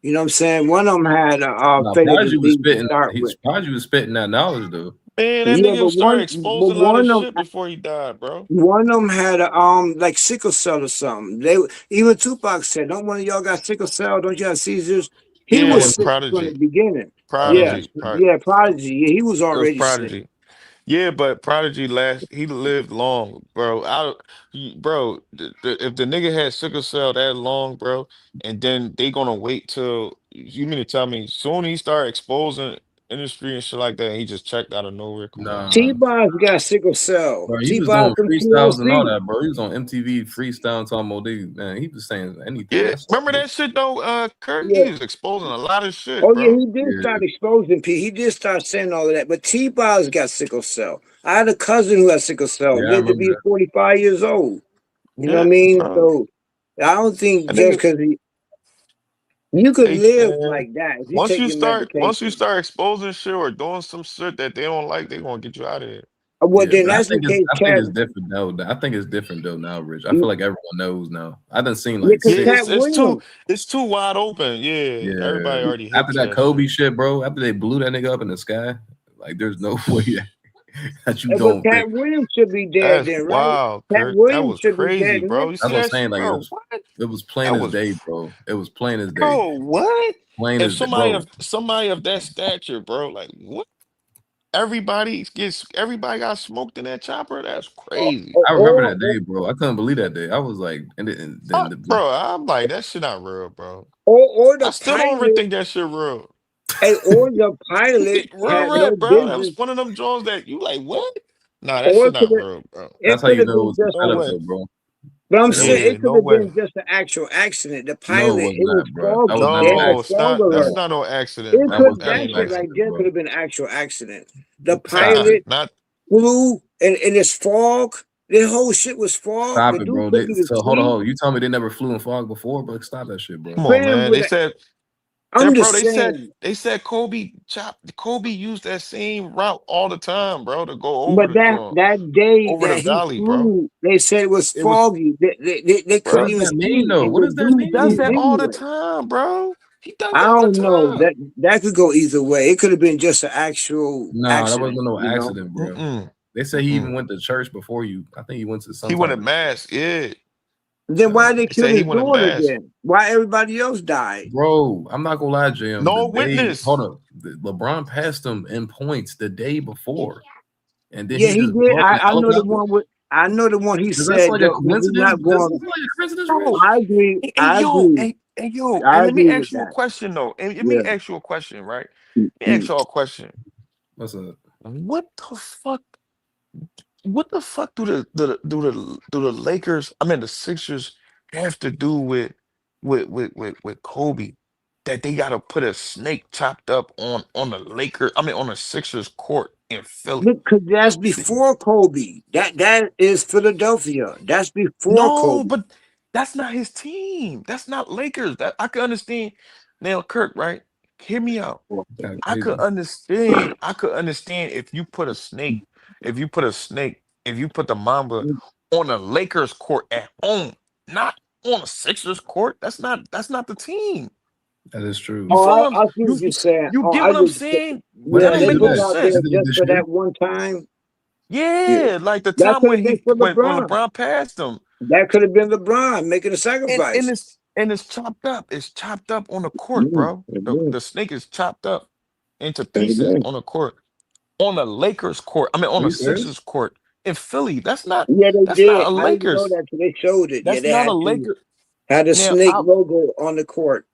S13: You know what I'm saying? One of them had a
S18: No,
S13: fatal
S18: Prodigy was
S13: disease to
S18: spitting.
S13: start with.
S18: Prodigy was spitting that knowledge though.
S15: man, that
S13: Yeah,
S15: nigga started exposing a lot of shit before he died, bro.
S13: one of them had a, like sickle cell or something. They even Tupac said, "Don't one of y'all got sickle cell? Don't you have seizures?" He
S18: That
S15: Yeah,
S13: was
S18: was
S13: sick from the
S15: Prodigy.
S13: beginning. Yeah,
S15: Prodigy.
S13: yeah, Prodigy. Yeah, he was
S15: It was
S13: already sick.
S15: Prodigy. Yeah, but Prodigy he lived long, bro. Bro, if the nigga had sickle cell that long, bro, and then they gonna wait till you mean to tell me soon he start exposing industry and shit like that, and he just checked out of nowhere. Come on,
S18: nah,
S15: man.
S13: T-Boz got sickle cell.
S18: bro. He was
S13: T-Boz
S18: doing
S13: from
S18: freestyles and all
S13: TLC.
S18: that, bro. He was on MTV freestyle talking about they, man. He was saying anything.
S15: Yeah,
S18: That's
S15: remember that shit though, Kurt?
S13: Yeah.
S15: He was exposing a lot of shit,
S13: Oh yeah,
S15: bro.
S13: he did
S18: yeah,
S13: start exposing people. He did start saying all of that. But T-Boz got sickle cell. I had a cousin who had sickle cell.
S18: yeah. I
S13: Lived to
S18: remember
S13: be
S18: that.
S13: 45 years old. You know what
S15: Yeah,
S13: I mean?
S15: bro.
S13: So I don't think
S15: I
S13: just
S15: think
S13: because you could
S15: hey
S13: live
S15: man,
S13: like that if you take your
S15: once you
S13: medication.
S15: start exposing shit or doing some shit that they don't like, they gonna get you out of here.
S13: Well,
S18: Yeah,
S13: then
S18: but
S13: that's the case,
S18: I think
S13: Cat.
S18: it's different though. I think it's different though now, Rich. I
S13: Yeah,
S18: feel like everyone knows now. I done seen like
S13: because
S15: Yeah,
S18: six.
S13: Cat Williams.
S15: it's too wide open. Yeah,
S18: Yeah,
S15: everybody already hip
S18: after
S15: to
S18: that
S15: that
S18: Kobe
S15: shit.
S18: shit, bro. After they blew that nigga up in the sky, like there's no way that you
S13: But
S18: don't think.
S13: Cat Williams should be dead
S15: That's
S13: then, right?
S15: wild,
S13: Cat
S15: Kurt. That
S13: Williams
S15: was
S13: should be dead
S15: crazy, bro.
S13: next.
S15: You
S18: That's
S15: see
S18: what I'm
S15: that
S18: saying.
S15: shit,
S18: Like
S15: bro? What?
S18: it was plain
S15: That
S18: as
S15: was
S18: day, bro. It was plain as day.
S15: bro. What?
S18: Plain
S15: If
S18: as day, bro.
S15: somebody of that stature, bro, like what? Everybody got smoked in that chopper. That's
S13: Or,
S15: crazy.
S13: or,
S18: I remember
S13: or,
S18: that day, bro. I couldn't believe that day. I was like, and then
S15: Bro, I'm like that shit not real, bro.
S13: or
S15: I
S13: the
S15: still don't ever
S13: pilot,
S15: think that shit real.
S13: or the pilot
S15: Real
S13: had no
S15: red, bro. That
S13: business,
S15: was one of them Jones that you like what? Nah, that
S13: or
S15: shit
S13: it could
S15: not
S13: have,
S15: real, bro.
S18: that's
S13: it
S18: how
S13: could
S18: you
S13: have
S18: know it
S13: been
S18: was a
S13: just.
S15: No
S18: setup,
S15: way.
S18: though, bro.
S13: But I'm
S18: It was.
S13: saying
S15: Yeah,
S13: it could
S15: no
S13: have
S15: way.
S13: been just an actual accident. The
S18: No, it
S13: pilot,
S18: was
S13: it was
S18: not, bro. That was
S13: foggy.
S18: not
S13: They
S18: no
S13: had a
S15: No,
S18: accident.
S15: it's
S13: fog
S15: not. That's
S13: alert.
S15: not no accident,
S13: It
S18: That
S15: bro.
S18: was
S13: could
S15: That
S18: not
S13: that
S15: ain't
S18: no
S15: no
S13: shit right
S18: accident,
S13: there
S15: accident.
S13: could
S18: bro.
S13: have been an actual accident. The
S18: Stop
S15: Nah,
S18: it.
S13: pilot
S15: not
S13: flew and this fog, the whole shit was fog.
S18: Stop
S13: The
S18: it,
S13: dude
S18: bro.
S13: said he was
S18: So hold on,
S13: asleep.
S18: hold on. You tell me they never flew in fog before, but stop that shit, bro.
S15: come on,
S13: Fam,
S15: man.
S13: with a, I'm
S15: Bro,
S13: just saying.
S15: they said Kobe used that same route all the time, bro, to go over
S13: But
S15: the
S13: that
S15: joint,
S13: that day
S15: over the
S13: that he
S15: valley, bro.
S13: flew, they said it was
S15: It was
S13: foggy. They
S18: What
S13: couldn't
S18: does
S15: bro.
S13: even
S18: that mean,
S13: see,
S18: though?
S13: and
S18: What
S13: the
S18: does that
S13: dude
S15: He does
S13: flew
S18: mean?
S15: that all the
S13: anyway.
S15: time, bro. He does
S13: I
S15: that all the
S13: don't know.
S15: time.
S13: That could go either way. It could have been just an actual
S18: Nah, that
S13: accident,
S18: wasn't no
S13: you know.
S18: accident, bro.
S15: Mm-mm.
S18: They say he even
S15: Mm-mm.
S18: went to church before you. I think he went to some
S15: He
S18: type
S15: went a
S18: of.
S15: mask, yeah.
S13: Then why they
S15: They
S13: kill
S15: said he
S13: his
S15: went a
S13: daughter
S15: mask.
S13: then? Why everybody else died?
S18: Bro, I'm not gonna lie, Jim. The
S15: No
S18: day,
S15: witness.
S18: hold up, LeBron passed him in points the day before, and then
S13: Yeah,
S18: he
S13: he
S18: just
S13: did.
S18: blew up in a
S13: I know the
S18: helicopter.
S13: one with. I know the one he
S18: Does that sound
S13: said
S18: like a
S13: that we're
S18: coincidence?
S13: not
S18: Does that
S13: going.
S18: sound like a coincidence,
S15: Bro,
S18: Rich?
S13: I agree.
S15: hey,
S13: I agree.
S15: and
S13: I
S15: let me
S13: agree
S15: ask
S13: with
S15: you a
S13: that.
S15: question though. And let me
S13: Yeah.
S15: ask you a question, right? Let me ask y'all a question.
S18: What's up?
S15: What the fuck? What the fuck do the Lakers? I mean, the Sixers have to do with Kobe? that they gotta put a snake chopped up on the Lakers, I mean on the Sixers court in Philly.
S13: Because that's before Kobe. That is Philadelphia. That's before
S15: No,
S13: Kobe.
S15: but that's not his team. That's not Lakers. That I could understand. Now, Kirk, right? Hear me out.
S18: Kind of
S15: I could
S18: crazy.
S15: understand. I could understand if you put a snake, if you put the Mamba on a Lakers court at home, not on a Sixers court. That's not the team.
S18: That is true.
S15: You feel
S13: Oh,
S15: what I'm
S13: I see what
S15: you
S13: you're saying.
S15: you
S13: Oh,
S15: get
S13: I
S15: what I'm
S13: just
S15: saying?
S18: When
S15: That
S13: yeah,
S18: did
S15: don't
S18: they
S13: they
S15: make
S18: do
S15: no
S13: put it
S18: that?
S13: out
S18: They
S13: there
S15: sense.
S18: did it
S13: just
S18: this
S13: for
S18: year.
S13: that one time. Yeah,
S15: Yeah, like the
S13: that
S15: time
S13: could
S15: when
S13: have been for
S15: when
S13: LeBron.
S15: LeBron passed him.
S13: That could have been LeBron making a
S15: And
S13: sacrifice.
S15: it's chopped up. It's chopped up on the court,
S13: Mm,
S15: bro. The
S13: agree,
S15: the snake is chopped up into pieces
S13: agree.
S15: on the court. On the Lakers court. I mean
S18: Are
S15: on
S18: you
S15: the
S18: serious?
S15: Sixers court in Philly.
S13: Yeah, they
S15: That's not
S13: did.
S15: a
S13: I didn't know
S15: Lakers.
S13: that till they showed it. Yeah,
S15: That's
S13: they
S15: not a
S13: had to
S15: Laker.
S13: had a
S15: Now
S13: snake
S15: I
S13: logo on the court.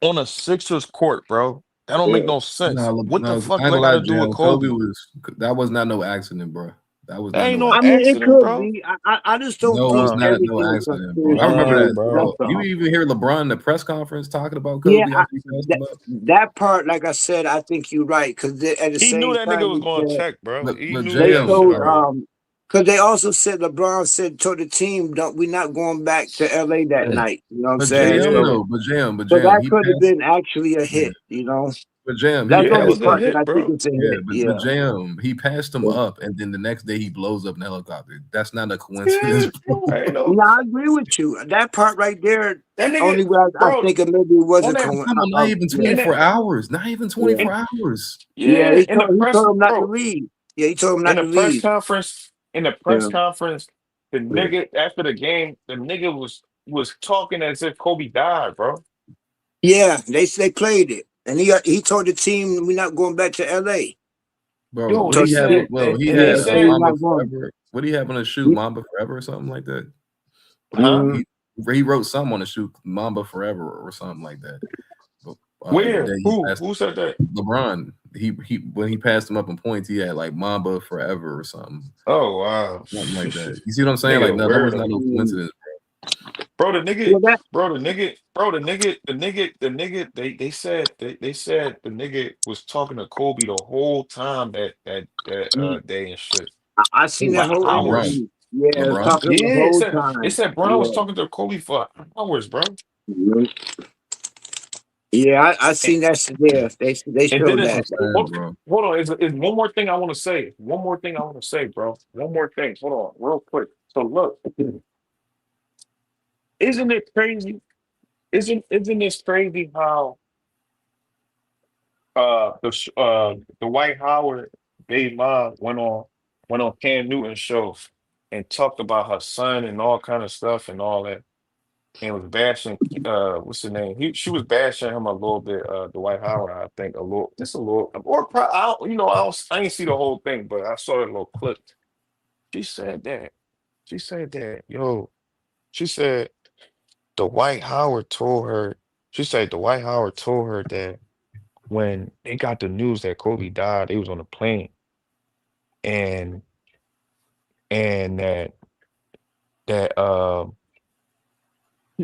S15: on a Sixers court, bro. That don't make
S13: Yeah.
S15: no sense.
S18: No,
S15: What the
S18: no,
S15: fuck
S18: I ain't
S15: do I
S18: gonna lie,
S15: gotta do with
S18: Jam. Kobe
S15: Kobe?
S18: was that was not no accident, bro. That was
S15: That
S18: not
S15: ain't
S18: no
S15: no
S13: I
S18: accident.
S13: mean, it
S15: accident,
S13: could
S15: bro.
S13: be. I just don't
S18: No, it's
S13: think
S18: not no
S13: everything is
S18: accident, bro. I remember
S15: Nah,
S13: conspiracy.
S18: that.
S13: That's
S15: bro.
S18: You
S13: all.
S18: even hear LeBron in the press conference talking about
S13: Yeah,
S18: Kobe after he passed
S13: that
S18: him up.
S13: that part, like I said, I think you're right. Because at the
S15: He knew
S13: same
S15: that nigga
S13: time,
S15: was
S13: he
S15: gonna
S13: said
S15: check, bro. He
S18: But
S15: knew
S13: they
S15: that
S18: JM,
S15: shit
S13: told
S15: already.
S13: because they also said LeBron said told the team, "Don't we're not going back to LA that
S15: Yeah.
S13: night." You know what I'm
S18: but
S13: saying?
S18: JM
S15: Yeah.
S13: So
S18: though, but
S13: so
S18: JM,
S13: that
S18: he
S13: could have
S18: passed.
S13: been actually a
S18: Yeah.
S13: hit. You know,
S18: But Jam, he
S13: that's the
S15: Yeah, it
S13: only
S15: was
S18: passed
S15: a
S18: him.
S13: part that
S15: hit,
S13: I think
S15: bro.
S13: it's a
S18: Yeah,
S13: hit.
S18: but
S13: Yeah.
S18: Jam, he passed him up, and then the next day he blows up in a helicopter. That's not a coincidence,
S15: Yeah.
S18: bro.
S15: I ain't know.
S13: Yeah, I agree with you. That part right there,
S15: That nigga,
S13: only way I
S15: bro,
S13: think it maybe was
S15: on
S13: a
S15: that
S18: Come on, not even
S13: yeah,
S15: in
S18: 24
S15: that
S18: hours. Not even
S13: yeah,
S18: 24 hours.
S13: yeah.
S15: yeah, in the
S13: He
S15: press,
S13: told him not to
S15: bro,
S13: leave. Yeah, he told him
S15: in
S13: not
S15: the
S13: to
S15: press
S13: leave.
S15: conference, in the
S13: Yeah,
S15: press conference, the
S13: yeah.
S15: nigga after the game, the nigga was talking as if Kobe died, bro.
S13: Yeah, they played it, and he told the team we're not going back to L.A.
S18: Bro,
S15: Yo,
S18: what
S15: they
S18: do you have?
S15: said
S18: Well, he
S15: and they
S13: Yeah,
S18: had
S13: so we're
S15: said,
S18: Mamba
S13: not going.
S18: Forever. What do you have on the shoe?
S13: He,
S18: Mamba Forever or something like that?
S15: huh?
S13: mhm.
S18: He wrote something on the shoe, Mamba Forever or something like that. But, the
S15: Where?
S18: day he
S15: Who?
S18: passed
S15: Who said that?
S18: LeBron, he when he passed him up in points, he had like Mamba Forever or something.
S15: Oh wow.
S18: Something like that. You see what I'm saying? Like,
S15: Nigga,
S18: no, that was not
S15: weirdo.
S18: no coincidence.
S15: Bro, the nigga,
S13: Well, that
S15: they said they said the nigga was talking to Kobe the whole time that day and shit.
S13: I seen that
S15: Like
S13: whole
S15: hours.
S18: LeBron.
S13: interview. Yeah,
S18: LeBron.
S13: talking to him the
S15: Yeah,
S13: whole
S15: it
S13: time.
S15: said Brown was
S13: Yeah,
S15: talking to Kobe for hours, bro.
S13: mhm. Yeah, I
S15: And,
S13: seen that. Yeah, they
S15: and then
S13: showed
S18: That's
S13: that.
S18: what I'm saying, bro.
S15: hold on, is one more thing I want to say. One more thing I want to say, bro. One more thing. Hold on, real quick. So look, isn't it crazy? Isn't this crazy how the White Howard baby mom went on Cam Newton's show and talked about her son and all kind of stuff and all that and was bashing what's the name? She was bashing him a little bit, Dwight Howard, I think a little just a little or I don't, I didn't see the whole thing, but I saw a little clip. She said that. She said that, yo, she said Dwight Howard told her, she said Dwight Howard told her that when they got the news that Kobe died, they was on a plane and that that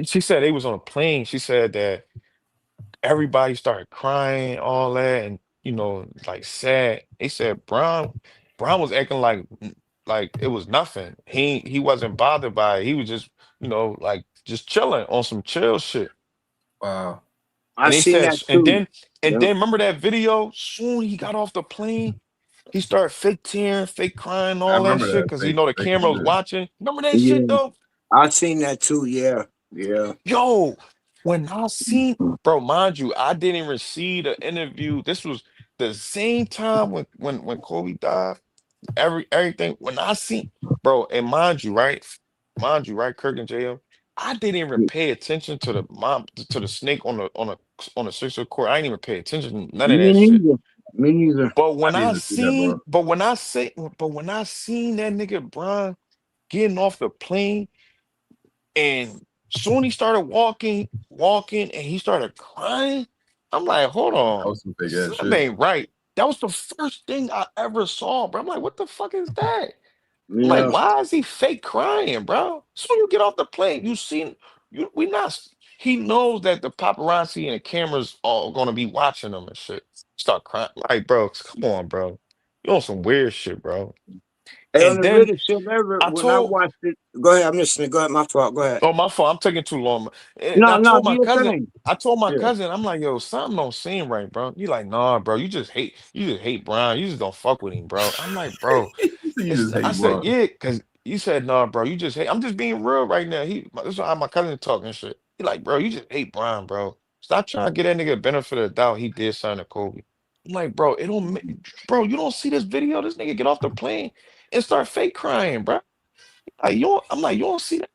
S15: she said they was on a plane. She said that everybody started crying, all that, and like sad. They said Brown was acting like it was nothing. He wasn't bothered by it. He was just, like just chilling on some chill shit.
S18: Wow.
S13: I
S15: And they
S13: seen
S15: said,
S13: that too.
S15: and
S13: Yeah,
S15: then remember that video? Soon he got off the plane, he started fake tearing, fake crying,
S18: I
S15: all that
S18: remember
S15: shit,
S18: that
S15: because
S18: fake
S15: the
S18: fake
S15: camera was
S18: shit.
S15: watching. Remember that shit
S13: yeah,
S15: though?
S13: I seen that too. Yeah, yeah.
S15: Yo, when I seen, bro, mind you, I didn't even see the interview. This was the same time when Kobe died. Everything when I seen, bro, and mind you, right, Kirk and JL, I didn't even pay attention to the snake on the Sixer court. I didn't even pay attention to none of
S13: Me
S15: that shit.
S13: neither. Me neither.
S15: But
S18: I
S15: when
S18: didn't
S15: I
S18: even see that, bro.
S15: seen, but when I seen that nigga Brian getting off the plane and soon he started walking, and he started crying. I'm like, hold
S18: That
S15: on,
S18: was some fake ass
S15: something
S18: shit.
S15: ain't right. That was the first thing I ever saw, bro. I'm like, what the fuck is that? I'm like,
S13: Yeah.
S15: why is he fake crying, bro? So you get off the plane, you seen we not. he knows that the paparazzi and the cameras are gonna be watching him and shit. Start crying. Like, bro, come on, bro. You on some weird shit, bro.
S13: Hey, on
S15: And
S13: the
S15: then
S13: realest shit ever,
S15: I
S13: when I
S15: told
S13: watched it, go ahead, I'm listening. Go ahead, my fault. Go ahead.
S15: Oh, my fault. I'm taking too long. And
S13: No, no, do your thing.
S15: I told my
S13: Yeah.
S15: cousin, I'm like, yo, something don't seem right, bro. He like, nah, bro, you just hate Brian. You just don't fuck with him, bro. I'm like, bro,
S18: You just
S15: I
S18: hate
S15: said,
S18: bro.
S15: yeah, because you said, nah, bro, you just hate. I'm just being real right now. This is how my cousin talking shit. He like, bro, you just hate Brian, bro. Stop trying to get that nigga benefit of the doubt. He did something to Kobe. I'm like, bro, bro, you don't see this video? This nigga get off the plane and start fake crying, bro. Like, I'm like, you don't see that?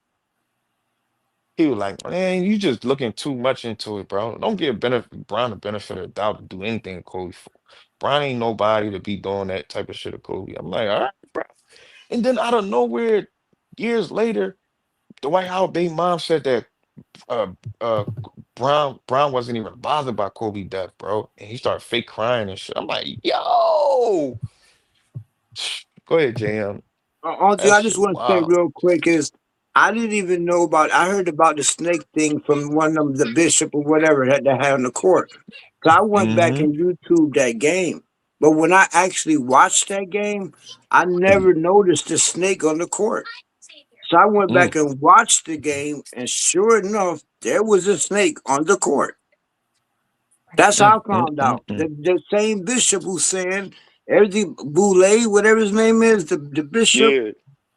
S15: He was like, man, you just looking too much into it, bro. Don't give Brian the benefit of the doubt to do anything to Kobe for. Brian ain't nobody to be doing that type of shit to Kobe. I'm like, all right, bro. And then out of nowhere, years later, the White House baby mom said that uh uh Brown wasn't even bothered by Kobe death, bro. And he started fake crying and shit. I'm like, yo, go ahead, JM.
S13: Only thing
S15: That
S13: I just
S15: shit
S13: want to say
S15: wild.
S13: real quick is I didn't even know about. I heard about the snake thing from one of them, the bishop or whatever that they had on the court. So I went back
S15: Mm-hmm.
S13: and YouTube that game. But when I actually watched that game, I never noticed the snake on the court. So I went
S15: Mm,
S13: back and watched the game, and sure enough, there was a snake on the court. That's
S15: mm,
S13: how I
S15: mm,
S13: found
S15: mm,
S13: out.
S15: mm.
S13: The same bishop who's saying everything, Boulay, whatever his name is, the bishop.
S15: Yeah.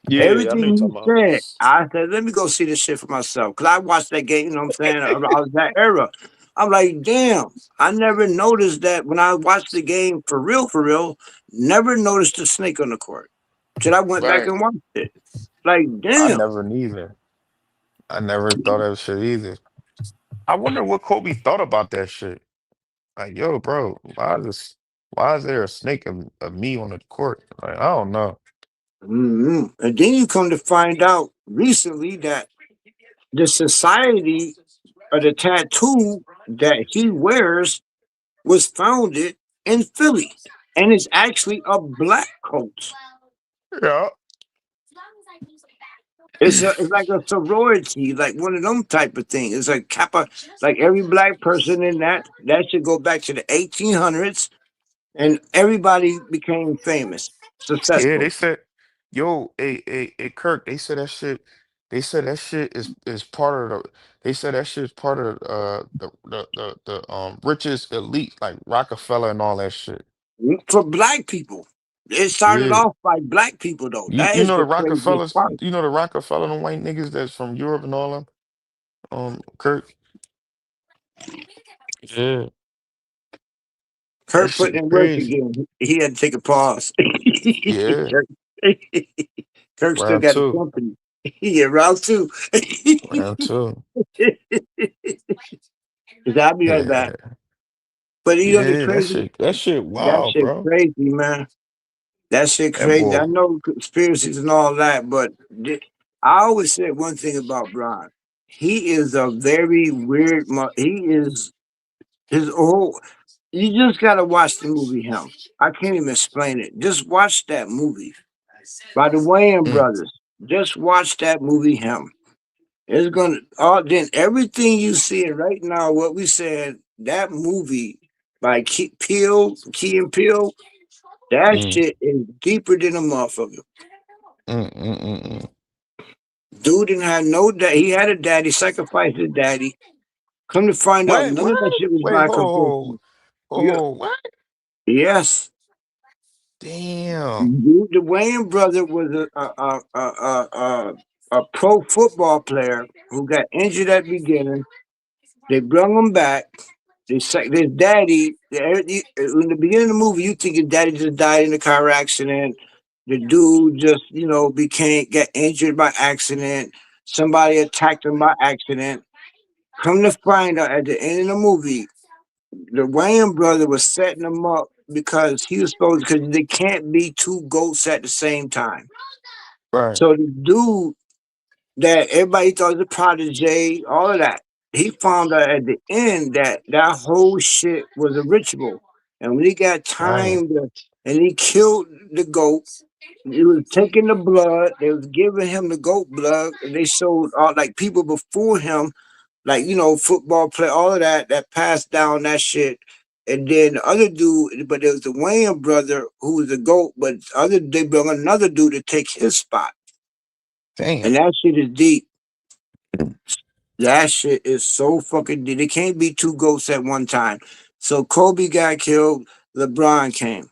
S15: Yeah, I know you're
S13: Everything
S15: talking
S13: he
S15: about.
S13: said, I said, let me go see this shit for myself. Because I watched that game, you know what I'm saying? I was that era. I'm like, damn, I never noticed that when I watched the game for real, never noticed the snake on the court. Till I went back
S15: Right.
S13: and watched it. Like,
S15: I
S13: damn.
S15: never neither. I never thought of shit either. I wonder what Kobe thought about that shit. Like, yo, bro, why is there a snake of me on the court? Like, I don't know.
S13: And then you come to find out recently that the society of the tattoo that he wears was founded in Philly. And it's actually a black coat.
S15: Yeah.
S13: It's like a sorority, like one of them type of things. It's like Kappa, like every black person in that should go back to the 1800s, and everybody became famous,
S15: Yeah,
S13: successful.
S15: they said, yo, Kirk, they said that shit is part of the they said that shit is part of the richest elite, like Rockefeller and all that shit.
S13: For black people. It started
S15: Yeah.
S13: off by black people though. That
S15: You
S13: is
S15: know the
S13: the craziest
S15: Rockefellers,
S13: part.
S15: you know the Rockefeller, the white niggas that's from Europe and all them, Kirk. Yeah, that
S13: Kurt putting
S15: shit
S13: in work
S15: crazy.
S13: again. He had to take a pause.
S15: Yeah,
S13: Kirk, Kirk still
S15: round
S13: got the
S15: two,
S13: company. Yeah, round two.
S15: round two.
S13: I'll be right back.
S15: Yeah,
S13: But you know the
S15: yeah,
S13: crazy,
S15: that shit
S13: that
S15: wild,
S13: shit
S15: bro.
S13: crazy, man. That shit
S15: That
S13: crazy.
S15: boy.
S13: I know conspiracies and all that, but I always said one thing about Brian. He is a very weird. He is his whole. You just gotta watch the movie Him. I can't even explain it. Just watch that movie by the Wayans
S15: Mm,
S13: brothers. Just watch that movie Him. It's gonna all then everything you see right now. What we said that movie by Key and Peele. That
S15: mm,
S13: shit is deeper than a motherfucker.
S15: mm.
S13: Dude didn't have no dad. He had a daddy, sacrificed his daddy. Come to find out,
S15: Wait,
S13: none
S15: what?
S13: of that shit was
S15: Wait,
S13: by compulsion. Yeah.
S15: what?
S13: Yes.
S15: Damn.
S13: Dude, the Wayne brother was a pro football player who got injured at the beginning. They brought him back. His daddy, in the beginning of the movie, you think his daddy just died in a car accident. The dude just, got injured by accident. Somebody attacked him by accident. Come to find out at the end of the movie, the Wayne brother was setting him up because he was supposed because they can't be two goats at the same time.
S15: Right,
S13: So the dude that everybody thought was a protege, all of that. He found out at the end that that whole shit was a ritual. And when he got
S15: right,
S13: time and he killed the goat, he was taking the blood, they was giving him the goat blood, and they showed all like people before him like football play, all of that passed down that shit. And then the other dude, but there was the Wayne brother who was the GOAT, but they brought another dude to take his spot.
S15: Damn.
S13: And that shit is deep. That shit is so fucking deep. It can't be two GOATs at one time. So Kobe got killed, LeBron came.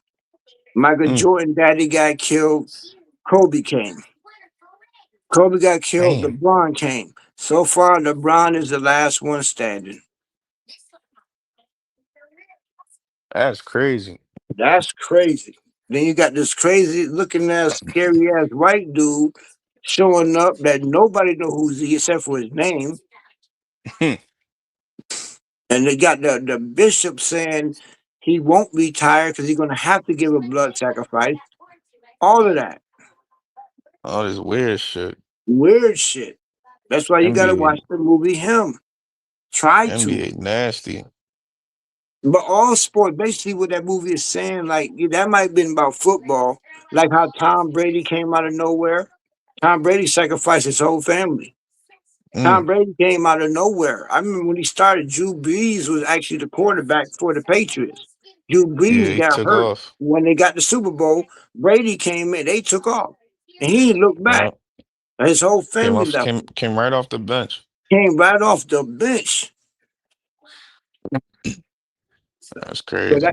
S13: Michael Jordan daddy got killed, Kobe came. Kobe got killed,
S15: Damn.
S13: LeBron came. So far, LeBron is the last one standing.
S15: That's crazy.
S13: That's crazy. Then you got this crazy looking ass, scary ass white dude showing up that nobody know who's he except for his name. And they got the bishop saying he won't retire because he's gonna have to give a blood sacrifice. All of that.
S15: All this weird shit.
S13: Weird shit. That's why you gotta
S15: NBA
S13: watch the movie Him. Try to.
S15: NBA nasty.
S13: But all sports, basically what that movie is saying, like that might have been about football, like how Tom Brady came out of nowhere. Tom Brady sacrificed his whole family. Tom Brady came out of nowhere. I remember when he started, Drew Brees was actually the quarterback for the Patriots. Drew
S15: Yeah,
S13: Brees
S15: he
S13: got
S15: took
S13: hurt.
S15: off.
S13: When they got the Super Bowl, Brady came in, they took off. And he didn't look back.
S15: Yeah.
S13: His whole
S15: Came
S13: family
S15: off
S13: left.
S15: came right off the bench.
S13: Came right off the bench.
S15: That's
S13: So
S15: crazy.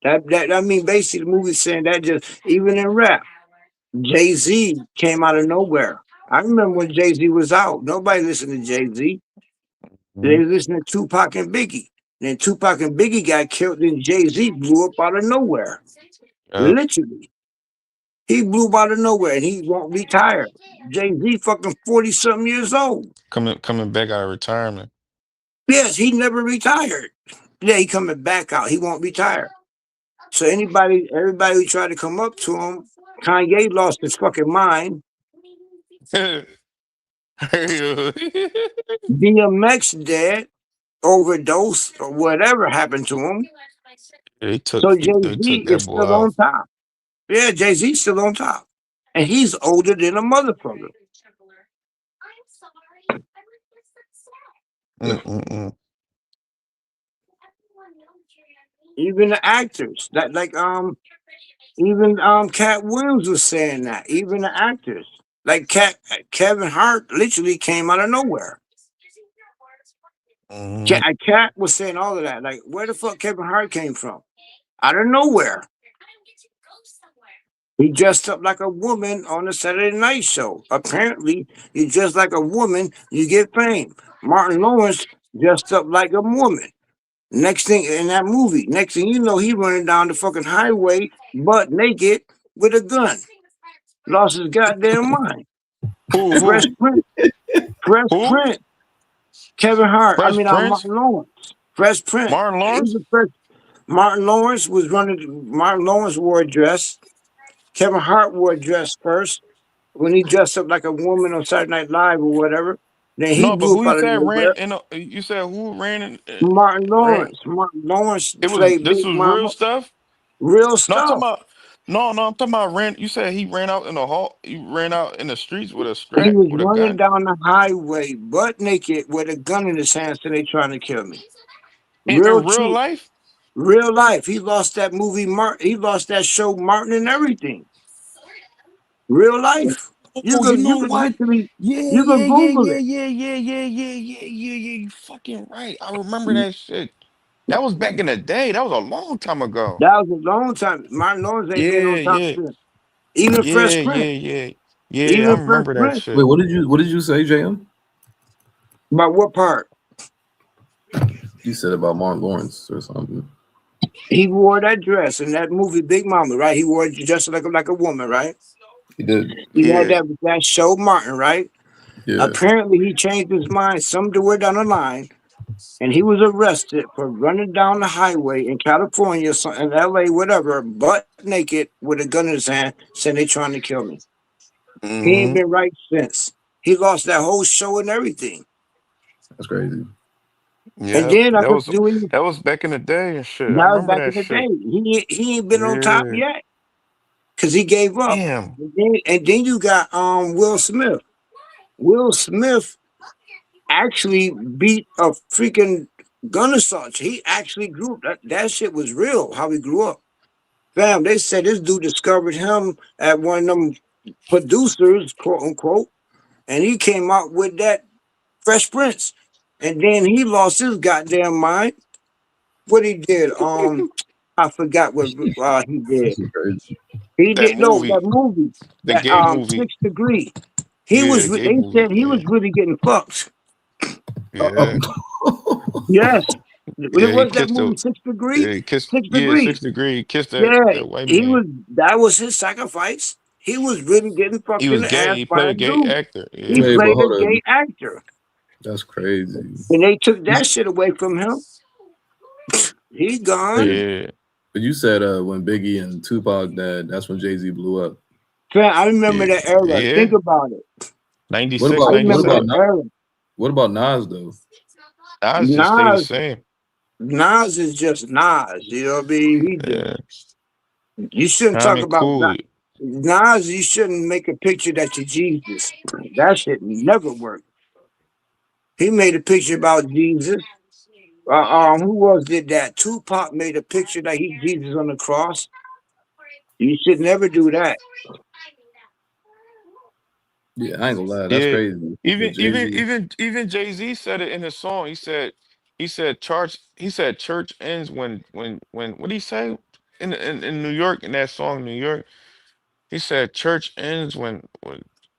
S13: I mean, basically the movie's saying that just even in rap, Jay-Z came out of nowhere. I remember when Jay-Z was out. Nobody listened to Jay-Z. They listened to Tupac and Biggie. Then Tupac and Biggie got killed, then Jay-Z blew up out of nowhere.
S15: Yep.
S13: Literally. He blew up out of nowhere and he won't retire. Jay-Z fucking 40-something years old.
S15: Coming back out of retirement.
S13: Yes, he never retired. Yeah, he coming back out. He won't retire. So everybody who tried to come up to him, Kanye lost his fucking mind. DMX dead, overdose, or whatever happened to him.
S15: They
S13: So
S15: took
S13: Jay-Z
S15: that
S13: is
S15: boy
S13: still
S15: out.
S13: on top. Yeah, Jay-Z's still on top. And he's older than a motherfucker. Even the actors. Even Cat Williams was saying that. Even the actors. Like Kevin Hart literally came out of nowhere. Cat was saying all of that. Like, where the fuck Kevin Hart came from? Out of nowhere. He dressed up like a woman on the Saturday Night Show. Apparently, you dress like a woman, you get fame. Martin Lawrence dressed up like a woman. Next thing in that movie, next thing you know, he running down the fucking highway, butt naked, with a gun. Lost his goddamn mind. Fresh Prince. Kevin Hart.
S15: Fresh Prince?
S13: Martin Lawrence. Fresh Prince.
S15: Martin Lawrence?
S13: Martin Lawrence was running. Martin Lawrence wore a dress. Kevin Hart wore a dress first. When he dressed up like a woman on Saturday Night Live or whatever, then he
S15: No, but
S13: blew up
S15: who you
S13: out of
S15: said ran
S13: nowhere.
S15: in you said who ran in
S13: Martin
S15: ran
S13: Lawrence. Martin Lawrence played
S15: this
S13: Big
S15: was real
S13: Mama.
S15: stuff?
S13: Real
S15: No, I'm talking
S13: stuff.
S15: about I'm talking about you said he ran out in the hall, he ran out in the streets with a
S13: He
S15: strap,
S13: was
S15: with a
S13: running
S15: gun?
S13: down the highway, butt naked, with a gun in his hand, so they trying to kill me.
S15: In
S13: Real
S15: real
S13: true.
S15: life?
S13: Real life. He lost that movie, he lost that show, Martin and everything. Real life. You
S15: Oh, you
S13: could
S15: know what?
S13: literally,
S15: Yeah,
S13: you
S15: yeah,
S13: could
S15: yeah,
S13: Google
S15: yeah,
S13: it.
S15: yeah, yeah, yeah, yeah, yeah, yeah, yeah. You fucking right. I remember that shit. That was back in the day. That was a long time ago.
S13: That was a long time. Martin Lawrence ain't been
S15: Yeah,
S13: on top
S15: yeah.
S13: since. Even
S15: Yeah,
S13: Fresh
S15: yeah,
S13: Prince.
S15: yeah. Yeah, I
S13: Even Fresh
S15: remember that
S13: Prince.
S18: Wait,
S15: shit.
S18: what did you say, JM?
S13: About what part?
S18: You said about Martin Lawrence or something.
S13: He wore that dress in that movie Big Mama, right? He wore it just like a woman, right?
S18: He did.
S13: He had
S15: Yeah.
S13: that show Martin, right?
S18: Yeah.
S13: Apparently he changed his mind somewhere down the line, and he was arrested for running down the highway in California, in LA, whatever, butt naked with a gun in his hand, saying they trying to kill me. He ain't
S15: Mm-hmm.
S13: been right since. He lost that whole show and everything.
S18: That's crazy.
S13: And
S15: Yeah.
S13: then I could do it.
S15: That was back in the day and shit. I
S13: That was
S15: remember
S13: back
S15: that
S13: in the
S15: shit.
S13: day. He ain't been on top
S15: Yeah.
S13: yet because he gave up.
S15: Damn.
S13: And then you got Will Smith. Will Smith actually beat a freaking gun assault. He actually grew up. That shit was real. How he grew up. Fam, they said this dude discovered him at one of them producers, quote unquote, and he came out with that Fresh Prince. And then he lost his goddamn mind. What he did? I forgot what he did.
S12: Crazy.
S13: He
S15: That
S13: did no that
S15: movie,
S13: movie
S15: the
S13: that
S15: gay movie.
S13: 6th Degree. He
S15: Yeah,
S13: was.
S15: the gay
S13: They
S15: movie.
S13: said he
S15: Yeah,
S13: was really getting fucked.
S15: yeah,
S13: Yes.
S15: yeah. He
S13: What's that
S15: kissed the.
S13: movie? Sixth
S15: Yeah,
S13: Degree.
S15: he kissed.
S13: Sixth
S15: Yeah,
S13: Degree.
S15: 6th Degree. He kissed that
S13: Yeah,
S15: that white
S13: he
S15: man.
S13: was. That was his sacrifice. He was really getting
S15: He
S13: fucked in
S15: was
S13: the
S15: gay.
S13: ass
S15: He
S13: by
S15: played
S13: a
S15: a gay
S13: dude.
S15: actor.
S13: He
S15: Yeah,
S12: Wait, but
S13: played a
S12: hold up.
S13: gay actor,
S12: That's crazy.
S13: and they took
S12: You,
S13: that shit away from him. He gone.
S12: wait,
S15: yeah,
S12: but you said when Biggie and Tupac died, that's when Jay-Z blew up.
S13: Fam, I remember
S15: yeah,
S13: that era. Think
S15: yeah.
S13: about it.
S12: What
S15: 96,
S13: I
S12: about what
S13: remember
S12: about
S13: that
S15: 97.
S12: Na-
S13: era.
S12: what about Nas though?
S15: Nas just stayed the
S13: Nas,
S15: same.
S13: Nas is just Nas. You know what I mean? He just.
S15: Yeah,
S13: You shouldn't talk
S15: Common
S13: about
S15: Cool.
S13: Nas. You shouldn't make a picture that you're Jesus. That shit never worked. He made a picture about Jesus. Who was did that? Tupac made a picture that he Jesus on the cross. You should never do that.
S12: Yeah, I ain't gonna lie, that's
S15: Yeah,
S12: crazy. But
S15: even even
S12: Jay-Z,
S15: even even Jay Z said it in his song. He said church ends when what did he say in New York in that song New York. He said church ends when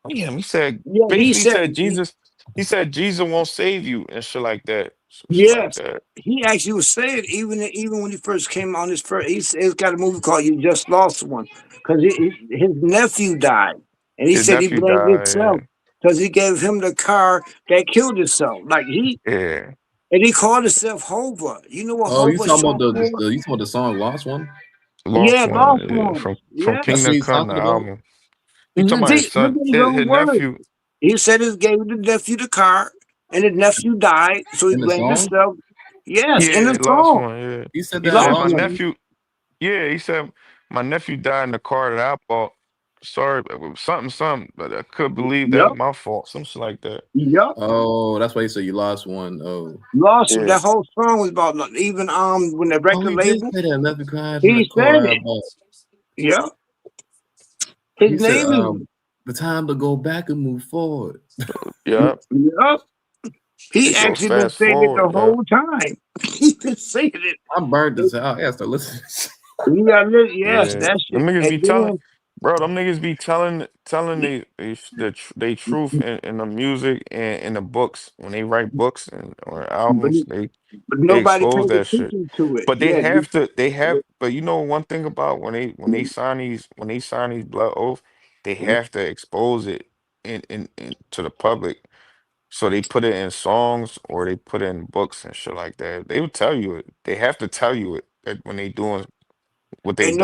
S15: damn, he said
S13: Yeah, he
S15: basically he
S13: said
S15: said Jesus he said Jesus won't save you and shit like that. Some shit like
S13: yes.
S15: that.
S13: He actually was saying even when he first came on his first, he's got a movie called "You Just Lost One" because his nephew died, and he
S15: His
S13: said he
S15: nephew
S13: blamed himself
S15: died.
S13: because he gave him the car that killed himself. Like
S15: Yeah.
S13: and he called himself Hova. You know what
S12: oh, you
S13: Hova
S12: talking about
S13: short for?
S12: you talking about the song "Lost One"?
S15: Lost
S13: Yeah,
S15: one,
S13: lost
S15: yeah,
S13: one.
S15: from
S13: Yeah.
S12: That's what
S15: Kingdom
S12: he's
S15: Come the
S12: talking about
S15: album. He talking about his
S13: See, look
S15: son,
S13: at his
S15: his
S13: own words.
S15: nephew.
S13: He said he gave the nephew the car, and the nephew died, so he
S12: in the
S13: blamed
S12: song.
S13: himself. Yes, in the
S15: Yeah, lost
S13: song.
S15: one. Yeah,
S12: He said
S15: he
S12: that in
S15: said
S13: Lost
S15: my
S12: "Lost
S13: one.
S12: One."
S15: nephew. Yeah, he said my nephew died in the car that I bought. Sorry, something, but I could believe that
S13: Yup.
S15: was my fault. Some shit like that.
S13: Yup.
S12: Oh, that's why he said you lost one. Oh,
S13: Lost one.
S15: Yeah,
S13: That whole song was about even when the
S12: oh,
S13: record
S12: he did
S13: label,
S12: say that. Left me crying in the
S13: he said
S12: car.
S13: it.
S12: But
S13: Yeah. His
S12: he said,
S13: name is
S12: the time to go back and move forward.
S15: yeah.
S13: Yup.
S15: They
S13: He
S15: go
S13: actually been
S15: fast
S13: saying it the
S15: forward. Yeah,
S13: whole time. He been saying it.
S12: I'm burnt as hell. I gotta start listening.
S13: You got yes,
S15: yeah.
S13: that
S15: Them
S13: shit.
S15: niggas be
S13: And
S15: telling,
S13: then
S15: bro. Them niggas be telling they truth in the music and in the books when they write books and or
S13: but,
S15: albums.
S13: but
S15: They
S13: nobody
S15: expose
S13: pays
S15: that shit.
S13: attention to it.
S15: But they
S13: Yeah.
S15: have to they have but you know one thing about when they sign these blood oath, they have to expose it in to the public. So they put it in songs or they put it in books and shit like that. They would tell you it. They have to tell you it that when they doing what they
S13: and
S15: doing.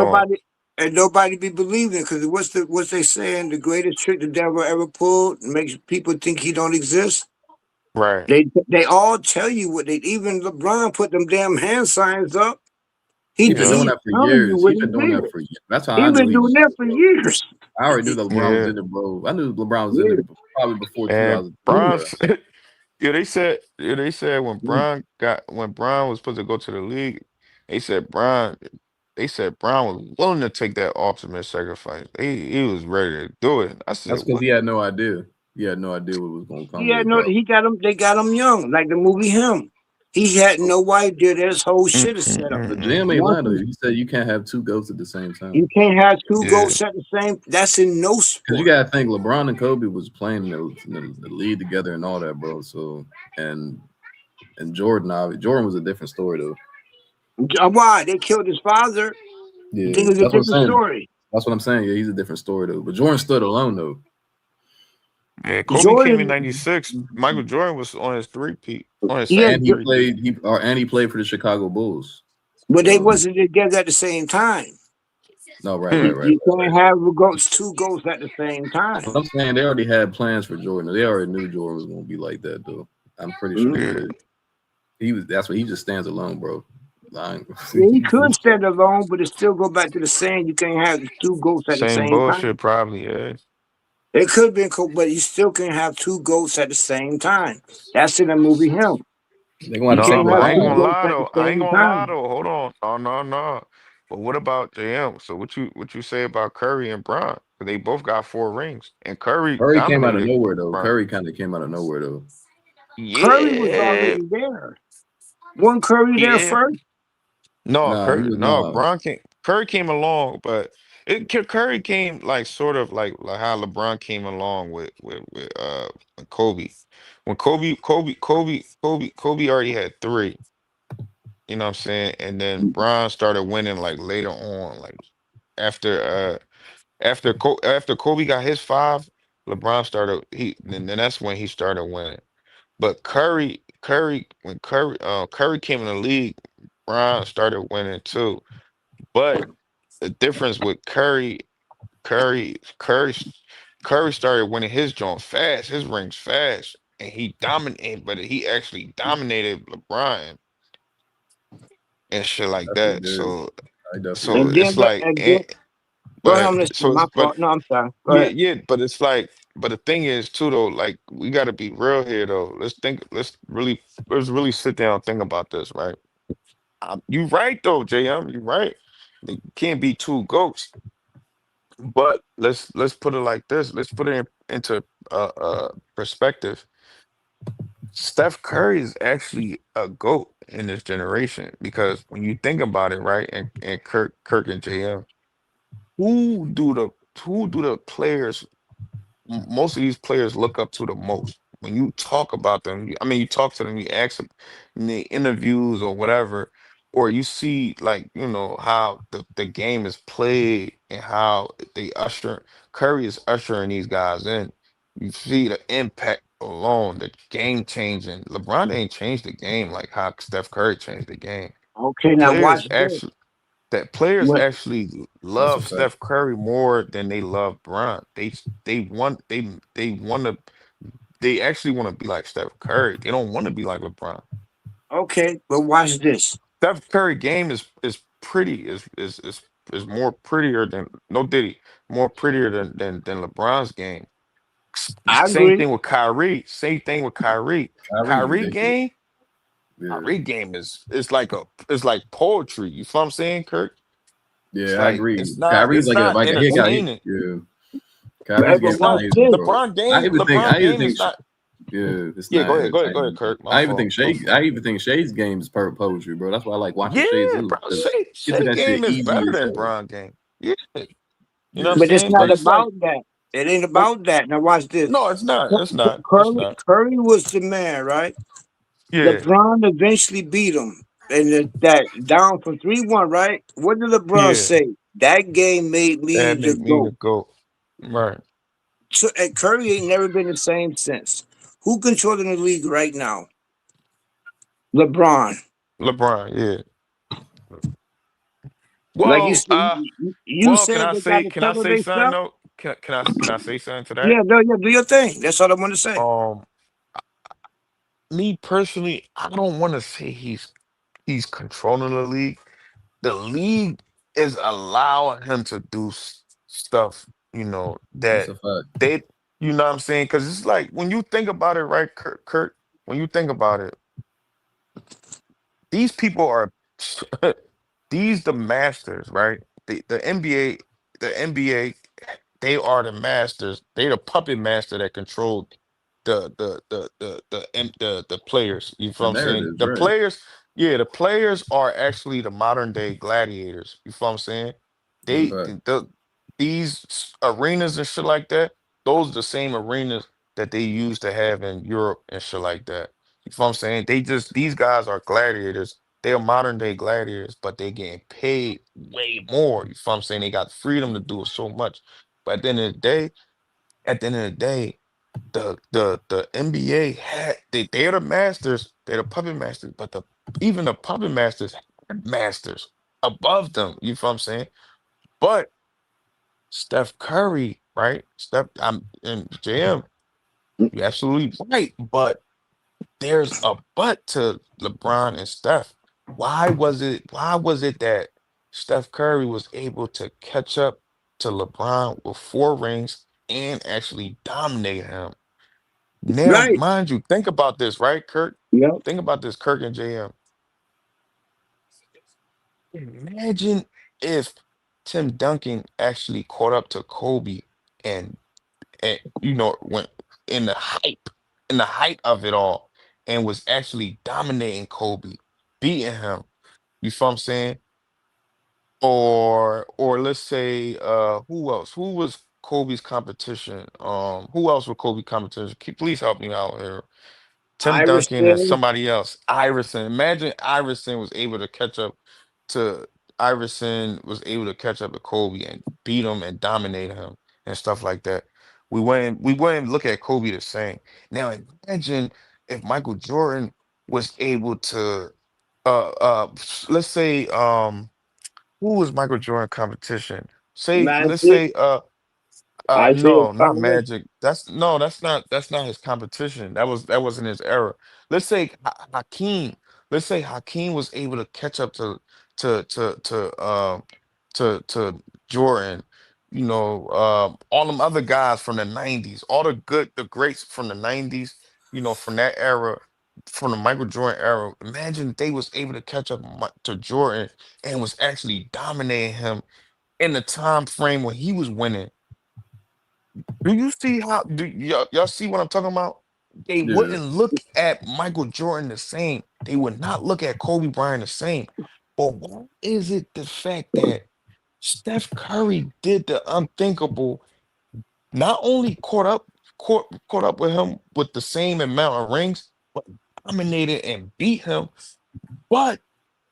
S13: nobody be believing because what's they saying the greatest trick the devil ever pulled makes people think he don't exist.
S15: Right.
S13: They all tell you what they even LeBron put them damn hand signs up.
S12: He been doing
S13: He's
S12: that for
S13: telling you
S12: years.
S13: what
S12: He
S13: he
S12: been doing that
S13: did.
S12: for years. That's how
S13: He
S12: I knew
S13: been
S12: he
S13: doing
S12: was.
S13: that for years.
S12: I already knew that LeBron was
S15: Yeah.
S12: in it, bro. I knew LeBron was in
S13: Yeah.
S12: it probably before
S15: And
S12: 2002, bro.
S15: Bron's they said when Bron was supposed to go to the league, they said Bron they said Brown was willing to take that ultimate sacrifice. He was ready to do it. I said,
S12: That's because
S15: what?
S12: he had no idea. He had no idea what was going to come
S13: Yeah,
S12: with,
S13: no,
S12: bro.
S13: he got him. They got him young, like the movie Him. He had no idea that his whole
S15: Mm,
S13: shit is
S15: mm,
S13: set up.
S12: The
S15: mm, mm.
S12: GM ain't
S13: Once
S12: lying to you. He said you can't have two goats at the same
S13: you
S12: time.
S13: can't have two
S15: Yeah.
S13: goals at the same. That's in no
S12: Because you
S13: sport.
S12: got to think LeBron and Kobe was playing the lead together and all that, bro. So, and Jordan, Jordan was a different story, though.
S13: Why they killed his father? You
S12: Yeah,
S13: think it's a
S12: that's what I'm
S13: different
S12: saying.
S13: story.
S12: That's what I'm saying. Yeah, he's a different story, though. But Jordan stood alone, though.
S15: Yeah, Kobe came in
S13: Jordan,
S15: '96. Michael Jordan was on his three-peat, on his
S13: yeah,
S15: second three-peat.
S12: And he played for the Chicago Bulls.
S13: but they
S12: So
S13: wasn't together at the same time.
S12: no, right,
S15: Hmm.
S12: right, right,
S13: You
S12: right.
S13: can't have two goals at the same time.
S12: But I'm saying they already had plans for Jordan. They already knew Jordan was gonna be like that, though. I'm pretty sure they
S13: Mhm.
S15: Yeah,
S12: did. He was. That's what he just stands alone, bro. Lying.
S13: Yeah, he could stand alone, but it still go back to the saying you can't have two goals at the
S15: same
S13: same time.
S15: bullshit, probably. Yeah,
S13: It could have been cool, but you still can't have two goats at the same time. That's in the movie Him.
S18: They're gonna have
S13: You
S18: to
S15: No,
S18: take
S13: can't
S18: him
S15: but
S13: have
S15: I ain't
S13: two
S18: alive.
S15: gonna
S13: goats
S15: lie
S13: at the
S15: though. I ain't
S13: same
S15: gonna lie
S13: time.
S15: though. Hold on. No, no, no. But what about JM? So what you say about Curry and Bron? 'Cause they both got 4 rings, and Curry
S18: Curry came out of
S15: dominated
S18: nowhere though.
S15: Bron.
S18: Curry kind of came out of nowhere though.
S13: Curry was
S15: Yeah,
S13: already there. Wasn't Curry there
S15: yeah.
S13: first?
S15: No,
S18: Nah, he
S15: Curry.
S18: was
S15: No,
S18: nah.
S15: Bron came. Curry came along, but Curry came like sort of like how LeBron came along with Kobe. When Kobe already had 3. You know what I'm saying? And then Bron started winning like later on, like after after Kobe got his 5, LeBron started then that's when he started winning. But when Curry came in the league, Bron started winning too. But the difference with Curry, Curry, Curry started winning his joint fast, his rings fast, and he dominated, but he actually dominated LeBron and shit like
S18: Definitely
S15: that.
S18: did. I definitely
S15: So
S13: And
S18: did.
S13: then,
S15: it's like,
S13: and then go ahead, I'm listening. My
S15: but
S13: fault. No, I'm sorry. Go
S15: yeah,
S13: ahead.
S15: yeah, but it's like, but the thing is too though, like we got to be real here though. Let's really sit down and think about this, right? You right though, JM, you right. There can't be 2 goats, but let's put it like this. Let's put it into perspective. Steph Curry is actually a GOAT in this generation because when you think about it, right, and Kirk and JM, who do the who do the players most of these players look up to the most? When you talk about them, I mean, you talk to them, you ask them in the interviews or whatever, or you see like, how the game is played and how Curry is ushering these guys in. You see the impact alone, the game changing. LeBron ain't changed the game like how Steph Curry changed the game. The
S13: Okay, now watch
S15: players
S13: this.
S15: actually that players
S13: What?
S15: actually
S18: That's a
S15: love
S18: fact.
S15: Steph Curry more than they love Bron. They actually want to be like Steph Curry. They don't want to be like LeBron.
S13: Okay, but watch this.
S15: Steph Curry game is pretty is more prettier than no Diddy more prettier than LeBron's game.
S13: I
S15: Same
S13: agree.
S15: thing with Kyrie. Same thing with Kyrie.
S18: Kyrie
S15: Kyrie
S18: ridiculous.
S15: game.
S18: Yeah.
S15: Kyrie game is like poetry. You feel what I'm saying, Kirk? It's
S18: Yeah, I
S15: like
S18: agree.
S15: it's not
S18: Kyrie's
S15: it's not
S18: like he got
S15: entertaining.
S18: yeah.
S13: But,
S18: Kyrie's
S13: but
S18: game
S15: It's
S18: is
S13: watch
S15: not
S18: amazing,
S13: this.
S18: bro. I even
S15: LeBron
S18: think
S15: game is
S18: yeah, it's
S15: yeah,
S18: not
S15: go
S18: entertaining.
S15: ahead, Kirk. My
S18: I even
S15: fault.
S18: think
S15: My
S18: Shade
S15: fault.
S18: I even think Shade's game is poetry, bro. That's why I like watching Shade
S15: Yeah,
S18: too,
S15: bro.
S18: because get to
S15: Shea
S18: that shit
S15: game is
S18: easy
S15: better
S18: as
S15: than
S18: hell.
S15: Bron game. Yeah. You know what I'm
S18: Yeah.
S13: But it's
S15: saying? But
S13: not
S15: it's like,
S13: about that. It ain't
S15: but
S13: about that. Now watch this.
S15: no, it's not. It's not. It's
S13: Curry,
S15: not.
S13: Curry was the man, right?
S15: Yeah.
S13: LeBron eventually beat him, and that down from 3-1, right? What did LeBron
S15: Yeah.
S13: say? That game made me
S15: That
S13: the
S15: make me the
S13: GOAT.
S15: GOAT. Right.
S13: So, and Curry ain't never been the same since. Who controlling the league right now? LeBron.
S15: LeBron, yeah.
S13: Like you
S15: Well,
S13: said, you
S15: can
S13: said
S15: I
S13: they got
S15: say
S13: to
S15: can I
S13: cover
S15: say something
S13: themselves.
S15: though? Can I say something to
S13: Yeah,
S15: that?
S13: no, yeah, do your thing. That's all I want to say.
S15: Um, Me personally, I don't want to say he's controlling the league. The league is allowing him to do stuff,
S18: That's
S15: that
S18: a fact.
S15: they, you know what I'm saying? Because it's like when you think about it, right, Kurt, when you think about it, these people are these the masters, right? The NBA, the NBA, they are the masters. They the puppet master that control the players. You feel
S18: The
S15: what I'm saying?
S18: narratives,
S15: The
S18: right.
S15: players, yeah, the players are actually the modern day gladiators. You feel what I'm saying?
S18: That's a
S15: They
S18: fact.
S15: these arenas and shit like that, those are the same arenas that they used to have in Europe and shit like that. You feel what I'm saying? These guys are gladiators. They are modern day gladiators, but they getting paid way more. You feel what I'm saying? They got freedom to do so much. But at the end of the day, the NBA they're the masters, they're the puppet masters, but even the puppet masters had masters above them. You feel what I'm saying? But Steph Curry, right? Steph, I'm and JM, you're absolutely right. But there's a but to LeBron and Steph. Why was it that Steph Curry was able to catch up to LeBron with 4 rings and actually dominate him. Now,
S13: Right.
S15: mind you, think about this, right, Kirk?
S13: Yep.
S15: Think about this, Kirk and JM. Imagine if Tim Duncan actually caught up to Kobe and went in in the height of it all, and was actually dominating Kobe, beating him. You feel what I'm saying? Or let's say who else? Who was Kobe's competition? Who else was Kobe competition? Please help me out here. Tim Duncan and
S13: Iverson.
S15: somebody else. Iverson. Imagine Iverson was able to catch up to Kobe and beat him and dominate him and stuff like that. We wouldn't look at Kobe the same. Now imagine if Michael Jordan was able to let's say who was Michael Jordan competition? Say let's
S13: Magic.
S15: say
S13: Isaiah
S15: no, not
S13: Thomas.
S15: Magic. That's not his competition. That wasn't his era. Let's say Hakeem. Let's say Hakeem was able to catch up to to to um to Jordan. All them other guys from the '90s, all the greats from the '90s. From that era, from the Michael Jordan era. Imagine they was able to catch up to Jordan and was actually dominating him in the time frame when he was winning. Do you see how do y'all see what I'm talking about? They
S18: Yeah.
S15: wouldn't look at Michael Jordan the same. They would not look at Kobe Bryant the same. But why is it the fact that Steph Curry did the unthinkable, not only caught up with him with the same amount of rings, but dominated and beat him, but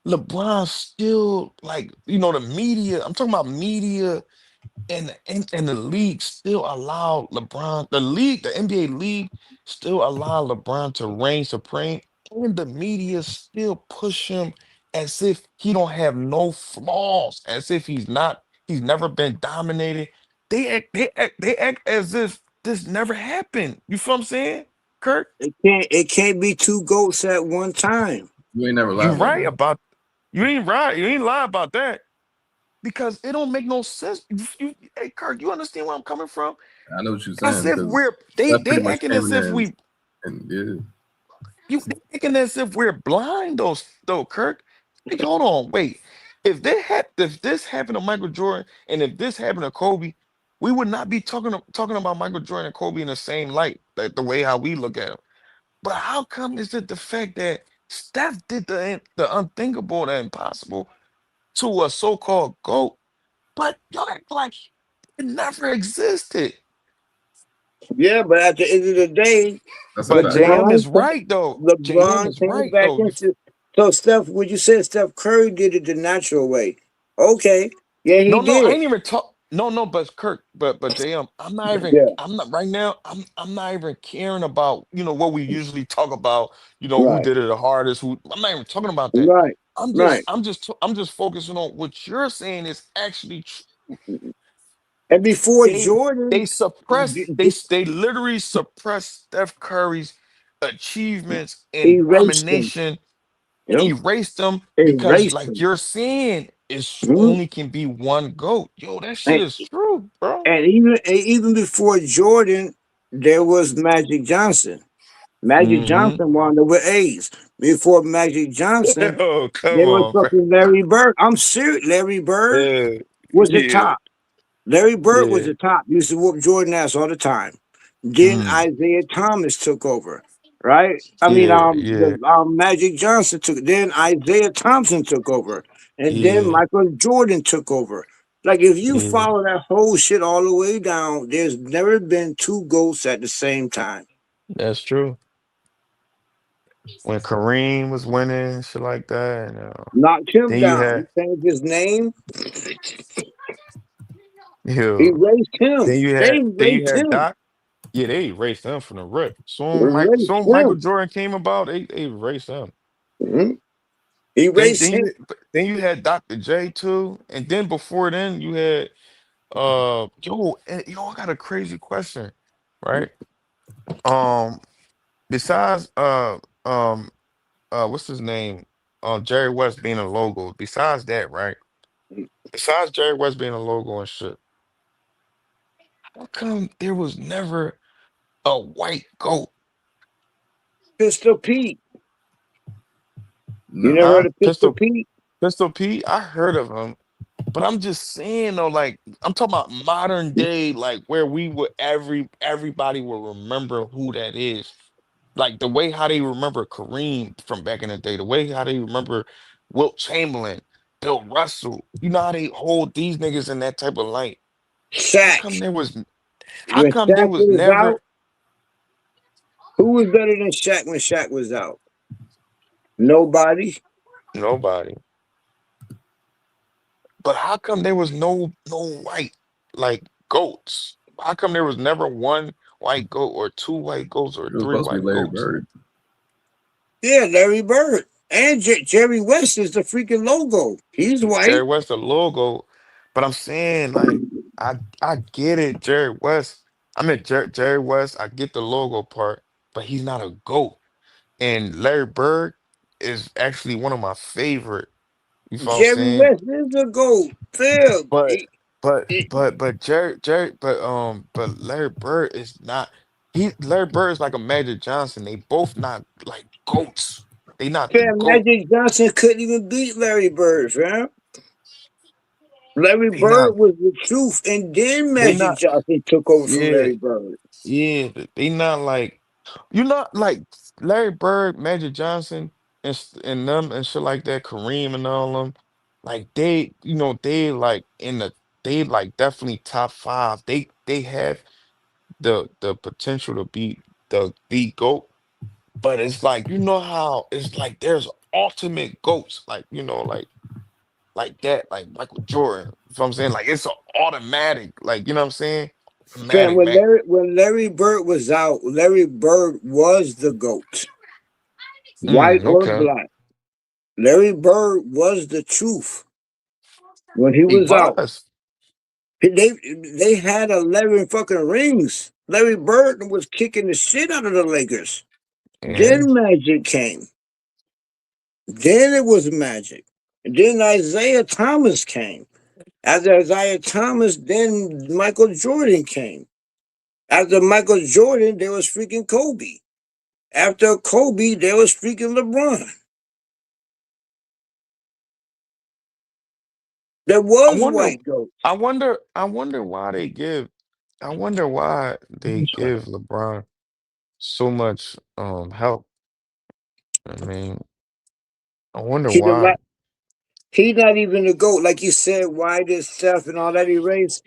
S15: LeBron still the media, I'm talking about media and the league still allowed the NBA league still allowed LeBron to reign supreme, and the media still push him as if he don't have no flaws, as if he's never been dominated. They act as if this never happened. You feel what I'm saying, Kurt?
S13: It can't be two goats at one time.
S18: You ain't never
S15: You
S18: lied about
S15: right
S18: that.
S15: about you ain't right. You ain't lie about that. Because it don't make no sense. Hey, Kirk, you understand where I'm coming from?
S18: I know what you're
S15: As
S18: saying
S15: if
S18: because
S15: we're
S18: Steph
S15: they
S18: pretty much
S15: acting
S18: came
S15: as
S18: in
S15: if
S18: there
S15: we
S18: and yeah.
S15: they acting as if we're blind though, Kirk. Like, hold on, wait. If this happened to Michael Jordan and if this happened to Kobe, we would not be talking about Michael Jordan and Kobe in the same light, like the way how we look at them. But how come is it the fact that Steph did the unthinkable, the impossible to a so-called GOAT, but y'all act like it never existed.
S13: Yeah, but at the end of the day,
S18: That's a
S15: But
S18: fact.
S15: JM
S13: LeBron
S15: is right though. JM
S13: LeBron
S15: is
S13: came
S15: right
S13: back
S15: though.
S13: into. So Steph, when you said Steph Curry did it the natural way, okay, yeah, he
S15: No, I
S13: did.
S15: ain't even talk. No, but Kirk, but JM,
S13: Yeah,
S15: I'm not right now. I'm not even caring about what we usually talk about. Who
S13: right,
S15: did it the hardest? Who? I'm not even talking about that.
S13: right, right.
S15: I'm just focusing on what you're saying is actually true.
S13: And before
S15: They
S13: Jordan,
S15: they suppress they literally suppress Steph Curry's achievements and
S13: erased him.
S15: domination and
S13: Yep,
S15: erased them because
S13: erased
S15: like
S13: him.
S15: you're saying it's
S13: Mhm.
S15: only can be one GOAT. Yo, that shit
S13: And,
S15: is true, bro.
S13: and even before Jordan, there was Magic Johnson. Magic
S15: Hmm.
S13: Johnson won it with A's. Before Magic Johnson,
S15: Oh, come
S13: there was
S15: on, bro.
S13: fucking Larry Bird. I'm serious. Larry Bird
S15: Yeah,
S13: was the
S15: yeah,
S13: top. Larry Bird was
S15: yeah.
S13: the top. Used to whoop Jordan ass all the time. Then
S15: Mm,
S13: Isaiah Thomas took over, right? I mean,
S15: yeah, yeah,
S13: Magic Johnson took. Then Isaiah Thompson took over, and then
S15: yeah,
S13: Michael Jordan took over. Like if you
S15: yeah.
S13: follow that whole shit all the way down, there's never been two ghosts at the same time.
S15: That's true. When Kareem was winning, shit like that,
S13: Knocked him
S15: then you
S13: down. He
S15: had,
S13: changed his name.
S15: yo,
S13: Erased him. They
S15: then you
S13: erased
S15: had
S13: him.
S15: Doc. Yeah, they erased him from the rip.
S13: Erased
S15: Soon Michael
S13: him.
S15: Jordan came about, they erased him.
S13: Mhm.
S15: Then
S13: Erased
S15: then
S13: him.
S15: you then you had Dr. J too, and then before then you had I got a crazy question, right? Um, besides what's his name? Jerry West being a logo. Besides that, right? Besides Jerry West being a logo and shit, How come there was never a white goat?
S13: Pistol Pete. You
S18: No.
S13: never heard
S15: Huh?
S13: of Pistol Pete?
S15: Pistol P? I heard of him. But I'm just saying though, like I'm talking about modern day, like where we would everybody will remember who that is. Like the way how they remember Kareem from back in the day, the way how they remember Wilt Chamberlain, Bill Russell. You know how they hold these niggas in that type of light. How come
S13: Shaq.
S15: there was how
S13: When
S15: come there
S13: Shaq
S15: was
S13: was
S15: never
S13: out, who was better than Shaq when Shaq was out? Nobody.
S15: nobody? But how come there was no white like goats? How come there was never one white goat or two white goats or
S18: It was
S15: three
S18: supposed to be
S15: white
S18: Larry
S15: goats?
S18: Bird.
S13: Yeah, Larry Bird. And Jerry West is the freaking logo. He's
S15: Jerry
S13: white.
S15: West the logo, but I'm saying like I get it, Jerry West. I mean Jerry West, I get the logo part, but he's not a goat. And Larry Bird is actually one of my favorite. You know what I'm
S13: Jerry
S15: saying?
S13: West is a goat. Phil.
S15: But but Jerry but Larry Bird is not Larry Bird is like a Magic Johnson. They both not like goats. They not the
S13: Fam,
S15: goat.
S13: Magic Johnson couldn't even beat Larry Bird, fam. Larry
S15: They not
S13: Bird was the truth, and then
S15: they
S13: Magic
S15: not
S13: Johnson took over from
S15: yeah.
S13: Larry Bird.
S15: Yeah, they not like you not like Larry Bird, Magic Johnson, and them and shit like that, Kareem and all them. Like they, they like they like definitely top five. They have the potential to be the GOAT, but it's like you know how it's like there's ultimate GOATs, like like that, like Michael Jordan. You know what I'm saying? Like it's a automatic, like you know what I'm saying?
S13: Fam,
S15: Automatic, man.
S13: when Larry Bird was out, Larry Bird was the GOAT, white or
S15: Okay.
S13: black. Larry Bird was the truth when he
S15: He
S13: was out.
S15: was.
S13: They had 11 fucking rings. Larry Bird was kicking the shit out of the Lakers.
S15: Yeah.
S13: Then Magic came. Then it was Magic. And then Isaiah Thomas came. After Isaiah Thomas, then Michael Jordan came. After Michael Jordan, there was freaking Kobe. After Kobe, there was freaking LeBron. There
S15: I
S13: was
S15: wonder
S13: white goats.
S15: I wonder why they give I wonder why they give LeBron so much help. I mean, I wonder
S13: He did
S15: why.
S13: not, he not even the GOAT. Like you said, why this stuff and all that erase.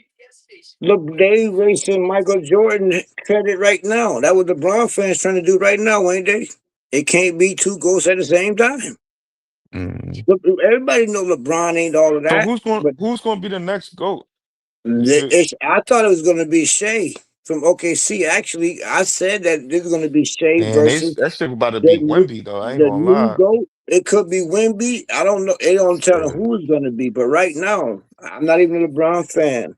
S13: Look, they erasing Michael Jordan credit right now. That what the Brown fans trying to do right now, ain't they? It can't be two GOATs at the same time.
S15: Mm.
S13: Look, everybody know LeBron ain't all of
S15: So
S13: that, but
S15: who's going to be the next GOAT? Is it
S13: I thought it was going to be Shea from OKC. Actually, I said that this is going to be Shea
S15: Man,
S13: versus
S15: that shit about to
S13: the
S15: be
S13: new,
S15: Wemby though. I ain't
S13: the
S15: gonna
S13: new
S15: lie.
S13: GOAT. It could be Wemby. I don't know. They don't tell
S15: Shit.
S13: who it's going to be. But right now, I'm not even a LeBron fan.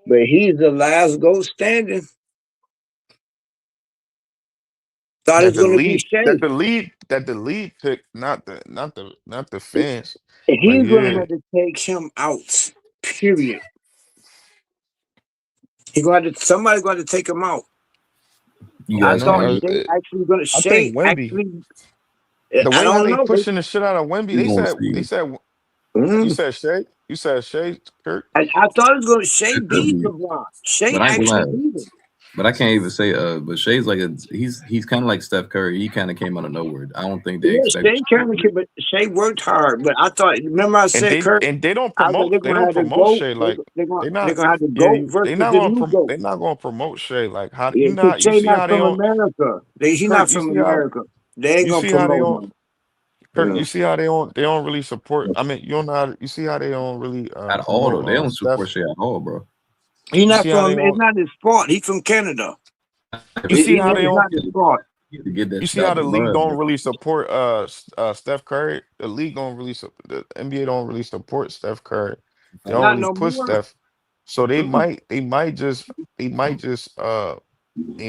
S13: But he's the last GOAT standing. Thought
S15: That
S13: it's
S15: the
S13: going to be
S15: lead
S13: Shea.
S15: that the lead pick, not the fans. But
S13: He's going to
S15: yeah.
S13: have to take him out. Period. He going to somebody's going to take him out.
S18: You
S13: I
S18: guys
S13: thought
S18: can't.
S15: No,
S13: Shea actually going to
S15: I
S13: Shea
S15: think Wemby.
S13: actually.
S15: The
S13: I
S15: way how
S13: don't
S15: they
S13: know.
S15: pushing the shit out of Wemby,
S18: You won't see.
S15: you
S13: Mhm.
S15: said Shay, Kurt.
S13: I thought it was going to Shea
S18: It could
S13: beat
S18: be,
S13: LeBron. Shea
S18: but I ain't gonna
S13: actually
S18: lie.
S13: beat him.
S18: But I can't even say. But Shay's like he's kind of like Steph Curry. He kind of came out of nowhere. I don't think they
S13: Yeah,
S18: expected
S13: Shea
S18: him to
S13: kind of
S18: do
S13: kid, but Shea worked hard. But I thought, remember I
S15: And
S13: said, Kurt,
S15: they don't
S13: I was like,
S15: promote
S13: they're gonna have to go.
S15: Shay like they
S13: They're
S15: not
S13: gonna have to
S15: yeah
S13: go versus the new goat.
S15: they not gonna promote Shay like how
S13: Yeah, because
S15: you
S13: Shea
S15: see
S13: not
S15: how they
S13: from
S15: on
S13: America. He not
S15: Kurt
S13: from America. They ain't
S15: you
S13: gonna
S15: see how they
S13: promote
S15: on
S13: him.
S15: Kurt
S13: Yeah.
S15: you see how they don't really support I mean you don't know you see how they don't really
S18: at all though.
S15: promote
S18: They don't support
S15: Steph.
S18: Shay at all, bro.
S13: He
S15: You
S13: not
S15: see how they
S13: from. It's
S15: don't
S13: not his fault. He from Canada.
S15: you see how they
S13: It's
S15: don't
S13: not his fault.
S18: To get that
S15: you
S18: shit
S15: see how
S18: out the
S15: the league
S18: mud,
S15: don't
S18: bro.
S15: really support Steph Curry. The league don't really the NBA don't really support Steph Curry. They don't
S13: Not
S15: really
S13: no
S15: push
S13: more.
S15: Steph. So
S13: Mm-mm.
S15: they might just they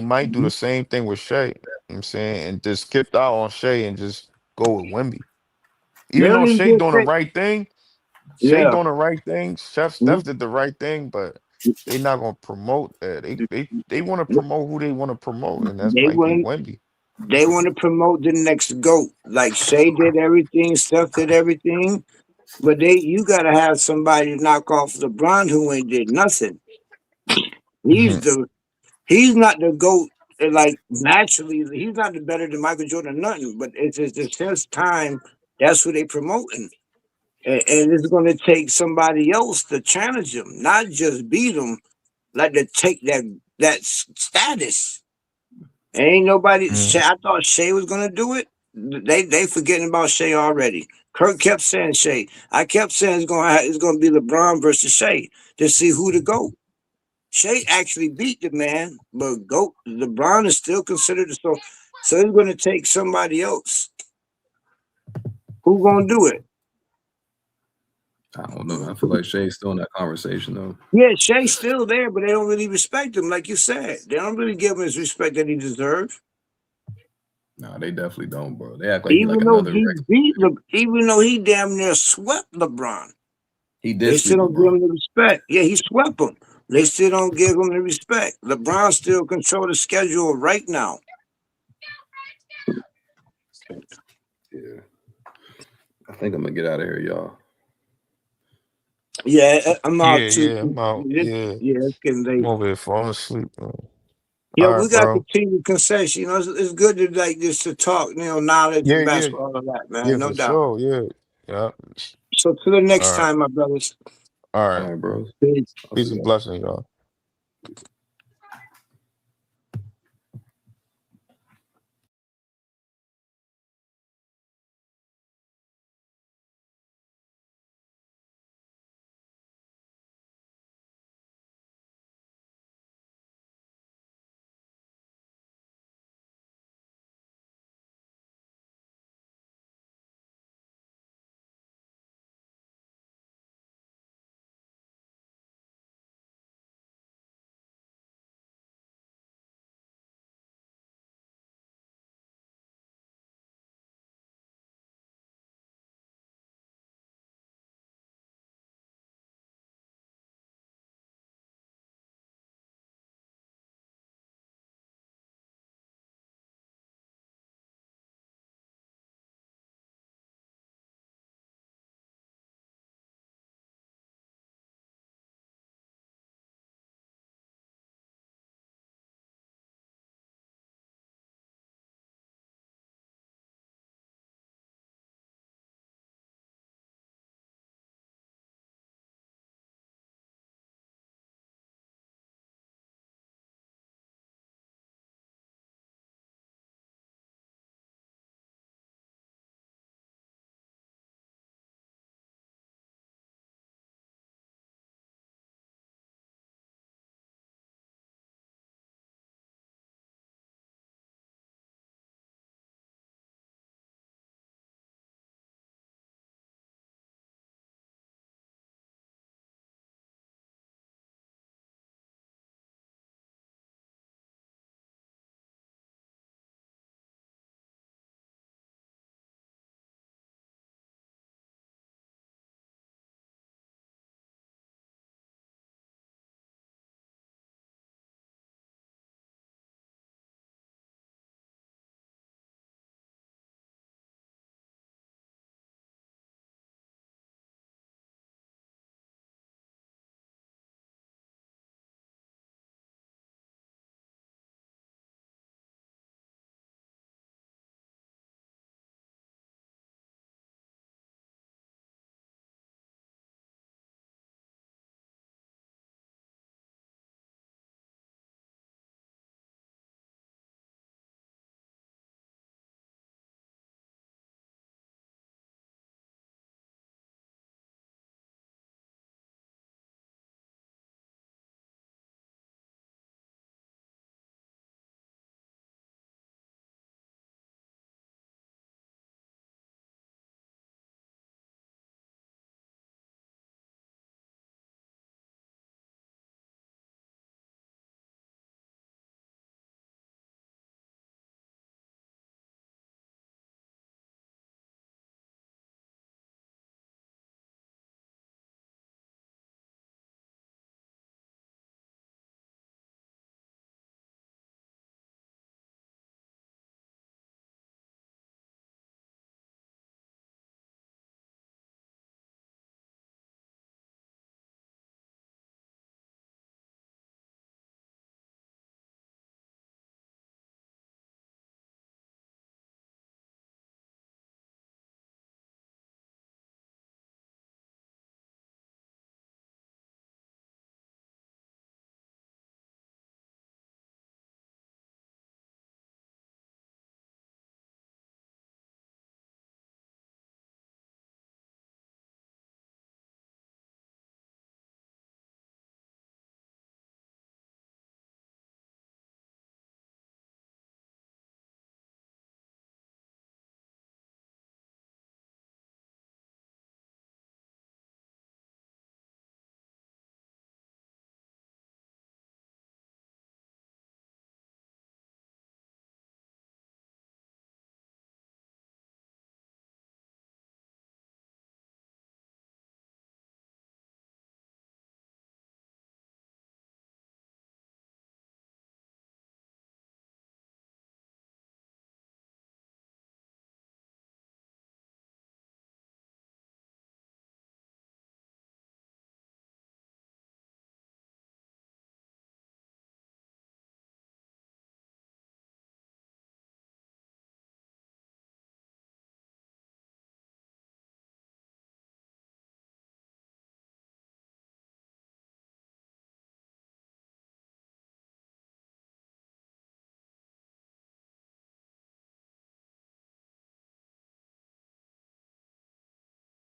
S15: might do the same thing with Shea. You know what I'm saying and just skip out on Shea and just go with Wemby.
S13: They
S15: Even
S13: don't
S15: though
S13: even
S15: Shea
S13: get
S15: doing the
S13: Shea.
S15: right thing,
S13: Yeah.
S15: Steph did the right thing, but They not gonna promote that. They want to promote who they want to promote, and that
S13: They
S15: might be
S13: want
S15: Wemby.
S13: they want to promote the next GOAT. Like Shea did everything, Steph did everything, but you gotta have somebody knock off LeBron who ain't did nothing. He's
S15: Mhm.
S13: he's not the GOAT. Like naturally, he's not the better than Michael Jordan, or nothing. But it's his time. That's who they promoting, and it's going to take somebody else to challenge him, not just beat him, like to take that status. Ain't nobody.
S15: Mhm.
S13: I thought Shea was gonna do it. They forgetting about Shea already. Kirk kept saying Shea. I kept saying it's gonna be LeBron versus Shea to see who to go. Shea actually beat the man, but LeBron is still considered so it's gonna take somebody else. Who gonna do it?
S18: I don't know. I feel like Shea's still in that conversation though.
S13: Yeah, Shea's still there, but they don't really respect him, like you said. They don't really give him his respect that he deserves.
S18: Nah, they definitely don't, bro. They act like he like
S13: Even though
S18: another.
S13: even though he damn near swept LeBron.
S18: He
S13: They
S18: did
S13: still
S18: sweep
S13: don't give
S18: LeBron.
S13: him the respect. Yeah, he swept them. They still don't give him the respect. LeBron still control the schedule right now.
S18: Yeah. I think I'm gonna get out of here, y'all.
S13: Yeah, I'm
S15: Yeah,
S13: out too.
S15: yeah, I'm out. Yeah,
S13: Yeah, it's getting
S15: I'm
S13: late.
S15: over here falling asleep, man.
S13: Yeah,
S15: All
S13: we
S15: right,
S13: got to
S15: bro.
S13: continue concession. You know, it's good to like just to talk, knowledge
S15: Yeah,
S13: and
S15: yeah,
S13: basketball, all of that,
S15: yeah,
S13: man. No
S15: for
S13: doubt.
S15: sure. Yeah, yeah.
S13: So to the next
S15: All right,
S13: time, my brothers.
S15: all
S18: All
S15: right.
S18: right, bro.
S13: Peace.
S18: I'll
S15: Peace
S18: see
S15: and
S18: y'all.
S15: blessings, y'all.